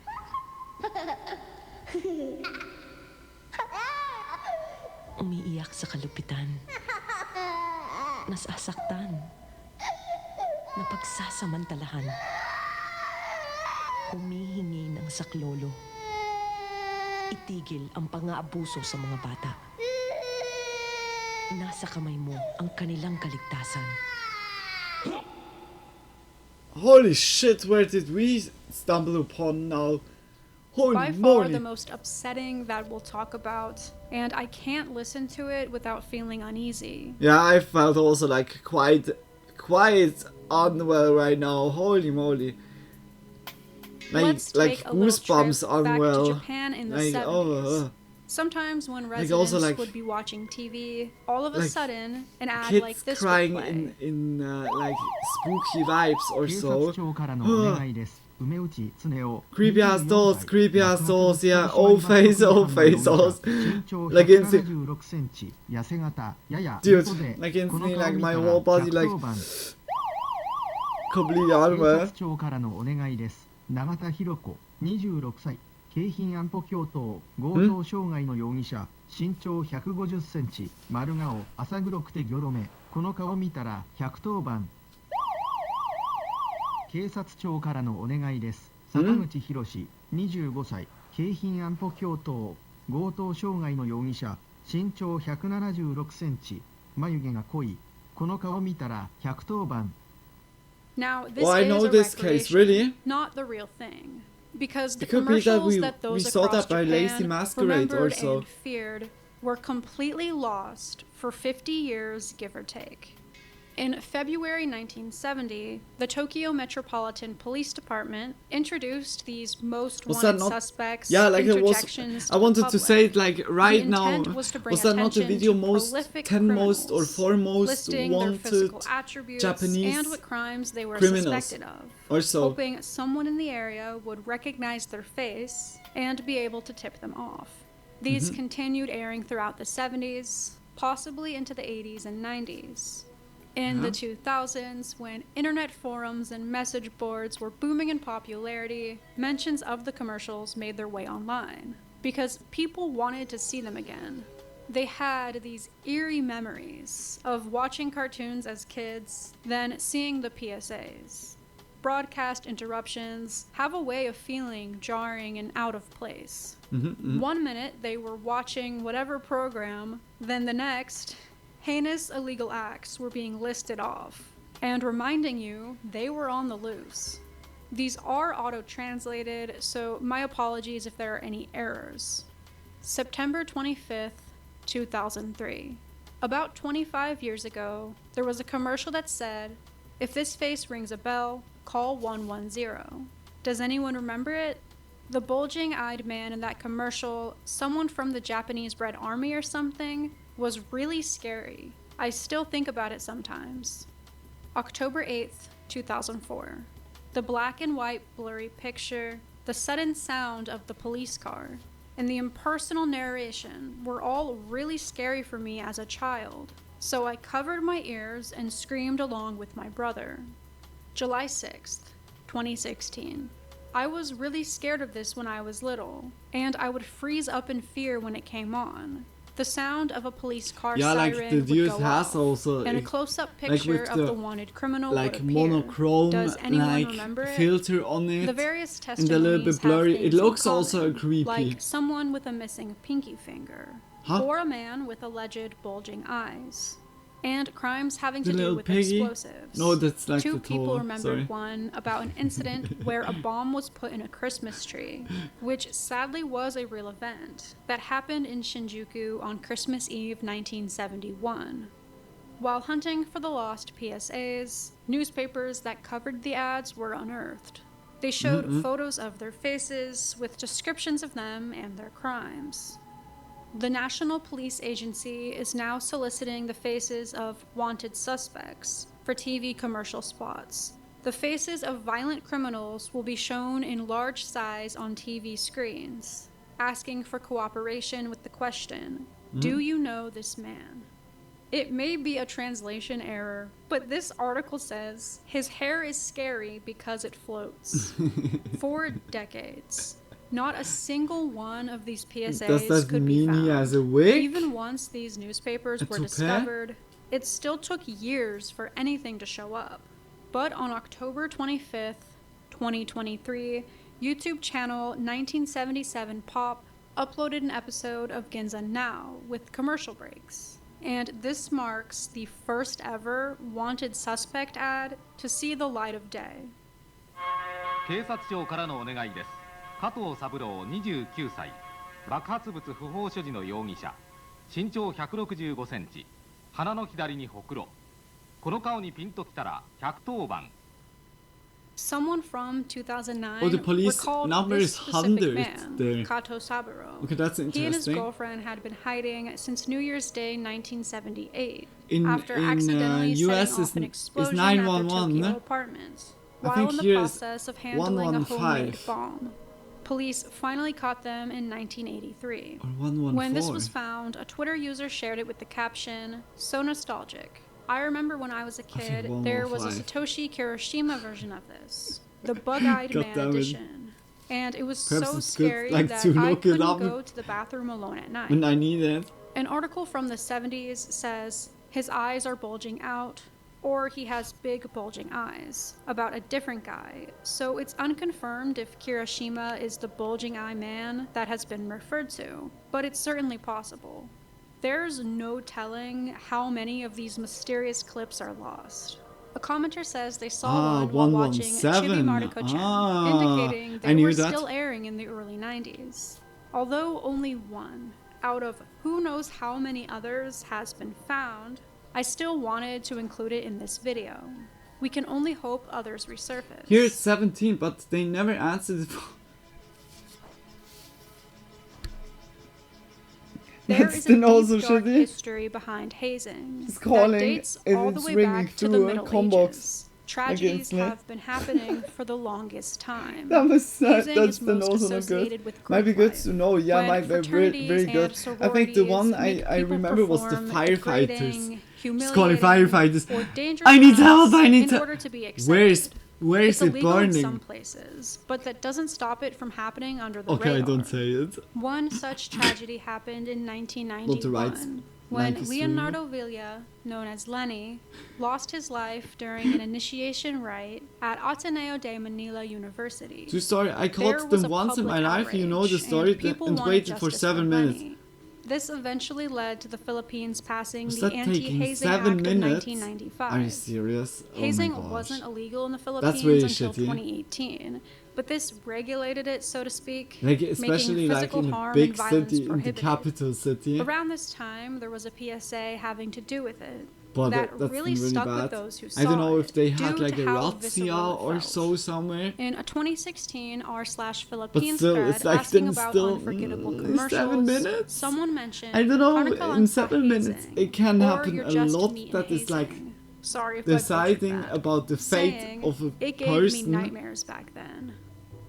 Umiiyak sa kalupitan. Nasasaktan. Napagsasamantalahan. Humihingi ng saklolo. Itigil ang pang-aabuso sa mga bata. Nasa kamay mo ang kanilang kaligtasan. Holy shit, where did we stumble upon now? Holy By far moly. the most upsetting that we'll talk about, and I can't listen to it without feeling uneasy. Yeah, I felt also like quite unwell right now. Holy moly. Let's Like take a little goosebumps trip unwell. back to Japan in the Like 70s. Sometimes when Like residents also, like, would be watching TV, all of a like, sudden an ad kids like this crying would play. in like spooky vibes or so. Creepy ass dolls, yeah, old face, like instantly, dude, like instantly, like my whole body, like completely unwell. 永田博子26歳京浜安保教頭強盗傷害の容疑者身長150センチ丸顔浅黒くてギョロ目この顔見たら110番警察庁からのお願いです坂口博25歳京浜安保教頭強盗傷害の容疑者身長176センチ眉毛が濃いこの顔見たら110番 Now, this Oh, I is know a this case, recreation, really? not the real thing. Because the It could be that commercials that those we saw across that by Japan Lazy Masquerade or remembered so. and feared were completely lost for 50 years, give or take. In February 1970, the Tokyo Metropolitan Police Department introduced these most Was that wanted not? suspects Yeah, like it was. interjections I to the wanted to public. say it like right The now. intent was to bring that not the attention video to most prolific 10 most or criminals, 4 most listing their wanted physical attributes Japanese and what crimes they were criminals suspected of, or so. hoping someone in the area would recognize their face and be able to tip them off. These Mhm. continued airing throughout the 70s, possibly into the 80s and 90s. In the 2000s, when internet forums and message boards were booming in popularity, mentions of the commercials made their way online because people wanted to see them again. They had these eerie memories of watching cartoons as kids, then seeing the PSAs. Broadcast interruptions have a way of feeling jarring and out of place. 1 minute they were watching whatever program, then the next, heinous illegal acts were being listed off, and reminding you they were on the loose. These are auto-translated, so my apologies if there are any errors. September 25th, 2003. About 25 years ago, there was a commercial that said, "If this face rings a bell, call 110. Does anyone remember it? The bulging-eyed man in that commercial, someone from the Japanese Red Army or something, was really scary. I still think about it sometimes. October 8th, 2004. The black and white blurry picture, the sudden sound of the police car, and the impersonal narration were all really scary for me as a child, so I covered my ears and screamed along with my brother. July 6th, 2016. I was really scared of this when I was little, and I would freeze up in fear when it came on. The sound of a police car siren would go off, and a close-up picture of the wanted criminal would appear. Monochrome, Does anyone remember it? filter on it, The various and a little bit testimonies blurry. have It things in looks also common, creepy. like someone with a missing pinky finger, Huh? or a man with alleged bulging eyes, and crimes having The to do little with piggy? explosives. No, that's like Two the people toll. remembered Sorry. one about an incident where a bomb was put in a Christmas tree, which sadly was a real event that happened in Shinjuku on Christmas Eve 1971. While hunting for the lost PSAs, newspapers that covered the ads were unearthed. They showed photos of their faces with descriptions of them and their crimes. The National Police Agency is now soliciting the faces of wanted suspects for TV commercial spots. The faces of violent criminals will be shown in large size on TV screens, asking for cooperation with the question, do you know this man? It may be a translation error, but this article says, his hair is scary because it floats. For decades. Not a single one of these PSAs could be found. As a wig? Even once these newspapers were toupee? discovered, it still took years for anything to show up. But on October 25th, 2023, YouTube channel 1977 Pop uploaded an episode of Ginza Now with commercial breaks. And this marks the first ever wanted suspect ad to see the light of day. 警察庁からのお願いです。加藤三郎29歳、爆発物不法所持の容疑者、身長165センチ、鼻の左にほくろ。この顔にピンときたら110番。 Someone from 2009 Oh, the police recalled number this is specific 100 man, there. Kato Saburo. Okay, that's He and his interesting. girlfriend had been hiding since New Year's Day 1978 In after accidentally US setting off an is explosion at their 911, Tokyo no? apartment I while think in the here is process of handling a 115. homemade bomb. Police finally caught them in 1983. Or 114. When this was found, a Twitter user shared it with the caption, "So nostalgic. I remember when I was a kid, there was a 115. Satoshi Kirishima version of this, the Bug-Eyed God Man damn it. edition. And it was Perhaps so it's good, scary like, that to I look it couldn't up go to the bathroom alone at night." When I need it. An article from the 70s says, his eyes are bulging out, or he has big bulging eyes, about a different guy, so it's unconfirmed if Kirishima is the bulging eye man that has been referred to, but it's certainly possible. There's no telling how many of these mysterious clips are lost. A commenter says they saw one while watching 117. Chibi Maruko-chan, Ah, indicating I they knew were that. still airing in the early 90s. Although only one out of who knows how many others has been found, I still wanted to include it in this video. We can only hope others resurface. Here it's 17, but they never answered the phone. There That's is a then also deep, dark shitty. history behind hazing It's that calling dates and all the it's way ringing back to the through a Middle combox Ages. Tragedies against me. have been happening for the longest time. That was sad. Hazing That's is then most also not associated good. with Might be group good to know. Yeah, when might be very, fraternities very good. and I think the one sororities I make remember was the people firefighters. degrading, It's calling firefighters. or dangerous I need help. acts I need in order to be Where is accepted. where It's is it illegal in some burning? places, but that doesn't stop it from happening under the Okay, radar. don't say it. One such tragedy happened in rights. 1991 when 93. Leonardo Villa, known as Lenny, lost his life during an initiation rite at Ateneo de Manila University. True story. I There caught was them a once in my public life. You know the outrage, story, and people and wanted waited for justice 7 for minutes. Lenny. This eventually led to the Philippines passing Was the that taking Anti-Hazing 7 Act of minutes? 1995. Are you serious? Hazing oh my gosh. wasn't illegal in the That's Philippines really until shitty. 2018, but this regulated it, so to speak, Like especially making like physical in a harm big and violence city, in the prohibited. capital city. Around this time, there was a PSA having to do with it. But that that's really really stuck bad. with those who saw I don't know it if they had due like to a how razzia visceral it or felt. so somewhere. In a 2016 r/Philippines But still, thread it's like asking then about still unforgettable 7 commercials, someone mentioned I don't know. Karnakalan In 7 minutes, hazing, it can or happen you're a just lot meat that and is like hazing. Sorry if deciding I butchered that. about the fate Saying, of a it gave me person. nightmares back then.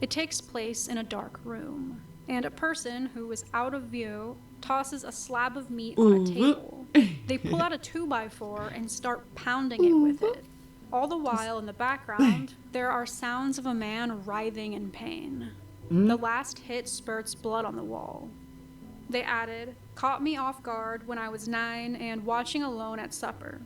It takes place in a dark room, and a person who is out of view tosses a slab of meat on a table. They pull out a 2x4 and start pounding it with it. All the while in the background, there are sounds of a man writhing in pain. The last hit spurts blood on the wall. They added, caught me off guard when I was 9 and watching alone at supper.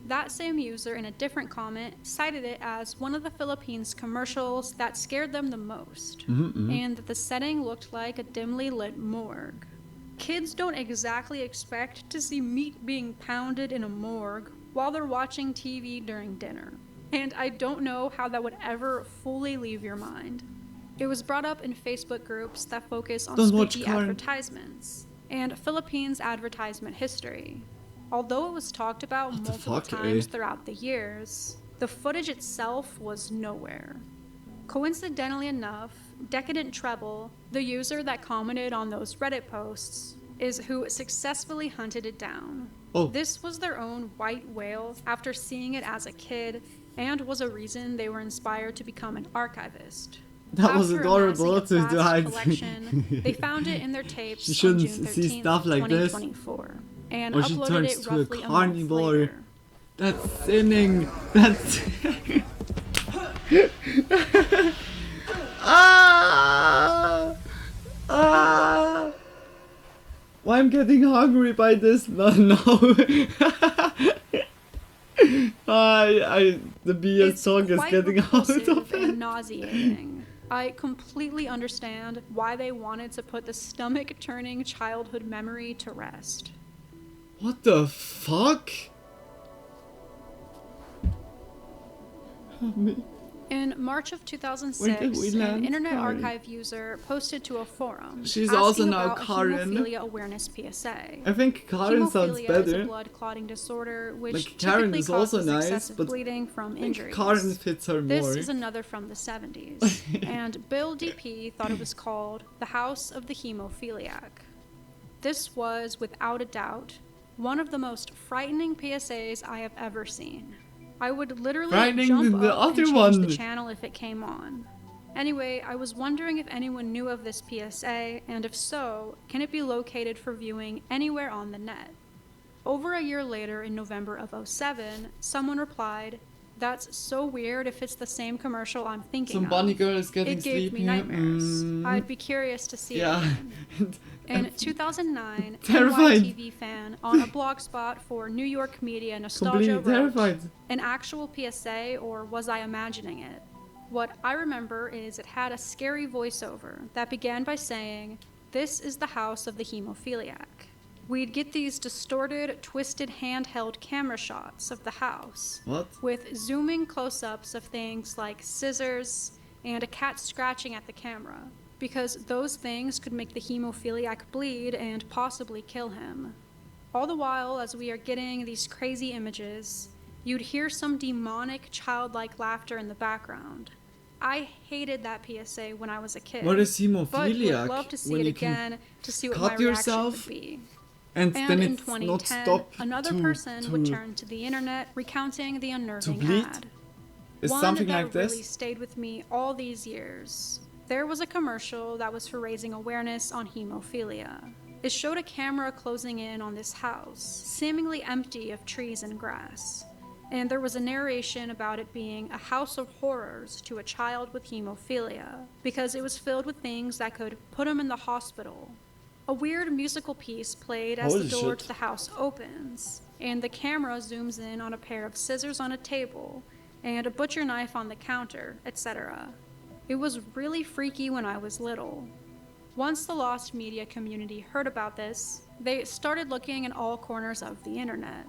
That same user in a different comment cited it as one of the Philippines commercials that scared them the most, and that the setting looked like a dimly lit morgue. Kids don't exactly expect to see meat being pounded in a morgue while they're watching TV during dinner, and I don't know how that would ever fully leave your mind. It was brought up in Facebook groups that focus on spooky advertisements and Philippines advertisement history. Although it was talked about multiple times throughout the years, the footage itself was nowhere. Coincidentally enough, Decadent Treble, the user that commented on those Reddit posts, is who successfully hunted it down. This was their own white whale after seeing it as a kid, and was a reason they were inspired to become an archivist. That was After adorable amassing a to vast hide. collection, they found it in their tapes She shouldn't on June 13th, see stuff like this. 2024, and Or she uploaded turns it to a roughly a month carnivore. later. That's sinning. That's Why I'm getting hungry by this? No. The BS talk is getting out of it. And nauseating. I completely understand why they wanted to put the stomach-turning childhood memory to rest. What the fuck? In March of 2006, an Internet Archive user posted to a forum She's asking also now about Karen. a hemophilia awareness PSA. I think Karen sounds Hemophilia better. is a blood clotting disorder which Like, Karen typically is also causes nice, excessive but bleeding from I think injuries. Karen fits her This more. is another from the 70s, and Bill DP thought it was called the House of the Hemophiliac. This was, without a doubt, one of the most frightening PSAs I have ever seen. I would literally jump the up and other change one. the channel if it came on. Anyway, I was wondering if anyone knew of this PSA, and if so, can it be located for viewing anywhere on the net? Over a year later, in November of 2007, someone replied, "That's so weird if it's the same commercial I'm thinking Some of. bunny girl is getting It gave me sleepy. nightmares. I'd be curious to see it again." In 2009, Terrified. NYTV fan on a blog spot for New York Media Nostalgia Completely wrote, terrified. "An actual PSA, or was I imagining it? What I remember is it had a scary voiceover that began by saying, 'This is the house of the hemophiliac.' We'd get these distorted, twisted handheld camera shots of the house. What? With zooming close-ups of things like scissors and a cat scratching at the camera, because those things could make the hemophiliac bleed and possibly kill him. All the while, as we are getting these crazy images, you'd hear some demonic, childlike laughter in the background. I hated that PSA when I was a kid. What is But hemophiliac? would love to see When it you can again to see what cut my reaction yourself would be. and then in it's not 2010, stop another to- person would to- turn to the internet recounting the unnerving bleed? ad. Is One something that like this? really stayed with me all these years. There was a commercial that was for raising awareness on hemophilia. It showed a camera closing in on this house, seemingly empty of trees and grass. And there was a narration about it being a house of horrors to a child with hemophilia, because it was filled with things that could put him in the hospital. A weird musical piece played as Holy the door shit. to the house opens, and the camera zooms in on a pair of scissors on a table, and a butcher knife on the counter, etc. It was really freaky when I was little. Once the lost media community heard about this, they started looking in all corners of the internet.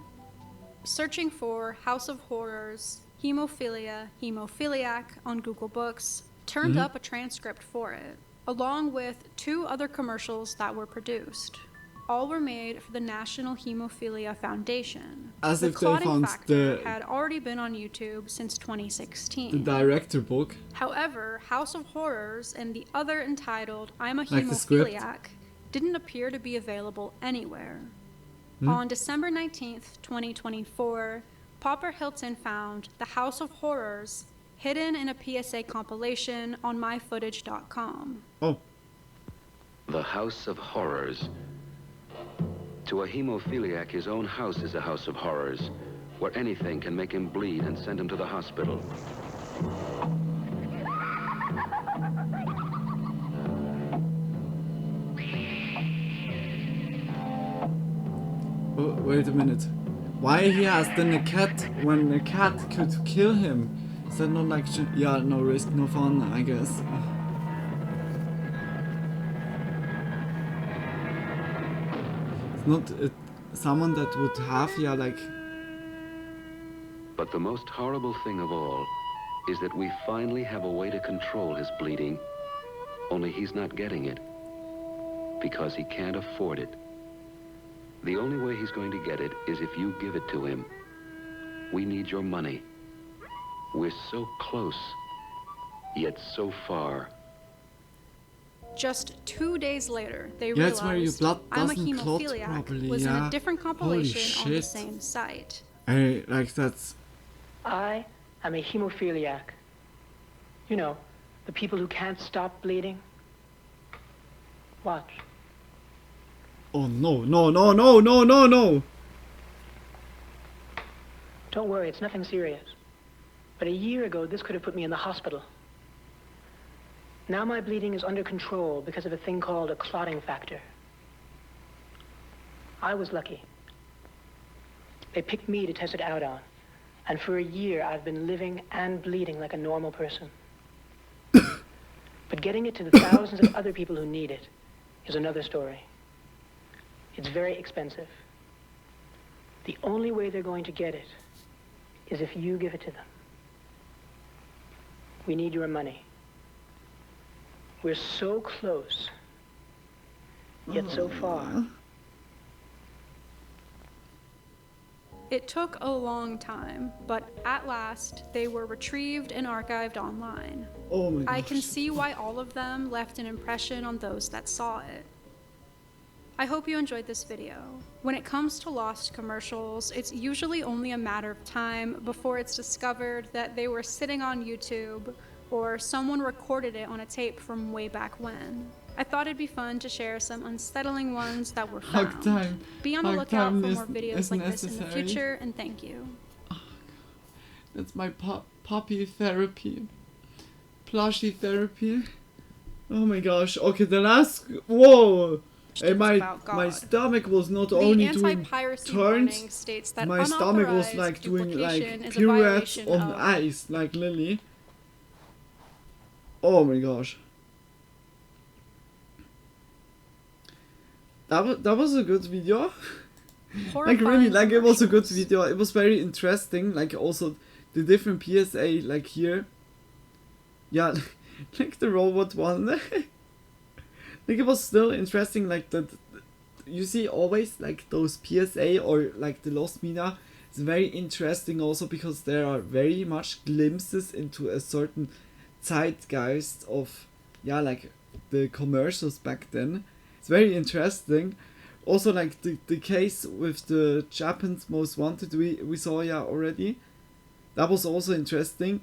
Searching for House of Horrors, Hemophilia, Hemophiliac on Google Books turned up a transcript for it, along with 2 other commercials that were produced. All were made for the National Hemophilia Foundation. As the if they Clotting found Factor the- had already been on YouTube since 2016. The director book. However, House of Horrors and the other entitled I'm a Like the script? Hemophiliac didn't appear to be available anywhere. Hmm? On December 19th, 2024, Popper Hilton found The House of Horrors hidden in a PSA compilation on myfootage.com. Oh. The House of Horrors. To a hemophiliac, his own house is a house of horrors, where anything can make him bleed and send him to the hospital. Oh, wait a minute. Why he has then a cat when a cat could kill him? Is that not like, yeah, no risk, no fun, I guess. It's not someone that would have, yeah, like... But the most horrible thing of all is that we finally have a way to control his bleeding, only he's not getting it, because he can't afford it. The only way he's going to get it is if you give it to him. We need your money. We're so close, yet so far. Just 2 days later, they Yeah, it's where your realized blood I'm a doesn't clot hemophiliac properly, was in yeah. a different Holy compilation on the shit. same site. I, like, that's... I am a hemophiliac. You know, the people who can't stop bleeding. Watch. Oh no, no, no, no, no, no, no! Don't worry, it's nothing serious. But a year ago, this could have put me in the hospital. Now my bleeding is under control because of a thing called a clotting factor. I was lucky. They picked me to test it out on. And for a year, I've been living and bleeding like a normal person. But getting it to the thousands of other people who need it is another story. It's very expensive. The only way they're going to get it is if you give it to them. We need your money. We're so close, yet so far. It took a long time, but at last they were retrieved and archived online. Oh my gosh. I can see why all of them left an impression on those that saw it. I hope you enjoyed this video. When it comes to lost commercials, it's usually only a matter of time before it's discovered that they were sitting on YouTube or someone recorded it on a tape from way back when. I thought it'd be fun to share some unsettling ones that were found. Hug time. Be on the Hug lookout for time more videos is like this in the necessary. future, and thank you. That's my puppy therapy. Plushie therapy. Oh my gosh. Okay, the last... Whoa! Hey, my stomach was not only doing anti-piracy turns, warning states that my stomach was unauthorized like doing duplication like is a pirouettes violation on of- ice, like Lily. Oh my gosh. That was a good video. Like really, like it was a good video. It was very interesting. Like also the different PSA like here. Yeah, like the robot one. Like it was still interesting. Like that, you see always like those PSA or like the Lost Media. It's very interesting also because there are very much glimpses into a certain zeitgeist of like the commercials back then. It's very interesting. Also like the case with the Japan's Most Wanted we saw already. That was also interesting.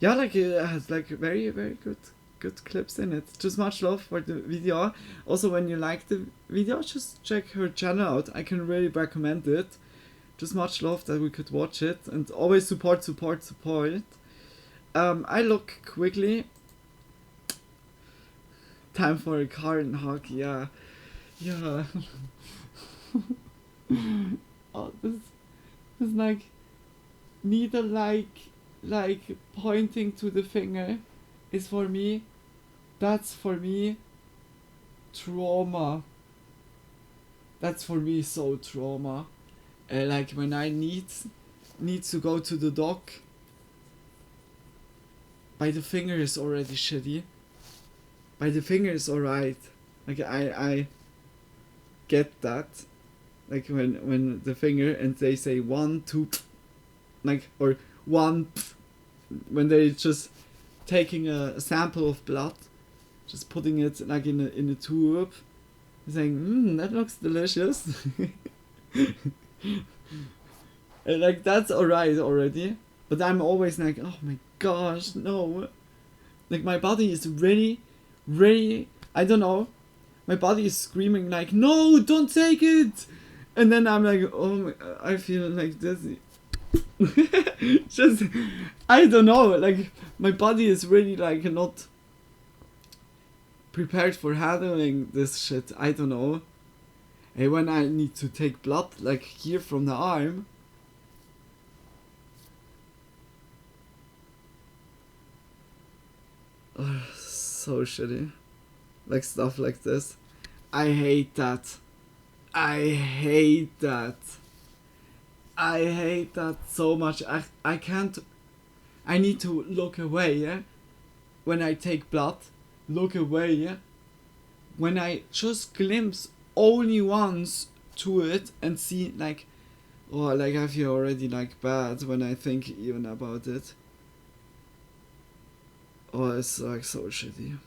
Yeah, like it has like very good clips in it. Just much love for the video. Also when you like the video, just check her channel out. I can really recommend it. Just much love that we could watch it and always support. I look quickly. Time for a Karen hug, yeah. Oh, this is like neither like pointing to the finger is for me. That's for me trauma. That's for me so trauma. Like when I need to go to the dock. By the finger is already shitty. By the finger is alright. Like I get that. Like when the finger and they say 1, 2, like or 1, when they just taking a sample of blood, just putting it like in a tube, saying that looks delicious. And like that's alright already, but I'm always like, oh my gosh, no. Like my body is really, I don't know. My body is screaming like, no, don't take it. And then I'm like, oh my, I feel like dizzy. Just, I don't know. Like my body is really like not prepared for handling this shit. I don't know. And when I need to take blood, like here from the arm. So shitty. Like stuff like this. I hate that. I hate that. I hate that so much. I can't. I need to look away, yeah? When I take blood. Look away, yeah? When I just glimpse only once to it and see like, oh, like I feel already like bad when I think even about it. Oh, it's like so shitty.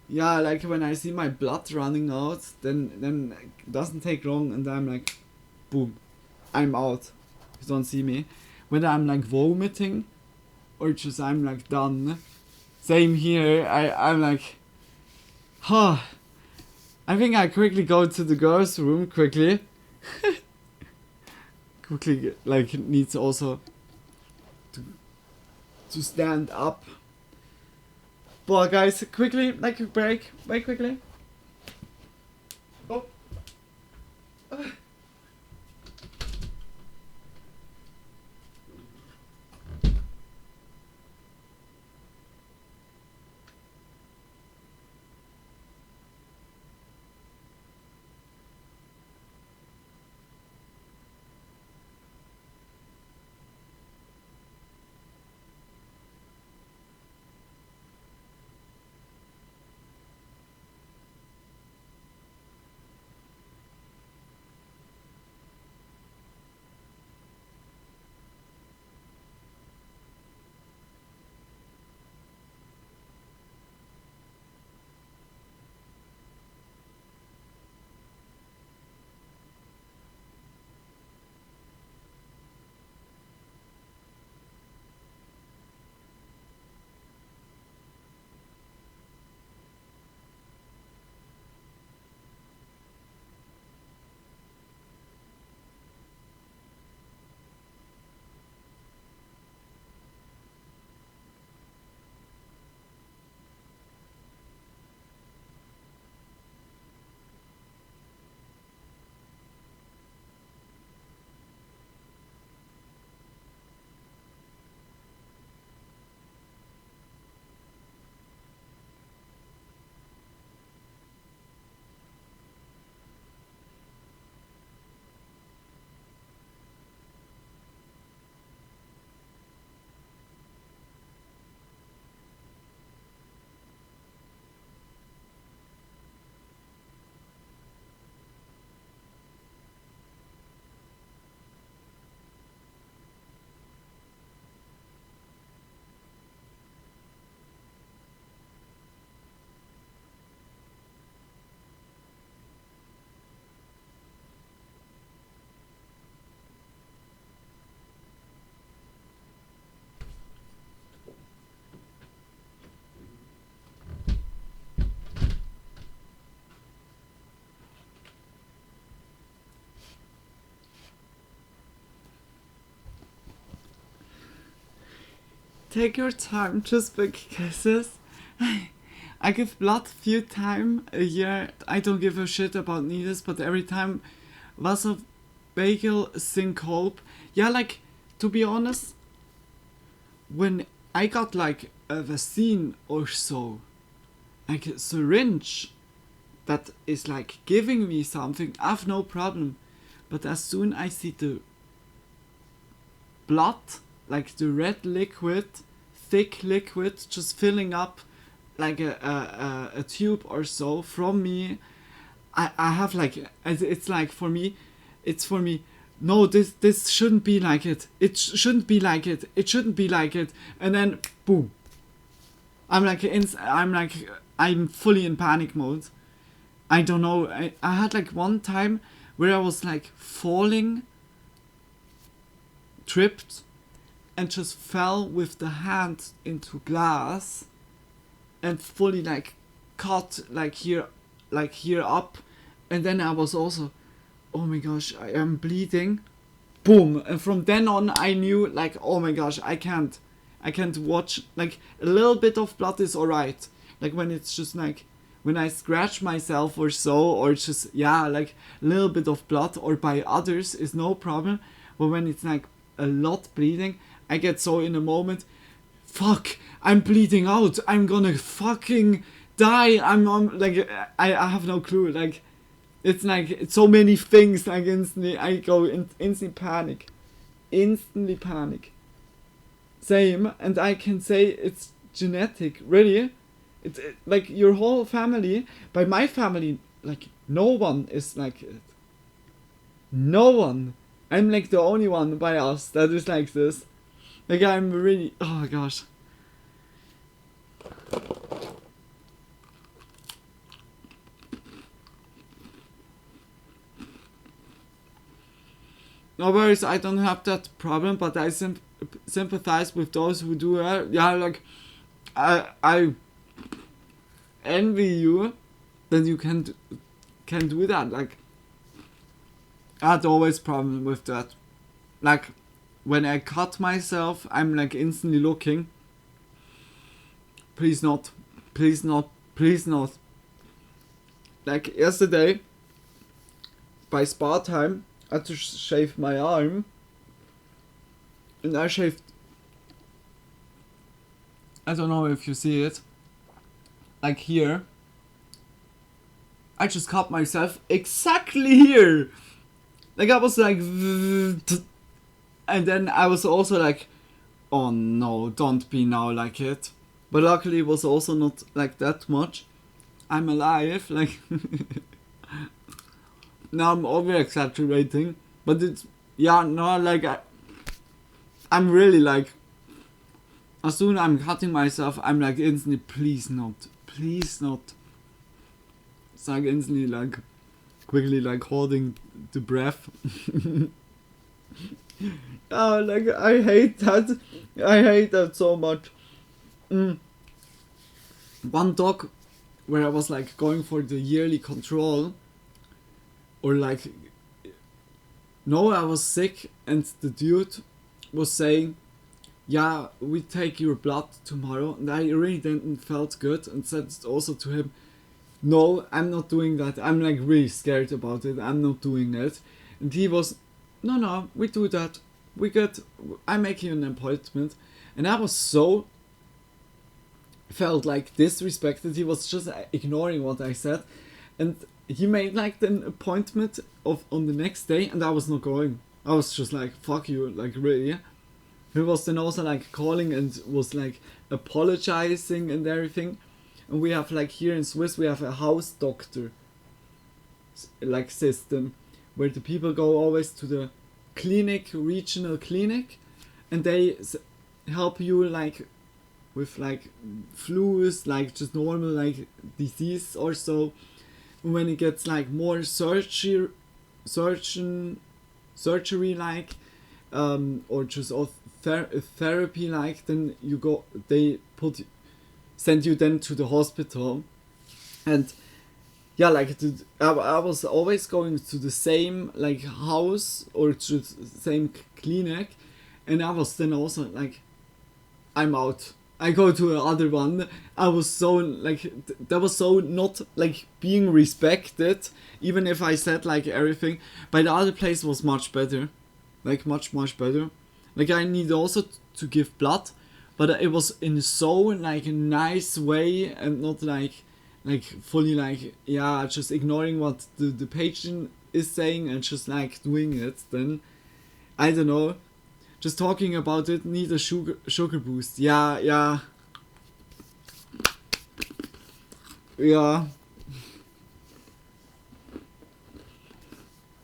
Yeah, like when I see my blood running out, then it doesn't take long and I'm like, boom, I'm out. You don't see me. When I'm like vomiting or just I'm like done. Same here. I'm like, huh. I think I quickly go to the girls' room quickly. Quickly, like needs also to stand up. But guys, quickly, like a break, wait quickly. Oh. Take your time, just big kisses. I give blood few times a year. I don't give a shit about needles, but every time was a bagel syncope. Yeah, like, to be honest, when I got like a vaccine or so, like a syringe that is like giving me something, I have no problem. But as soon I see the blood, like the red liquid, thick liquid, just filling up like a tube or so from me, I have like, it's like for me, no, this shouldn't be like it. It shouldn't be like it. It shouldn't be like it. And then, boom. I'm fully in panic mode. I don't know. I had like one time where I was like falling, tripped, and just fell with the hand into glass and fully like cut like here up, and then I was also, oh my gosh, I am bleeding, boom, and from then on I knew like, oh my gosh, I can't watch, like a little bit of blood is alright, like when it's just like when I scratch myself or so, or just like a little bit of blood or by others is no problem, but when it's like a lot bleeding, I get so in a moment, fuck, I'm bleeding out, I'm gonna fucking die, I'm like, I have no clue, like it's like it's so many things, like instantly I go instantly panic. Same, and I can say it's genetic, really. It's like your whole family, by my family, like no one is like it. No one. I'm like the only one by us that is like this. Like I'm really, oh my gosh. No worries, I don't have that problem, but I sympathize with those who do it. Yeah, like I envy you that you can do that. Like I had always problem with that. Like when I cut myself, I'm like instantly looking. Please not, please not, please not. Like yesterday, by spa time, I had to shave my arm, and I shaved, I don't know if you see it, like here, I just cut myself exactly here, like I was like, and then I was also like, oh no, don't be now like it, but luckily it was also not like that much, I'm alive, like, now I'm over exaggerating, but it's, like I'm really like, as soon as I'm cutting myself, I'm like instantly, please not. It's like instantly like, quickly like holding the breath. Oh, like I hate that so much. One dog, where I was like going for the yearly control, or like, no, I was sick, and the dude was saying, yeah, we take your blood tomorrow, and I really didn't felt good, and said also to him, no, I'm not doing that, I'm like really scared about it, I'm not doing it, and he was, no, we do that, I make you an appointment, and I was so, felt like disrespected, he was just ignoring what I said, and he made like an appointment on the next day, and I was not going. I was just like, fuck you, like really. He was then also like calling and was like apologizing and everything. And we have like here in Swiss, we have a house doctor like system, where the people go always to the regional clinic, and they help you like with like flus, like just normal like disease or so. When it gets like more surgery like, or just therapy like, then they send you then to the hospital, and yeah, like I was always going to the same like house or to the same clinic, and I was then also like, I'm out. I go to another one. I was so like, that was so not like being respected, even if I said like everything. But the other place was much better, like much better. Like I need also to give blood, but it was in so like a nice way, and not like fully like, yeah, just ignoring what the patient is saying and just like doing it. Then I don't know. Just talking about it, need a sugar boost. Yeah.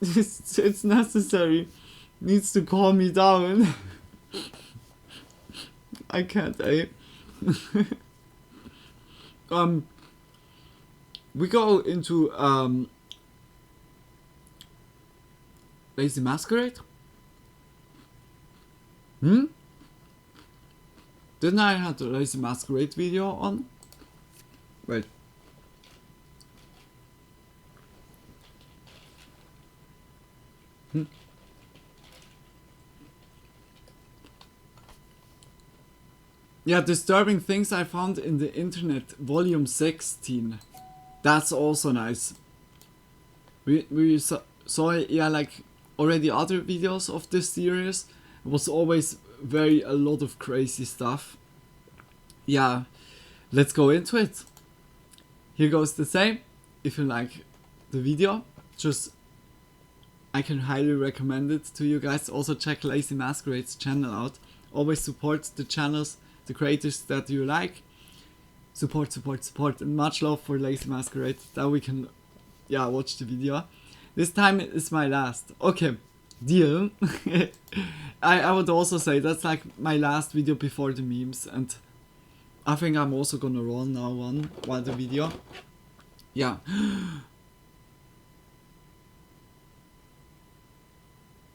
It's necessary. Needs to calm me down. I can't, we go into Lazy Masquerade? Hmm? Didn't I have the Lazy Masquerade video on? Wait. Yeah, Disturbing Things I Found in the Internet, Volume 16. That's also nice. We saw yeah, like already other videos of this series. It was always a lot of crazy stuff. Yeah, let's go into it. Here goes the same. If you like the video, I can highly recommend it to you guys. Also check Lazy Masquerade's channel out. Always support the channels, the creators that you like. Support, and much love for Lazy Masquerade, that we can watch the video. This time is my last. Okay, deal. I would also say that's like my last video before the memes, and I think I'm also gonna roll now one while the video. Yeah.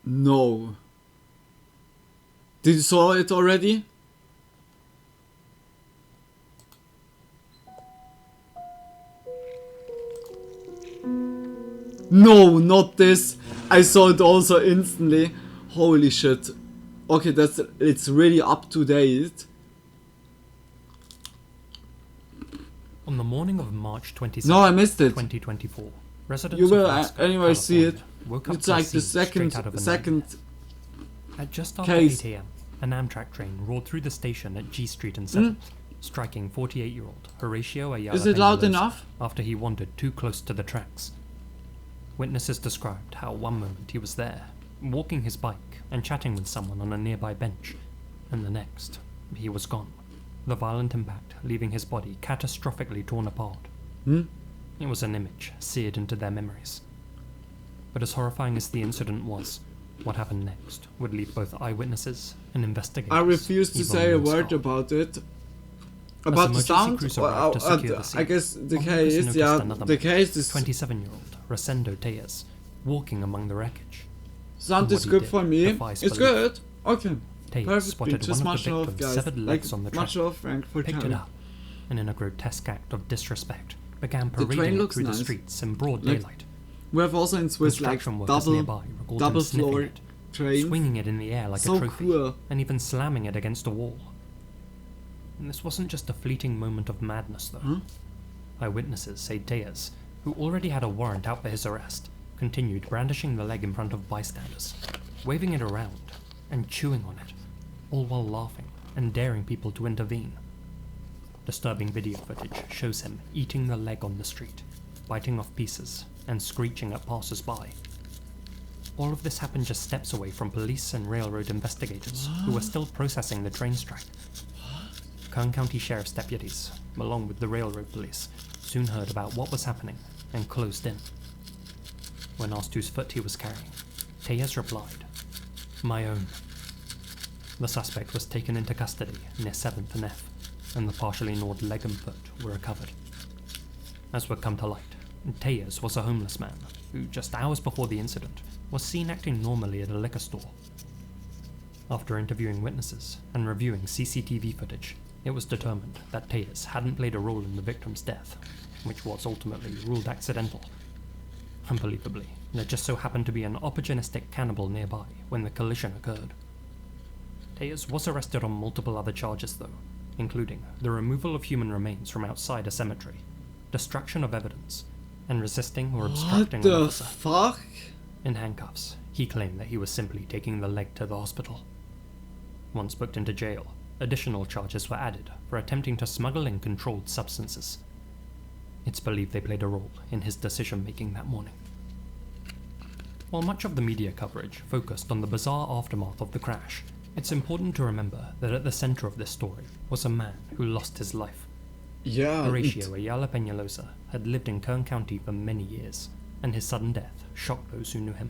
No. Did you saw it already? No, not this. I saw it also instantly. Holy shit. Okay, it's really up to date. On the morning of March 27th, no, I missed it. 2024, residents you will of anyway see it. Woke up it's like the second At just after case. 8 a.m., an Amtrak train roared through the station at G Street and 7th, striking 48-year-old Horatio Ayala Is it loud Peñalosa enough? after he wandered too close to the tracks. Witnesses described how one moment he was there, walking his bike and chatting with someone on a nearby bench, and the next, he was gone. The violent impact leaving his body catastrophically torn apart. It was an image seared into their memories. But as horrifying as the incident was, what happened next would leave both eyewitnesses and investigators. I refuse to say a word about it. About the sound? I guess the case, the case is 27-year-old Rosendo Tejas walking among the wreckage. Sound is good for me. It's good. Okay. Tejas spotted just one of the love, victim's guys. severed legs on the train, much love, Frank, for picked it telling. up, and in a grotesque act of disrespect, began The train parading it looks through nice. the streets in broad Like, daylight. we have also in Swiss like Construction workers nearby recalled him double sniffing floor it, trains. swinging it in the air like So a trophy, cool. and even slamming it against a wall. And this wasn't just a fleeting moment of madness, though. Eyewitnesses say Tejas, who already had a warrant out for his arrest, continued brandishing the leg in front of bystanders, waving it around and chewing on it, all while laughing and daring people to intervene. Disturbing video footage shows him eating the leg on the street, biting off pieces and screeching at passers-by. All of this happened just steps away from police and railroad investigators who were still processing the train strike. Kern County Sheriff's deputies, along with the railroad police, soon heard about what was happening and closed in. When asked whose foot he was carrying, Tejas replied, "My own." The suspect was taken into custody near 7th and F, and the partially gnawed leg and foot were recovered. As would come to light, Tejas was a homeless man who, just hours before the incident, was seen acting normally at a liquor store. After interviewing witnesses and reviewing CCTV footage, it was determined that Tejas hadn't played a role in the victim's death, which was ultimately ruled accidental. Unbelievably, there just so happened to be an opportunistic cannibal nearby when the collision occurred. Tejas was arrested on multiple other charges though, including the removal of human remains from outside a cemetery, destruction of evidence, and resisting or obstructing an officer. Fuck? In handcuffs, he claimed that he was simply taking the leg to the hospital. Once booked into jail, additional charges were added for attempting to smuggle in controlled substances. It's believed they played a role in his decision-making that morning. While much of the media coverage focused on the bizarre aftermath of the crash, it's important to remember that at the center of this story was a man who lost his life. Horatio Ayala Peñalosa had lived in Kern County for many years, and his sudden death shocked those who knew him.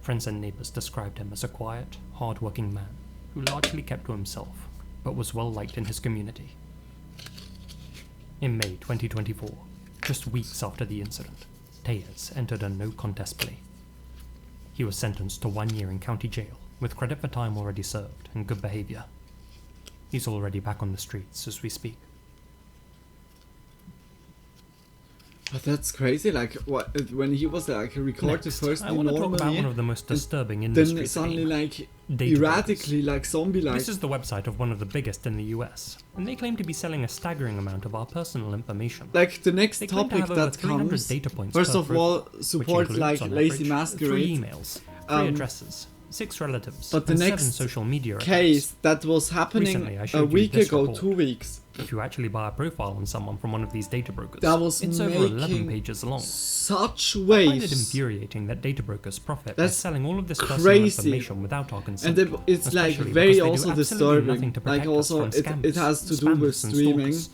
Friends and neighbors described him as a quiet, hard-working man who largely kept to himself, but was well-liked in his community. In May 2024, just weeks after the incident, Tejas entered a no-contest plea. He was sentenced to 1 year in county jail, with credit for time already served and good behaviour. He's already back on the streets as we speak. But that's crazy, like, when he was like recorded Next, first I want to talk about one of the most disturbing industries. then suddenly like data erratically like zombie-like. This is the website of one of the biggest in the US, and they claim to be selling a staggering amount of our personal information. Like the next They claim to topic have over that 300 comes, data points first per of all, profile, which support includes, like on lazy average, masquerade. 3 emails, 3 addresses, 6 relatives, But the and 7 next social media case that was happening Recently, I a showed you week this ago, report. 2 weeks. If you actually buy a profile on someone from one of these data brokers, That was it's over 11 making pages long. such I find it waves. infuriating that data brokers profit by That's selling all of this personal crazy. information without our consent. And it's like especially very because they do also absolutely nothing disturbing. to Like protect us also from it scammers, has to do with spammers and streaming. stalkers.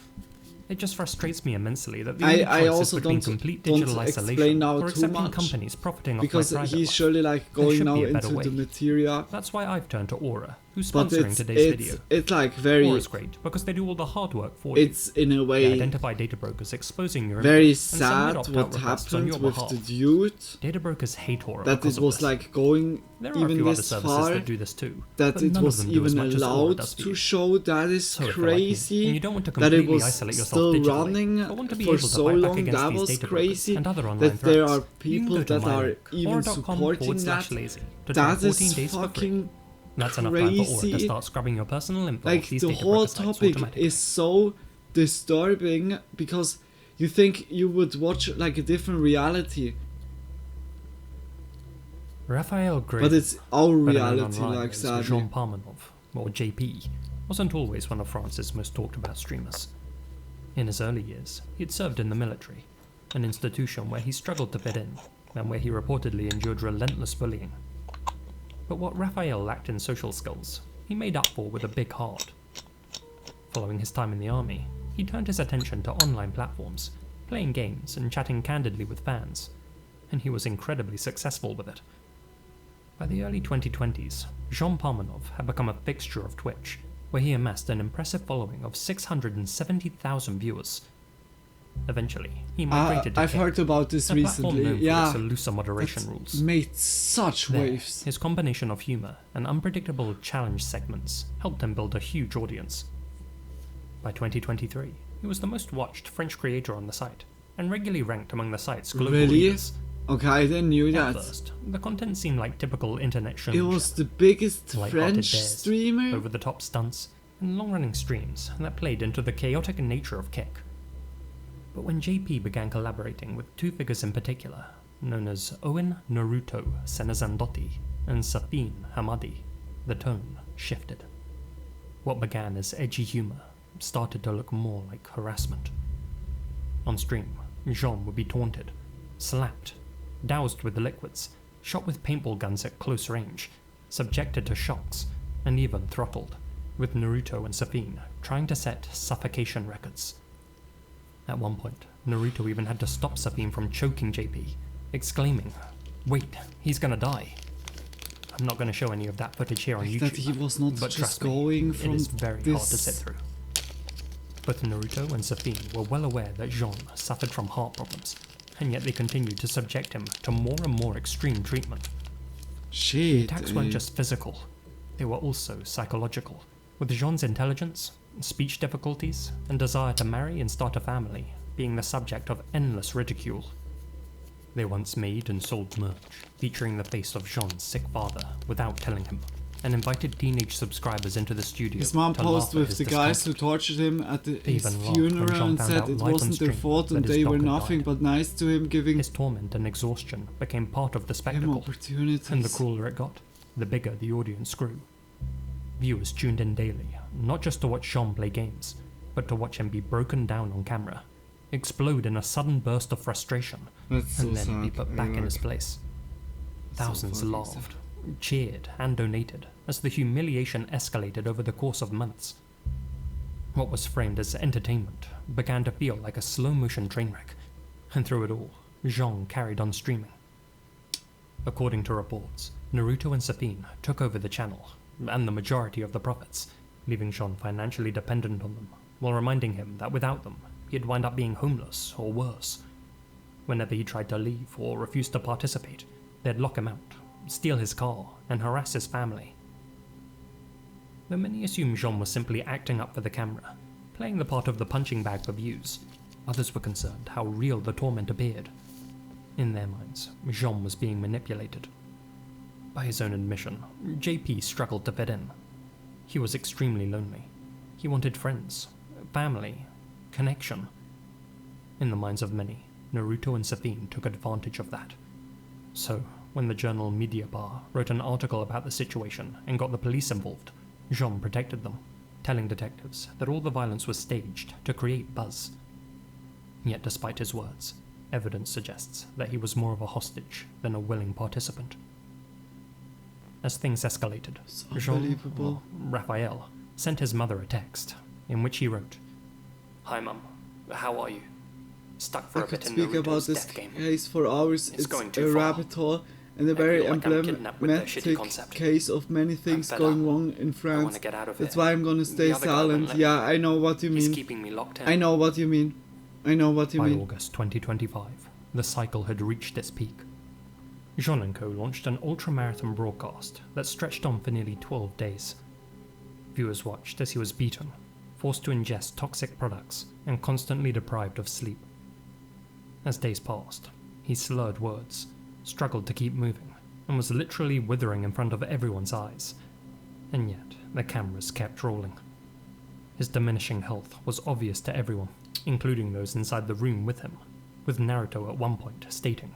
It just frustrates me immensely that the I only choice also is between don't complete digital explain isolation now or too accepting much, companies profiting off because my private he's life. surely like There going should now be a better into way. the material. That's why I've turned to Aura, who's But sponsoring today's video. it's like very. Aura's great because they do all the hard work for you. It's in a way They identify data brokers exposing your very info and submit sad opt-out what requests on happened your with behalf. the dude. Data brokers hate Aura That because it of was this. like going There are a even few other this services far. that do this too, That but it none of was them do as even much as Aura allowed does for to you. show. That is So if you're like me, crazy. and you don't want to That it completely was isolate yourself still digitally, running but want to be for able to so fight back long. against That these was data brokers crazy. and other online That there threats, are you can people go to that my are link, even supporting that. Lazy to try That 14 is days for free. fucking That's enough time for Aura to crazy. start scrubbing your personal info Like off these the data whole broker sites topic automatically. is so disturbing because you think you would watch like a different reality. Raphael Gray, But it's our better known reality, online like as sadly. Jean Parmenov, or JP, wasn't always one of France's most talked about streamers. In his early years, he had served in the military, an institution where he struggled to fit in, and where he reportedly endured relentless bullying. But what Raphael lacked in social skills, he made up for with a big heart. Following his time in the army, he turned his attention to online platforms, playing games and chatting candidly with fans, and he was incredibly successful with it. By the early 2020s, Jean Parmenov had become a fixture of Twitch, where he amassed an impressive following of 670,000 viewers. Eventually, he migrated to I've Kick, heard about this a platform recently. known for Yeah, its looser moderation that's rules. made such There, waves. his combination of humor and unpredictable challenge segments helped him build a huge audience. By 2023, he was the most watched French creator on the site, and regularly ranked among the site's global Really? leaders. Okay, I didn't knew At that. first, the content seemed like typical internet shows. It was the biggest Light-hearted French dares, streamer. over-the-top stunts, and long-running streams that played into the chaotic nature of Kick. But when JP began collaborating with two figures in particular, known as Owen Naruto Senazandotti and Safin Hamadi, the tone shifted. What began as edgy humor started to look more like harassment. On stream, Jean would be taunted, slapped, doused with liquids, shot with paintball guns at close range, subjected to shocks, and even throttled, with Naruto and Safin trying to set suffocation records. At one point, Naruto even had to stop Safin from choking JP, exclaiming, "Wait, he's gonna die." I'm not gonna show any of that footage here on Like YouTube, that he was not but just trust me, going it from is very hard to this- sit through. Both Naruto and Safin were well aware that Jean suffered from heart problems, and yet they continued to subject him to more and more extreme treatment. The attacks weren't just physical, they were also psychological, with Jean's intelligence, speech difficulties, and desire to marry and start a family being the subject of endless ridicule. They once made and sold merch featuring the face of Jean's sick father without telling him, and invited teenage subscribers into the studio His mom to laugh posted at with his the guys who discomfort. tortured him at They his even laughed when funeral Jean and found said out it live on wasn't their stream fault and that his they were dog had nothing died. but nice to him, giving His torment and exhaustion became part of the him spectacle, opportunities. and the crueler it got, the bigger the audience grew. Viewers tuned in daily, not just to watch Jean play games, but to watch him be broken down on camera, explode in a sudden burst of frustration, That's and so then be sad. put back in his Like, place. Thousands fucking laughed, cheered, and donated as the humiliation escalated over the course of months. What was framed as entertainment began to feel like a slow-motion train wreck, and through it all, Jean carried on streaming. According to reports, Naruto and Safin took over the channel, and the majority of the profits, leaving Jean financially dependent on them, while reminding him that without them, he'd wind up being homeless or worse. Whenever he tried to leave or refused to participate, they'd lock him out, steal his car, and harass his family. Though many assume Jean was simply acting up for the camera, playing the part of the punching bag for views, others were concerned how real the torment appeared. In their minds, Jean was being manipulated. By his own admission, JP struggled to fit in. He was extremely lonely. He wanted friends, family, connection. In the minds of many, Naruto and Safine took advantage of that. So, when the journal Mediapar wrote an article about the situation and got the police involved, Jean protected them, telling detectives that all the violence was staged to create buzz. Yet despite his words, evidence suggests that he was more of a hostage than a willing participant. As things escalated, Jean, or Raphael, sent his mother a text, in which he wrote, "Hi Mum, how are you? Stuck for I a could bit in speak about Naruto's this death game. case for hours. It's going a too far. rabbit hole and a I very feel like I'm kidnapped with their shitty emblematic concept. case of many things fed going up. wrong in I France. wanna get out of That's here. why I'm gonna The stay other guy won't silent. let Yeah, me. I know what you He's mean. keeping me locked in. I know what you mean. I know what you By mean. August 2025, the cycle had reached its peak. Jean and Co. launched an ultramarathon broadcast that stretched on for nearly 12 days. Viewers watched as he was beaten, forced to ingest toxic products, and constantly deprived of sleep. As days passed, he slurred words, struggled to keep moving, and was literally withering in front of everyone's eyes. And yet, the cameras kept rolling. His diminishing health was obvious to everyone, including those inside the room with him, with Naruto at one point stating,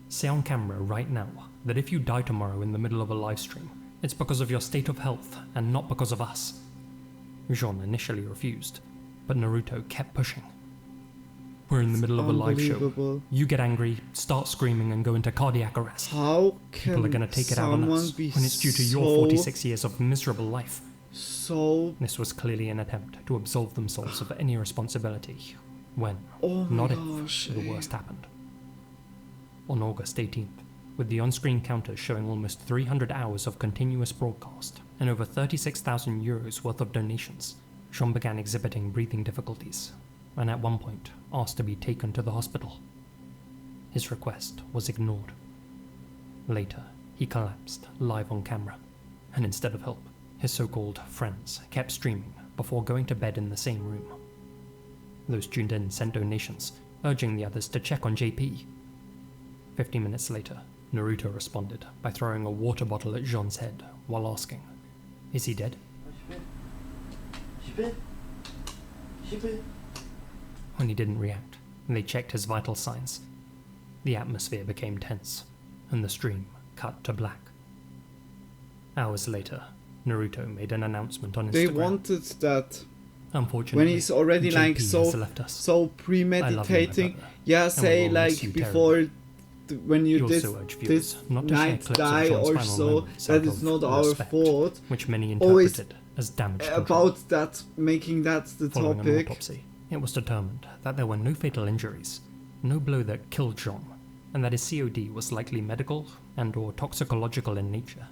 "Say on camera right now that if you die tomorrow in the middle of a livestream, it's because of your state of health and not because of us." Jean initially refused, but Naruto kept pushing. "We're in the middle of a live show. Unbelievable. You get angry, start screaming, and go into cardiac arrest. How can People are going to take it out on someone us be when it's due to your so- 46 years of miserable life." So This was clearly an attempt to absolve themselves of any responsibility, when, Oh my not gosh, if, the worst happened. On August 18th, with the on-screen counters showing almost 300 hours of continuous broadcast and over 36,000 euros worth of donations, Jean began exhibiting breathing difficulties, and at one point asked to be taken to the hospital. His request was ignored. Later, he collapsed live on camera, and instead of help, his so-called friends kept streaming before going to bed in the same room. Those tuned in sent donations, urging the others to check on JP. 50 minutes later, Naruto responded by throwing a water bottle at Jean's head while asking, "Is he dead?" When he didn't react, they checked his vital signs. The atmosphere became tense, and the stream cut to black. Hours later, Naruto made an announcement on Instagram. they wanted that. Unfortunately, When he's already JP like has so left us. so I love you, my premeditating. brother, Yeah, and say we will miss like you before terribly. when you He did also urged viewers this not to share night clips of die Jean's or final so, moments that out is of not our respect, fault. which many Always interpreted as damage control. about that, making that the Following an topic. autopsy, it was determined that there were no fatal injuries, no blow that killed Jean, and that his COD was likely medical and or toxicological in nature.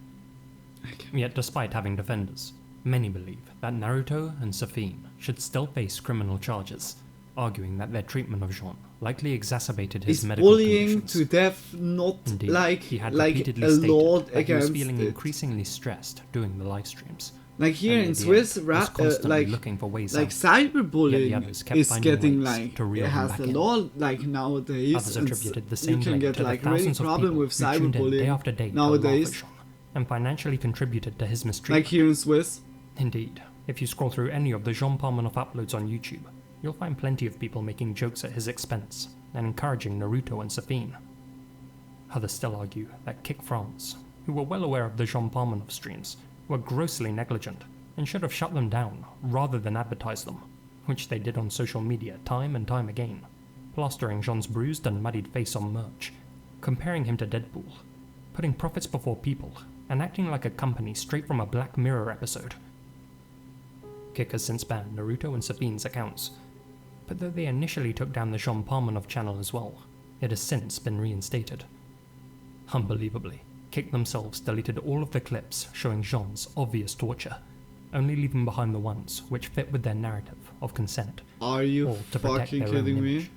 Yet despite having defenders, many believe that Naruto and Safine should still face criminal charges, arguing that their treatment of Jean likely exacerbated his Is medical bullying conditions. to death not Indeed, like he had like repeatedly a stated law that he was against feeling it? increasingly stressed doing the live streams. Like here and in at the Swiss, end, was constantly like looking for ways like out. Yet the cyberbullying others kept is finding getting ways like to reel it him has back a in. law like nowadays. Others and attributed the you same can blame get to like the really thousands of problem people with who tuned in day cyberbullying after day to laugh at nowadays. Jean and financially contributed to his mistreatment. Like here in Swiss. Indeed, if you scroll through any of the Jean Parmenoff uploads on YouTube, you'll find plenty of people making jokes at his expense and encouraging Naruto and Safine. Others still argue that Kick France, who were well aware of the Jean Parmenoff streams, were grossly negligent and should have shut them down rather than advertise them, which they did on social media time and time again, plastering Jean's bruised and muddied face on merch, comparing him to Deadpool, putting profits before people, and acting like a company straight from a Black Mirror episode. Kick has since banned Naruto and Safine's accounts, but though they initially took down the Jean Parmenoff channel as well, it has since been reinstated. Unbelievably, Kick themselves deleted all of the clips showing Jean's obvious torture, only leaving behind the ones which fit with their narrative of consent, Are you all to protect fucking their own kidding me? image.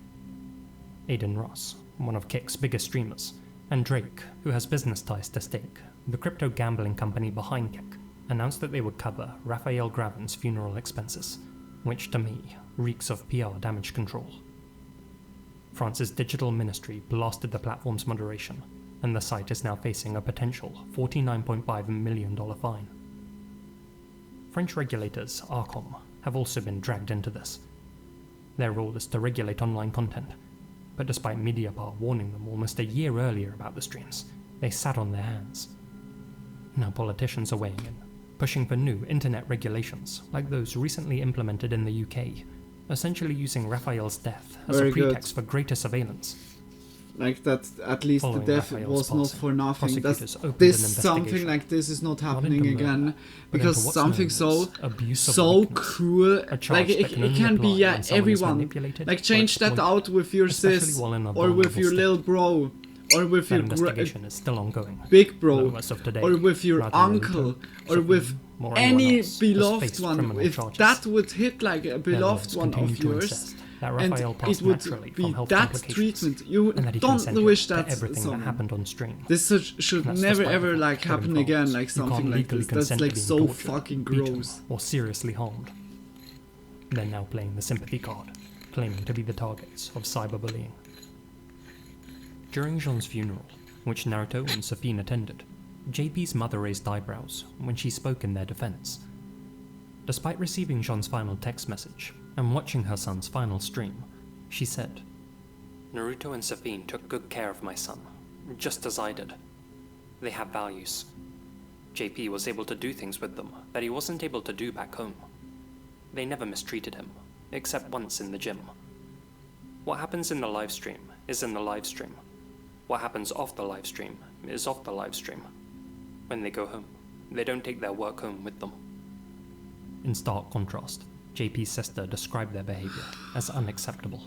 Aiden Ross, one of Kick's biggest streamers, And Drake, who has business ties to Stake, the crypto gambling company behind Keck, announced that they would cover Raphael Graven's funeral expenses, which to me reeks of PR damage control. France's digital ministry blasted the platform's moderation, and the site is now facing a potential $49.5 million fine. French regulators, Arcom, have also been dragged into this. Their role is to regulate online content, but despite Mediapart warning them almost a year earlier about the streams, they sat on their hands. Now politicians are weighing in, pushing for new internet regulations like those recently implemented in the UK, essentially using Raphael's death as Very a pretext good. for greater surveillance. Like that, at least Following the death Raphael's was not passing, for nothing. prosecutors opened This an something investigation, like this is not not happening into murder, again, but because into what's something known as so abuse of so weakness, cruel. a charge Like that can it only can be apply when someone is everyone. manipulated Like or change that exploited, out with your especially sis, while in a or with vulnerable your state. little bro, or with That your investigation is still ongoing, big bro, though as of today, or with your neither uncle, Naruto, or Sofia, with or anyone any else has beloved faced one. criminal If charges. that would hit like a Their beloved lawyers one continue of to yours, insist that and Raphael it passed would naturally be from health that complications, treatment, you and that he don't consented wish to that everything someone. that happened on stream. This should That's never despite ever the like fact that happen in again, France, like you something can't like legally this. That's consent to like being so tortured, fucking beaten, gross. or seriously harmed. They're now playing the sympathy card, claiming to be the targets of cyberbullying. During Jean's funeral, which Naruto and Safine attended, JP's mother raised eyebrows when she spoke in their defense. Despite receiving Jean's final text message and watching her son's final stream, she said, "Naruto and Safine took good care of my son, just as I did. They have values. JP was able to do things with them that he wasn't able to do back home. They never mistreated him, except once in the gym. What happens in the live stream is in the live stream. What happens off the live stream is off the live stream. When they go home, they don't take their work home with them." In stark contrast, JP's sister described their behavior as unacceptable.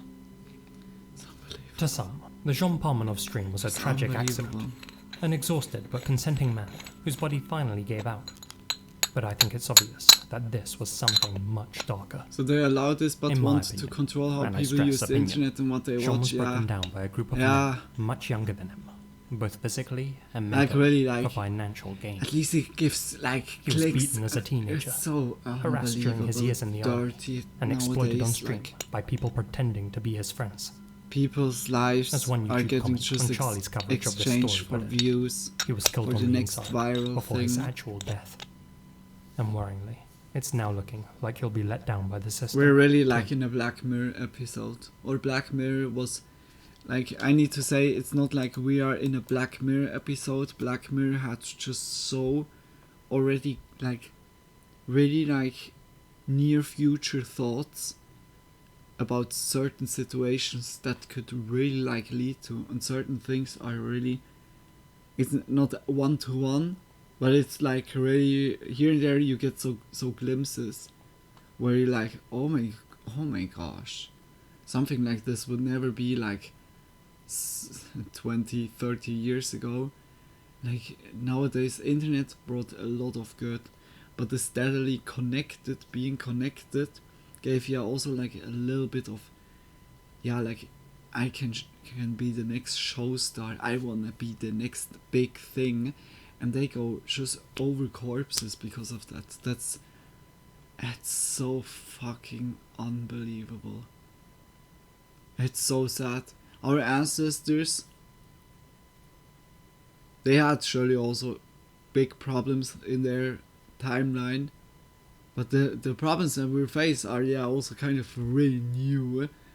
To some, the Jean Parmenov stream was a tragic accident, an exhausted but consenting man whose body finally gave out. But I think it's obvious that this was something much darker. So they allow this, but In my want to opinion, control how and I people stress use the opinion, internet and what they Jean watch. was broken Yeah, down by a group of yeah. men much younger than him, both physically and Like mentally, really, like for financial gain. at least it gives like He was clicks. beaten as a teenager, It's so harassed during his years in the army, dirty and exploited on nowadays, stream like, by people pretending to be his friends. people's lives As one are YouTube getting comment just on Charlie's coverage of this exchanged story for put it, views, he was killed for on the the next inside viral before thing. his actual death. And worryingly, it's now looking like he'll be let down by the system. We're really like in a Black Mirror episode. Or Black Mirror was like, I need to say, it's not like we are in a Black Mirror episode. Black Mirror had just so already like really like near future thoughts about certain situations that could really like lead to, and certain things are really, it's not one to one, but it's like really here and there you get so glimpses where you're like, oh my gosh, something like this would never be like 20-30 years ago. Like nowadays internet brought a lot of good, but the steadily being connected gave you also like a little bit of, yeah, like I can be the next show star, I wanna be the next big thing, and they go just over corpses because of that. That's so fucking unbelievable. It's so sad. Our ancestors, they had surely also big problems in their timeline, but the problems that we face are also kind of really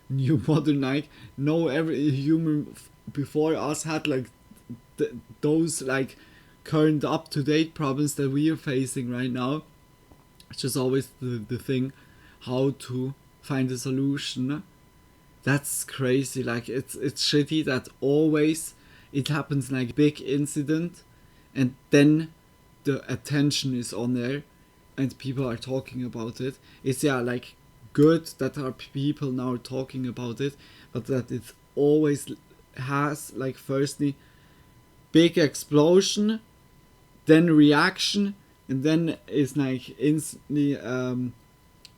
new modern. Like no every human before us had like those like current up-to-date problems that we are facing right now. It's just always the thing how to find a solution. That's crazy. Like it's shitty that always it happens like big incident and then the attention is on there and people are talking about it. It's like good that our people now are talking about it, but that it always has like firstly big explosion, then reaction, and then it's like instantly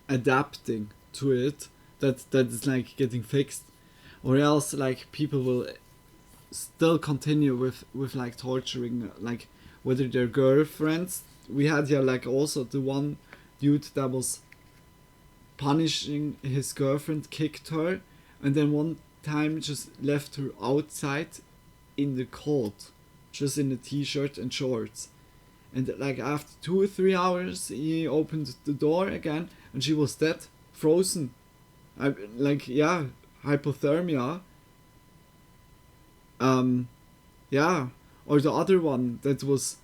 adapting to it, that is like getting fixed, or else like people will still continue with like torturing, like whether their girlfriends. We had like also the one dude that was punishing his girlfriend, kicked her, and then one time just left her outside in the cold, just in a t-shirt and shorts. And like after 2 or 3 hours, he opened the door again, and she was dead, frozen. Hypothermia. Yeah, or the other one that was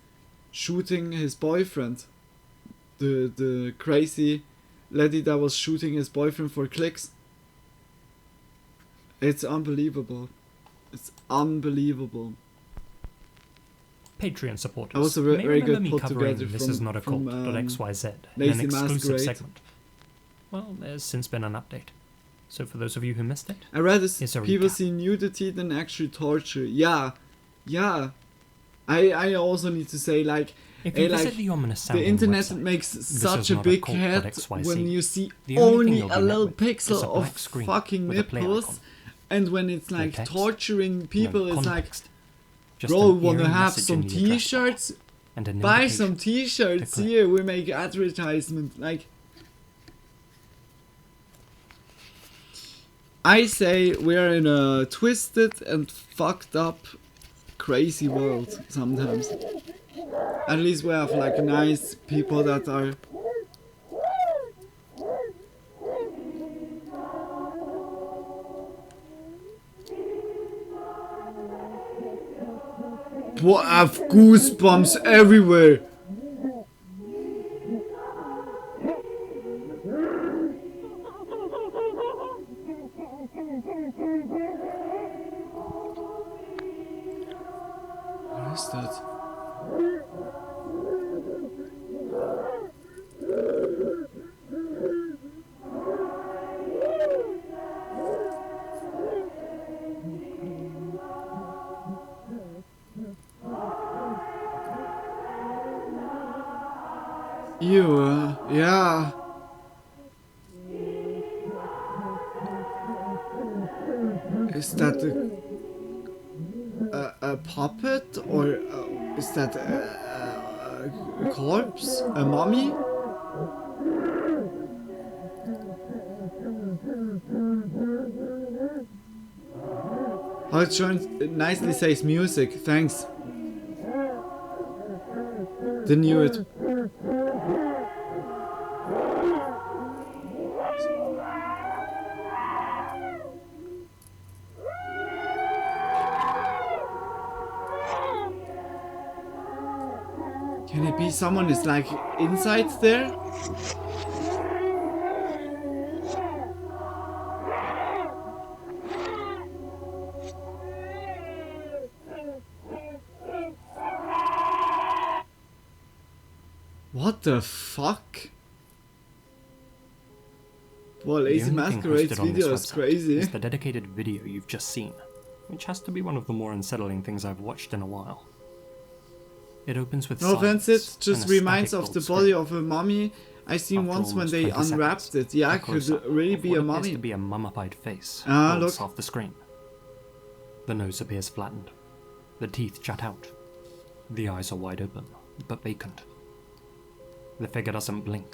shooting his boyfriend, the crazy lady that was shooting his boyfriend for clicks. It's unbelievable. It's unbelievable. Patreon supporters That was a may very remember good me put covering together This from, Is Not a from, Cult.xyz in Lazy an exclusive Masquerade. segment. Well, there's since been an update. So for those of you who missed it, I rather here's a people recap. see nudity than actually torture. Yeah. I also need to say like, If you visit like the ominous the sounding internet website, makes This Is such a Not big Cult head .xyz, when you see the only thing only you'll be a met little with is pixel a black of screen fucking with a play nipples, icon. and when it's No like text, torturing people, no it's like, context, just bro, an wanna eerie have message some in the address bar t-shirts? and an Buy invitation some t-shirts to click. here. We make advertisement. Like, I say we're in a twisted and fucked up, crazy world sometimes. At least we have like nice people that are. What? I have goosebumps everywhere. What is that? Ew, yeah. Is that a puppet, or is that a corpse? A mummy? Oh, it nicely says music, thanks. Didn't knew it. Can it be someone is like inside there? What the fuck? Well, The Lazy only thing Masquerade's hosted on video this is website crazy. is the dedicated video you've just seen, which has to be one of the more unsettling things I've watched in a while. It opens with No offense, silence it just and a reminds static of the build body screen. of a mummy I seen After once when almost they 20 unwrapped seconds, it. Yeah, a it could close-up really of be what a appears mummy. to be a mummified face Look. rolls off the screen. The nose appears flattened. The teeth jut out. The eyes are wide open, but vacant. The figure doesn't blink,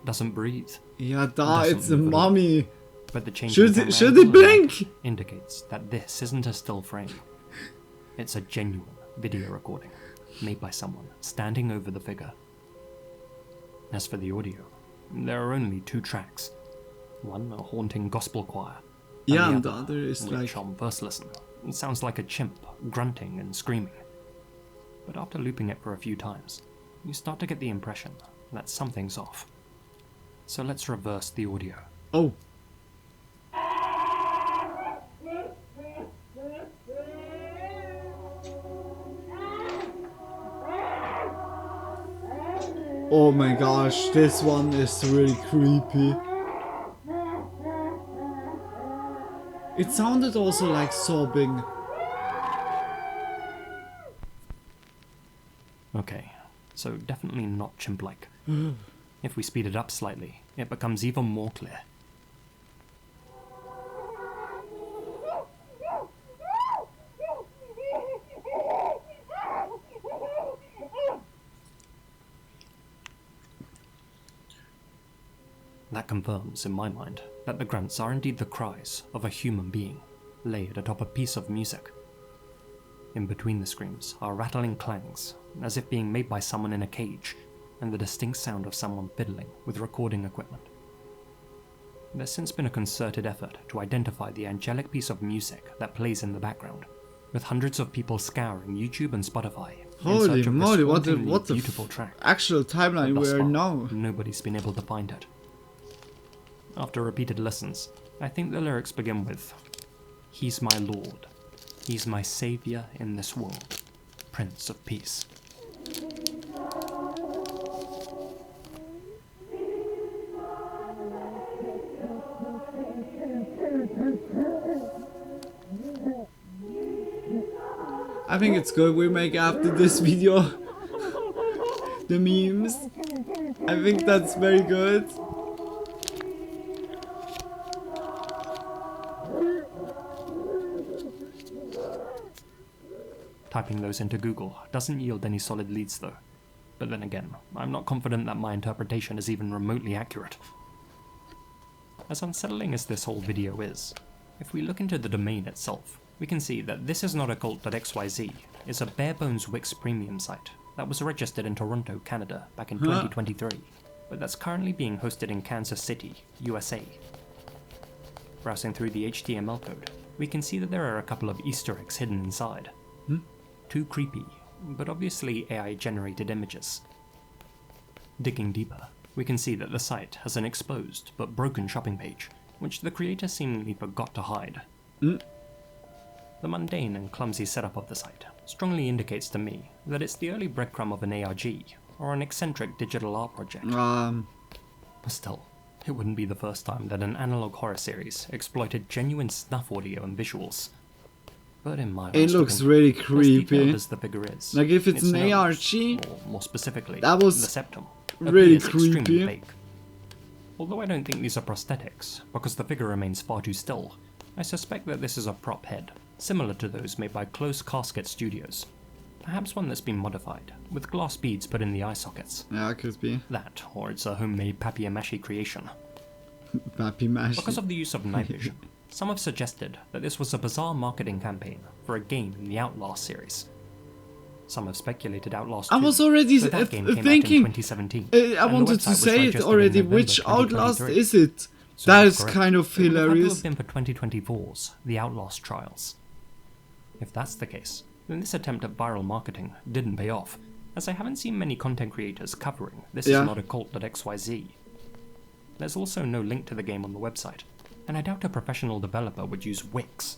doesn't breathe. Yeah, doesn't it's a move at all. mummy. But the change Should in camera it angle and blink? light indicates that this isn't a still frame. It's a genuine video recording made by someone standing over the figure. As for the audio, there are only 2 tracks. One a haunting gospel choir. Yeah, and and the other is which like- on first listen, it sounds like a chimp grunting and screaming. But after looping it for a few times, you start to get the impression that something's off. So let's reverse the audio. Oh. Oh my gosh, this one is really creepy. It sounded also like sobbing. Okay, so definitely not chimp-like. If we speed it up slightly, it becomes even more clear. That confirms, in my mind, that the grunts are indeed the cries of a human being, laid atop a piece of music. In between the screams are rattling clangs, as if being made by someone in a cage, and the distinct sound of someone fiddling with recording equipment. There's since been a concerted effort to identify the angelic piece of music that plays in the background, with hundreds of people scouring YouTube and Spotify in Holy search of moly, this what the hauntingly beautiful track. actual timeline But thus we are far, now. nobody's been able to find it. After repeated listens, I think the lyrics begin with, "He's my Lord, He's my Saviour in this world, Prince of Peace." I think it's good we make after this video the memes. I think that's very good. Typing those into Google doesn't yield any solid leads though. But then again, I'm not confident that my interpretation is even remotely accurate. As unsettling as this whole video is, if we look into the domain itself, we can see that thisisnotaccult.xyz is a bare-bones Wix premium site that was registered in Toronto, Canada back in 2023, but that's currently being hosted in Kansas City, USA. Browsing through the HTML code, we can see that there are a couple of Easter eggs hidden inside. Too creepy, but obviously AI-generated images. Digging deeper, we can see that the site has an exposed but broken shopping page, which the creator seemingly forgot to hide. The mundane and clumsy setup of the site strongly indicates to me that it's the early breadcrumb of an ARG, or an eccentric digital art project. Still, it wouldn't be the first time that an analog horror series exploited genuine snuff audio and visuals. But in my it looks really creepy. As the figure is, like if it's an ARG, or more specifically, that was the septum, really extremely creepy. vague. Although I don't think these are prosthetics, because the figure remains far too still, I suspect that this is a prop head, similar to those made by Close Casket Studios. Perhaps one that's been modified, with glass beads put in the eye sockets. Yeah, it could be. That, or it's a homemade papier-mâché creation. Papier-mâché. Because of the use of night vision, some have suggested that this was a bizarre marketing campaign for a game in the Outlast series. Some have speculated Outlast 2, I was already but that game came thinking. out in 2017, I wanted to say it already. Which Outlast is it? So that is kind of hilarious. It would have been for 2024's The Outlast Trials. If that's the case, then this attempt at viral marketing didn't pay off, as I haven't seen many content creators covering This Is Not a Cult.xyz. There's also no link to the game on the website, and I doubt a professional developer would use Wix.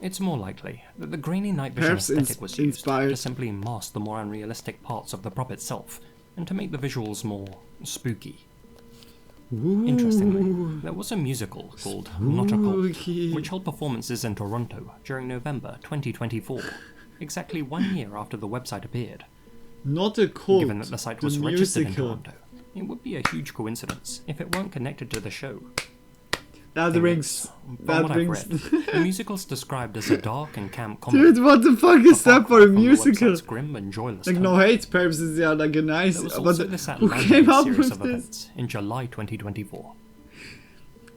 It's more likely that the grainy night vision aesthetic was used to simply mask the more unrealistic parts of the prop itself, and to make the visuals more spooky. Interestingly, there was a musical called Not a Cult, which held performances in Toronto during November 2024, exactly 1 year after the website appeared. Not a Cult. Given that the site was registered in Toronto, it would be a huge coincidence if it weren't connected to the show. That rings. That rings. The musical's described as a dark and camp comedy. Dude, what the fuck is that for a musical? Grim and joyless like, no hate purposes, yeah, like a nice. There was but also this who came up series with of this? Events in July 2024.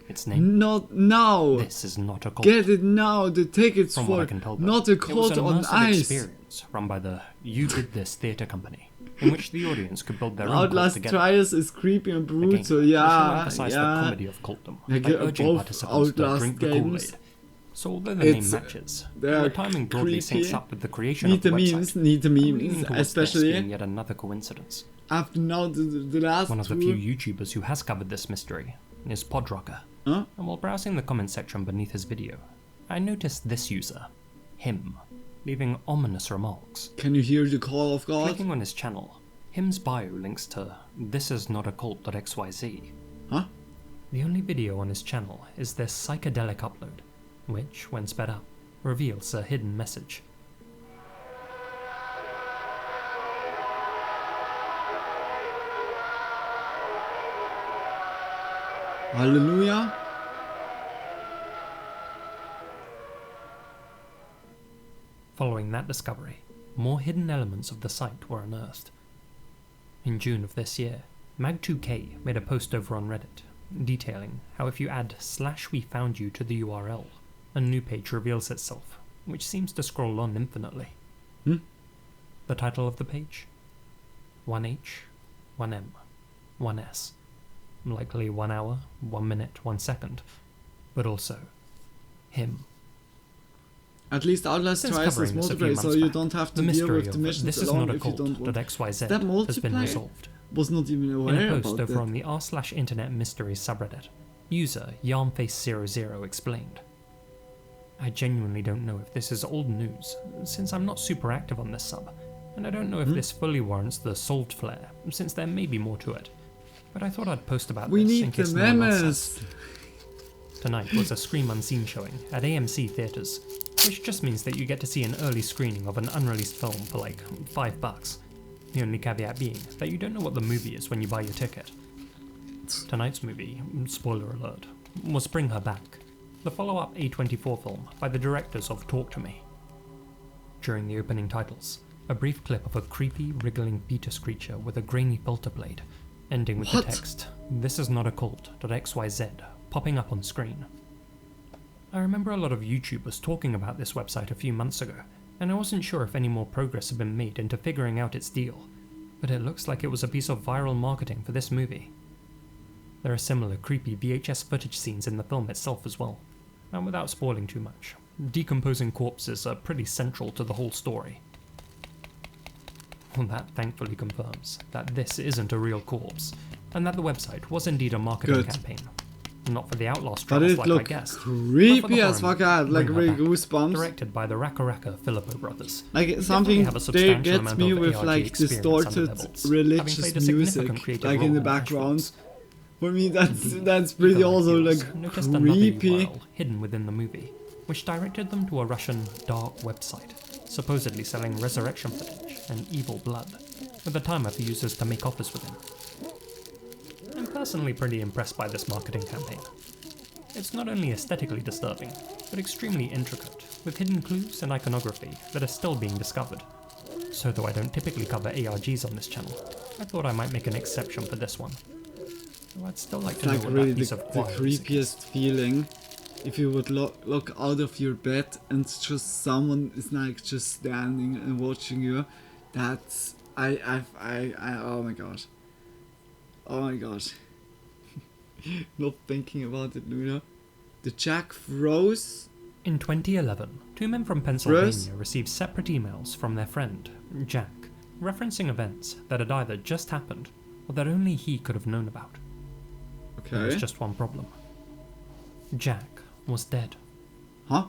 Its name? Not now. This is Not a Cult. Get it now. The tickets From for what I can tell, Not a Cult it was an on immersive Ice. experience run by the You Did This theatre company, in which the audience could build their own cult Outlast together. Trials is creepy and brutal. The show Yeah, emphasized yeah. the comedy of cultdom Like, by urging both participants to Outlast drink the games. Kool-Aid. So although the name matches, and the timing broadly syncs up with the creation of the website, need the I'm leaning memes, towards especially this being yet another coincidence. after now the last One of the two. few YouTubers who has covered this mystery is Podrocker. Huh? And while browsing the comment section beneath his video, I noticed this user, him, leaving ominous remarks. Can you hear the call of God? Clicking on his channel, him's bio links to thisisnotaccult.xyz. Huh? The only video on his channel is this psychedelic upload, which, when sped up, reveals a hidden message. Hallelujah. Following that discovery, more hidden elements of the site were unearthed. In June of this year, Mag2K made a post over on Reddit, detailing how if you add /we-found-you to the URL, a new page reveals itself, which seems to scroll on infinitely. The title of the page? 1H, 1M, 1S. Likely 1 hour, 1 minute, 1 second. But also, him. At least Outlast Since tries this covering this a few multiplayer, so months you back, don't have to the deal mystery with the of missions this is alone not a if you don't want. cult.xyz That has been multiplayer resolved. was not even In aware a post about over that. on the r/internet mysteries subreddit, user YarnFace00 explained, I genuinely don't know if this is old news, since I'm not super active on this sub, and I don't know if this fully warrants the solved flare, since there may be more to it. But I thought I'd post about We this need in case the no one else memes. has. Tonight was a Scream Unseen showing at AMC Theatres, which just means that you get to see an early screening of an unreleased film for like $5. The only caveat being that you don't know what the movie is when you buy your ticket. Tonight's movie, spoiler alert, was Bring Her Back, the follow-up A24 film by the directors of Talk to Me. During the opening titles, a brief clip of a creepy, wriggling fetus creature with a grainy filter blade, ending with the text, "This is not a cult.xyz," popping up on screen. I remember a lot of YouTubers talking about this website a few months ago, and I wasn't sure if any more progress had been made into figuring out its deal, but it looks like it was a piece of viral marketing for this movie. There are similar creepy VHS footage scenes in the film itself as well, and without spoiling too much, decomposing corpses are pretty central to the whole story. Well, that thankfully confirms that this isn't a real corpse, and that the website was indeed a marketing campaign. Not for the Outlast But trials it like I looked guessed, creepy as fuck. I had like Bring Her really Back, goosebumps. directed by the Raka Raka Filippo brothers. Like who something definitely have a there substantial gets amount me of with ARG like experience under distorted their belts, having religious played a significant music, creative like role in the in Ash background. films. For me, that's pretty Eco also Viewers like noticed another creepy. URL hidden within the movie, which directed them to a Russian dark website, supposedly selling resurrection footage and evil blood, with a timer for users to make offers with him. I'm personally pretty impressed by this marketing campaign. It's not only aesthetically disturbing, but extremely intricate, with hidden clues and iconography that are still being discovered. So though I don't typically cover ARGs on this channel, I thought I might make an exception for this one. Though I'd still like It's to know like what really that piece the of choir creepiest feeling. If you would look out of your bed and just someone is like just standing and watching you, that's I oh my god. Oh my god. Not thinking about it, Luna. The Jack froze. In 2011, two men from Pennsylvania received separate emails from their friend, Jack, referencing events that had either just happened or that only he could have known about. There was Okay. just one problem. Jack was dead. Huh?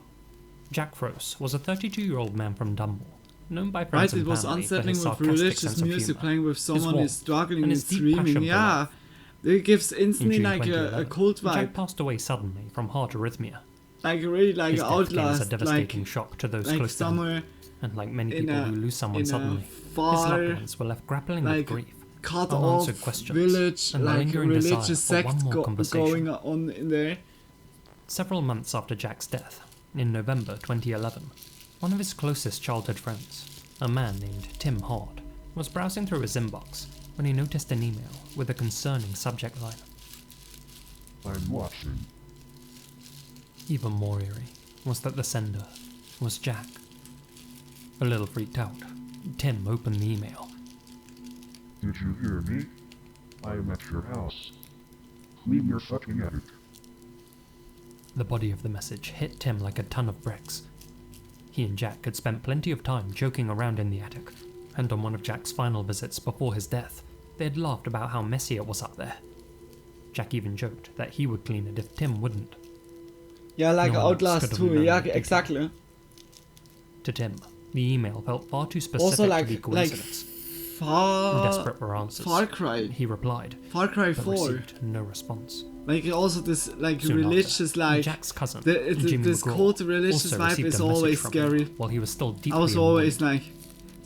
Jack Froese was a 32-year-old man from Dunmore, known by Right, friends it and was family for unsettling his with sarcastic religious sense of music humor, playing with his someone warmth, is struggling and and his deep streaming. passion for Yeah, life. it gives In instantly June like a 2011, cult Jack vibe. passed away suddenly from heart arrhythmia. Like really like His death came as a Outlast, devastating like shock to those like close to him. somewhere And like many in people a- who lose someone in a suddenly, his far, loved ones were left grappling with like grief, cut unanswered off questions, village, and the like lingering desire religious for one sect more conversation. going on in there. Several months after Jack's death, in November 2011, one of his closest childhood friends, a man named Tim Hard, was browsing through his inbox when he noticed an email with a concerning subject line. I'm watching. Even more eerie was that the sender was Jack. A little freaked out, Tim opened the email. Did you hear me? I'm at your house. Clean your fucking attic. The body of the message hit Tim like a ton of bricks. He and Jack had spent plenty of time joking around in the attic, and on one of Jack's final visits before his death, they had laughed about how messy it was up there. Jack even joked that he would clean it if Tim wouldn't. Yeah, like No one else Outlast could have 2. known Yeah, the exactly. To Tim, the email felt far too specific Also, to like be coincidence. Far Desperate for answers, Far Cry. he replied, Far Cry but 4. received no response. Like also this like Soon religious after, like Jack's cousin, this Jimmy McGraw, cult religious also vibe received is a message always from him scary. while he was still I deeply was annoyed. always like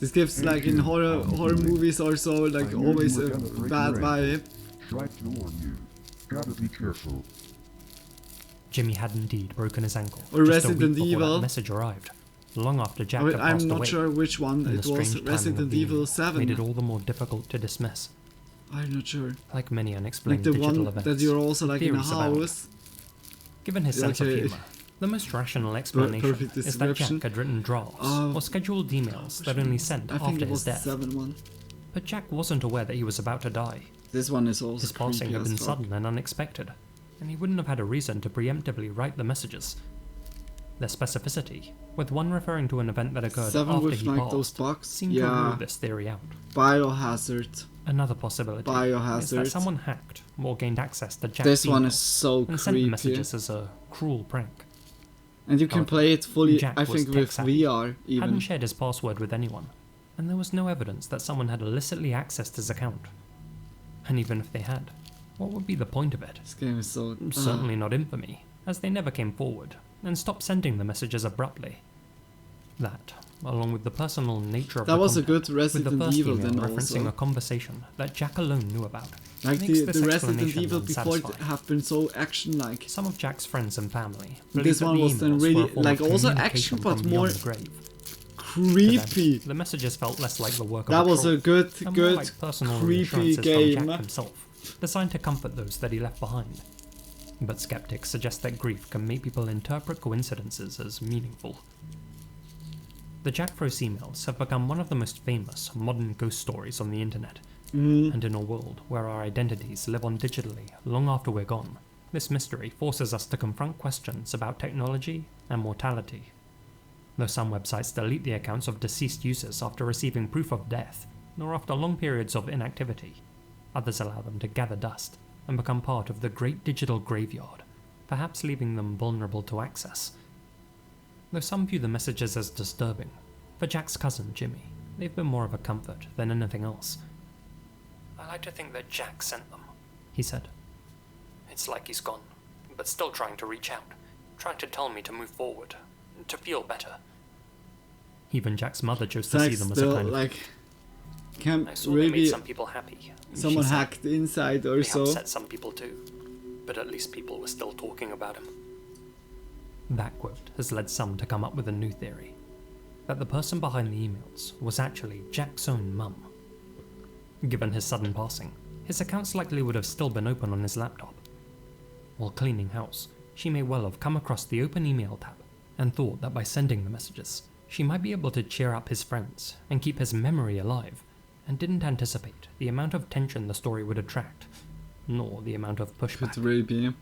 this gives like in horror movies or so like I knew always you were a gonna break bad your vibe. ankle. Tried to warn you. Gotta be careful. Jimmy had indeed broken his ankle Or just a Resident week before Evil. that message arrived, long after Jack Wait, had I'm passed not away. sure which one and it the was. strange timing of Resident the Evil email 7. made it all the more difficult to dismiss. I'm not sure. Like many unexplained Like the digital one events, that you're also like in a theories abound. house. Given his sense of Okay. humour, the most rational explanation Perfect is that description. Jack had written drafts or scheduled emails that only sent I think after it was his the death. 7 one. But Jack wasn't aware that he was about to die. This one is also His passing creepy had as been fuck. sudden and unexpected, and he wouldn't have had a reason to preemptively write the messages. Their specificity, with one referring to an event that occurred 7 after with he like passed, those bugs. seemed to Yeah. rule this theory out. Biohazard. Another possibility is Biohazard. that someone hacked or gained access to Jack's This one emails is so and sent creepy. messages as a cruel prank. And you can However, play it fully, Jack I was think, with tech-savvy, VR even. hadn't shared his password with anyone, and there was no evidence that someone had illicitly accessed his account. And even if they had, what would be the point of it? This game is so... Certainly not infamy, as they never came forward, and stopped sending the messages abruptly. That, along with the personal nature of That the was a content, good Resident with the first Evil email then referencing also. a conversation that Jack alone knew about. Like makes the this Resident explanation Evil before unsatisfying. have been so action-like. Some of Jack's friends and family This believe that one the was then emails were really, a form like, of also communication action, from but beyond more the grave. creepy. To them, the messages felt less like the work of That a was troll, a good, and more good, like personal creepy reassurances from game. Jack himself, designed to comfort those that he left behind. But skeptics suggest that grief can make people interpret coincidences as meaningful. The Jack Frost emails have become one of the most famous modern ghost stories on the internet. And in a world where our identities live on digitally long after we're gone, this mystery forces us to confront questions about technology and mortality. Though some websites delete the accounts of deceased users after receiving proof of death, or after long periods of inactivity, others allow them to gather dust and become part of the great digital graveyard, perhaps leaving them vulnerable to access. Though some view the messages as disturbing, for Jack's cousin Jimmy, they've been more of a comfort than anything else. "I like to think that Jack sent them," he said. "It's like he's gone, but still trying to reach out, trying to tell me to move forward, to feel better." Even Jack's mother chose to see them as a kind of... like, can't "I saw they made really some people happy," she someone said. hacked inside or "They so. upset some people too, but at least people were still talking about him." That quote has led some to come up with a new theory, that the person behind the emails was actually Jack's own mum. Given his sudden passing, his accounts likely would have still been open on his laptop. While cleaning house, she may well have come across the open email tab and thought that by sending the messages, she might be able to cheer up his friends and keep his memory alive, and didn't anticipate the amount of tension the story would attract, nor the amount of pushback. Could really be.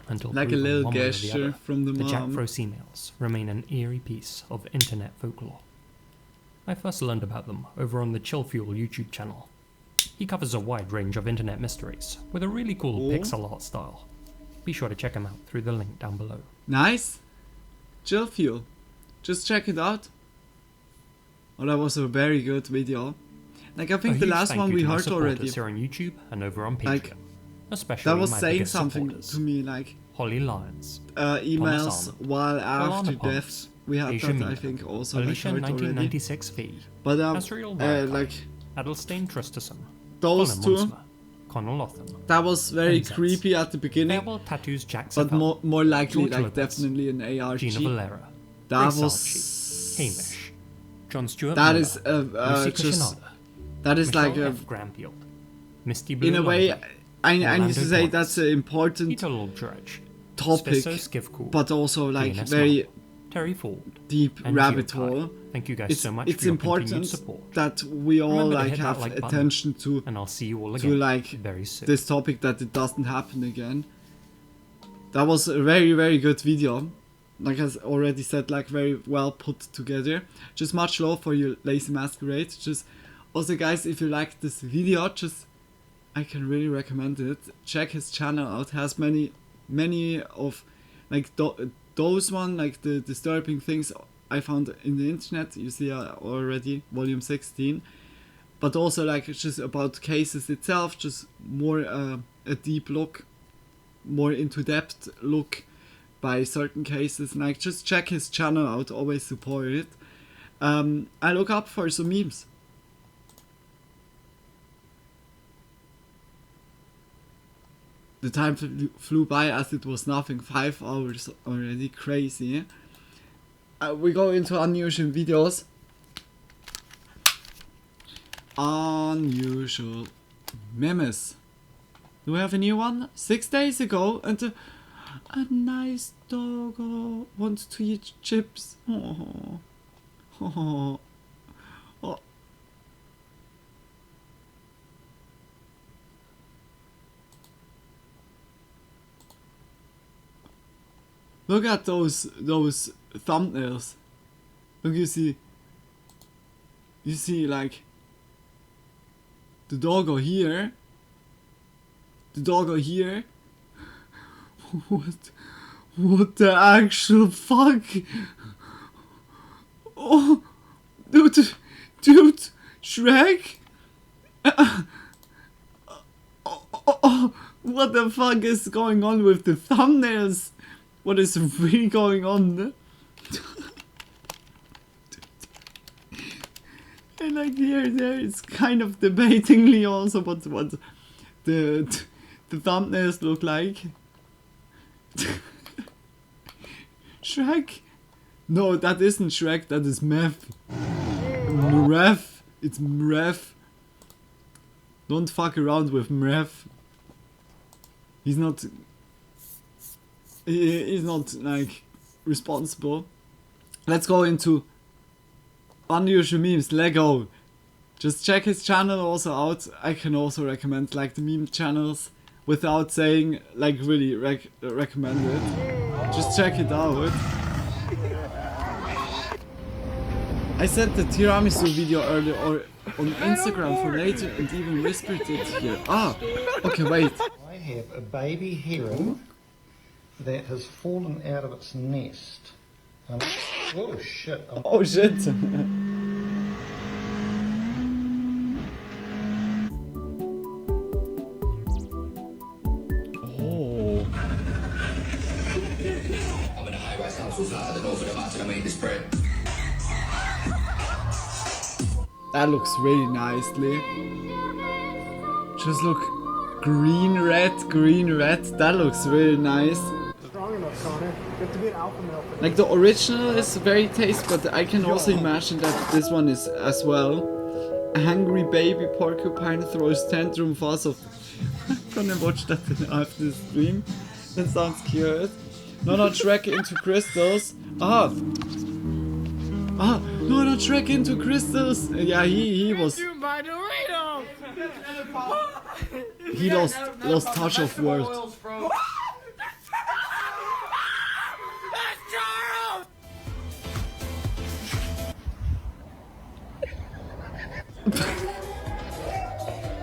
Until Like a proven little one way or the gesture other, from the Jack mom. Frost emails remain an eerie piece of internet folklore. I first learned about them over on the Chill Fuel YouTube channel. He covers a wide range of internet mysteries with a really cool pixel art style. Be sure to check him out through the link down below. Nice. Chill Fuel. Just check it out. Oh, that was a very good video. Like, I think A the huge last thank one you we to my heard already. supporters here on YouTube and over on Patreon. Like, especially that was my saying biggest something supporters. to me, like Holly Lyons, emails Thomas Arnold, while after Alana death. Ponce, We had Asia that, Mina, I think, also like, Alicia heard already. 1996 Fee, But Asriel Wildcard, like Adelstein Trustison, those Colin two, Munsma, Connor Lotham, that was very Penzance, creepy at the beginning. Farewell Tattoos Jack But Savell, more likely, George like Lopez, definitely an ARG. Gina Valera, That Grace was Archie, Hamish, John Stewart that Miller, is Lucy just Kushinada, that is Michelle like a, F. Grampield, Misty Blue in a way, Longley, I need Orlando to say Torres, that's an important Peter Aldridge, topic, Spisso Skivcool, but also like DNS very Mark, Terry Ford, deep and rabbit Geokai. hole. Thank you guys so much It's for your important continued support. that we all Remember to like hit that have like button, attention to and I'll see you all to again like very soon. this topic, that it doesn't happen again. That was a very, very good video. Like I already said, like very well put together. Just much love for you, Lazy Masquerade. Just also, guys, if you like this video, just I can really recommend it. Check his channel out. Has many of like those one, like the disturbing things I found in the internet. You see already volume 16, but also like it's just about cases itself. Just more a deep look, more into depth look by certain cases. And like just check his channel out. Always support it. I look up for some memes. The time flew by as it was nothing. 5 hours already, crazy. We go into unusual videos. Unusual Memes. Do we have a new one? 6 days ago, and a nice doggo wants to eat chips. Oh. Oh. Oh. Look at those thumbnails. Look, you see like the doggo here. The doggo here. What the actual fuck? Oh, dude, Shrek? What the fuck is going on with the thumbnails? What is really going on? And like there it's kind of debatingly also what the thumbnails look like. Shrek? No, that isn't Shrek, that is Meth. Mref. It's Mref. Don't fuck around with Mref. He's not like responsible. Let's go into unusual memes. Lego. Just check his channel also out. I can also recommend like the meme channels without saying like really recommend it. Just check it out. I sent the tiramisu video earlier or on Instagram for later and even whispered it here. Ah, okay, wait. I have a baby heron that has fallen out of its nest. Oh shit. Oh shit. That looks really nicely. Just look green, red. That looks really nice. Strong enough, Connor. You have to be an alpha male. Like the original is very tasty, but I can also imagine that this one is as well. A hungry baby porcupine throws tantrum fast of. I'm gonna watch that after the stream. That sounds cute. No, not Shrek into crystals. No, not Shrek into crystals. Yeah, he was. He lost touch of world.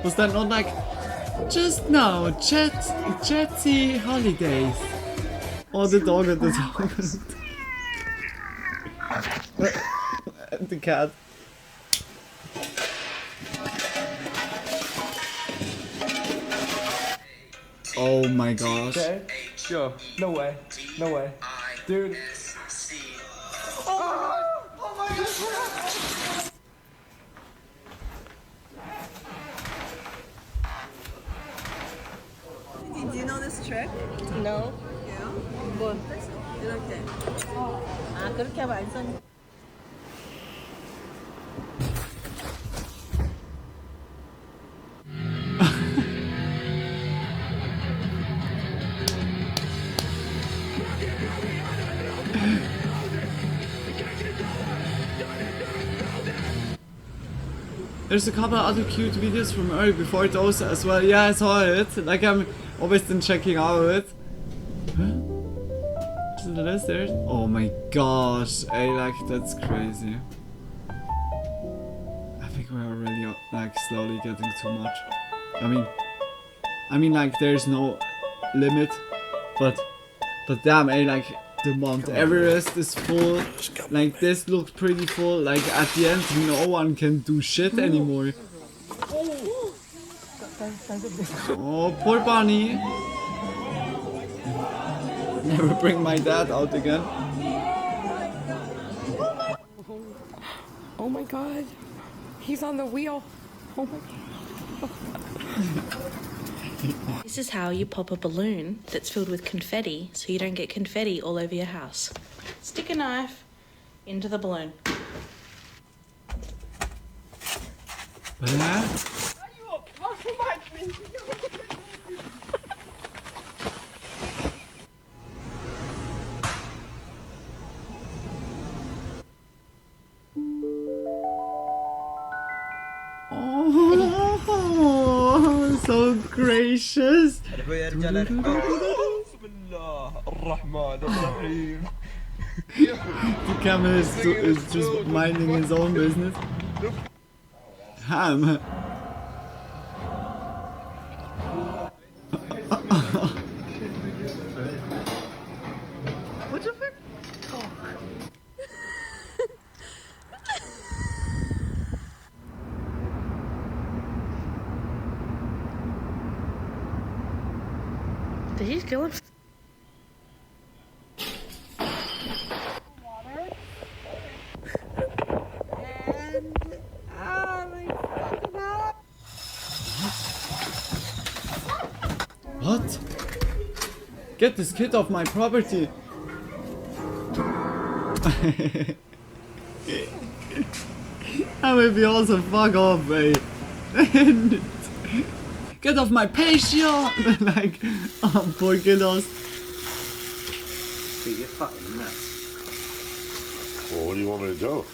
Was that not like just now Jetsy holidays? Or the dog at the dog. The cat. Oh my gosh. Okay, go. No way. Dude. Oh my god. Do you know this trick? No. Yeah? 뭐? 이렇게. 아, 그렇게 하면 안 선. There's a couple other cute videos from earlier before those as well. Yeah, I saw it. Like I'm always been checking out. Huh? Is there? Oh my gosh, hey, like that's crazy. I think we are really like slowly getting too much. I mean like there's no limit, but damn, hey, like the Mount Everest is full. Like this looks pretty full. Like at the end, no one can do shit anymore. Oh, poor bunny. Never bring my dad out again. Oh my god. He's on the wheel. Oh my god. This is how you pop a balloon that's filled with confetti so you don't get confetti all over your house. Stick a knife into the balloon. Oh my Oh, so gracious. The camel is just minding his own business. Ham. What the fuck? Did he kill him? What? Get this kid off my property. That would be awesome. Fuck off, mate. Get off my patio! Like, oh, poor kiddos. Dude, you're fucking nuts. Well, what do you want me to do?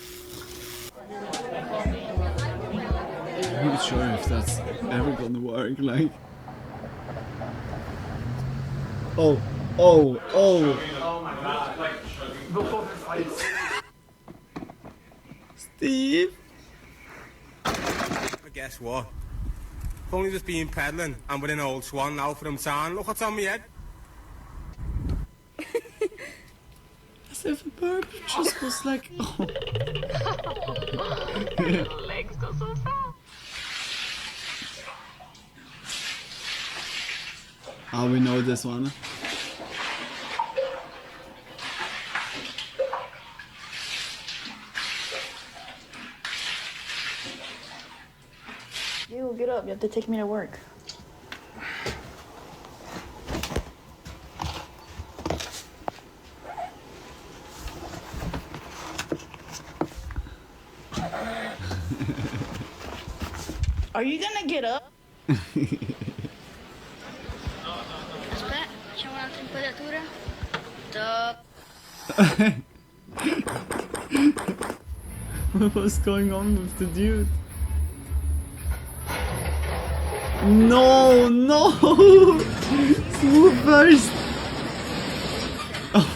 I'm not sure if that's ever gonna work. Like, oh. Oh my god, like, before this ice. Steve? But guess what? I've only just been peddling and with an old swan now from town. Look what's on my head. As if a bird just was like, oh. Legs go so fast. Oh, we know this one. You get up. You have to take me to work. Are you gonna get up? Aspetta, facciamo un'altra inquadratura. Stop. What was going on with the dude? No! Smooth first! Oh.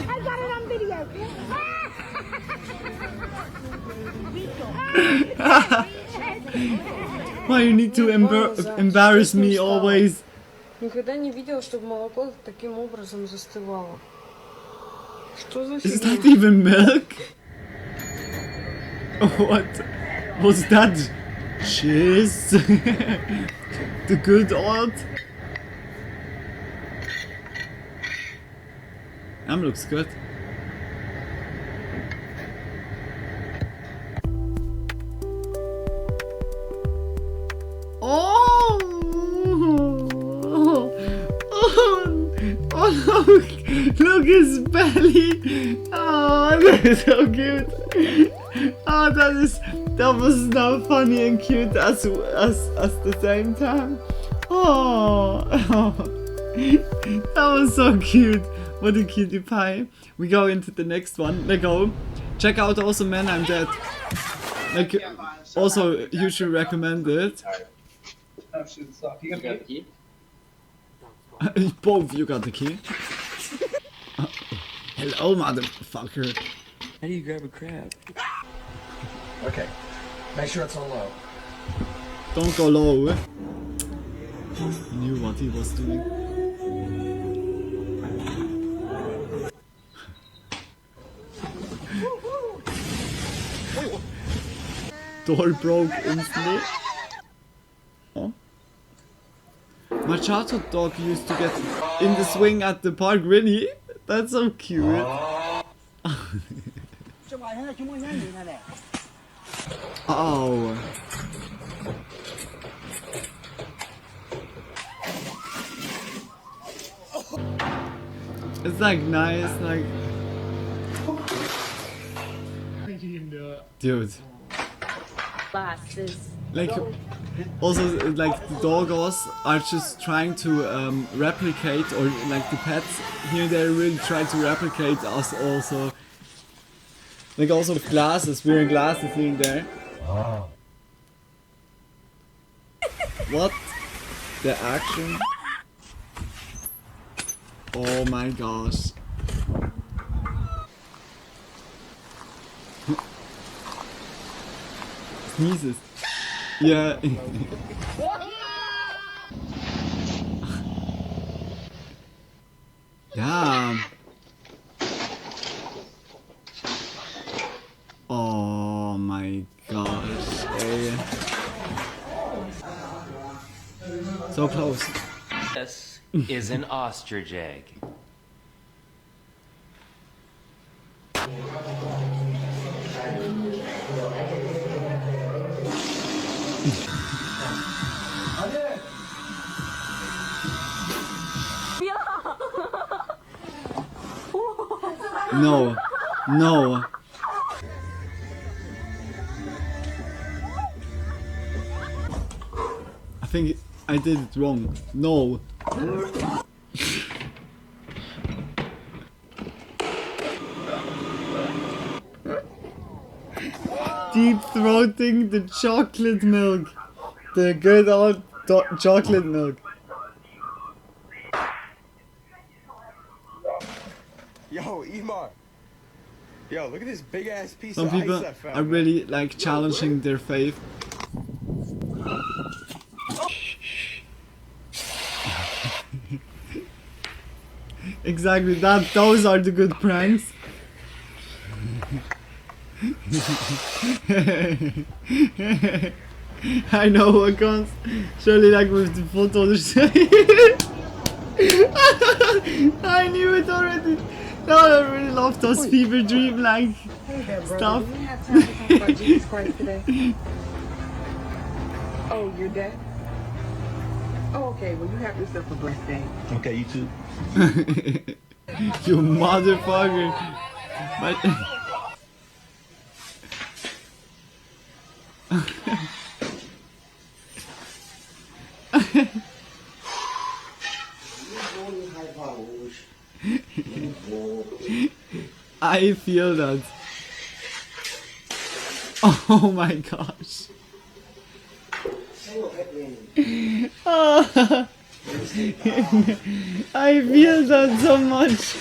I got it on video. Why you need to embarrass me always? Никогда не видел, чтобы молоко таким образом застывало. Что за Is фигня? that even milk? What was that? Cheese? The good old? Looks good. Oh, look his belly. Oh, that is so cute. Oh, that was not funny and cute as the same time. Oh, that was so cute. What a cutie pie. We go into the next one. Let go. Check out also Man I'm Dead. Like, also hugely recommend it. You got the key? Both you got the key. Hello, motherfucker. How do you grab a crab? Okay, make sure it's on low. Don't go low. He knew what he was doing. Door broke instantly. Oh. My childhood dog used to get in the swing at the park, really? That's so cute. Oh. It's like nice, like. Dude. Glasses. Like, also, like, the doggos are just trying to replicate, or like the pets here, they really try to replicate us also. Like, also with glasses, wearing glasses here and there. What? The action? Oh my gosh. Sneezes. Yeah. Damn. Oh my gosh. Hey. So close. This is an ostrich egg. No. No. I think I did it wrong. No. Deep throating the chocolate milk. The good old chocolate milk. Yo, Emar. Yo, look at this big ass piece Some of ice people I found. are really like challenging their faith. Exactly, those are the good pranks. I know, I can't. Surely, like with the photos. I knew it already. No, I really love those fever dream like stuff. Do we have time to talk about Jesus Christ today? Oh, you're dead? Oh, okay. Well, you have yourself a blessed day. Okay, you too. You motherfucker. But I feel that. Oh my gosh. Oh. I feel that so much.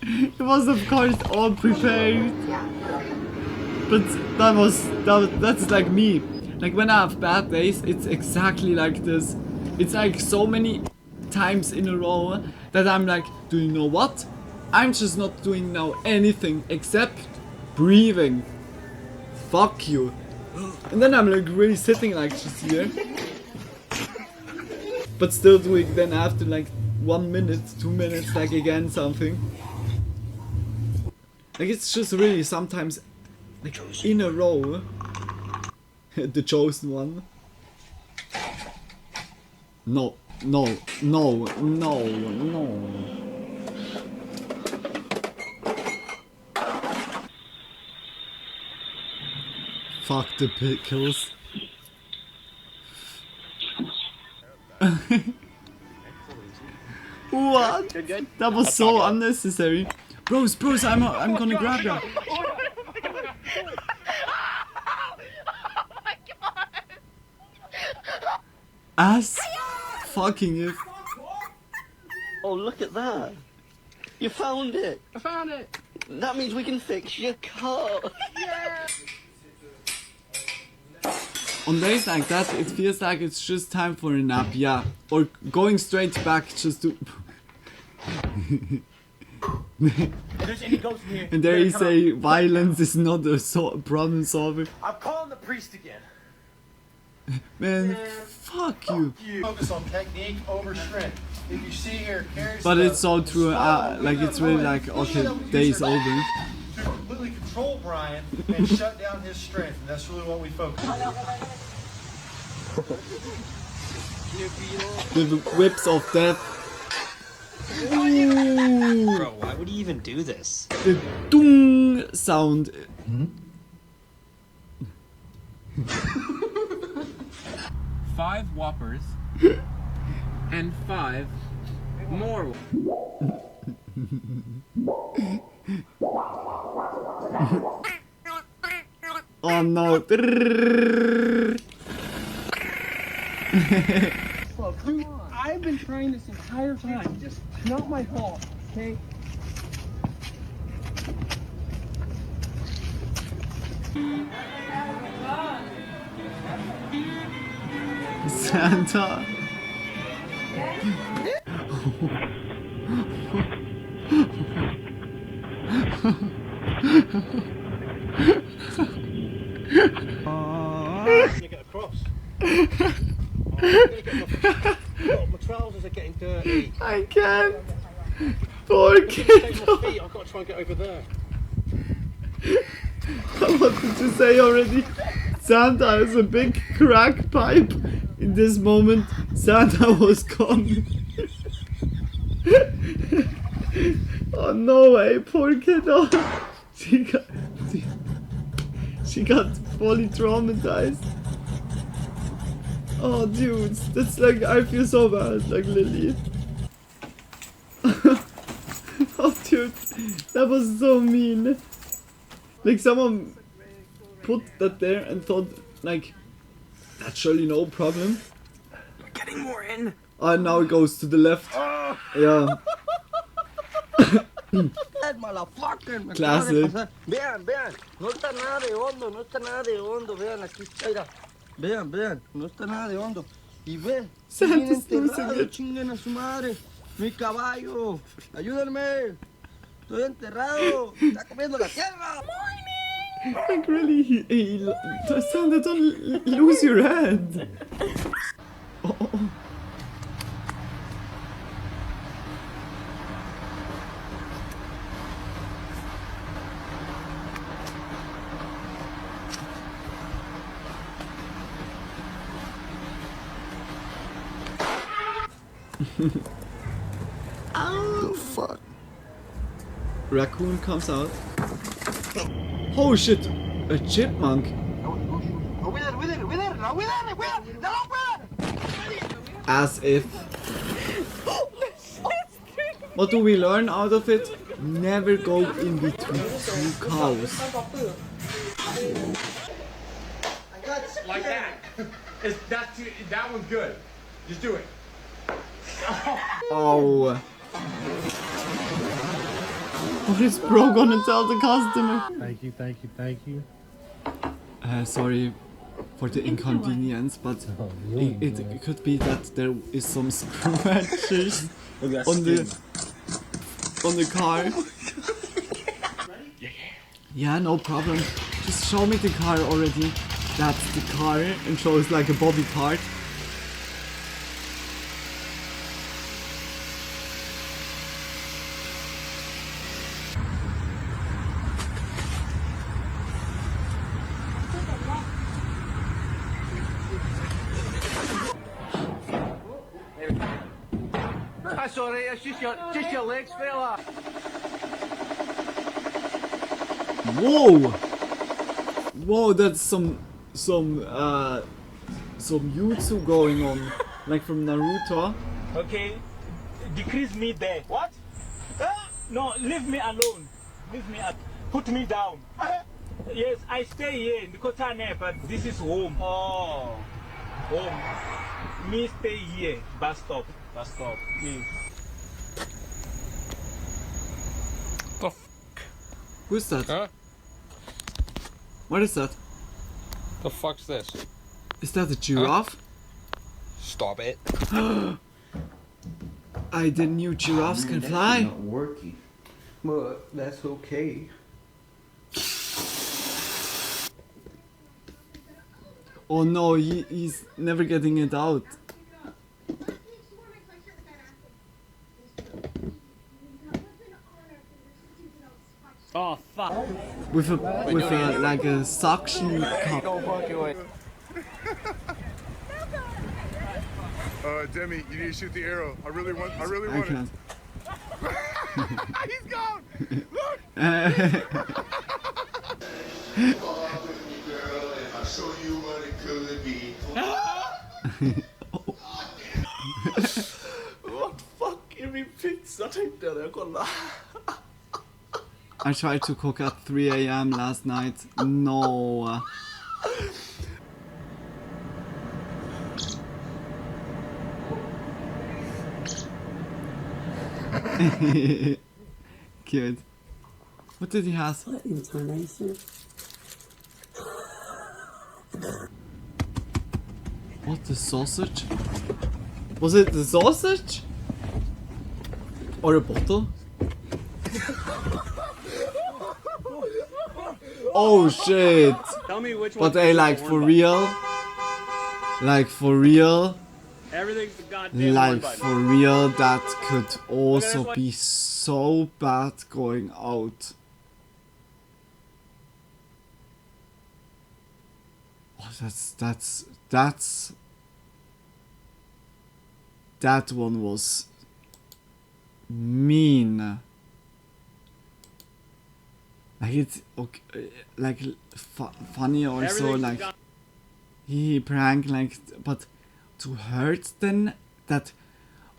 It was of course all prepared, but that's like me. Like when I have bad days, it's exactly like this. It's like so many times in a row that I'm like, do you know what? I'm just not doing now anything except breathing. Fuck you. And then I'm like really sitting like just here. But still doing then after like 1 minute, 2 minutes, like again something. Like it's just really sometimes like in a row. The chosen one. No, no, no, no, no. Fuck the pickles. What? That was so unnecessary. Bros, I'm gonna grab you. Ass fucking if. Oh, look at that. You found it. I found it. That means we can fix your car. Yeah. On days like that, it feels like it's just time for a nap, yeah. Or going straight back just to... And there you say violence is not a problem solver. I'm calling the priest again. Man, fuck you. Focus on technique over strength. If you see here, But it's so true, like it's really like, okay, day's over. to completely control Brian and shut down his strength, and that's really what we focus on. The whips of death. Ooh. Bro, why would he even do this? The doom wrong sound. 5 Whoppers and 5 more. Oh no. Look, dude, I've been trying this entire time. Just not my fault, okay? Santa. I'm gonna get across. I'm gonna get my trousers are getting dirty. I can't. Poor My kid. feet, I've got to try and get over there. What did you say already? Santa has a big crack pipe. In this moment, Santa was gone. Oh no way, poor kiddo. She got fully traumatized. Oh dudes, that's like, I feel so bad, like Lily. Oh dude, that was so mean. Like someone put that there and thought like, that's surely no problem. Getting more in. Oh, now it goes to the left. Yeah. Classic. Vean, vean, no está nada de hondo, no está nada de hondo, vean, aquí está, mira. Vean, vean, no está nada de hondo. Y ve, bien enterrado, chinguen a su madre. Mi caballo, ayúdenme. Estoy enterrado, está comiendo la tierra. Like really, Santa, don't lose your head. Oh, oh, oh. Oh, fuck. Raccoon comes out. Oh shit! A chipmunk! As if. What do we learn out of it? Never go in between two cows. Like that. That one's good. Just do it. Oh. What is bro gonna tell the customer? Thank you, thank you, thank you. Sorry for the inconvenience, but it could be that there is some scratches on the car. Yeah, no problem. Just show me the car already. That's the car, and shows like a body part. That's alright, it's just your legs, fella. Whoa! Whoa, that's some jutsu going on, like from Naruto. Okay, decrease me there. What? No, leave me alone. Leave me. Put me down. Yes, I stay here in the Kotane, but this is home. Oh, home. Me stay here. Bus stop. Bus stop. Please. Who's that? Huh? What is that? The fuck's this? Is that a giraffe? Stop it. I didn't know giraffes can That's fly. not working. But that's okay. Oh no, he's never getting it out. Oh fuck! With a like a suction cup. Demi, you need to shoot the arrow. I really want I it. can't. He's gone! Look! show you what it could be. What the fuck är min pizza tänkte jag när jag kollade. I tried to cook at 3 a.m. last night. No. Good. What did he have? What, the sausage? Was it the sausage? Or a bottle? Oh shit! Tell me which But one. I like for real. Like for real. Everything's the goddamn Like horn for real, that could also be so bad going out. Oh, that one was mean. Like it's okay, like funny also, like he prank, like, but to hurt then that,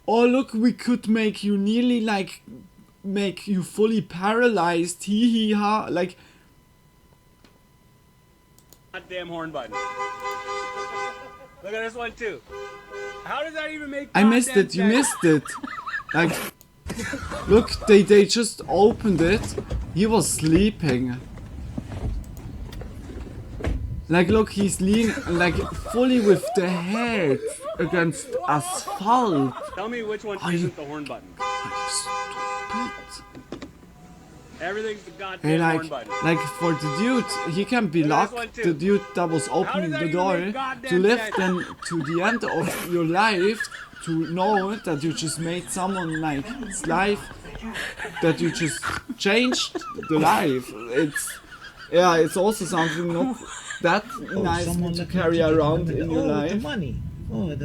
oh look, we could make you nearly like make you fully paralyzed, hee hee ha, like goddamn horn button. Look at this one too. How does that even make I missed it, you missed it. Like look, they just opened it. He was sleeping. Like look, he's leaning like fully with the head against asphalt. Tell me which one isn't the horn button. Everything's the goddamn Hey, horn button. like for the dude, he can be locked. The dude that was opening the door to live then to the end of your life, to know that you just made someone like his life, that you just changed the life. It's, yeah, it's also something not that nice to carry around in your life. The money. Oh,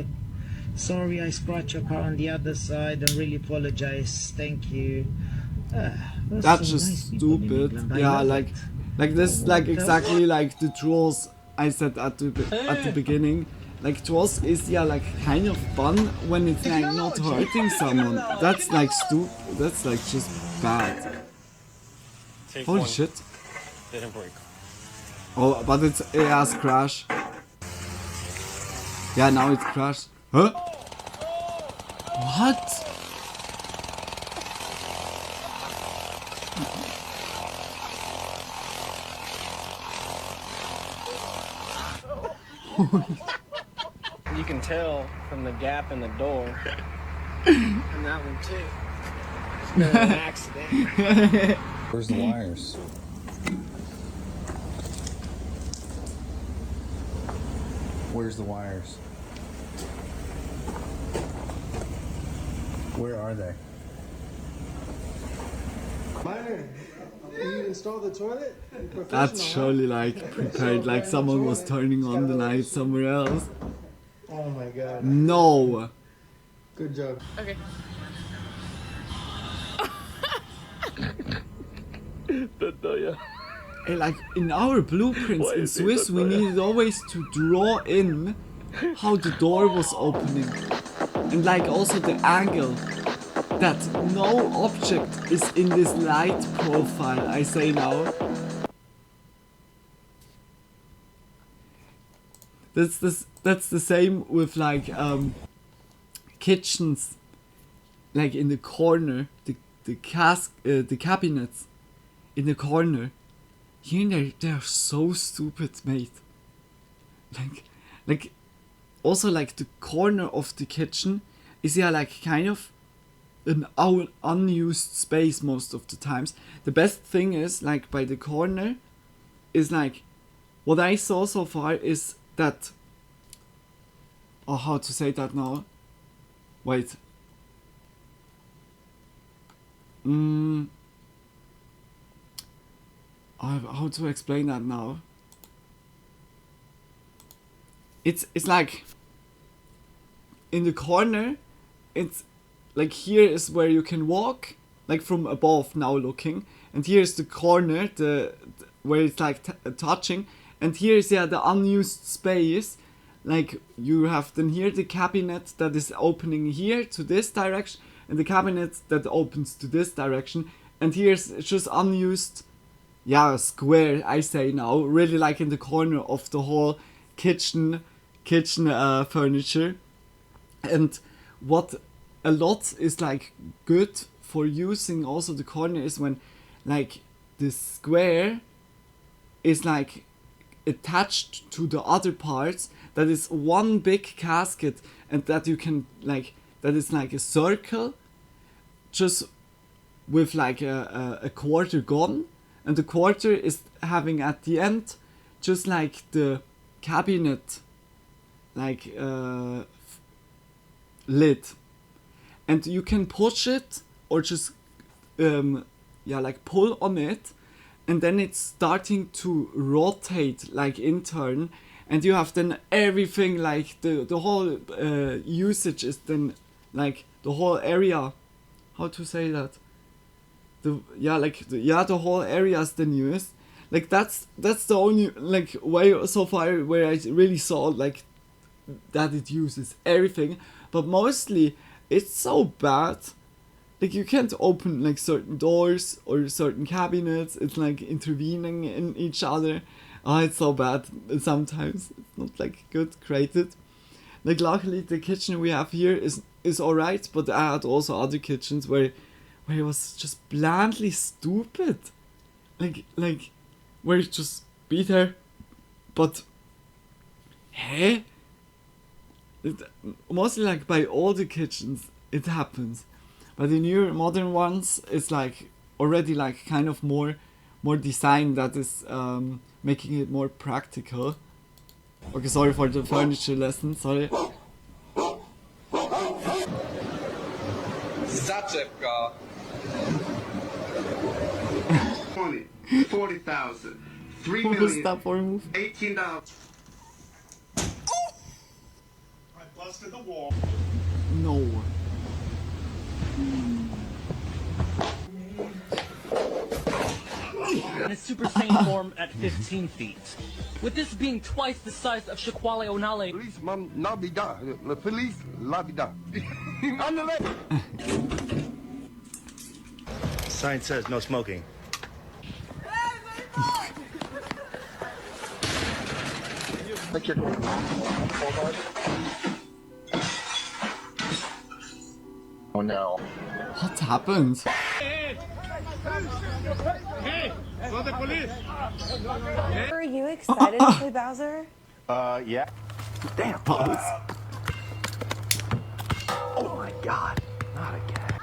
sorry, I scratched your car on the other side. I really apologize. Thank you. That's just stupid. Yeah, like this, like exactly like the trolls I said at the beginning. Like trolls is, yeah, like kind of fun when it's like not hurting someone. That's like stupid. That's like just bad. Holy shit. Didn't break. Oh, but it has crashed. Yeah, now it's crashed. Huh? What? You can tell from the gap in the door. And that one too. It's been an accident. Where's the wires? Where's the wires? Where are they? Miner, you installed the toilet? That's surely like prepared, like someone was turning on the light somewhere else. Oh my god. No! Good job. Okay. Hey, like in our blueprints in Swiss, we needed always to draw in how the door was opening. And like also the angle. That no object is in this light profile, I say now. That's the same with like kitchens, like in the corner, the cabinets in the corner. Here and there, they're so stupid, mate. Like also like the corner of the kitchen is, yeah, like kind of an unused space most of the times. The best thing is, like, by the corner is like, what I saw so far is that, oh, how to say that now? Wait. How to explain that now? It's like in the corner, it's like here is where you can walk, like from above now looking, and here's the corner, the where it's like touching, and here is the unused space. Like you have then here the cabinet that is opening here to this direction, and the cabinet that opens to this direction, and here's just unused, square, I say now, really like in the corner of the whole kitchen furniture. And what a lot is like good for using also the corner is when like the square is like attached to the other parts, that is one big casket, and that you can like, that is like a circle just with like a quarter gone, and the quarter is having at the end just like the cabinet like lid, and you can push it or just like pull on it, and then it's starting to rotate like in turn, and you have then everything like the whole usage is then like the whole area, how to say that, the whole area is then used. Like that's the only like way so far where I really saw like that it uses everything, but mostly it's so bad. Like you can't open like certain doors or certain cabinets. It's like intervening in each other. Oh, it's so bad sometimes. It's not like good created. Like luckily the kitchen we have here is alright, but I had also other kitchens where it was just blandly stupid. Like where it just be there, but hey, mostly like by all the kitchens it happens. But the newer modern ones, it's like already like kind of more design that is making it more practical. Okay, sorry for the furniture lesson, sorry. Zaczepka. 20, 40,000, 3 million, 18,000. I busted the wall. No. In a Super Saiyan form at 15 feet. With this being twice the size of Shakwale Onale. Police, mom, nabida. The police, labida. On the left. Sign says no smoking. Oh no. What happened? Hey, call the police. Are you excited to play Bowser? Yeah. Damn, Bowser. Oh my god, not again.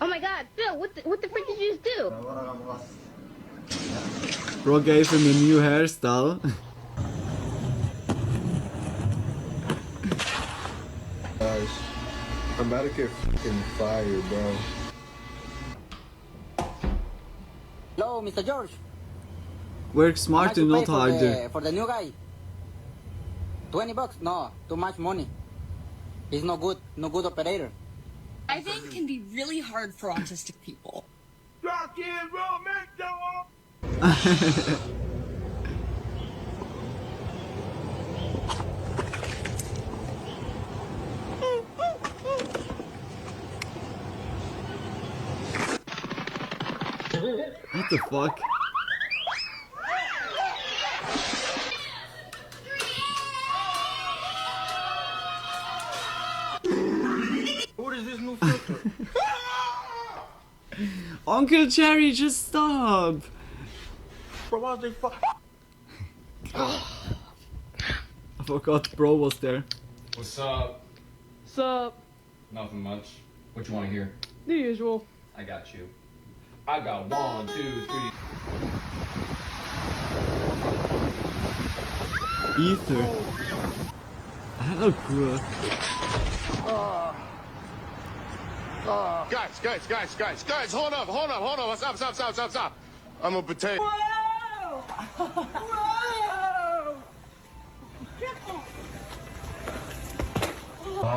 Oh my god, Phil, what the frick did you just do? Bro gave him a new hairstyle. Guys, I'm about to get fucking fired, bro. Hello, Mr. George. Work smarter, not harder. For the new guy. $20? No, too much money. He's no good operator. Driving can be really hard for autistic people. Rock and roll, make the wall. What the fuck? What is this new filter? Uncle Jerry, just stop! Bro, why they I forgot bro was there. What's up? What's up? Nothing much. What you want to hear? The usual. I got you. I got 1, 2, 3. Ether. Hello, cool. Guys, hold up. Stop. I'm a potato. Whoa!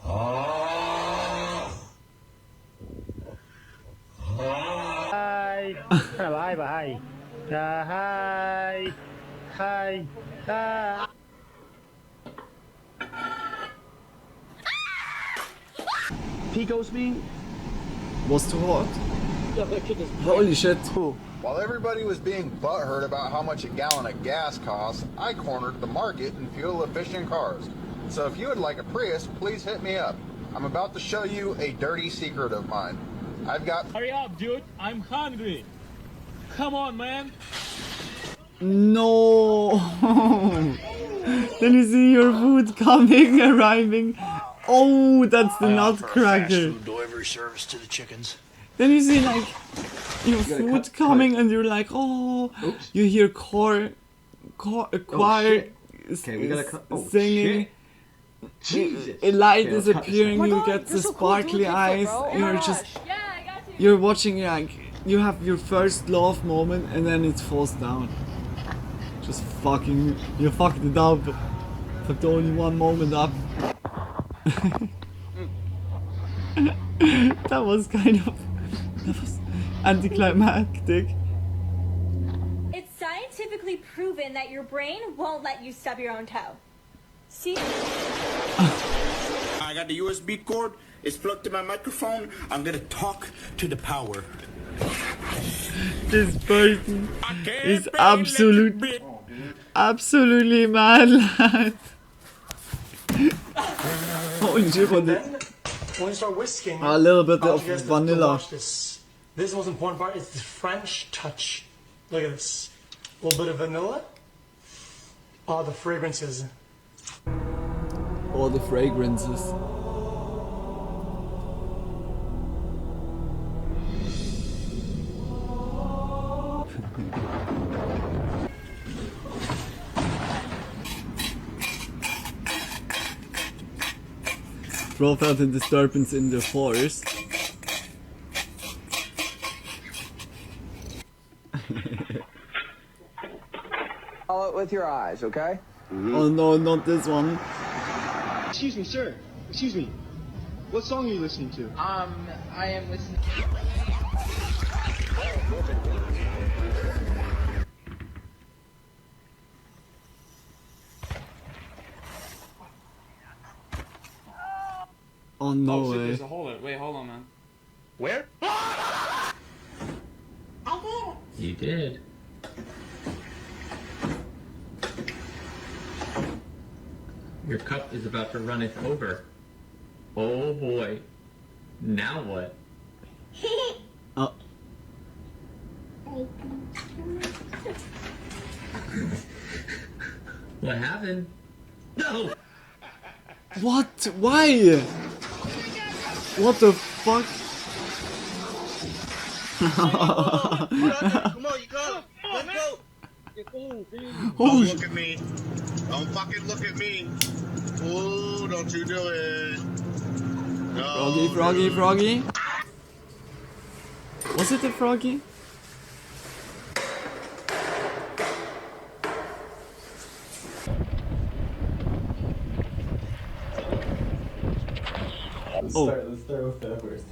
Whoa! Hi, bye. Hi. Hi. Hi. Pico speed was too hot. Holy shit. While everybody was being butthurt about how much a gallon of gas costs, I cornered the market in fuel-efficient cars. So if you would like a Prius, please hit me up. I'm about to show you a dirty secret of mine. I've got... Hurry up, dude. I'm hungry. Come on, man. No. Then you see your food coming, arriving. Oh, that's the nutcracker. Delivery service to the chickens. Then you see like your food coming and you're like, oh. Oops. You hear choir Okay, we gotta singing. Jesus. A light Okay, is appearing, you get the sparkly eyes, you're just, you're watching like, you have your first love moment and then it falls down. Just fucking, you fucked it up. Fucked only one moment up. That was kind of, that was anticlimactic. It's scientifically proven that your brain won't let you stub your own toe. See? I got the USB cord. It's plugged to my microphone. I'm gonna talk to the power. This person is absolutely mad, lad. Holy shit, what the... When you start whisking, a little bit of vanilla. Watch this. This is the most important part. It's the French touch. Look at this. A little bit of vanilla. Oh, the fragrances. All the fragrances. Bro felt a disturbance in the forest. Follow it with your eyes, okay? Oh no, not this one. Excuse me, sir. Excuse me. What song are you listening to? I am listening. Oh no shit, way. there's a hole in it. Wait, hold on, man. Where? You did. Your cup is about to run it over. Oh boy. Now what? Oh. What happened? No! What? Why? What the fuck? Come on, you got it. Let's go. Oh, Don't look at me. Don't fucking look at me. Ooh, don't you do it. No, Froggy. Was it a froggy? Let's start with that first.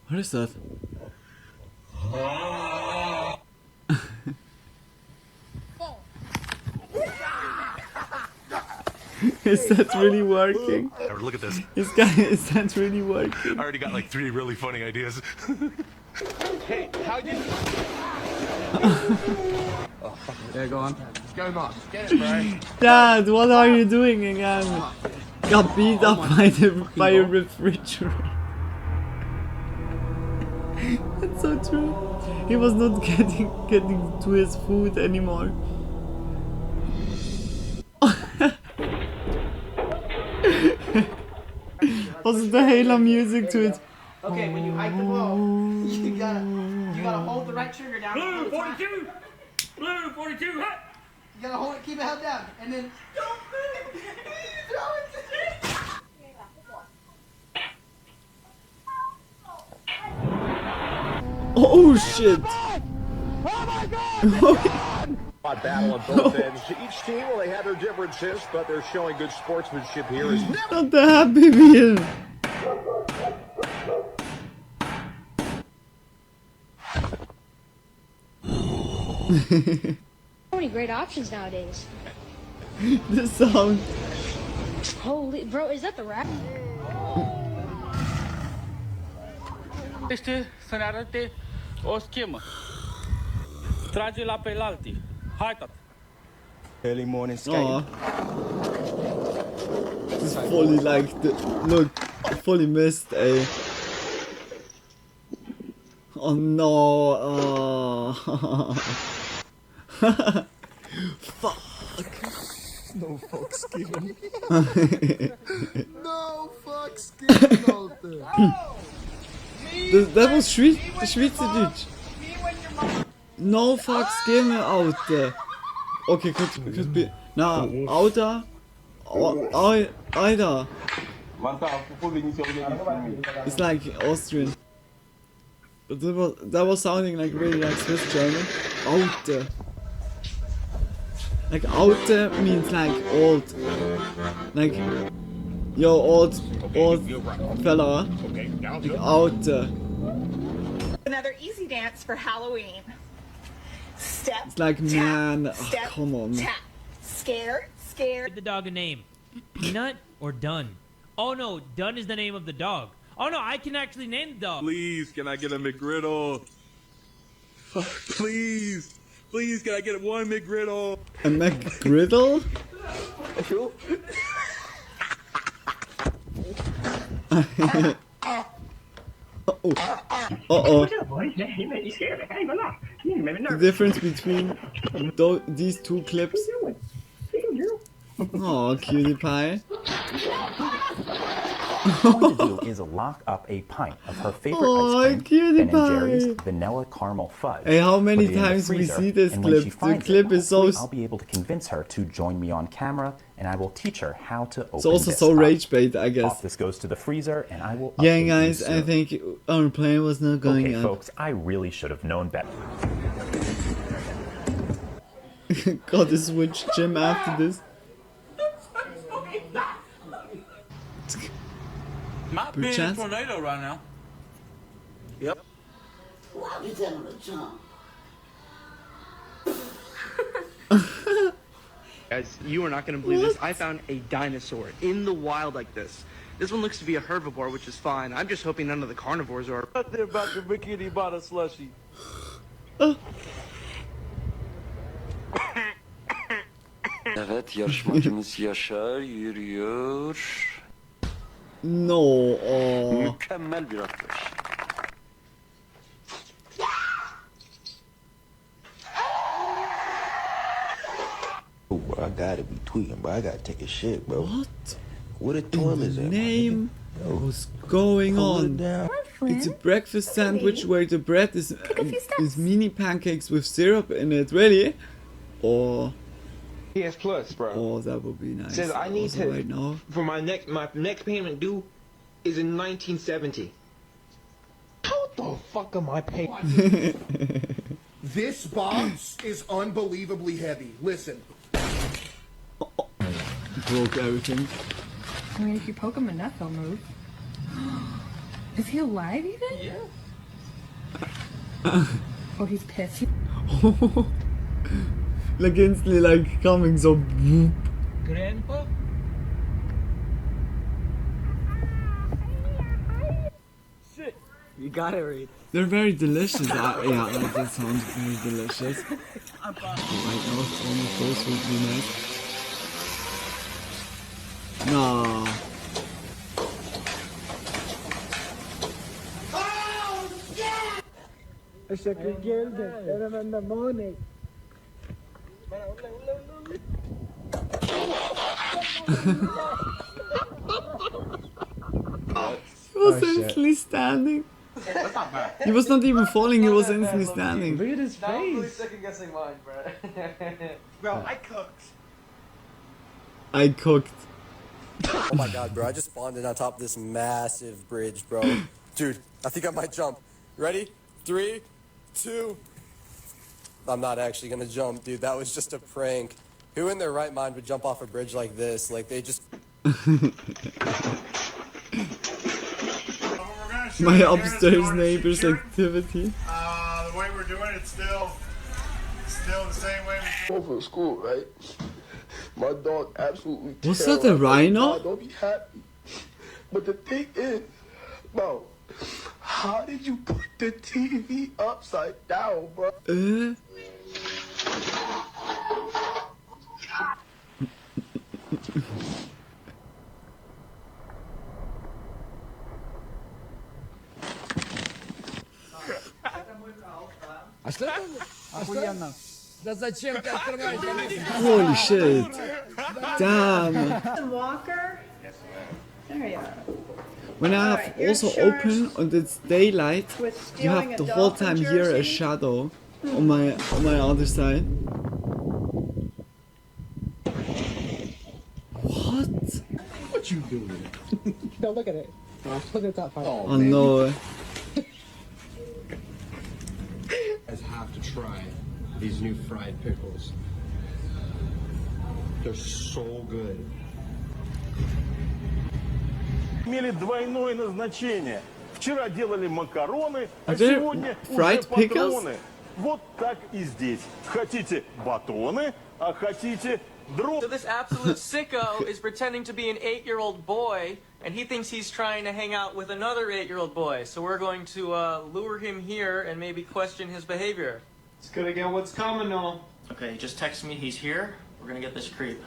What is that? Is that really working? Look at this. Is that really working? I already got like 3 really funny ideas. Hey, how'd you... Yeah, go on. Go, Mark. Get it, bro. Dad, what are you doing again? Got beat up by a refrigerator. That's so true. He was not getting to his food anymore. Was the Halo music to it? Okay, when you hike the ball, you gotta hold the right trigger down. Blue 42! Blue 42! You gotta hold it, keep it held down, and then don't move. Throw it to Oh shit! Oh my god! fought battle on both ends. Each team, well, they had their differences, but they're showing good sportsmanship here. Is Not the Happy Meal. So many great options nowadays. The sound. Holy, bro, is that the rap? Este să ne arate o schemă. Trage la penalti. Hai, tată. Early morning skating. This is fully like the look, fully missed a. Oh no! Fuck! No fucks given. No fucks given out there. That was Schweizerdeutsch. No fucks given out there. Okay, could be. Now, Auda. Aida. It's like Austrian. But that was sounding like really like Swiss German. Aute. Like Aute means like old. Like yo old fella. Like Aute. Another easy dance for Halloween. Step. It's like tap, man, step, come on. Tap. Scared. Give the dog a name. Peanut or Dun? Oh no, Dun is the name of the dog. Oh no, I can actually name the dog. Please, can I get a McGriddle? Please, please, can I get one McGriddle? A McGriddle? Uh-oh. The difference between these two clips. Oh, cutie pie. What to do is lock up a pint of her favorite ice cream, Ben & Jerry's vanilla caramel fudge. Hey, how many put it in the times we freezer, see this and when clip? she The finds clip it, is so. I'll be able to convince her to join me on camera, and I will teach her how to open It's also this so up. rage bait, I guess. Off this goes to the freezer, and I will. Yeah, update you guys, I soon. think our plane was not going Okay, up. folks, I really should have known better. Got to switch gym after this. Might be in a tornado right now. Yep. Guys, you are not going to believe this. I found a dinosaur in the wild like this. This one looks to be a herbivore, which is fine. I'm just hoping none of the carnivores are. They're about to bikini bottle slushy. Evet, yarışmacımız Yaşar yürüyor. No. Mükemmel bir atlayış. Oh, bro, I gotta be tweaking, bro. I gotta take a shit, bro. What? What a toilet is that? Name? What's going on? It's a breakfast sandwich where the bread is mini pancakes with syrup in it. Really? Or PS Plus, bro. Oh, that would be nice. Says I need Also to right now. for my next payment due is in 1970. How the fuck am I paying? This box is unbelievably heavy. Listen. Broke everything. I mean, if you poke him enough, he'll move. Is he alive even? Yeah. Oh, he's pissed. Like instantly, like coming so. Whoop. Grandpa? Shit. You got it right. They're very delicious. Yeah, like that sounds very delicious. Right now, it's almost those would be nice. No. Şaka geldi. Hemen de money. He was instantly standing. That's not bad. He was not even falling, he was instantly standing. Look at his face. I'm really second guessing mine, bro. Bro, I cooked. I cooked. Oh my god, bro. I just spawned in on top of this massive bridge, bro. Dude, I think I might jump. Ready? 3, 2. I'm not actually gonna jump, dude. That was just a prank. Who in their right mind would jump off a bridge like this? Like, they just... My upstairs neighbor's activity. The way we're doing it, still the same way. Going for school, right? My dog absolutely. Was that a rhino? Don't be happy. But the thing is, bro, how did you put the TV upside down, bro? Охуенно. Да зачем ты открываешь? Holy shit. Damn. Walker? There you are. When I have also open and it's daylight, you have the whole time here a shadow on my other side. What? What you doing? No, look at it. Look at that part. Oh no. Guys have to try these new fried pickles. They're so good. Имели двойное назначение. Вчера делали макароны, а Are there сегодня fried уже pickles? патроны. Вот так и здесь. Хотите батоны, а хотите дров. So this absolute sicko is pretending to be an 8-year-old boy, and he thinks he's trying to hang out with another 8-year-old boy. So we're going to lure him here and maybe question his behavior. It's good again. What's coming now? Okay, just text me he's here. We're gonna get this creep.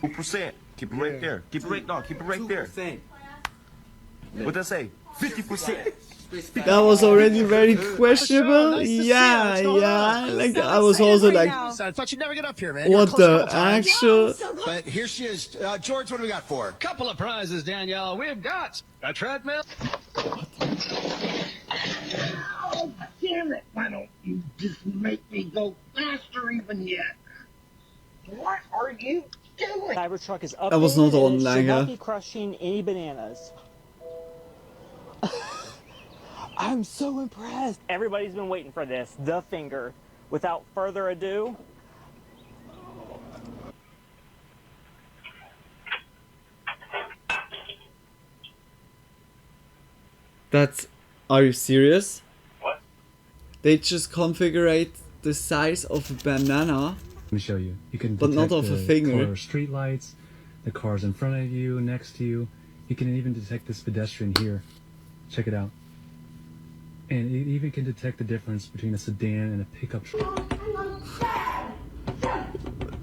2%. Keep it right there. Keep it right now. Keep it right there. What did I say? 50%. That was already very questionable. Yeah. Like I was also like, I thought you'd never get up here, man. what the actual? But here she is. George, what do we got for her? Couple of prizes, Danielle. We've got a treadmill. Oh, damn it. Why don't you just make me go faster even yet? What are you doing? Cybertruck is up. That was not on should Langer. not be crushing any bananas. I'm so impressed. Everybody's been waiting for this. The finger. Without further ado, Are you serious? What? They just configure the size of a banana. Let me show you. You can but not detect of a the finger. car street lights, the cars in front of you, next to you. You can even detect this pedestrian here. Check it out. And it even can detect the difference between a sedan and a pickup truck.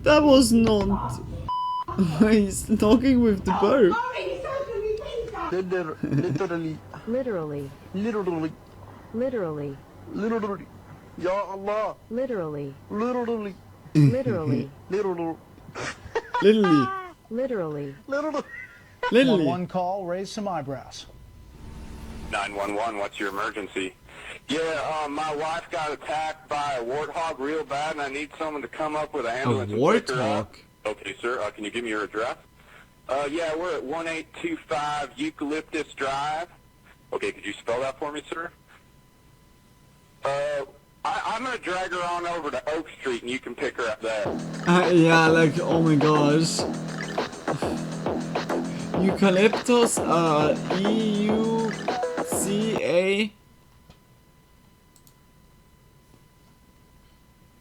That was not. He's talking with the bird. Literally. Literally. Literally. Literally. Literally. Ya Allah. Literally. Literally. Literally. Literally. Literally. Literally. Literally. Literally. One call, raise some eyebrows. 911, what's your emergency? Yeah, my wife got attacked by a warthog real bad, and I need someone to come up with an ambulance. A and pick her warthog? up. Okay, sir. Can you give me your address? Yeah, we're at 1825 Eucalyptus Drive. Okay, could you spell that for me, sir? I'm gonna drag her on over to Oak Street, and you can pick her up there. Yeah, like, oh my gosh. Eucalyptus, E-U-C-A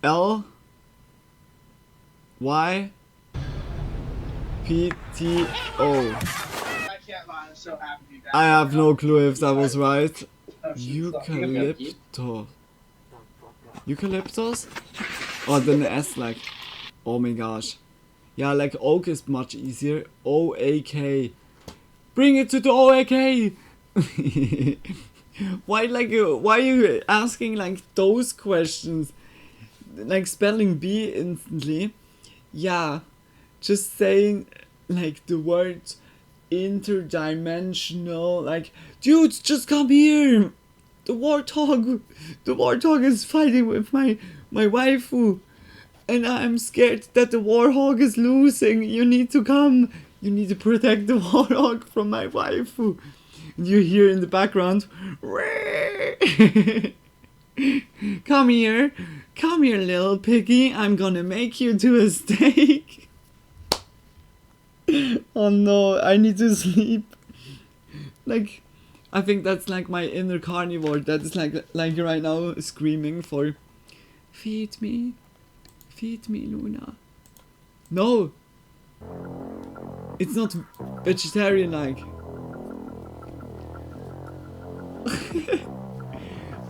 L-Y P-T-O. I have no clue if that was right. Eucalyptus. Eucalyptus? Oh, then the S like. Oh my gosh. Yeah, like oak is much easier. O-A-K. Bring it to the O-A-K! Why are you asking like those questions? Like spelling B instantly? Yeah. Just saying like the words interdimensional, like, dude, just come here! The warthog is fighting with my waifu. And I'm scared that the warthog is losing. You need to come. You need to protect the warthog from my waifu. And you hear in the background. Come here, little piggy. I'm gonna make you to a steak. Oh no, I need to sleep. Like, I think that's like my inner carnivore that is like right now screaming for, feed me, Luna. No, it's not vegetarian like.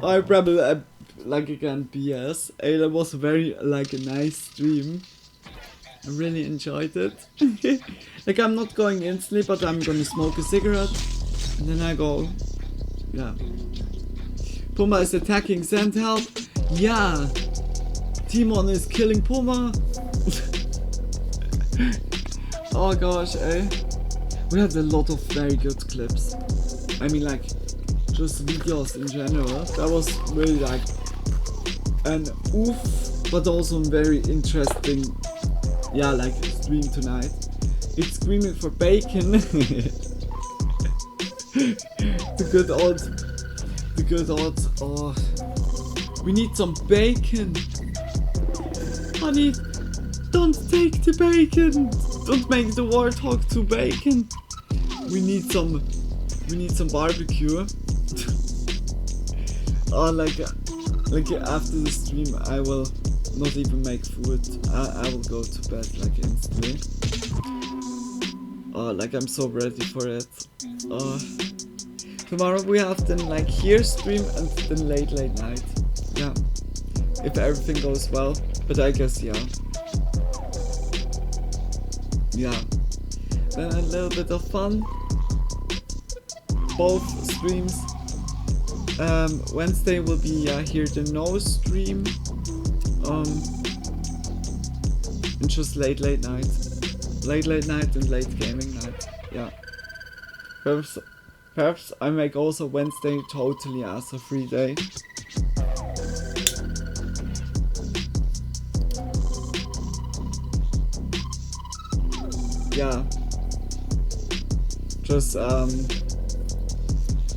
I probably like again BS. That was very like a nice stream. I really enjoyed it. Like I'm not going instantly, but I'm gonna smoke a cigarette and then I go. Yeah. Puma is attacking, send help. Yeah. Timon is killing Puma. Oh gosh, eh. We had a lot of very good clips. I mean like just videos in general. That was really like an oof, but also very interesting, yeah, like stream tonight. It's screaming for bacon. The good odds. Oh, we need some bacon. Honey, don't take the bacon. Don't make the warthog to bacon. We need some barbecue. Oh, like after the stream, I will not even make food. I will go to bed like instantly. Oh, like I'm so ready for it. Oh, tomorrow we have then like here stream and then late night. Yeah, if everything goes well. But I guess yeah. Yeah. Then a little bit of fun. Both streams. Wednesday will be here the no stream. And just late night. Late night and late gaming night. Yeah. Perhaps I make also Wednesday totally as a free day. Yeah. Just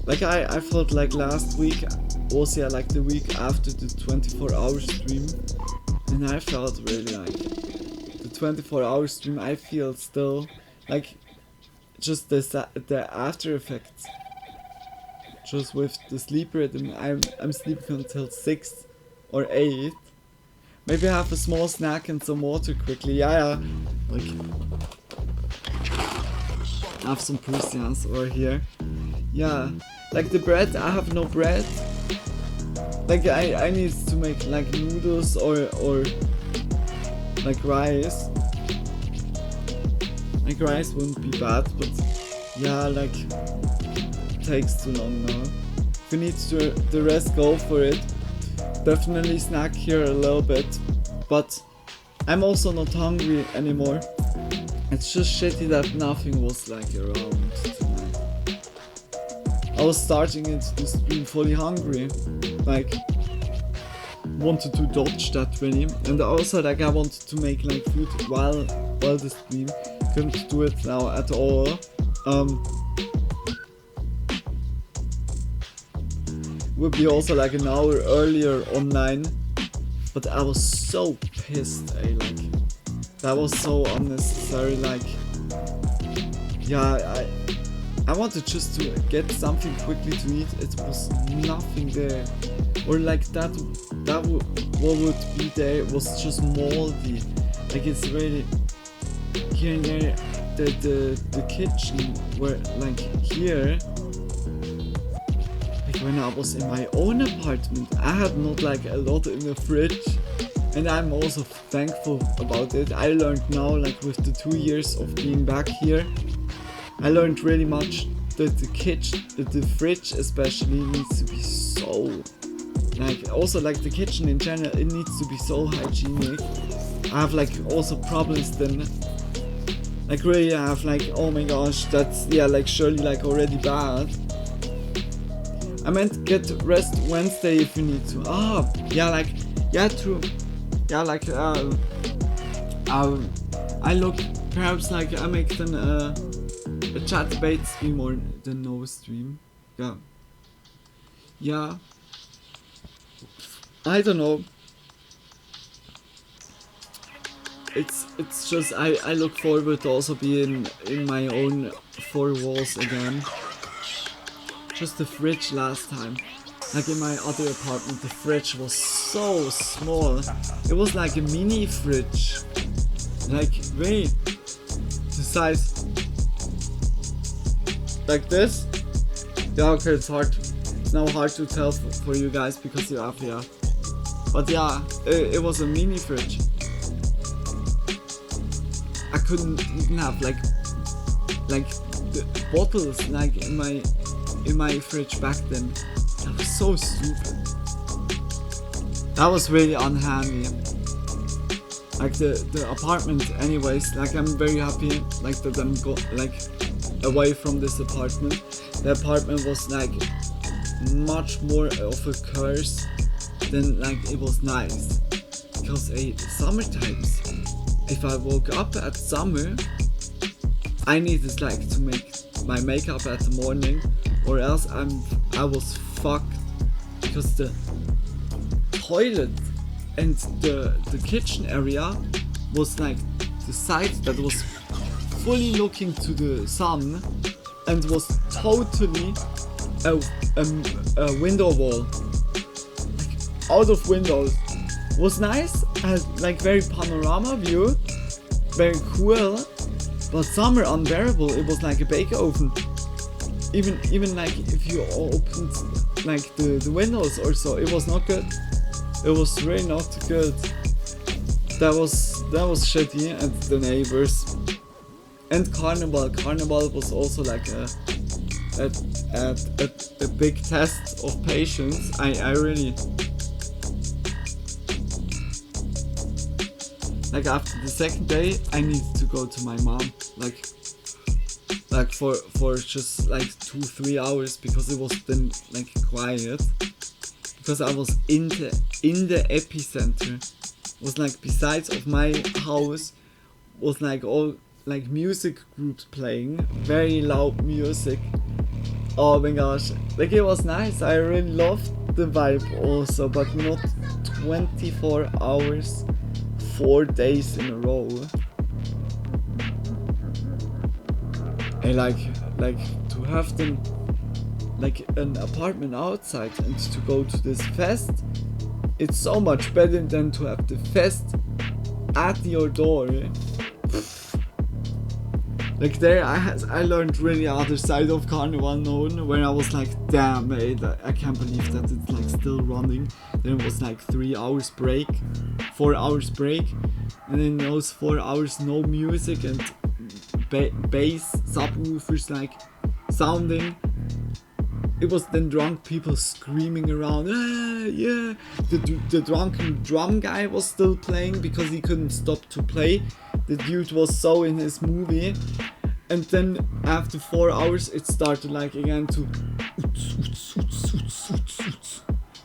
like I felt like last week was yeah like the week after the 24-hour stream, and I felt really like the 24-hour stream. I feel still like just the after effects. Just with the sleep rhythm, I'm sleeping until 6 or 8. Maybe have a small snack and some water quickly. Yeah. Like have some Prussians over here. Yeah. Like the bread, I have no bread. Like I need to make like noodles or like rice. Like rice wouldn't be bad, but yeah, like it takes too long now. If you need to the rest, go for it. Definitely snack here a little bit, but I'm also not hungry anymore. It's just shitty that nothing was like around tonight. I was starting into the stream fully hungry, like wanted to dodge that really, and also like I wanted to make like food while the stream. Couldn't do it now at all. Would be also like an hour earlier online, but I was so pissed, like that was so unnecessary. Like yeah, I wanted just to get something quickly to eat. It was nothing there, or like that what would be there was just moldy. Like it's really here and there. The kitchen where like here. Like when I was in my own apartment, I had not like a lot in the fridge, and I'm also thankful about it. I learned now, like with the 2 years of being back here, I learned really much that the kitchen, the fridge especially needs to be so, like also like the kitchen in general, it needs to be so hygienic. I have like also problems then, like really I have like, oh my gosh, that's yeah like surely like already bad. I meant get rest Wednesday if you need to. Ah, yeah, like, yeah, true. Yeah, like, I look, perhaps like I make then a chat debate stream or the no stream. Yeah. Yeah. I don't know. It's just I look forward to also being in my own four walls again. Just the fridge last time. Like in my other apartment, the fridge was so small. It was like a mini fridge. Like, wait, the size like this. Yeah, okay, it's hard. It's now hard to tell for you guys because you're up here. But yeah, it was a mini fridge. I couldn't even have like the bottles like in my fridge back then. That was so stupid. That was really unhandy. Like the apartment anyways, like I'm very happy like that I'm away from this apartment. The apartment was like much more of a curse than like it was nice. Because summer times, if I woke up at summer, I needed like to make my makeup at the morning, or else I was fucked, because the toilet and the kitchen area was like the side that was fully looking to the sun and was totally a window wall, like out of windows. Was nice, had like very panorama view, very cool, but summer unbearable. It was like a bake oven. Even like if you opened like the windows or so, it was not good. It was really not good. That was shitty. And the neighbors and Carnival was also like a big test of patience. I really. Like after the second day, I needed to go to my mom, like for just like 2-3 hours, because it was then like quiet, because I was in the epicenter. It was like besides of my house was like all like music groups playing, very loud music. Oh my gosh, like it was nice. I really loved the vibe also, but not 24 hours. 4 days in a row. And like to have them like an apartment outside and to go to this fest, it's so much better than to have the fest at your door. Like there I learned really other side of Carnival known, where I was like, damn mate, I can't believe that it's like still running. Then it was like 3 hours break, 4 hours break, and then those 4 hours no music and bass subwoofers like sounding. It was then drunk people screaming around, yeah. The drunken drum guy was still playing because he couldn't stop to play. The dude was so in his movie. And then after 4 hours it started like again to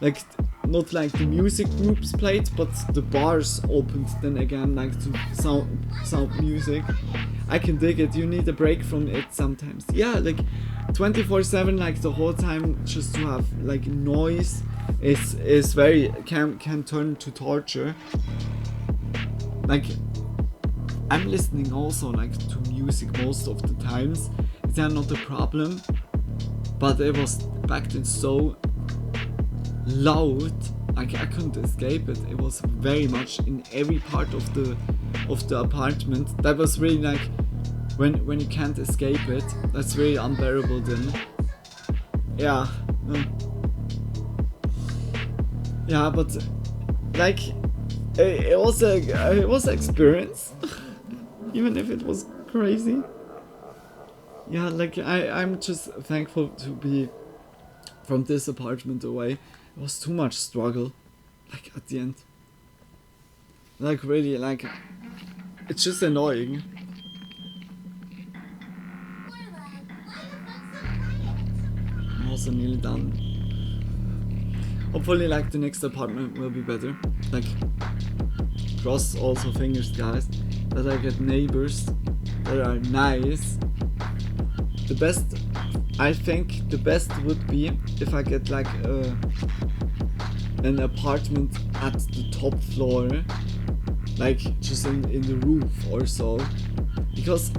like not like the music groups played, but the bars opened then again like to sound music. I can dig it. You need a break from it sometimes. Yeah, like 24/7 like the whole time just to have like noise is very can turn to torture. Like I'm listening also like to music most of the times. It's not a problem, but it was back then so loud, like I couldn't escape it. It was very much in every part of the apartment. That was really like when you can't escape it, that's very unbearable then. Yeah. Yeah, but like it was an experience. Even if it was crazy. Yeah, like I'm just thankful to be from this apartment away. It was too much struggle, like at the end. Like really, like it's just annoying. I'm also nearly done. Hopefully like the next apartment will be better. Like cross also fingers guys, that I get neighbors that are nice. The best, I think the best would be if I get like an apartment at the top floor, like just in the roof or so, because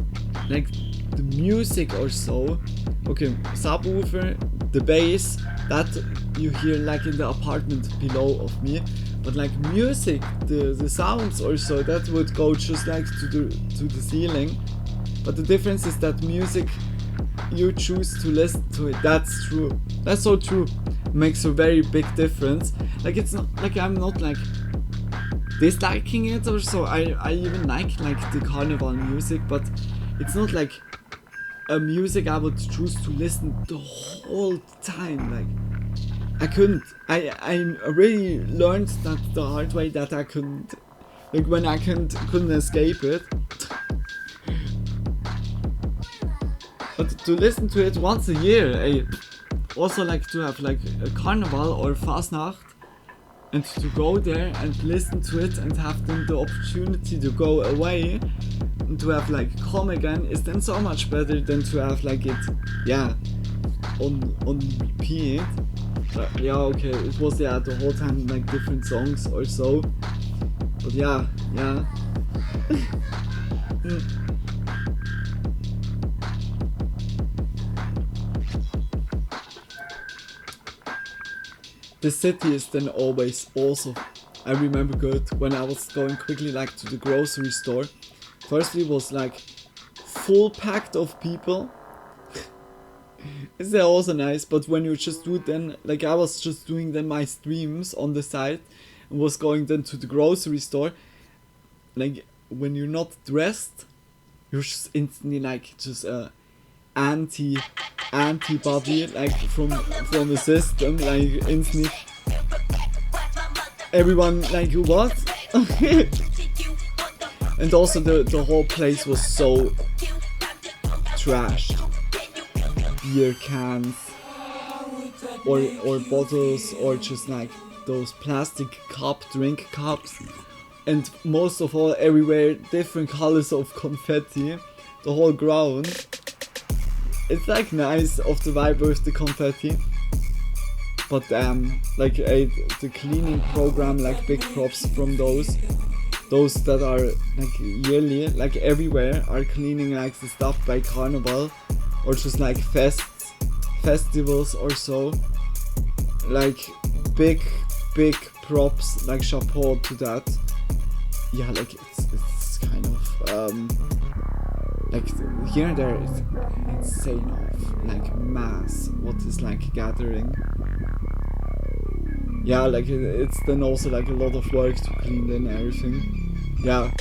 like the music or so, okay, subwoofer, the bass, that you hear like in the apartment below of me, but like music, the sounds or so, that would go just like to the ceiling. But the difference is that music, you choose to listen to it. That's true. That's so true. Makes a very big difference. Like it's not like I'm not like disliking it or so. I even like the carnival music, but it's not like a music I would choose to listen the whole time. Like I couldn't. I really learned that the hard way, that I couldn't. Like when I couldn't escape it. But to listen to it once a year, also like to have like a carnival or Fastnacht, and to go there and listen to it and have then the opportunity to go away and to have like come again, is then so much better than to have like it, yeah, on repeat. Yeah, okay, it was the whole time like different songs or so, but yeah. The city is then always also, I remember good, when I was going quickly like to the grocery store. Firstly it was like full packed of people. It's also nice, but when you just do it then, like I was just doing then my streams on the side and was going then to the grocery store. Like when you're not dressed, you're just instantly like just antibody like from the system, like instantly everyone like what? And also the whole place was so trashed. Beer cans or bottles, or just like those plastic drink cups, and most of all everywhere different colors of confetti, the whole ground. It's like nice of the vibe with the confetti, but like the cleaning program, like big props from those that are like yearly, like everywhere are cleaning like the stuff by carnival or just like festivals or so. Like big props, like chapeau to that. Yeah, like it's kind of like here and there it's insane of like mass what is like gathering. Yeah, like it's then also like a lot of work to clean then everything. Yeah,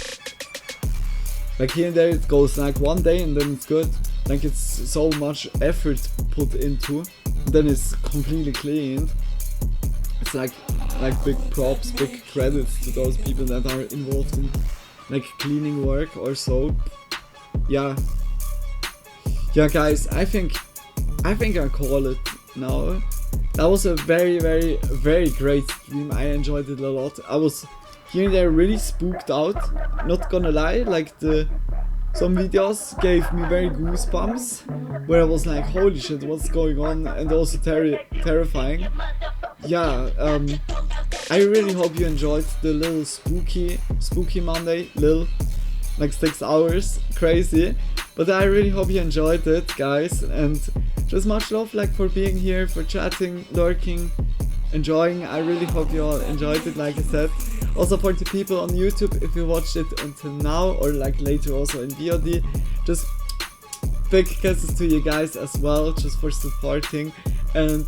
like here and there it goes like one day and then it's good. Like it's so much effort put into, then it's completely cleaned. It's like big props, big credits to those people that are involved in like cleaning work or so. Yeah guys, I think I call it now. That was a very great stream. I enjoyed it a lot. I was here and there really spooked out, not gonna lie. Like some videos gave me very goosebumps, where I was like, holy shit, what's going on, and also terrifying. Yeah, I really hope you enjoyed the little spooky Monday, like 6 hours, crazy. But I really hope you enjoyed it, guys, and just much love like for being here, for chatting, lurking, enjoying. I really hope you all enjoyed it, like I said. Also for the people on YouTube, if you watched it until now or like later also in VOD, just big kisses to you guys as well, just for supporting. And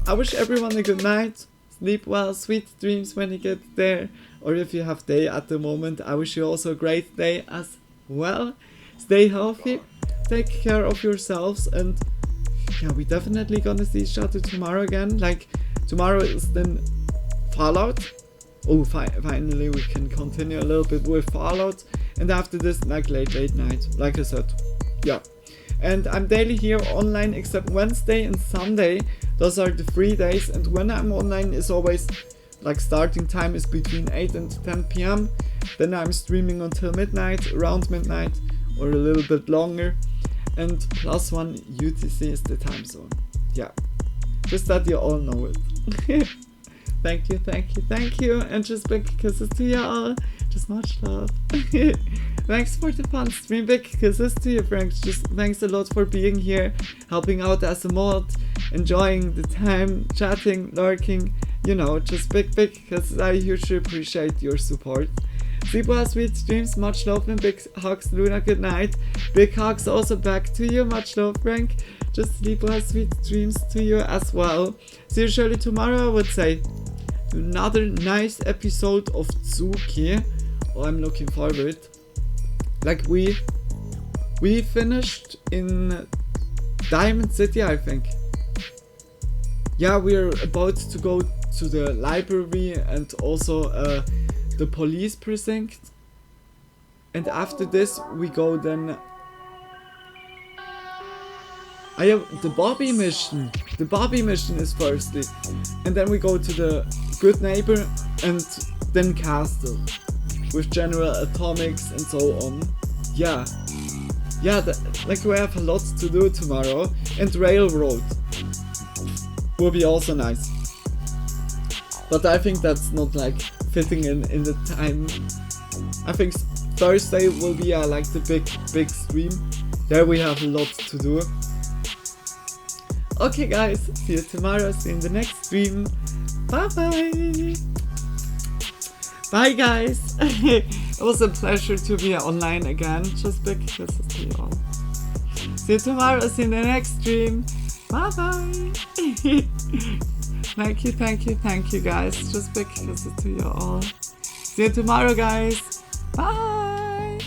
I wish everyone a good night, sleep well, sweet dreams when you get there, or if you have day at the moment, I wish you also a great day as well. Stay healthy, take care of yourselves, and yeah, we definitely gonna see each other tomorrow again. Like tomorrow is then Fallout. Oh, finally we can continue a little bit with Fallout, and after this like late night, like I said. Yeah, and I'm daily here online except Wednesday and Sunday. Those are the 3 days, and when I'm online is always like starting time is between 8 and 10 p.m. Then I'm streaming until midnight, around midnight, or a little bit longer, and +1 UTC is the time zone. Yeah, just that you all know it. Thank you, thank you, thank you. And just big kisses to you all. Just much love. Thanks for the fun stream. Big kisses to you, Frank. Just thanks a lot for being here, helping out as a mod, enjoying the time, chatting, lurking. You know, just big kisses. I hugely appreciate your support. Sleep well, sweet dreams. Much love and big hugs, Luna. Good night. Big hugs also back to you. Much love, Frank. Just sleep well, sweet dreams to you as well. See you surely tomorrow, I would say. Another nice episode of Tsuki. Oh, I'm looking forward. Like we finished in Diamond City, I think. Yeah, we're about to go to the library and also the police precinct. And after this we go then... I have the Bobby mission. The Bobby mission is firstly. And then we go to the Good Neighbor and then Castle. With General Atomics and so on. Yeah. Yeah, like we have a lot to do tomorrow. And Railroad. Will be also nice. But I think that's not like fitting in the time. I think Thursday will be like the big stream. There we have a lot to do. Okay guys, see you tomorrow, see you in the next stream. Bye bye! Bye guys! It was a pleasure to be online again. Just big kisses to you all. See you tomorrow, see you in the next stream. Bye bye! Thank you guys. Just big kisses to you all. See you tomorrow guys. Bye!